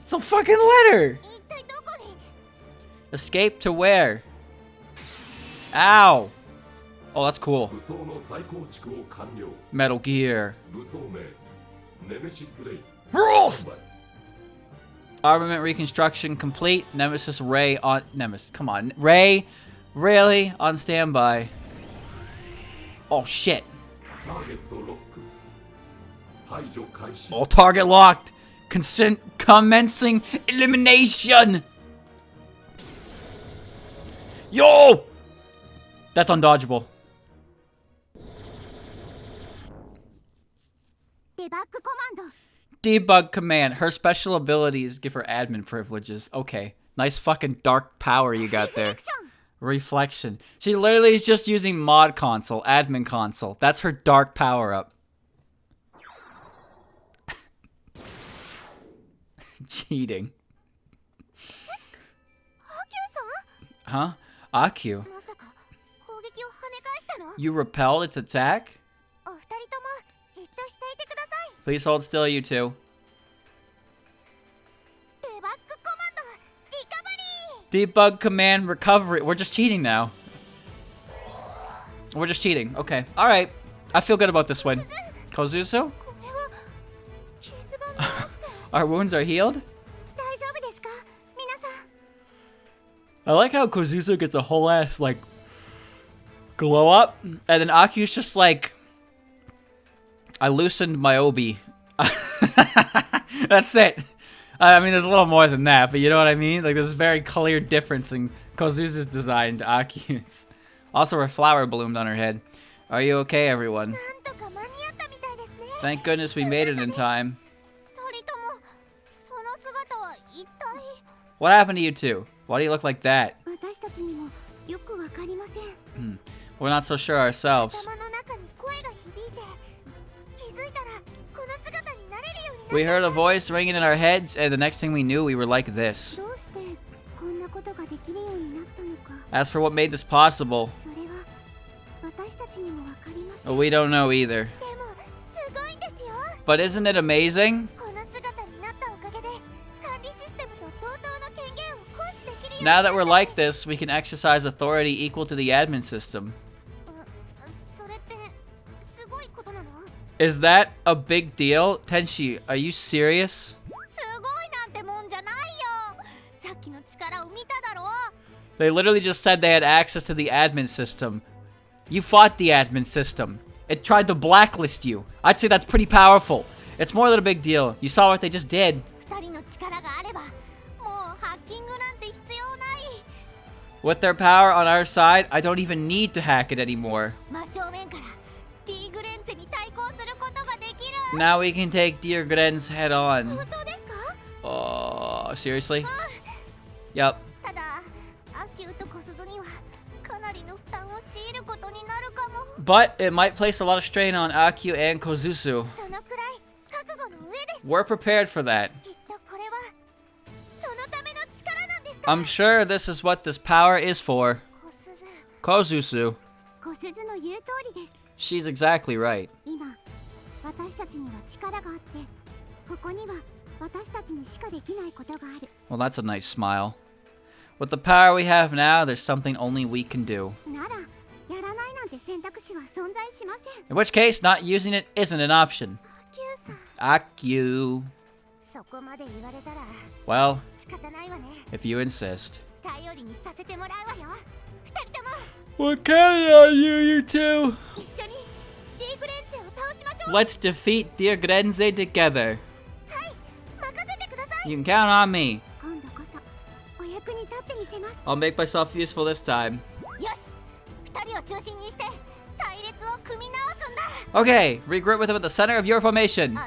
It's a fucking letter! Escape to where? Ow! Oh, that's cool. Metal Gear. Rules! Armament reconstruction complete. Nemesis Ray on... Nemesis, come on. Ray, really? On standby. Oh, shit. All target locked. Commencing elimination. Yo! That's undodgeable. Debug command. Her special abilities give her admin privileges. Okay. Nice fucking dark power you got there. Reflection. She literally is just using mod console, admin console. That's her dark power up. Cheating. Huh? Aku. You repelled its attack? Please hold still, you two. Debug command recovery. We're just cheating now. We're just cheating. Okay. Alright. I feel good about this one. Kozusu? Our wounds are healed? I like how Kozusu gets a whole ass, like, glow up. And then Aku's just like, I loosened my obi. That's it. I mean, there's a little more than that, but you know what I mean? Like, there's a very clear difference in Kozusu's design to Aku's. Also, her flower bloomed on her head. Are you okay, everyone? Thank goodness we made it in time. What happened to you two? Why do you look like that? We're not so sure ourselves. We heard a voice ringing in our heads, and the next thing we knew, we were like this. As for what made this possible, we don't know either. But isn't it amazing? Now that we're like this, we can exercise authority equal to the admin system. Is that a big deal? Tenshi, are you serious? They literally just said they had access to the admin system. You fought the admin system. It tried to blacklist you. I'd say that's pretty powerful. It's more than a big deal. You saw what they just did. With their power on our side, I don't even need to hack it anymore. Now we can take Divergent's head on. Oh, seriously? Yep. But it might place a lot of strain on Akio and Kozusu. We're prepared for that. I'm sure this is what this power is for. Kozusu. She's exactly right. Well, that's a nice smile. With the power we have now, there's something only we can do. In which case, not using it isn't an option. Akio. Well, if you insist. What can I do, you two? Let's defeat Divergent together. You can count on me. I'll make myself useful this time. Okay, regroup with him at the center of your formation.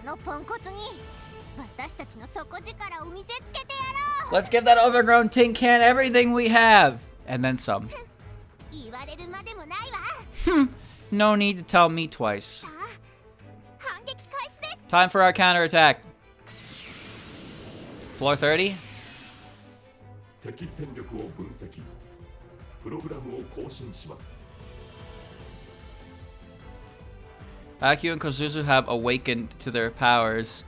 Let's give that overgrown tin can everything we have. And then some. No need to tell me twice. Time for our counterattack. Floor 30. Akio and Kozusu have awakened to their powers.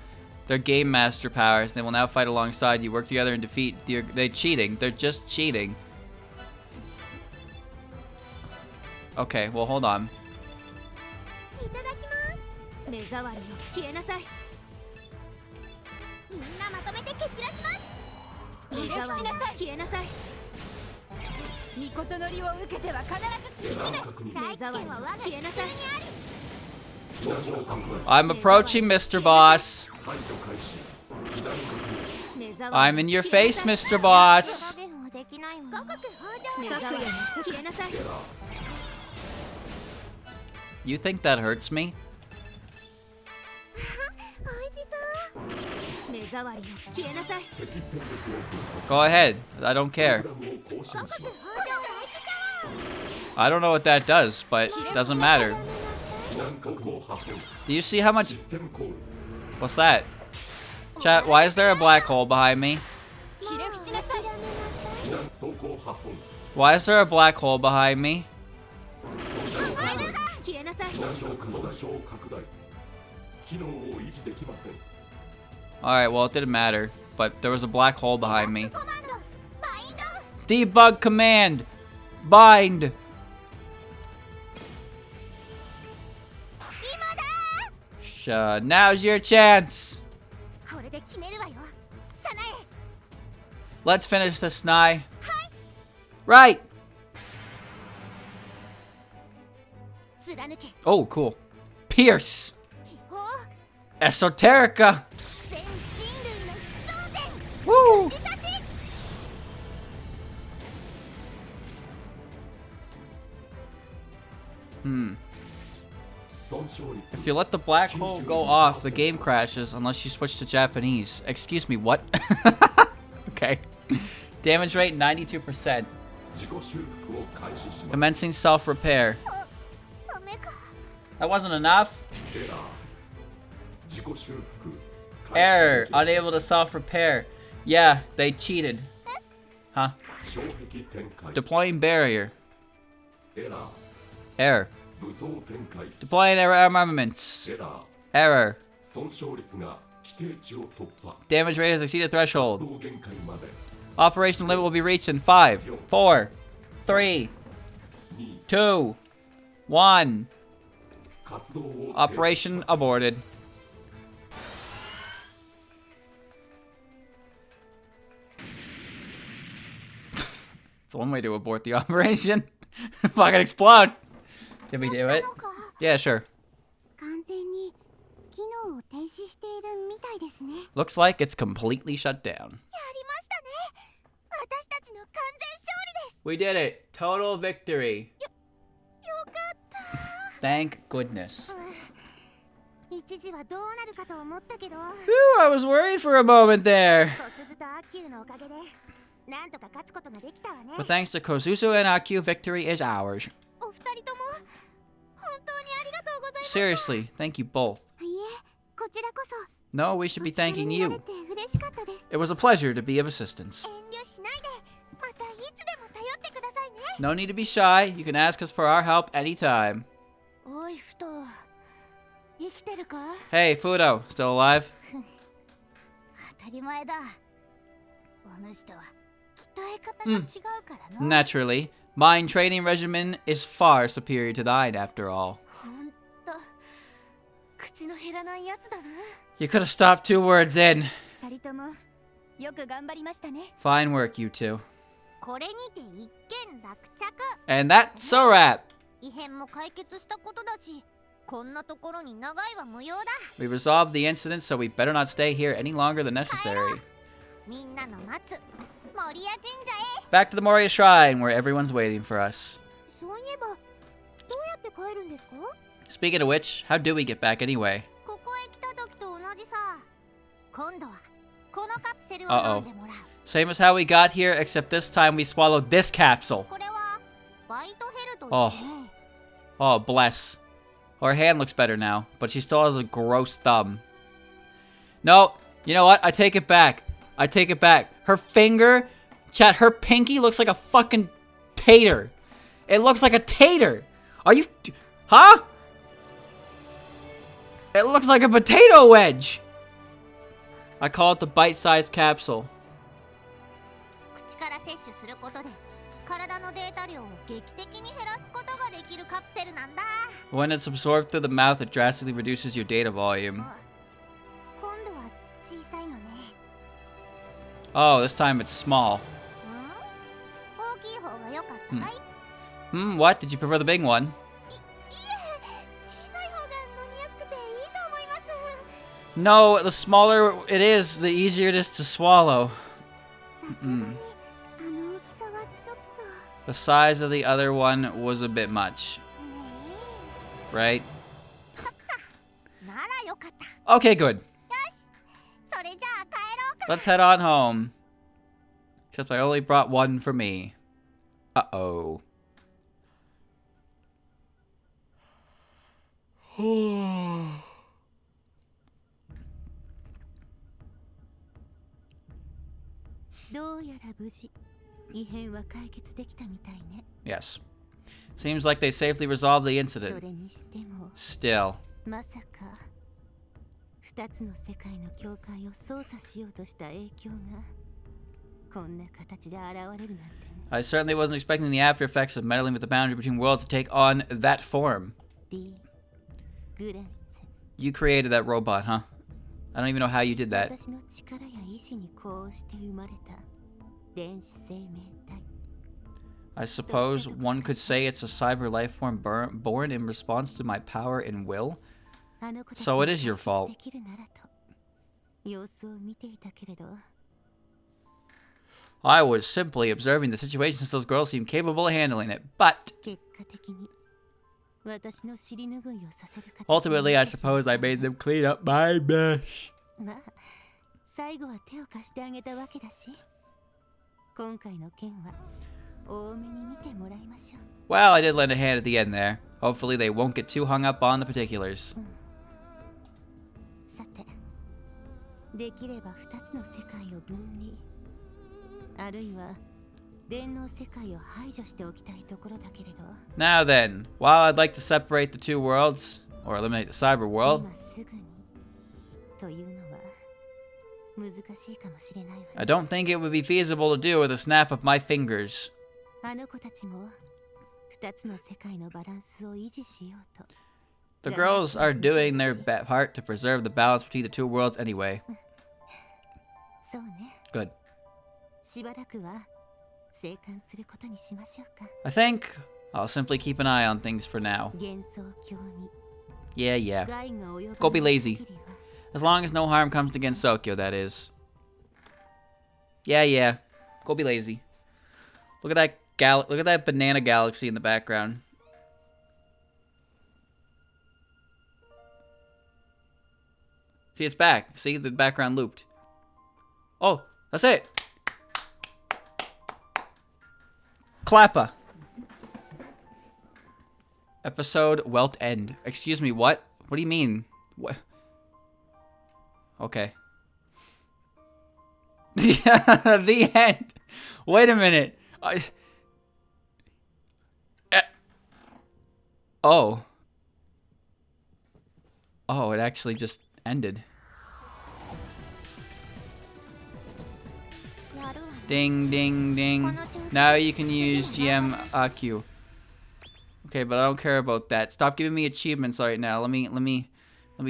Their Game Master powers. They will now fight alongside you. Work together and defeat. They're cheating. They're just cheating. Okay, well, hold on. I'm approaching, Mr. Boss. I'm in your face, Mr. Boss. You think that hurts me? Go ahead. I don't care. I don't know what that does, but it doesn't matter. Do you see how much... What's that? Chat, why is there a black hole behind me? Why is there a black hole behind me? Alright, well, it didn't matter. But there was a black hole behind me. Debug command! Bind! Now's your chance! Let's finish this, Snai. Right! Oh, cool. Pierce! Esoterica! Woo! If you let the black hole go off, the game crashes unless you switch to Japanese. Excuse me, what? Okay. Damage rate 92%. Commencing self-repair. That wasn't enough? Error. Unable to self-repair. Yeah, they cheated. Huh? Deploying barrier. Error. Deploying armaments. Error. Damage rate has exceeded threshold. Operational limit will be reached in 5, 4, 3, 2, 1. Operation aborted. It's one way to abort the operation. Fucking explode. Did we do it? Yeah, sure. Looks like it's completely shut down. We did it. Total victory. Thank goodness. Whew, I was worried for a moment there. But thanks to Kozuzu and Akio, victory is ours. Seriously, thank you both. No, we should be thanking you. It was a pleasure to be of assistance. No need to be shy. You can ask us for our help anytime. Hey, Fudo, still alive? Naturally, mine training regimen is far superior to thine after all. You could have stopped 2 words in. Fine work, you two. And that's a wrap. We resolved the incident, so we better not stay here any longer than necessary. Back to the Moria Shrine, where everyone's waiting for us. Speaking of which, how do we get back anyway? Uh-oh. Same as how we got here, except this time we swallowed this capsule. Oh. Oh, bless. Her hand looks better now, but she still has a gross thumb. No, you know what? I take it back. I take it back. Her finger, chat, her pinky looks like a fucking tater. It looks like a tater. Are you... Huh? It looks like a potato wedge. I call it the bite-sized capsule. When it's absorbed through the mouth, it drastically reduces your data volume. Oh, this time it's small. What? Did you prefer the big one? No, the smaller it is, the easier it is to swallow. The size of the other one was a bit much. Right? Okay, good. Let's head on home. Except I only brought one for me. Uh-oh. Yes. Seems like they safely resolved the incident. Still. I certainly wasn't expecting the after effects of meddling with the boundary between worlds to take on that form. You created that robot, huh? I don't even know how you did that. I suppose one could say it's a cyber life form born in response to my power and will. So it is your fault. I was simply observing the situation since those girls seemed capable of handling it, but... ultimately, I suppose I made them clean up my mess. Well, I did lend a hand at the end there. Hopefully they won't get too hung up on the particulars. できれば2つの世界を分離、あるいは電脳世界を排除しておきたいところだけれど。Now then, while I'd like to separate the two worlds, or eliminate the cyber world, 今すぐにというのは難しいかもしれないわね。 I don't think it would be feasible to do with a snap of my fingers. あの子たちも2つの世界のバランスを維持しようと。 The girls are doing their part to preserve the balance between the two worlds anyway. そうね。 Good. しばらくは静観することにしましょうか。 I think I'll simply keep an eye on things for now. 幻想郷に Yeah. 害が及ば Go be ない lazy. 限りは As long as no harm comes to Gensokyo, that is. Yeah. Go be lazy. Look at that banana galaxy in the background. See, it's back. See, the background looped. Oh, that's it. Clappa. Episode Welt End. Excuse me, what? What do you mean? What? Okay. The end. Wait a minute. Oh. Oh, it actually just ended. Ding, ding, ding. Now you can use GM AQ. Okay, but I don't care about that. Stop giving me achievements right now. Let me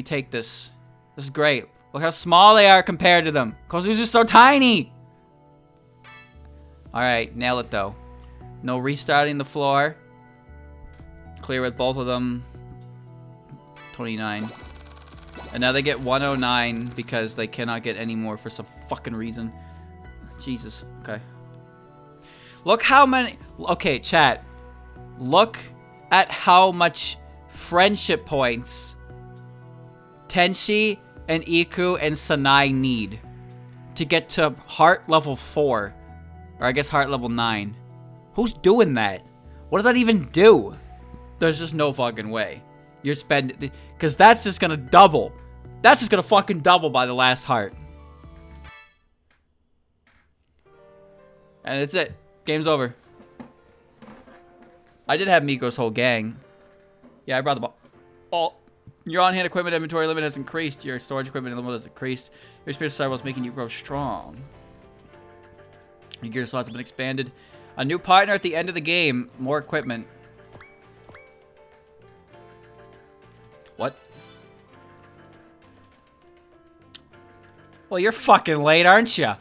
take this. This is great. Look how small they are compared to them. Kozu's so tiny. Alright, nail it though. No restarting the floor. Clear with both of them. 29. And now they get 109 because they cannot get any more for some fucking reason. Jesus. Okay. Look how many... Okay, chat. Look at how much friendship points Tenshi and Iku and Sanai need to get to heart level 4. Or I guess heart level 9. Who's doing that? What does that even do? There's just no fucking way. You're spending... Because that's just gonna double. That's just gonna fucking double by the last heart. And that's it. Game's over. I did have Miko's whole gang. Yeah, I brought the ball. Oh, your on-hand equipment inventory limit has increased. Your storage equipment limit has increased. Your experience cycle is making you grow strong. Your gear slots have been expanded. A new partner at the end of the game. More equipment. What? Well, you're fucking late, aren't you?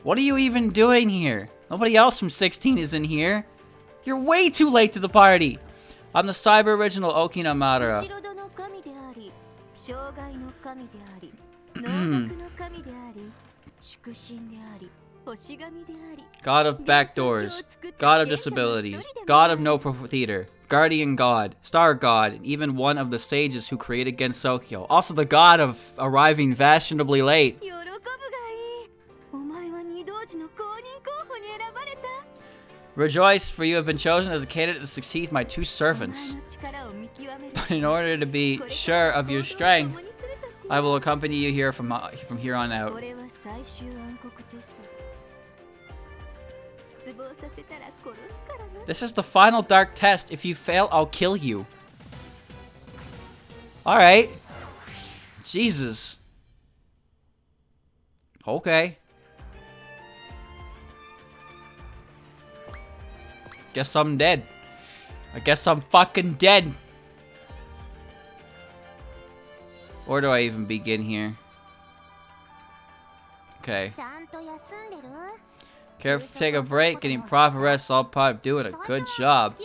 What are you even doing here? Nobody else from 16 is in here. You're way too late to the party. I'm the cyber original Okina Madara. God of backdoors, God of disabilities, God of no theater, guardian god, star god, and even one of the sages who created Gensokyo. Also the god of arriving fashionably late. Rejoice, for you have been chosen as a candidate to succeed my two servants. But in order to be sure of your strength, I will accompany you here from here on out. This is the final dark test. If you fail, I'll kill you. Alright. Jesus. Okay. Guess I'm dead. I guess I'm fucking dead. Where do I even begin here? Okay. Careful, take a break, getting proper rest, all part of doing a good job.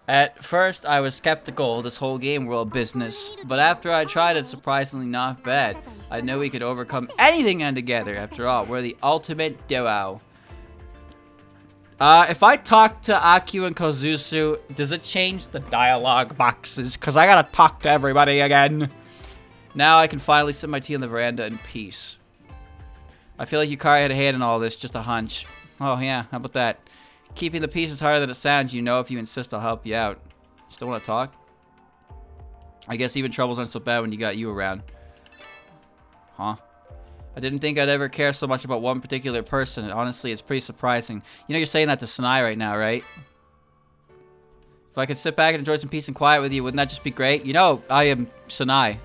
At first, I was skeptical of this whole game world business, but after I tried it, surprisingly not bad. I knew we could overcome anything and together. After all, we're the ultimate duo. If I talk to Aku and Kozusu, does it change the dialogue boxes? Because I gotta talk to everybody again. Now I can finally sit my tea on the veranda in peace. I feel like Yukari had a hand in all this, just a hunch. Oh yeah, how about that? Keeping the peace is harder than it sounds, you know. If you insist, I'll help you out. Still want to talk? I guess even troubles aren't so bad when you got you around. Huh? I didn't think I'd ever care so much about one particular person. And honestly, it's pretty surprising. You know, you're saying that to Sanai right now, right? If I could sit back and enjoy some peace and quiet with you, wouldn't that just be great? You know, I am Sanai.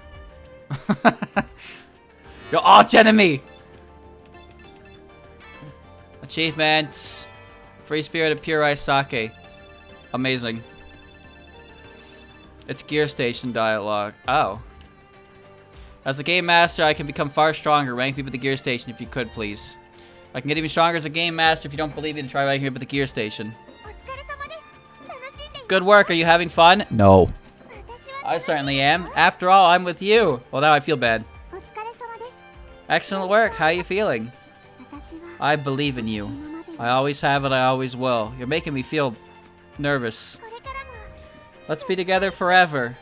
Your arch enemy! Achievements. Free spirit of pure ice sake. Amazing. It's gear station dialogue. Oh. As a game master, I can become far stronger. Rank me with the gear station if you could, please. I can get even stronger as a game master. If you don't believe me, then try ranking me with the gear station. Good work. Are you having fun? No. I certainly am. After all, I'm with you. Well, now I feel bad. Excellent work. How are you feeling? I believe in you. I always have and I always will. You're making me feel nervous. Let's be together forever.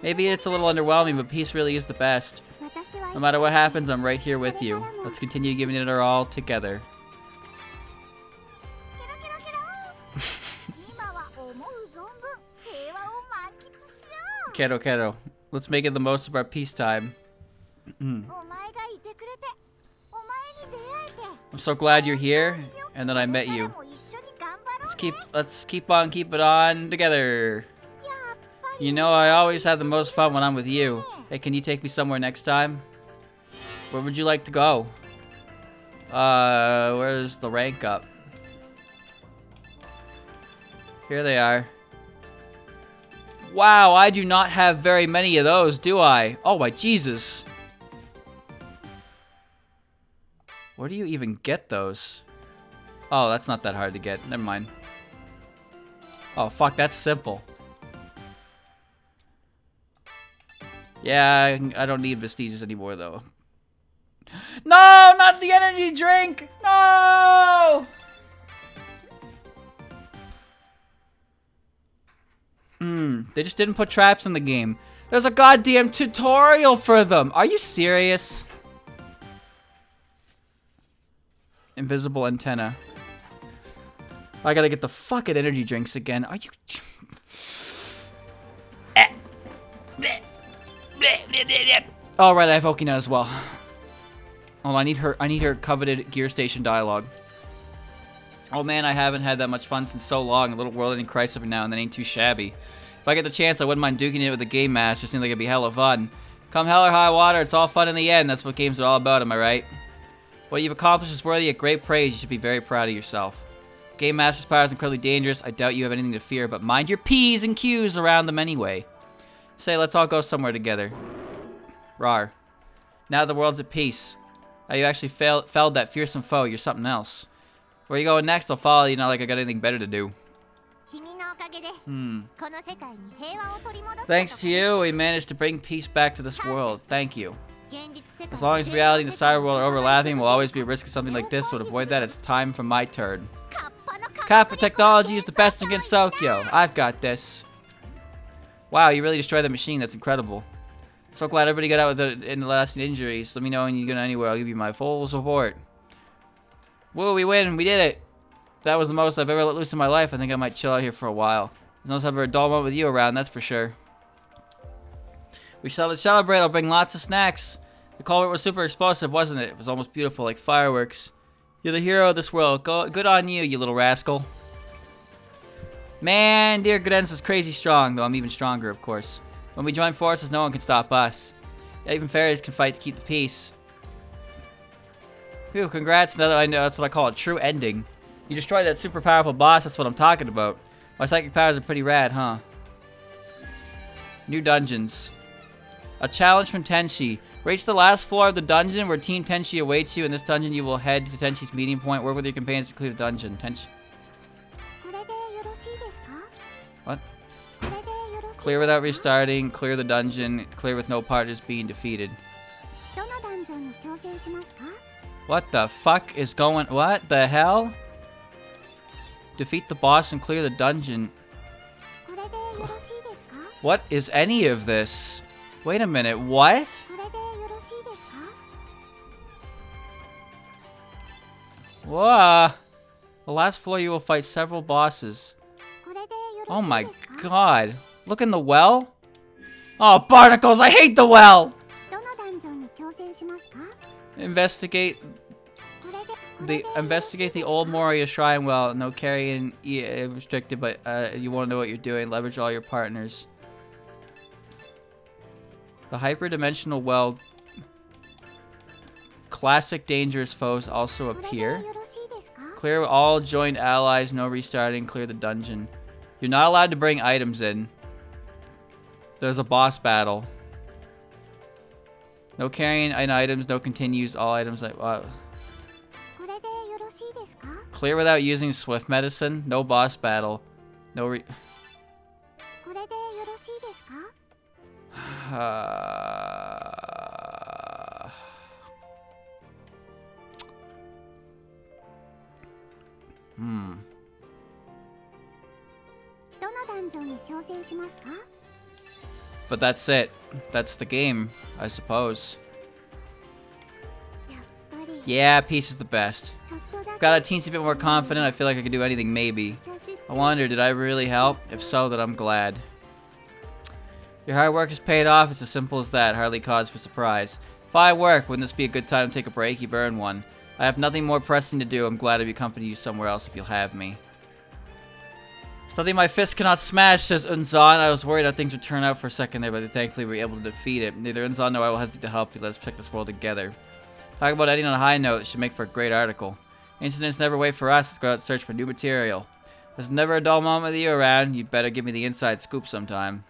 Maybe it's a little underwhelming, but peace really is the best. No matter what happens, I'm right here with you. Let's continue giving it our all together. Kero kero. Let's make it the most of our peacetime. I'm so glad you're here and that I met you. Let's keep it on together. You know, I always have the most fun when I'm with you. Hey, can you take me somewhere next time? Where would you like to go? Where's the rank up? Here they are. Wow, I do not have very many of those, do I? Oh my Jesus. Where do you even get those? Oh, that's not that hard to get. Never mind. Oh, fuck, that's simple. Yeah, I don't need vestiges anymore, though. No, not the energy drink! No! They just didn't put traps in the game. There's a goddamn tutorial for them. Are you serious? Invisible antenna. I gotta get the fucking energy drinks again. Are you... Oh, right, I have Okina as well. Oh, I need her coveted gear station dialogue. Oh man, I haven't had that much fun since so long. A little world ending crisis every now and then ain't too shabby. If I get the chance, I wouldn't mind duking it with the game master. Seems like it'd be hella fun. Come hell or high water, it's all fun in the end. That's what games are all about, am I right? What you've accomplished is worthy of great praise. You should be very proud of yourself. Game master's power is incredibly dangerous. I doubt you have anything to fear, but mind your P's and Q's around them anyway. Say, let's all go somewhere together. Rar. Now the world's at peace. Now you actually felled that fearsome foe. You're something else. Where you going next? I'll follow you, not like I got anything better to do. Thanks to you, we managed to bring peace back to this world. Thank you. As long as reality and the cyber world are overlapping, we'll always be a risk of something like this, so to avoid that, it's time for my turn. Kappa technology is the best against Tokyo. I've got this. Wow, you really destroyed the machine. That's incredible. So glad everybody got out with the lasting injuries. Let me know when you go anywhere. I'll give you my full support. Woo, we win. We did it. That was the most I've ever let loose in my life. I think I might chill out here for a while. There's no ever a dull moment with you around, that's for sure. We shall celebrate. I'll bring lots of snacks. The culprit was super explosive, wasn't it? It was almost beautiful, like fireworks. You're the hero of this world. Good on you, you little rascal. Man, dear Genso is crazy strong, though I'm even stronger, of course. When we join forces, no one can stop us. Even fairies can fight to keep the peace. Phew, congrats. I know that's what I call a true ending. You destroyed that super powerful boss, that's what I'm talking about. My psychic powers are pretty rad, huh? New dungeons. A challenge from Tenshi. Reach the last floor of the dungeon where Team Tenshi awaits you. In this dungeon, you will head to Tenshi's meeting point. Work with your companions to clear the dungeon. Tenshi. What? Clear without restarting. Clear the dungeon. Clear with no partners being defeated. What the fuck is going... What the hell? Defeat the boss and clear the dungeon. What is any of this? Wait a minute, what? Whoa. The last floor you will fight several bosses. Oh my god. Look in the well. Oh, barnacles, I hate the well! Investigate the old Moria shrine well. No carrying restricted, but you won't know what you're doing. Leverage all your partners. The hyperdimensional well. Classic dangerous foes also appear. Clear all joined allies, no restarting, clear the dungeon. You're not allowed to bring items in. There's a boss battle. No carrying in items, no continues, all items like clear without using swift medicine, no boss battle. No But that's it. That's the game, I suppose. Yeah, Peace is the best. Got a teensy bit more confident. I feel like I could do anything, maybe. I wonder, did I really help? If so, then I'm glad. Your hard work is paid off. It's as simple as that. Hardly cause for surprise. If I work, wouldn't this be a good time to take a break? You've earned one. I have nothing more pressing to do. I'm glad to accompany you somewhere else if you'll have me. Something my fist cannot smash, says Unzan. I was worried how things would turn out for a second there, but thankfully we were able to defeat it. Neither Unzan nor I will hesitate to help you. Let's check this world together. Talk about ending on a high note. It should make for a great article. Incidents never wait for us. Let's go out and search for new material. There's never a dull moment with you around. You'd better give me the inside scoop sometime.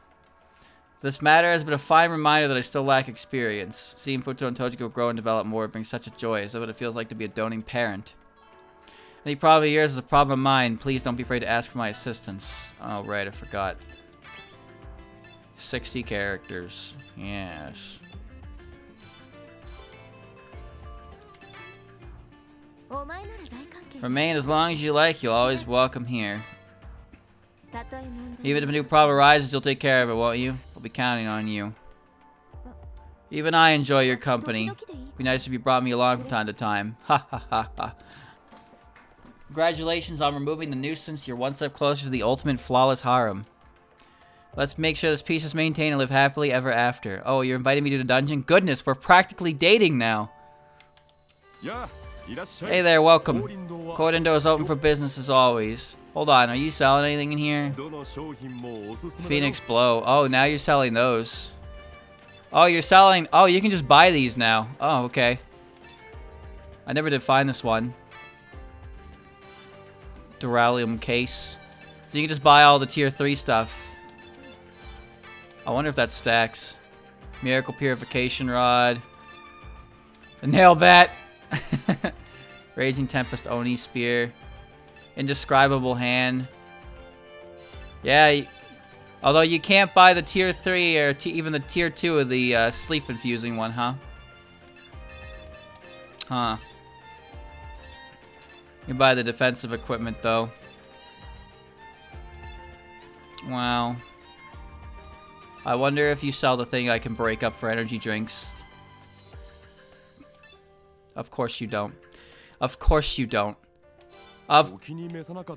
This matter has been a fine reminder that I still lack experience. Seeing Futo and Tojiko grow and develop more brings such a joy. Is that what it feels like to be a doting parent? Any problem of yours is a problem of mine. Please don't be afraid to ask for my assistance. Oh, right, I forgot. 60 characters. Yes. Remain as long as you like. You'll always welcome here. Even if a new problem arises, you'll take care of it, won't you? I'll be counting on you. Even I enjoy your company. It'd be nice if you brought me along from time to time. Ha ha ha ha. Congratulations on removing the nuisance. You're one step closer to the ultimate flawless harem. Let's make sure this peace is maintained and live happily ever after. Oh, you're inviting me to the dungeon? Goodness, we're practically dating now. Hey there, welcome. Korindo is open for business as always. Hold on, are you selling anything in here? Phoenix Blow. Oh, now you're selling those. Oh, you're selling... Oh, you can just buy these now. Oh, okay. I never did find this one. Duralium case. So you can just buy all the tier 3 stuff. I wonder if that stacks. Miracle Purification Rod. The Nail Bat. Raging Tempest Oni Spear. Indescribable Hand. Yeah, although you can't buy the tier 3 or even the tier 2 of the sleep infusing one, huh? Huh. You buy the defensive equipment though. Wow. I wonder if you sell the thing I can break up for energy drinks. Of course you don't. Of course you don't. Of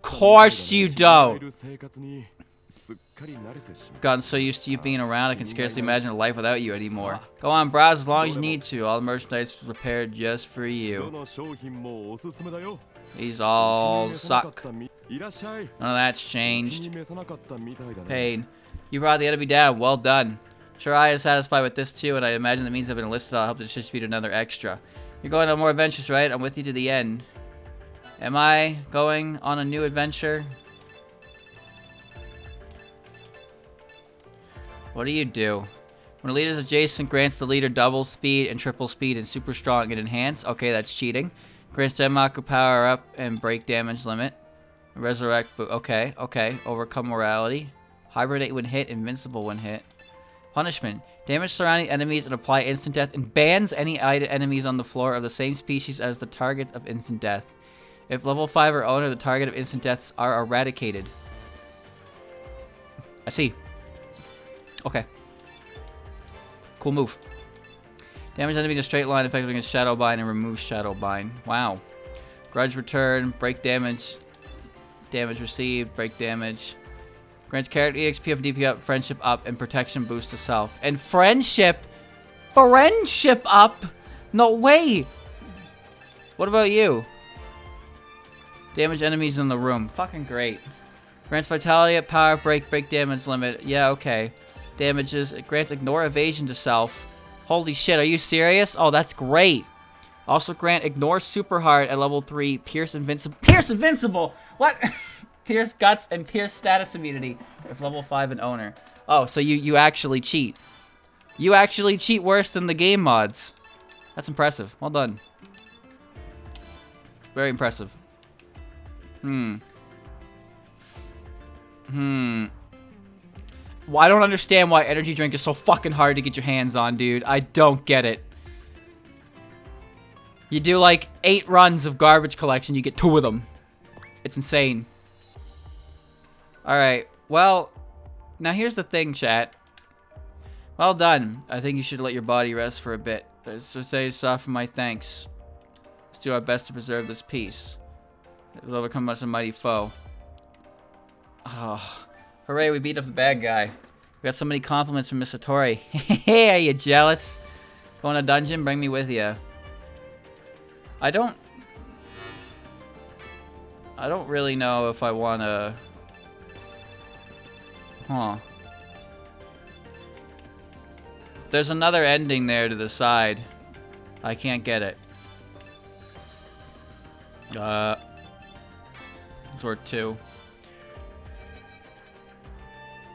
course you don't. I've gotten so used to you being around, I can scarcely imagine a life without you anymore. Go on, browse as long as you need to. All the merchandise was prepared just for you. These all suck. None of that's changed. Pain. You brought the enemy down. Well done. Sure, I am satisfied with this too, and I imagine that means I've been enlisted. I'll help to distribute another extra. You're going on more adventures, right? I'm with you to the end. Am I going on a new adventure? What do you do? When a leader is adjacent, grants the leader double speed and triple speed and super strong and enhance. Okay, that's cheating. Grants Denmaku power up and break damage limit. Resurrect. Okay, okay. Overcome morality. Hibernate when hit. Invincible when hit. Punishment. Damage surrounding enemies and apply instant death and bans any enemies on the floor of the same species as the target of instant death. If level 5 or owner, the target of instant deaths are eradicated. I see. Okay. Cool move. Damage enemy in a straight line effective against Shadowbind and remove Shadowbind. Wow. Grudge return, break damage. Damage received, break damage. Grants character EXP up, DP up, friendship up, and protection boost to self. And friendship up? No way! What about you? Damage enemies in the room. Fucking great. Grants vitality up, power, break damage limit. Yeah, okay. Damages. It grants ignore evasion to self. Holy shit, are you serious? Oh, that's great. Also grant ignore super hard at level 3, pierce invincible. Pierce invincible! What? Pierce guts and pierce status immunity if level 5 and owner. Oh, so you actually cheat. You actually cheat worse than the game mods. That's impressive. Well done. Very impressive. Well, I don't understand why energy drink is so fucking hard to get your hands on, dude. I don't get it. You do like 8 runs of garbage collection, you get 2 of them. It's insane. Alright, well, now here's the thing, chat. Well done. I think you should let your body rest for a bit. So say soft for my thanks. Let's do our best to preserve this peace. It will overcome us a mighty foe. Oh, hooray, we beat up the bad guy. We got so many compliments from Miss Satori. Hey, are you jealous? Go in a dungeon? Bring me with you. I don't really know if I want to... Huh. There's another ending there to the side. I can't get it. Sort 2.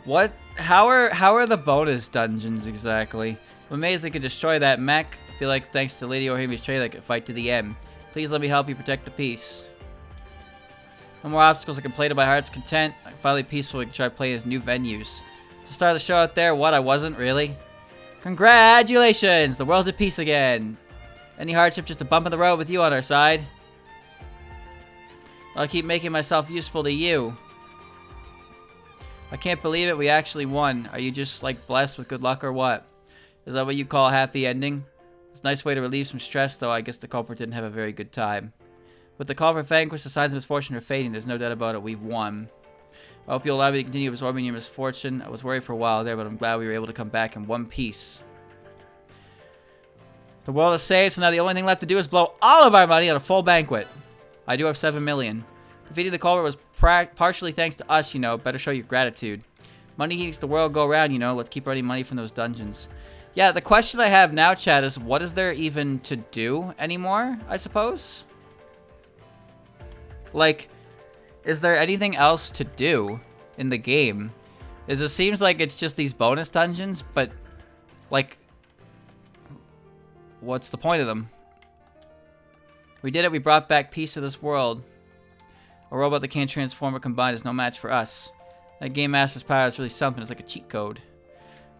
What? How are the bonus dungeons exactly? I'm amazed they could destroy that mech. I feel like thanks to Lady Orihimi's trailer, I could fight to the end. Please let me help you protect the peace. No more obstacles. I can play to my heart's content. I'm finally peaceful. We can try playing as new venues. To start the show out there, what? I wasn't really. Congratulations! The world's at peace again. Any hardship, just a bump in the road with you on our side. I'll keep making myself useful to you. I can't believe it. We actually won. Are you just like blessed with good luck or what? Is that what you call a happy ending? It's a nice way to relieve some stress, though. I guess the culprit didn't have a very good time. With the culprit vanquished, the signs of misfortune are fading. There's no doubt about it. We've won. I hope you'll allow me to continue absorbing your misfortune. I was worried for a while there, but I'm glad we were able to come back in one piece. The world is saved, so now the only thing left to do is blow all of our money on a full banquet. I do have 7 million. Defeating the culprit was partially thanks to us, you know. Better show your gratitude. Money makes the world go round, you know. Let's keep earning money from those dungeons. Yeah, the question I have now, chat, is what is there even to do anymore, I suppose? Like, is there anything else to do in the game? It seems like it's just these bonus dungeons, but, like, what's the point of them? We did it. We brought back peace to this world. A robot that can't transform or combine is no match for us. That Game Master's power is really something. It's like a cheat code.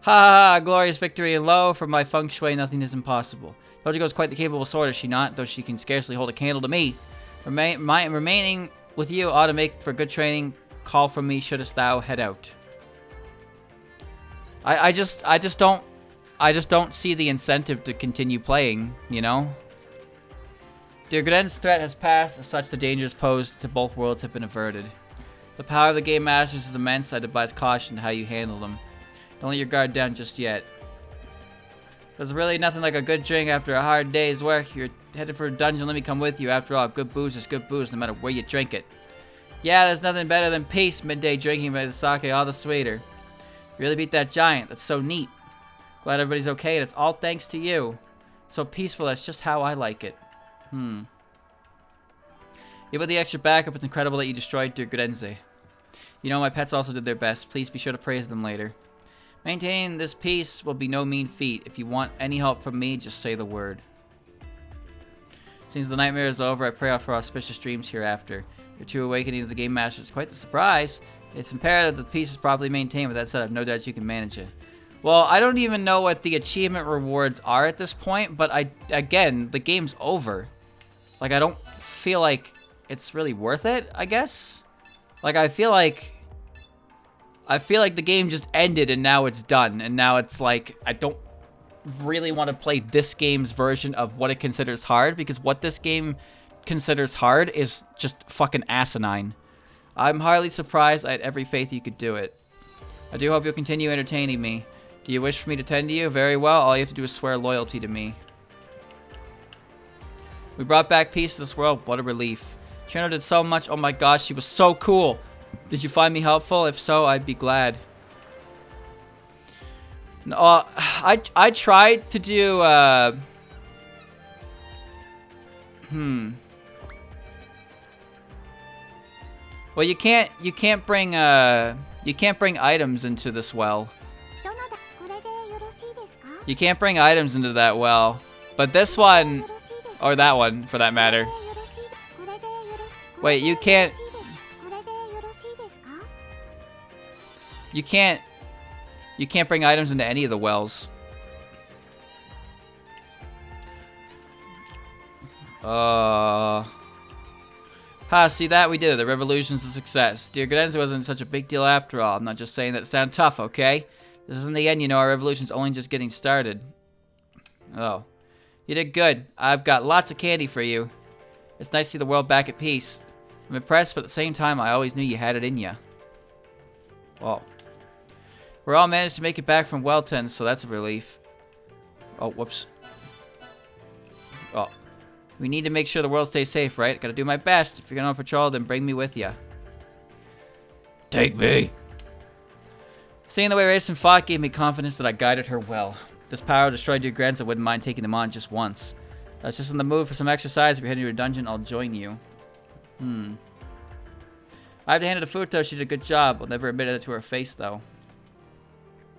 Ha ha ha! Glorious victory, and lo, from my feng shui, nothing is impossible. Dojigo is quite the capable sword, is she not? Though she can scarcely hold a candle to me. Remaining with you ought to make for good training. Call from me, shouldest thou head out. I just don't see the incentive to continue playing, you know? Divergent's threat has passed, as such the dangers posed to both worlds have been averted. The power of the Game Masters is immense. I advise caution to how you handle them. Don't let your guard down just yet. There's really nothing like a good drink after a hard day's work. You're headed for a dungeon, let me come with you. After all, good booze is good booze, no matter where you drink it. Yeah, there's nothing better than peace. Midday drinking by the sake, all the sweeter. You really beat that giant. That's so neat. Glad everybody's okay, and it's all thanks to you. So peaceful, that's just how I like it. Even with the extra backup, it's incredible that you destroyed Divergent. You know, my pets also did their best. Please be sure to praise them later. Maintaining this peace will be no mean feat. If you want any help from me, just say the word. Since the nightmare is over, I pray for auspicious dreams hereafter. Your true awakening of the Game Master is quite the surprise. It's imperative that the peace is properly maintained. With that said, I have no doubt you can manage it. Well, I don't even know what the achievement rewards are at this point, but again, the game's over. Like, I don't feel like it's really worth it, I guess? Like, I feel like the game just ended and now it's done. And now it's like, I don't really want to play this game's version of what it considers hard, because what this game considers hard is just fucking asinine. I'm hardly surprised. I had every faith you could do it. I do hope you'll continue entertaining me. Do you wish for me to tend to you? Very well. All you have to do is swear loyalty to me. We brought back peace to this world. What a relief. Trino did so much. Oh my gosh, she was so cool. Did you find me helpful? If so, I'd be glad. I tried to do, Well, you can't bring items into this well. You can't bring items into that well. But this one, or that one for that matter. Wait, you can't bring items into any of the wells. See that? We did it. The revolution's a success. Dear Genso wasn't such a big deal after all. I'm not just saying that to sound tough, okay? This isn't the end, you know. Our revolution's only just getting started. Oh. You did good. I've got lots of candy for you. It's nice to see the world back at peace. I'm impressed, but at the same time, I always knew you had it in you. Whoa. We're all managed to make it back from Welton, so that's a relief. Oh, whoops. Oh. We need to make sure the world stays safe, right? Gotta do my best. If you're going on patrol, then bring me with you. Take me! Seeing the way Racing fought gave me confidence that I guided her well. If this power destroyed your grants, I wouldn't mind taking them on just once. I was just in the mood for some exercise. If you're heading to a dungeon, I'll join you. I have to hand it to Futo. She did a good job. I'll never admit it to her face, though.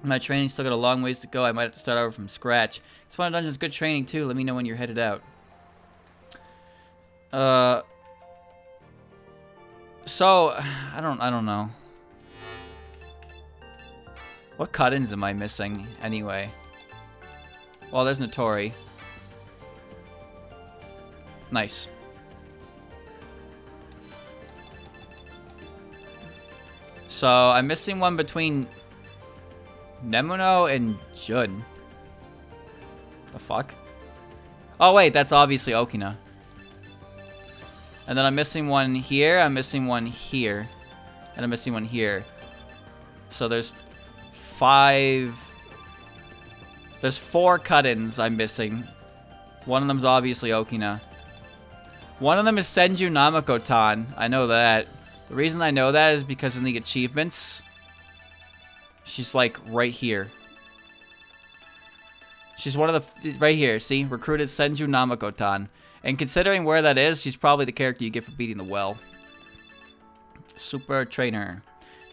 My training's still got a long ways to go. I might have to start over from scratch. Spawn Dungeon's good training, too. Let me know when you're headed out. So, I don't know. What cut-ins am I missing, anyway? Well, there's Notori. Nice. So, I'm missing one between Nemuno and Jun. The fuck? Oh, wait, that's obviously Okina. And then I'm missing one here, I'm missing one here, and I'm missing one here. So there's 4 cut-ins I'm missing. One of them's obviously Okina. One of them is Senju Namako-tan. I know that. The reason I know that is because in the achievements, she's like right here. She's one of the, right here, see? Recruited Senju Namako-tan. And considering where that is, she's probably the character you get for beating the well. Super Trainer.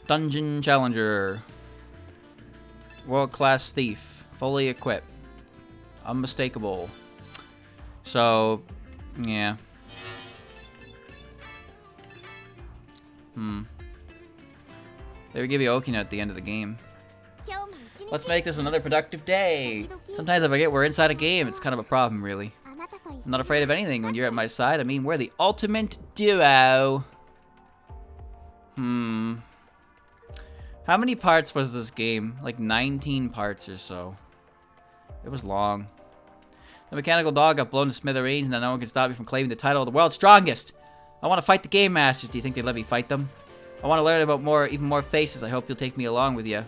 Dungeon Challenger. World-class Thief. Fully equipped. Unmistakable. So, yeah. They would give you Okina at the end of the game. Let's make this another productive day. Sometimes I forget we're inside a game. It's kind of a problem, really. I'm not afraid of anything when you're at my side. I mean, we're the ultimate duo. How many parts was this game? Like 19 parts or so. It was long. The mechanical dog got blown to smithereens, and now no one can stop me from claiming the title of the world's strongest. I want to fight the game masters. Do you think they'd let me fight them? I want to learn about even more faces. I hope you'll take me along with you.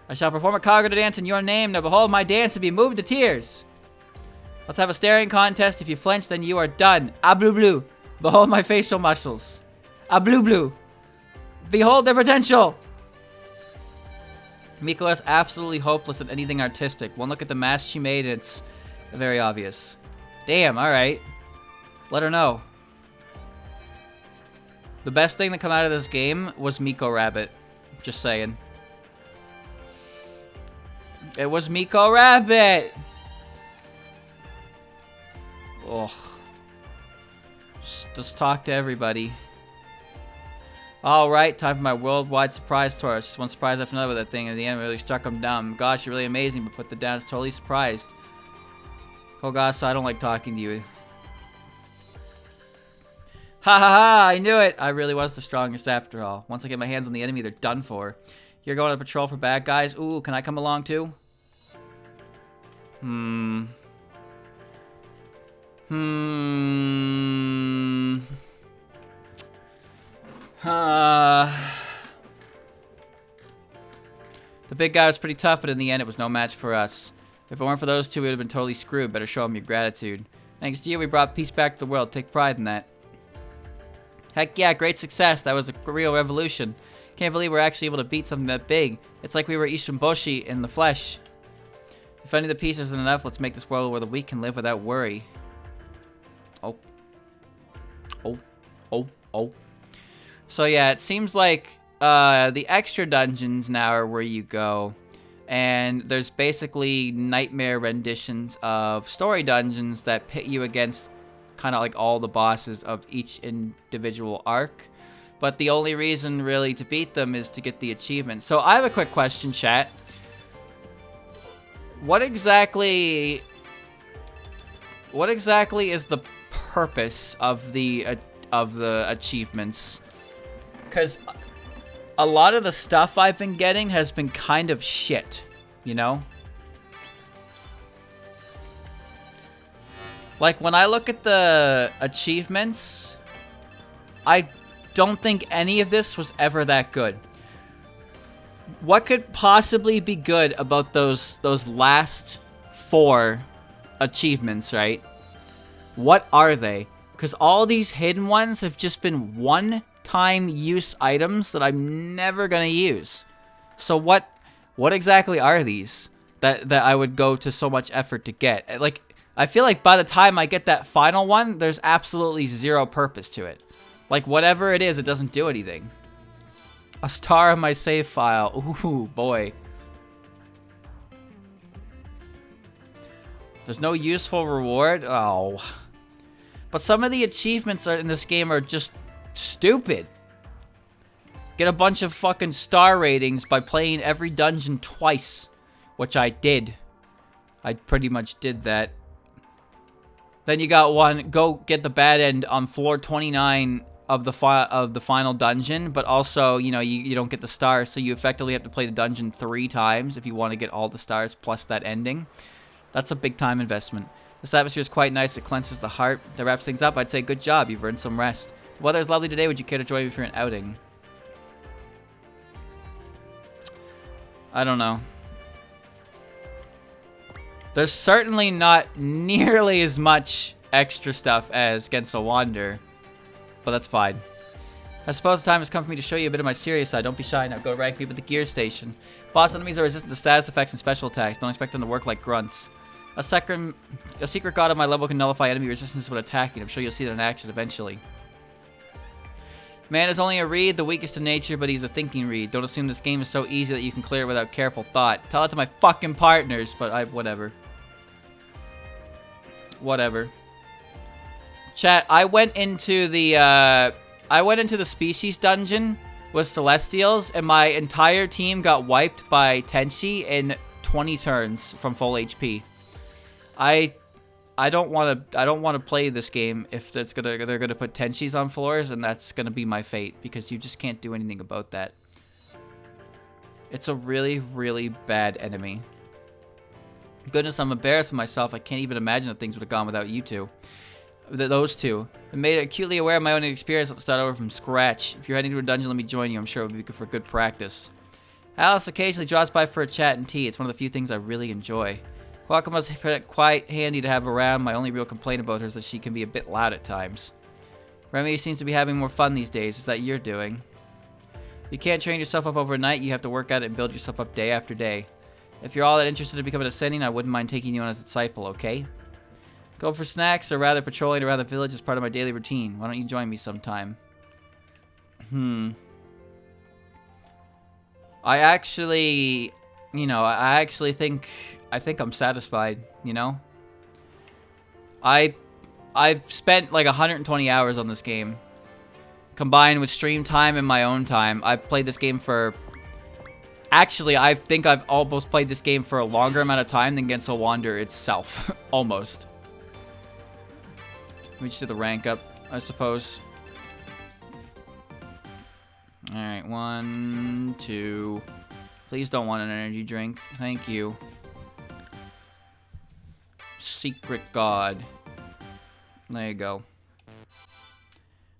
I shall perform a Kagura dance in your name. Now behold my dance and be moved to tears. Let's have a staring contest. If you flinch, then you are done. Ah, blue, blue. Behold my facial muscles. Ah, blue, blue. Behold their potential. Miko is absolutely hopeless at anything artistic. One look at the mask she made, and it's very obvious. Damn, alright. Let her know. The best thing that come out of this game was Miko Rabbit. Just saying. It was Miko Rabbit! Ugh. Just talk to everybody. Alright, time for my worldwide surprise tour. Just one surprise after another with that thing, and at the end really struck him down. Gosh, you're really amazing, but put the down, is totally surprised. Kogasa, I don't like talking to you. Ha ha ha, I knew it! I really was the strongest after all. Once I get my hands on the enemy, they're done for. You're going on patrol for bad guys? Ooh, can I come along too? The big guy was pretty tough, but in the end, it was no match for us. If it weren't for those two, we would have been totally screwed. Better show them your gratitude. Thanks to you, we brought peace back to the world. Take pride in that. Heck yeah, great success. That was a real revolution. Can't believe we're actually able to beat something that big. It's like we were Ishimboshi in the flesh. If finding the peace isn't enough, let's make this world where the weak can live without worry. Oh. Oh. Oh. Oh. So yeah, it seems like the extra dungeons now are where you go. And there's basically nightmare renditions of story dungeons that pit you against kind of like all the bosses of each individual arc. But the only reason really to beat them is to get the achievement. So I have a quick question, chat. What exactly is the purpose of the achievements? Because a lot of the stuff I've been getting has been kind of shit, you know? Like, when I look at the achievements, I don't think any of this was ever that good. What could possibly be good about those last 4 achievements, right? What are they? Because all these hidden ones have just been one-time use items that I'm never gonna use. So what exactly are these that I would go to so much effort to get? Like, I feel like by the time I get that final one, there's absolutely zero purpose to it. Like, whatever it is, it doesn't do anything. A star in my save file. Ooh, boy. There's no useful reward? Oh. But some of the achievements in this game are just stupid. Get a bunch of fucking star ratings by playing every dungeon twice. Which I did. I pretty much did that. Then you got one, go get the bad end on floor 29 of the final dungeon, but also, you know, you don't get the stars, so you effectively have to play the dungeon 3 times if you want to get all the stars plus that ending. That's a big time investment. This atmosphere is quite nice. It cleanses the heart. That wraps things up. I'd say good job. You've earned some rest. The weather is lovely today. Would you care to join me for an outing? I don't know. There's certainly not nearly as much extra stuff as Genso Wander, but that's fine. I suppose the time has come for me to show you a bit of my serious side. Don't be shy now. Go rank me with the gear station. Boss enemies are resistant to status effects and special attacks. Don't expect them to work like grunts. A secret god of my level can nullify enemy resistance when attacking. I'm sure you'll see that in action eventually. Man is only a reed, the weakest in nature, but he's a thinking reed. Don't assume this game is so easy that you can clear it without careful thought. Tell it to my fucking partners, but whatever. Whatever. Chat, I went into the species dungeon with Celestials, and my entire team got wiped by Tenshi in 20 turns from full HP. I don't want to play this game if they're gonna put Tenshis on floors, and that's gonna be my fate because you just can't do anything about that. It's a really, really bad enemy. Goodness, I'm embarrassed of myself. I can't even imagine that things would have gone without you two. Those two. I made it acutely aware of my own experience. I'll start over from scratch. If you're heading to a dungeon, let me join you. I'm sure it would be good for good practice. Alice occasionally drops by for a chat and tea. It's one of the few things I really enjoy. Kwakuma's quite handy to have around. My only real complaint about her is that she can be a bit loud at times. Remy seems to be having more fun these days. Is that you're doing? You can't train yourself up overnight. You have to work at it and build yourself up day after day. If you're all that interested in becoming a Sennin, I wouldn't mind taking you on as a disciple, okay? Go for snacks, or rather patrolling around the village as part of my daily routine. Why don't you join me sometime? I actually think I'm satisfied, you know? I've spent like 120 hours on this game. Combined with stream time and my own time. I've played this game for... Actually, I think I've almost played this game for a longer amount of time than Genso Wander itself. Almost. Let me just do the rank up, I suppose. Alright, 1, 2. Please don't want an energy drink. Thank you. Secret God. There you go.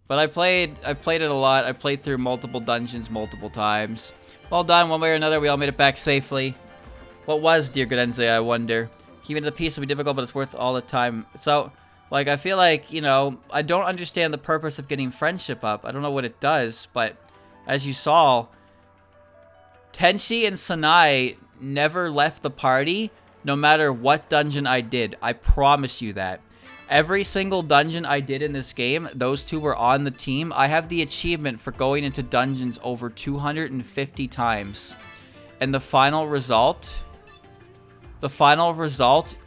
But I played it a lot. I played through multiple dungeons multiple times. Well done. One way or another, we all made it back safely. What was Dear Genso, I wonder? Keeping the piece will be difficult, but it's worth all the time. So, like, I feel like, you know, I don't understand the purpose of getting friendship up. I don't know what it does, but as you saw, Tenshi and Sanai never left the party, no matter what dungeon I did. I promise you that. Every single dungeon I did in this game, those two were on the team. I have the achievement for going into dungeons over 250 times. And the final result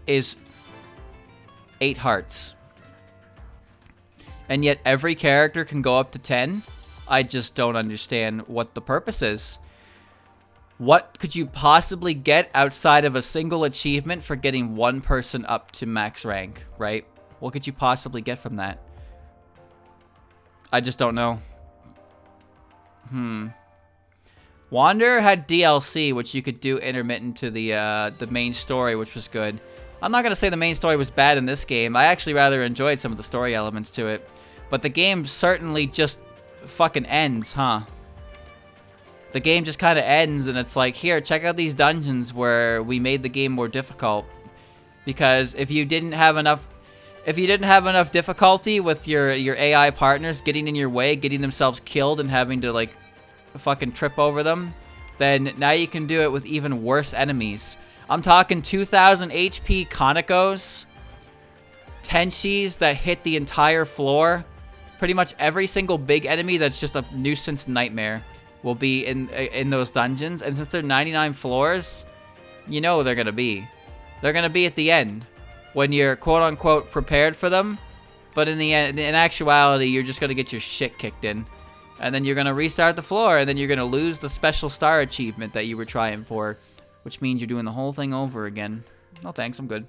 is 8 hearts. And yet every character can go up to 10. I just don't understand what the purpose is. What could you possibly get outside of a single achievement for getting one person up to max rank, right? What could you possibly get from that? I just don't know. Wander had DLC, which you could do intermittent to the main story, which was good. I'm not going to say the main story was bad in this game. I actually rather enjoyed some of the story elements to it. But the game certainly just fucking ends, huh? The game just kind of ends, and it's like, here, check out these dungeons where we made the game more difficult. Because if you didn't have enough difficulty with your AI partners getting in your way, getting themselves killed and having to like fucking trip over them, then now you can do it with even worse enemies. I'm talking 2000 HP Konakos, Tenshis that hit the entire floor. Pretty much every single big enemy that's just a nuisance nightmare will be in those dungeons. And since they're 99 floors, you know they're gonna be. They're gonna be at the end when you're quote-unquote prepared for them, but in the end, in actuality, you're just gonna get your shit kicked in, and then you're gonna restart the floor, and then you're gonna lose the special star achievement that you were trying for, which means you're doing the whole thing over again. No thanks, I'm good.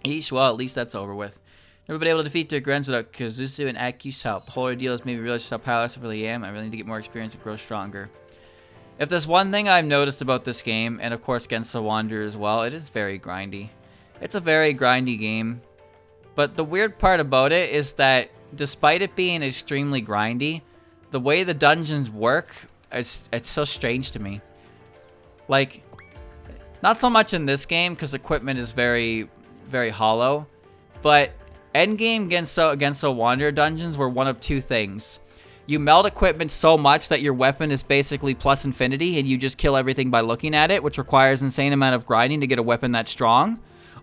Eesh, well, at least that's over with. Never been able to defeat their Grens without Kazusu and Aku's help. The whole ordeal has made me realize just how powerless I really am. I really need to get more experience and grow stronger. If there's one thing I've noticed about this game, and of course Genso Wanderer as well, it is very grindy. It's a very grindy game, but the weird part about it is that despite it being extremely grindy, the way the dungeons work, it's so strange to me. Like, not so much in this game because equipment is very, very hollow, but endgame Genso Wanderer dungeons were one of two things. You meld equipment so much that your weapon is basically plus infinity and you just kill everything by looking at it, which requires an insane amount of grinding to get a weapon that strong.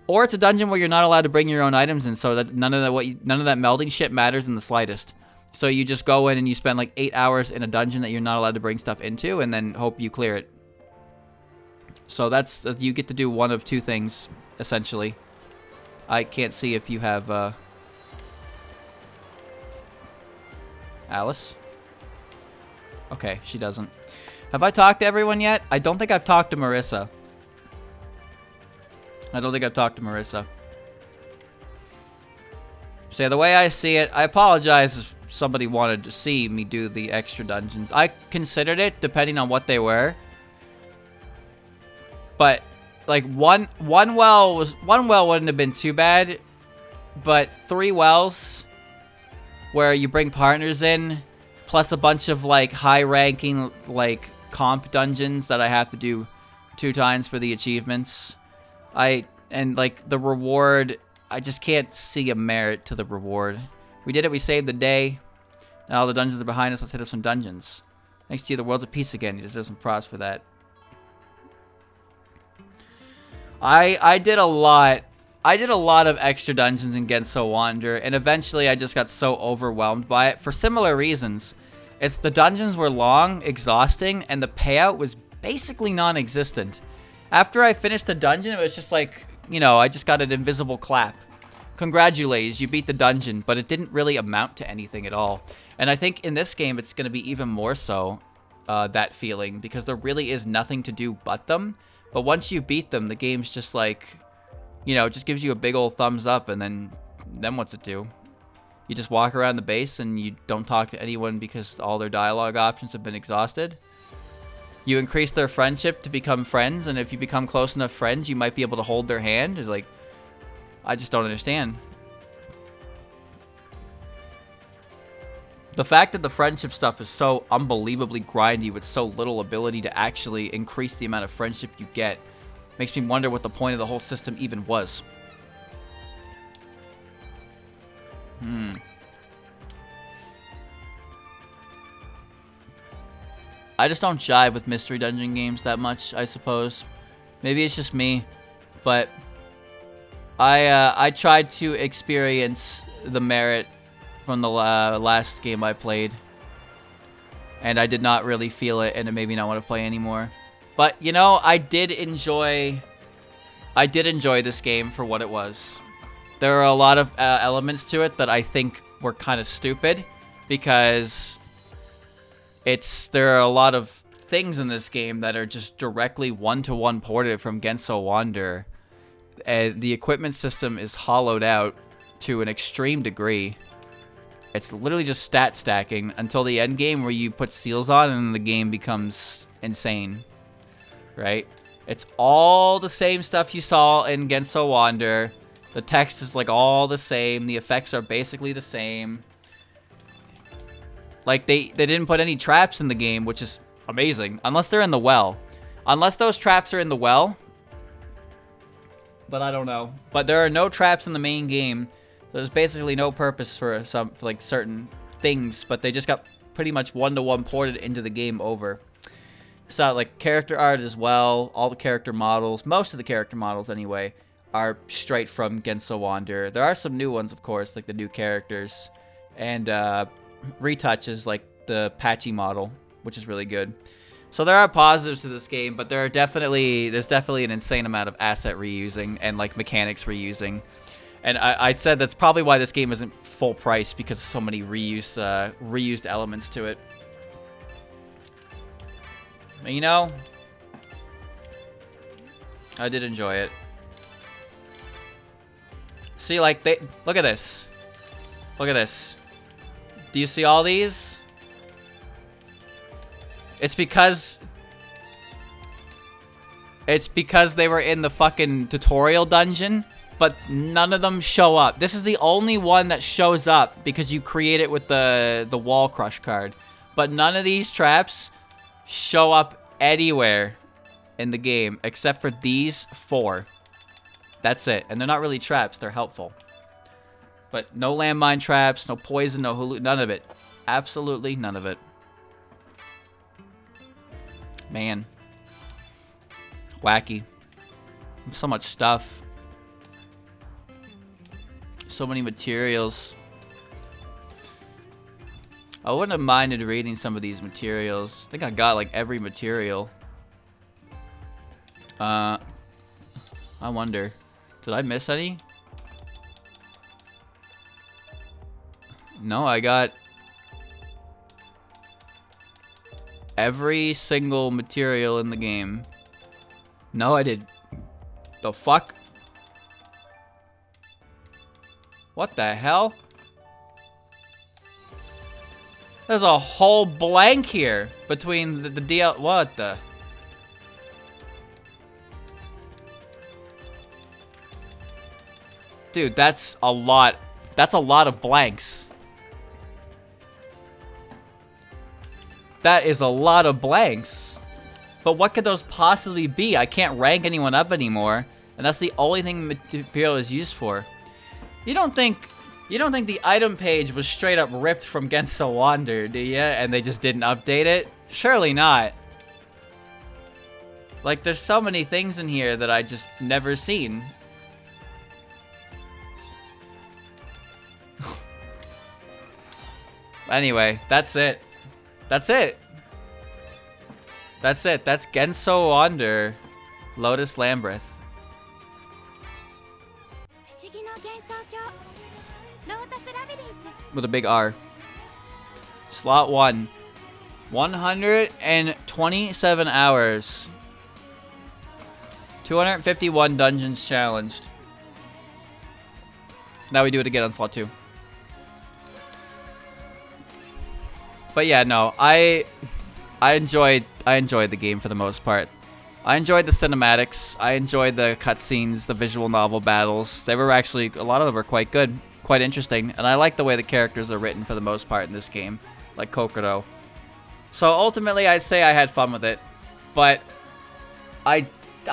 Or it's a dungeon where you're not allowed to bring your own items in, so that none of that melding shit matters in the slightest. So you just go in and you spend like 8 hours in a dungeon that you're not allowed to bring stuff into, and then hope you clear it. So that's you get to do one of two things essentially. I can't see if you have Alice. Okay, she doesn't. Have I talked to everyone yet? I don't think I've talked to Marissa. So yeah, the way I see it, I apologize if somebody wanted to see me do the extra dungeons. I considered it, depending on what they were. But like one well wouldn't have been too bad, but 3 wells where you bring partners in, plus a bunch of like high-ranking like comp dungeons that I have to do 2 times for the achievements. And like the reward, I just can't see a merit to the reward. We did it, we saved the day. Now all the dungeons are behind us, let's hit up some dungeons. Thanks to you, the world's at peace again. You deserve some props for that. I did a lot of extra dungeons in Genso Wanderer, and eventually I just got so overwhelmed by it for similar reasons. It's the dungeons were long, exhausting, and the payout was basically non-existent. After I finished the dungeon, it was just like, you know, I just got an invisible clap. Congratulations, you beat the dungeon, but it didn't really amount to anything at all. And I think in this game, it's going to be even more so, that feeling, because there really is nothing to do but them. But once you beat them, the game's just like, you know, it just gives you a big old thumbs up, and then what's it do? You just walk around the base and you don't talk to anyone because all their dialogue options have been exhausted. You increase their friendship to become friends, and if you become close enough friends, you might be able to hold their hand. It's like, I just don't understand. The fact that the friendship stuff is so unbelievably grindy with so little ability to actually increase the amount of friendship you get makes me wonder what the point of the whole system even was. I just don't jive with mystery dungeon games that much, I suppose. Maybe it's just me, but I tried to experience the merit from the last game I played, and I did not really feel it, and it made me not want to play anymore. But you know, I did enjoy this game for what it was. There are a lot of elements to it that I think were kind of stupid, because there are a lot of things in this game that are just directly one-to-one ported from Genso Wander. The equipment system is hollowed out to an extreme degree. It's literally just stat stacking until the end game where you put seals on and the game becomes insane, right? It's all the same stuff you saw in Genso Wander. The text is like all the same. The effects are basically the same. Like they didn't put any traps in the game, which is amazing. Unless they're in the well. Unless those traps are in the well. But I don't know. But there are no traps in the main game. There's basically no purpose for certain things, but they just got pretty much one-to-one ported into the game over. So like character art as well, all the character models, most of the character models anyway, are straight from Genso Wander. There are some new ones, of course, like the new characters, and retouches like the patchy model, which is really good. So there are positives to this game, but there's definitely an insane amount of asset reusing and like mechanics reusing. And I said that's probably why this game isn't full price, because of so many reused elements to it. You know, I did enjoy it. See, like, look at this. Look at this. Do you see all these? It's because they were in the fucking tutorial dungeon, but none of them show up. This is the only one that shows up because you create it with the wall crush card. But none of these traps show up anywhere in the game except for these 4. That's it. And they're not really traps, they're helpful. But no landmine traps, no poison, no none of it. Absolutely none of it. Man. Wacky. So much stuff. So many materials. I wouldn't have minded reading some of these materials. I think I got like every material. I wonder. Did I miss any? No, I got every single material in the game. No, I did. The fuck? What the hell? There's a whole blank here between the DL. What the? Dude, that's a lot. That's a lot of blanks. That is a lot of blanks. But what could those possibly be? I can't rank anyone up anymore, and that's the only thing material is used for. You don't think the item page was straight up ripped from Genso Wander, do ya? And they just didn't update it? Surely not. Like, there's so many things in here that I just never seen. Anyway, that's it. That's it. That's it. That's Genso Wander, Lotus Labyrinth. With a big R. Slot 1. 127 hours. 251 dungeons challenged. Now we do it again on slot 2. But yeah, no, I enjoyed the game for the most part. I enjoyed the cinematics. I enjoyed the cutscenes, the visual novel battles. They were actually, a lot of them were quite good. quite interesting. And I like the way the characters are written for the most part in this game, like Kokoro. So ultimately, I'd say I had fun with it, but I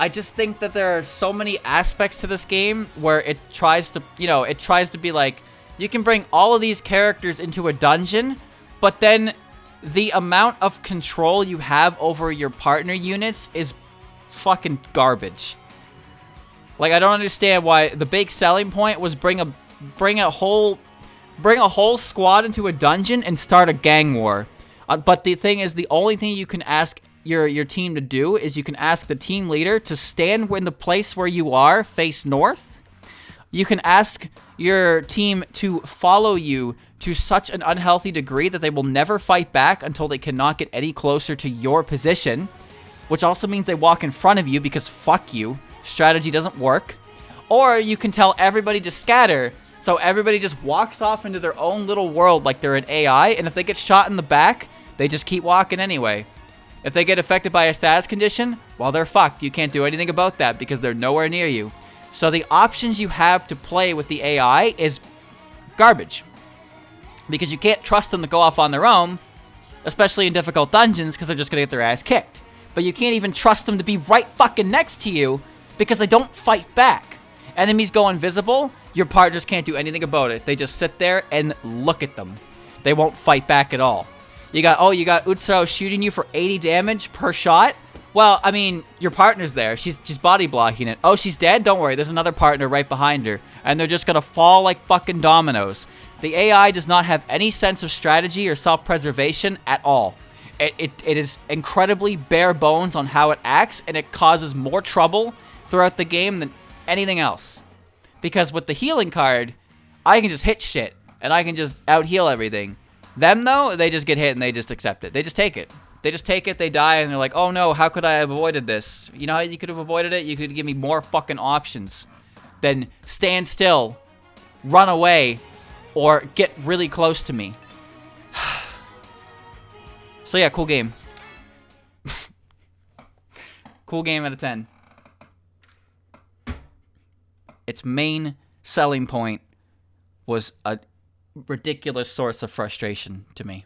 just think that there are so many aspects to this game where it tries to, it tries to be like, you can bring all of these characters into a dungeon, but then the amount of control you have over your partner units is fucking garbage. Like, I don't understand why the big selling point was bring a whole squad into a dungeon and start a gang war. But the thing is, the only thing you can ask your team to do is you can ask the team leader to stand in the place where you are, face north. You can ask your team to follow you to such an unhealthy degree that they will never fight back until they cannot get any closer to your position, which also means they walk in front of you because fuck you, strategy doesn't work. Or you can tell everybody to scatter, so everybody just walks off into their own little world like they're an AI, and if they get shot in the back, they just keep walking anyway. If they get affected by a status condition, well, they're fucked. You can't do anything about that because they're nowhere near you. So the options you have to play with the AI is garbage. Because you can't trust them to go off on their own, especially in difficult dungeons, because they're just going to get their ass kicked. But you can't even trust them to be right fucking next to you because they don't fight back. Enemies go invisible, your partners can't do anything about it. They just sit there and look at them. They won't fight back at all. You got Utsuro shooting you for 80 damage per shot. Well, I mean, your partner's there. She's body blocking it. Oh, she's dead? Don't worry. There's another partner right behind her. And they're just going to fall like fucking dominoes. The AI does not have any sense of strategy or self-preservation at all. It is incredibly bare bones on how it acts, and it causes more trouble throughout the game than anything else. Because with the healing card, I can just hit shit, and I can just out-heal everything. Them, though, they just get hit and they just accept it. They just take it. They just take it, they die, and they're like, oh no, how could I have avoided this? You know how you could have avoided it? You could give me more fucking options than stand still, run away, or get really close to me. So yeah, cool game. Cool game out of 10. Its main selling point was a ridiculous source of frustration to me.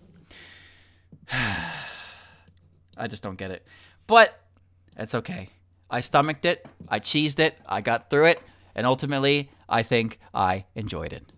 I just don't get it. But it's okay. I stomached it, I cheesed it, I got through it, and ultimately, I think I enjoyed it.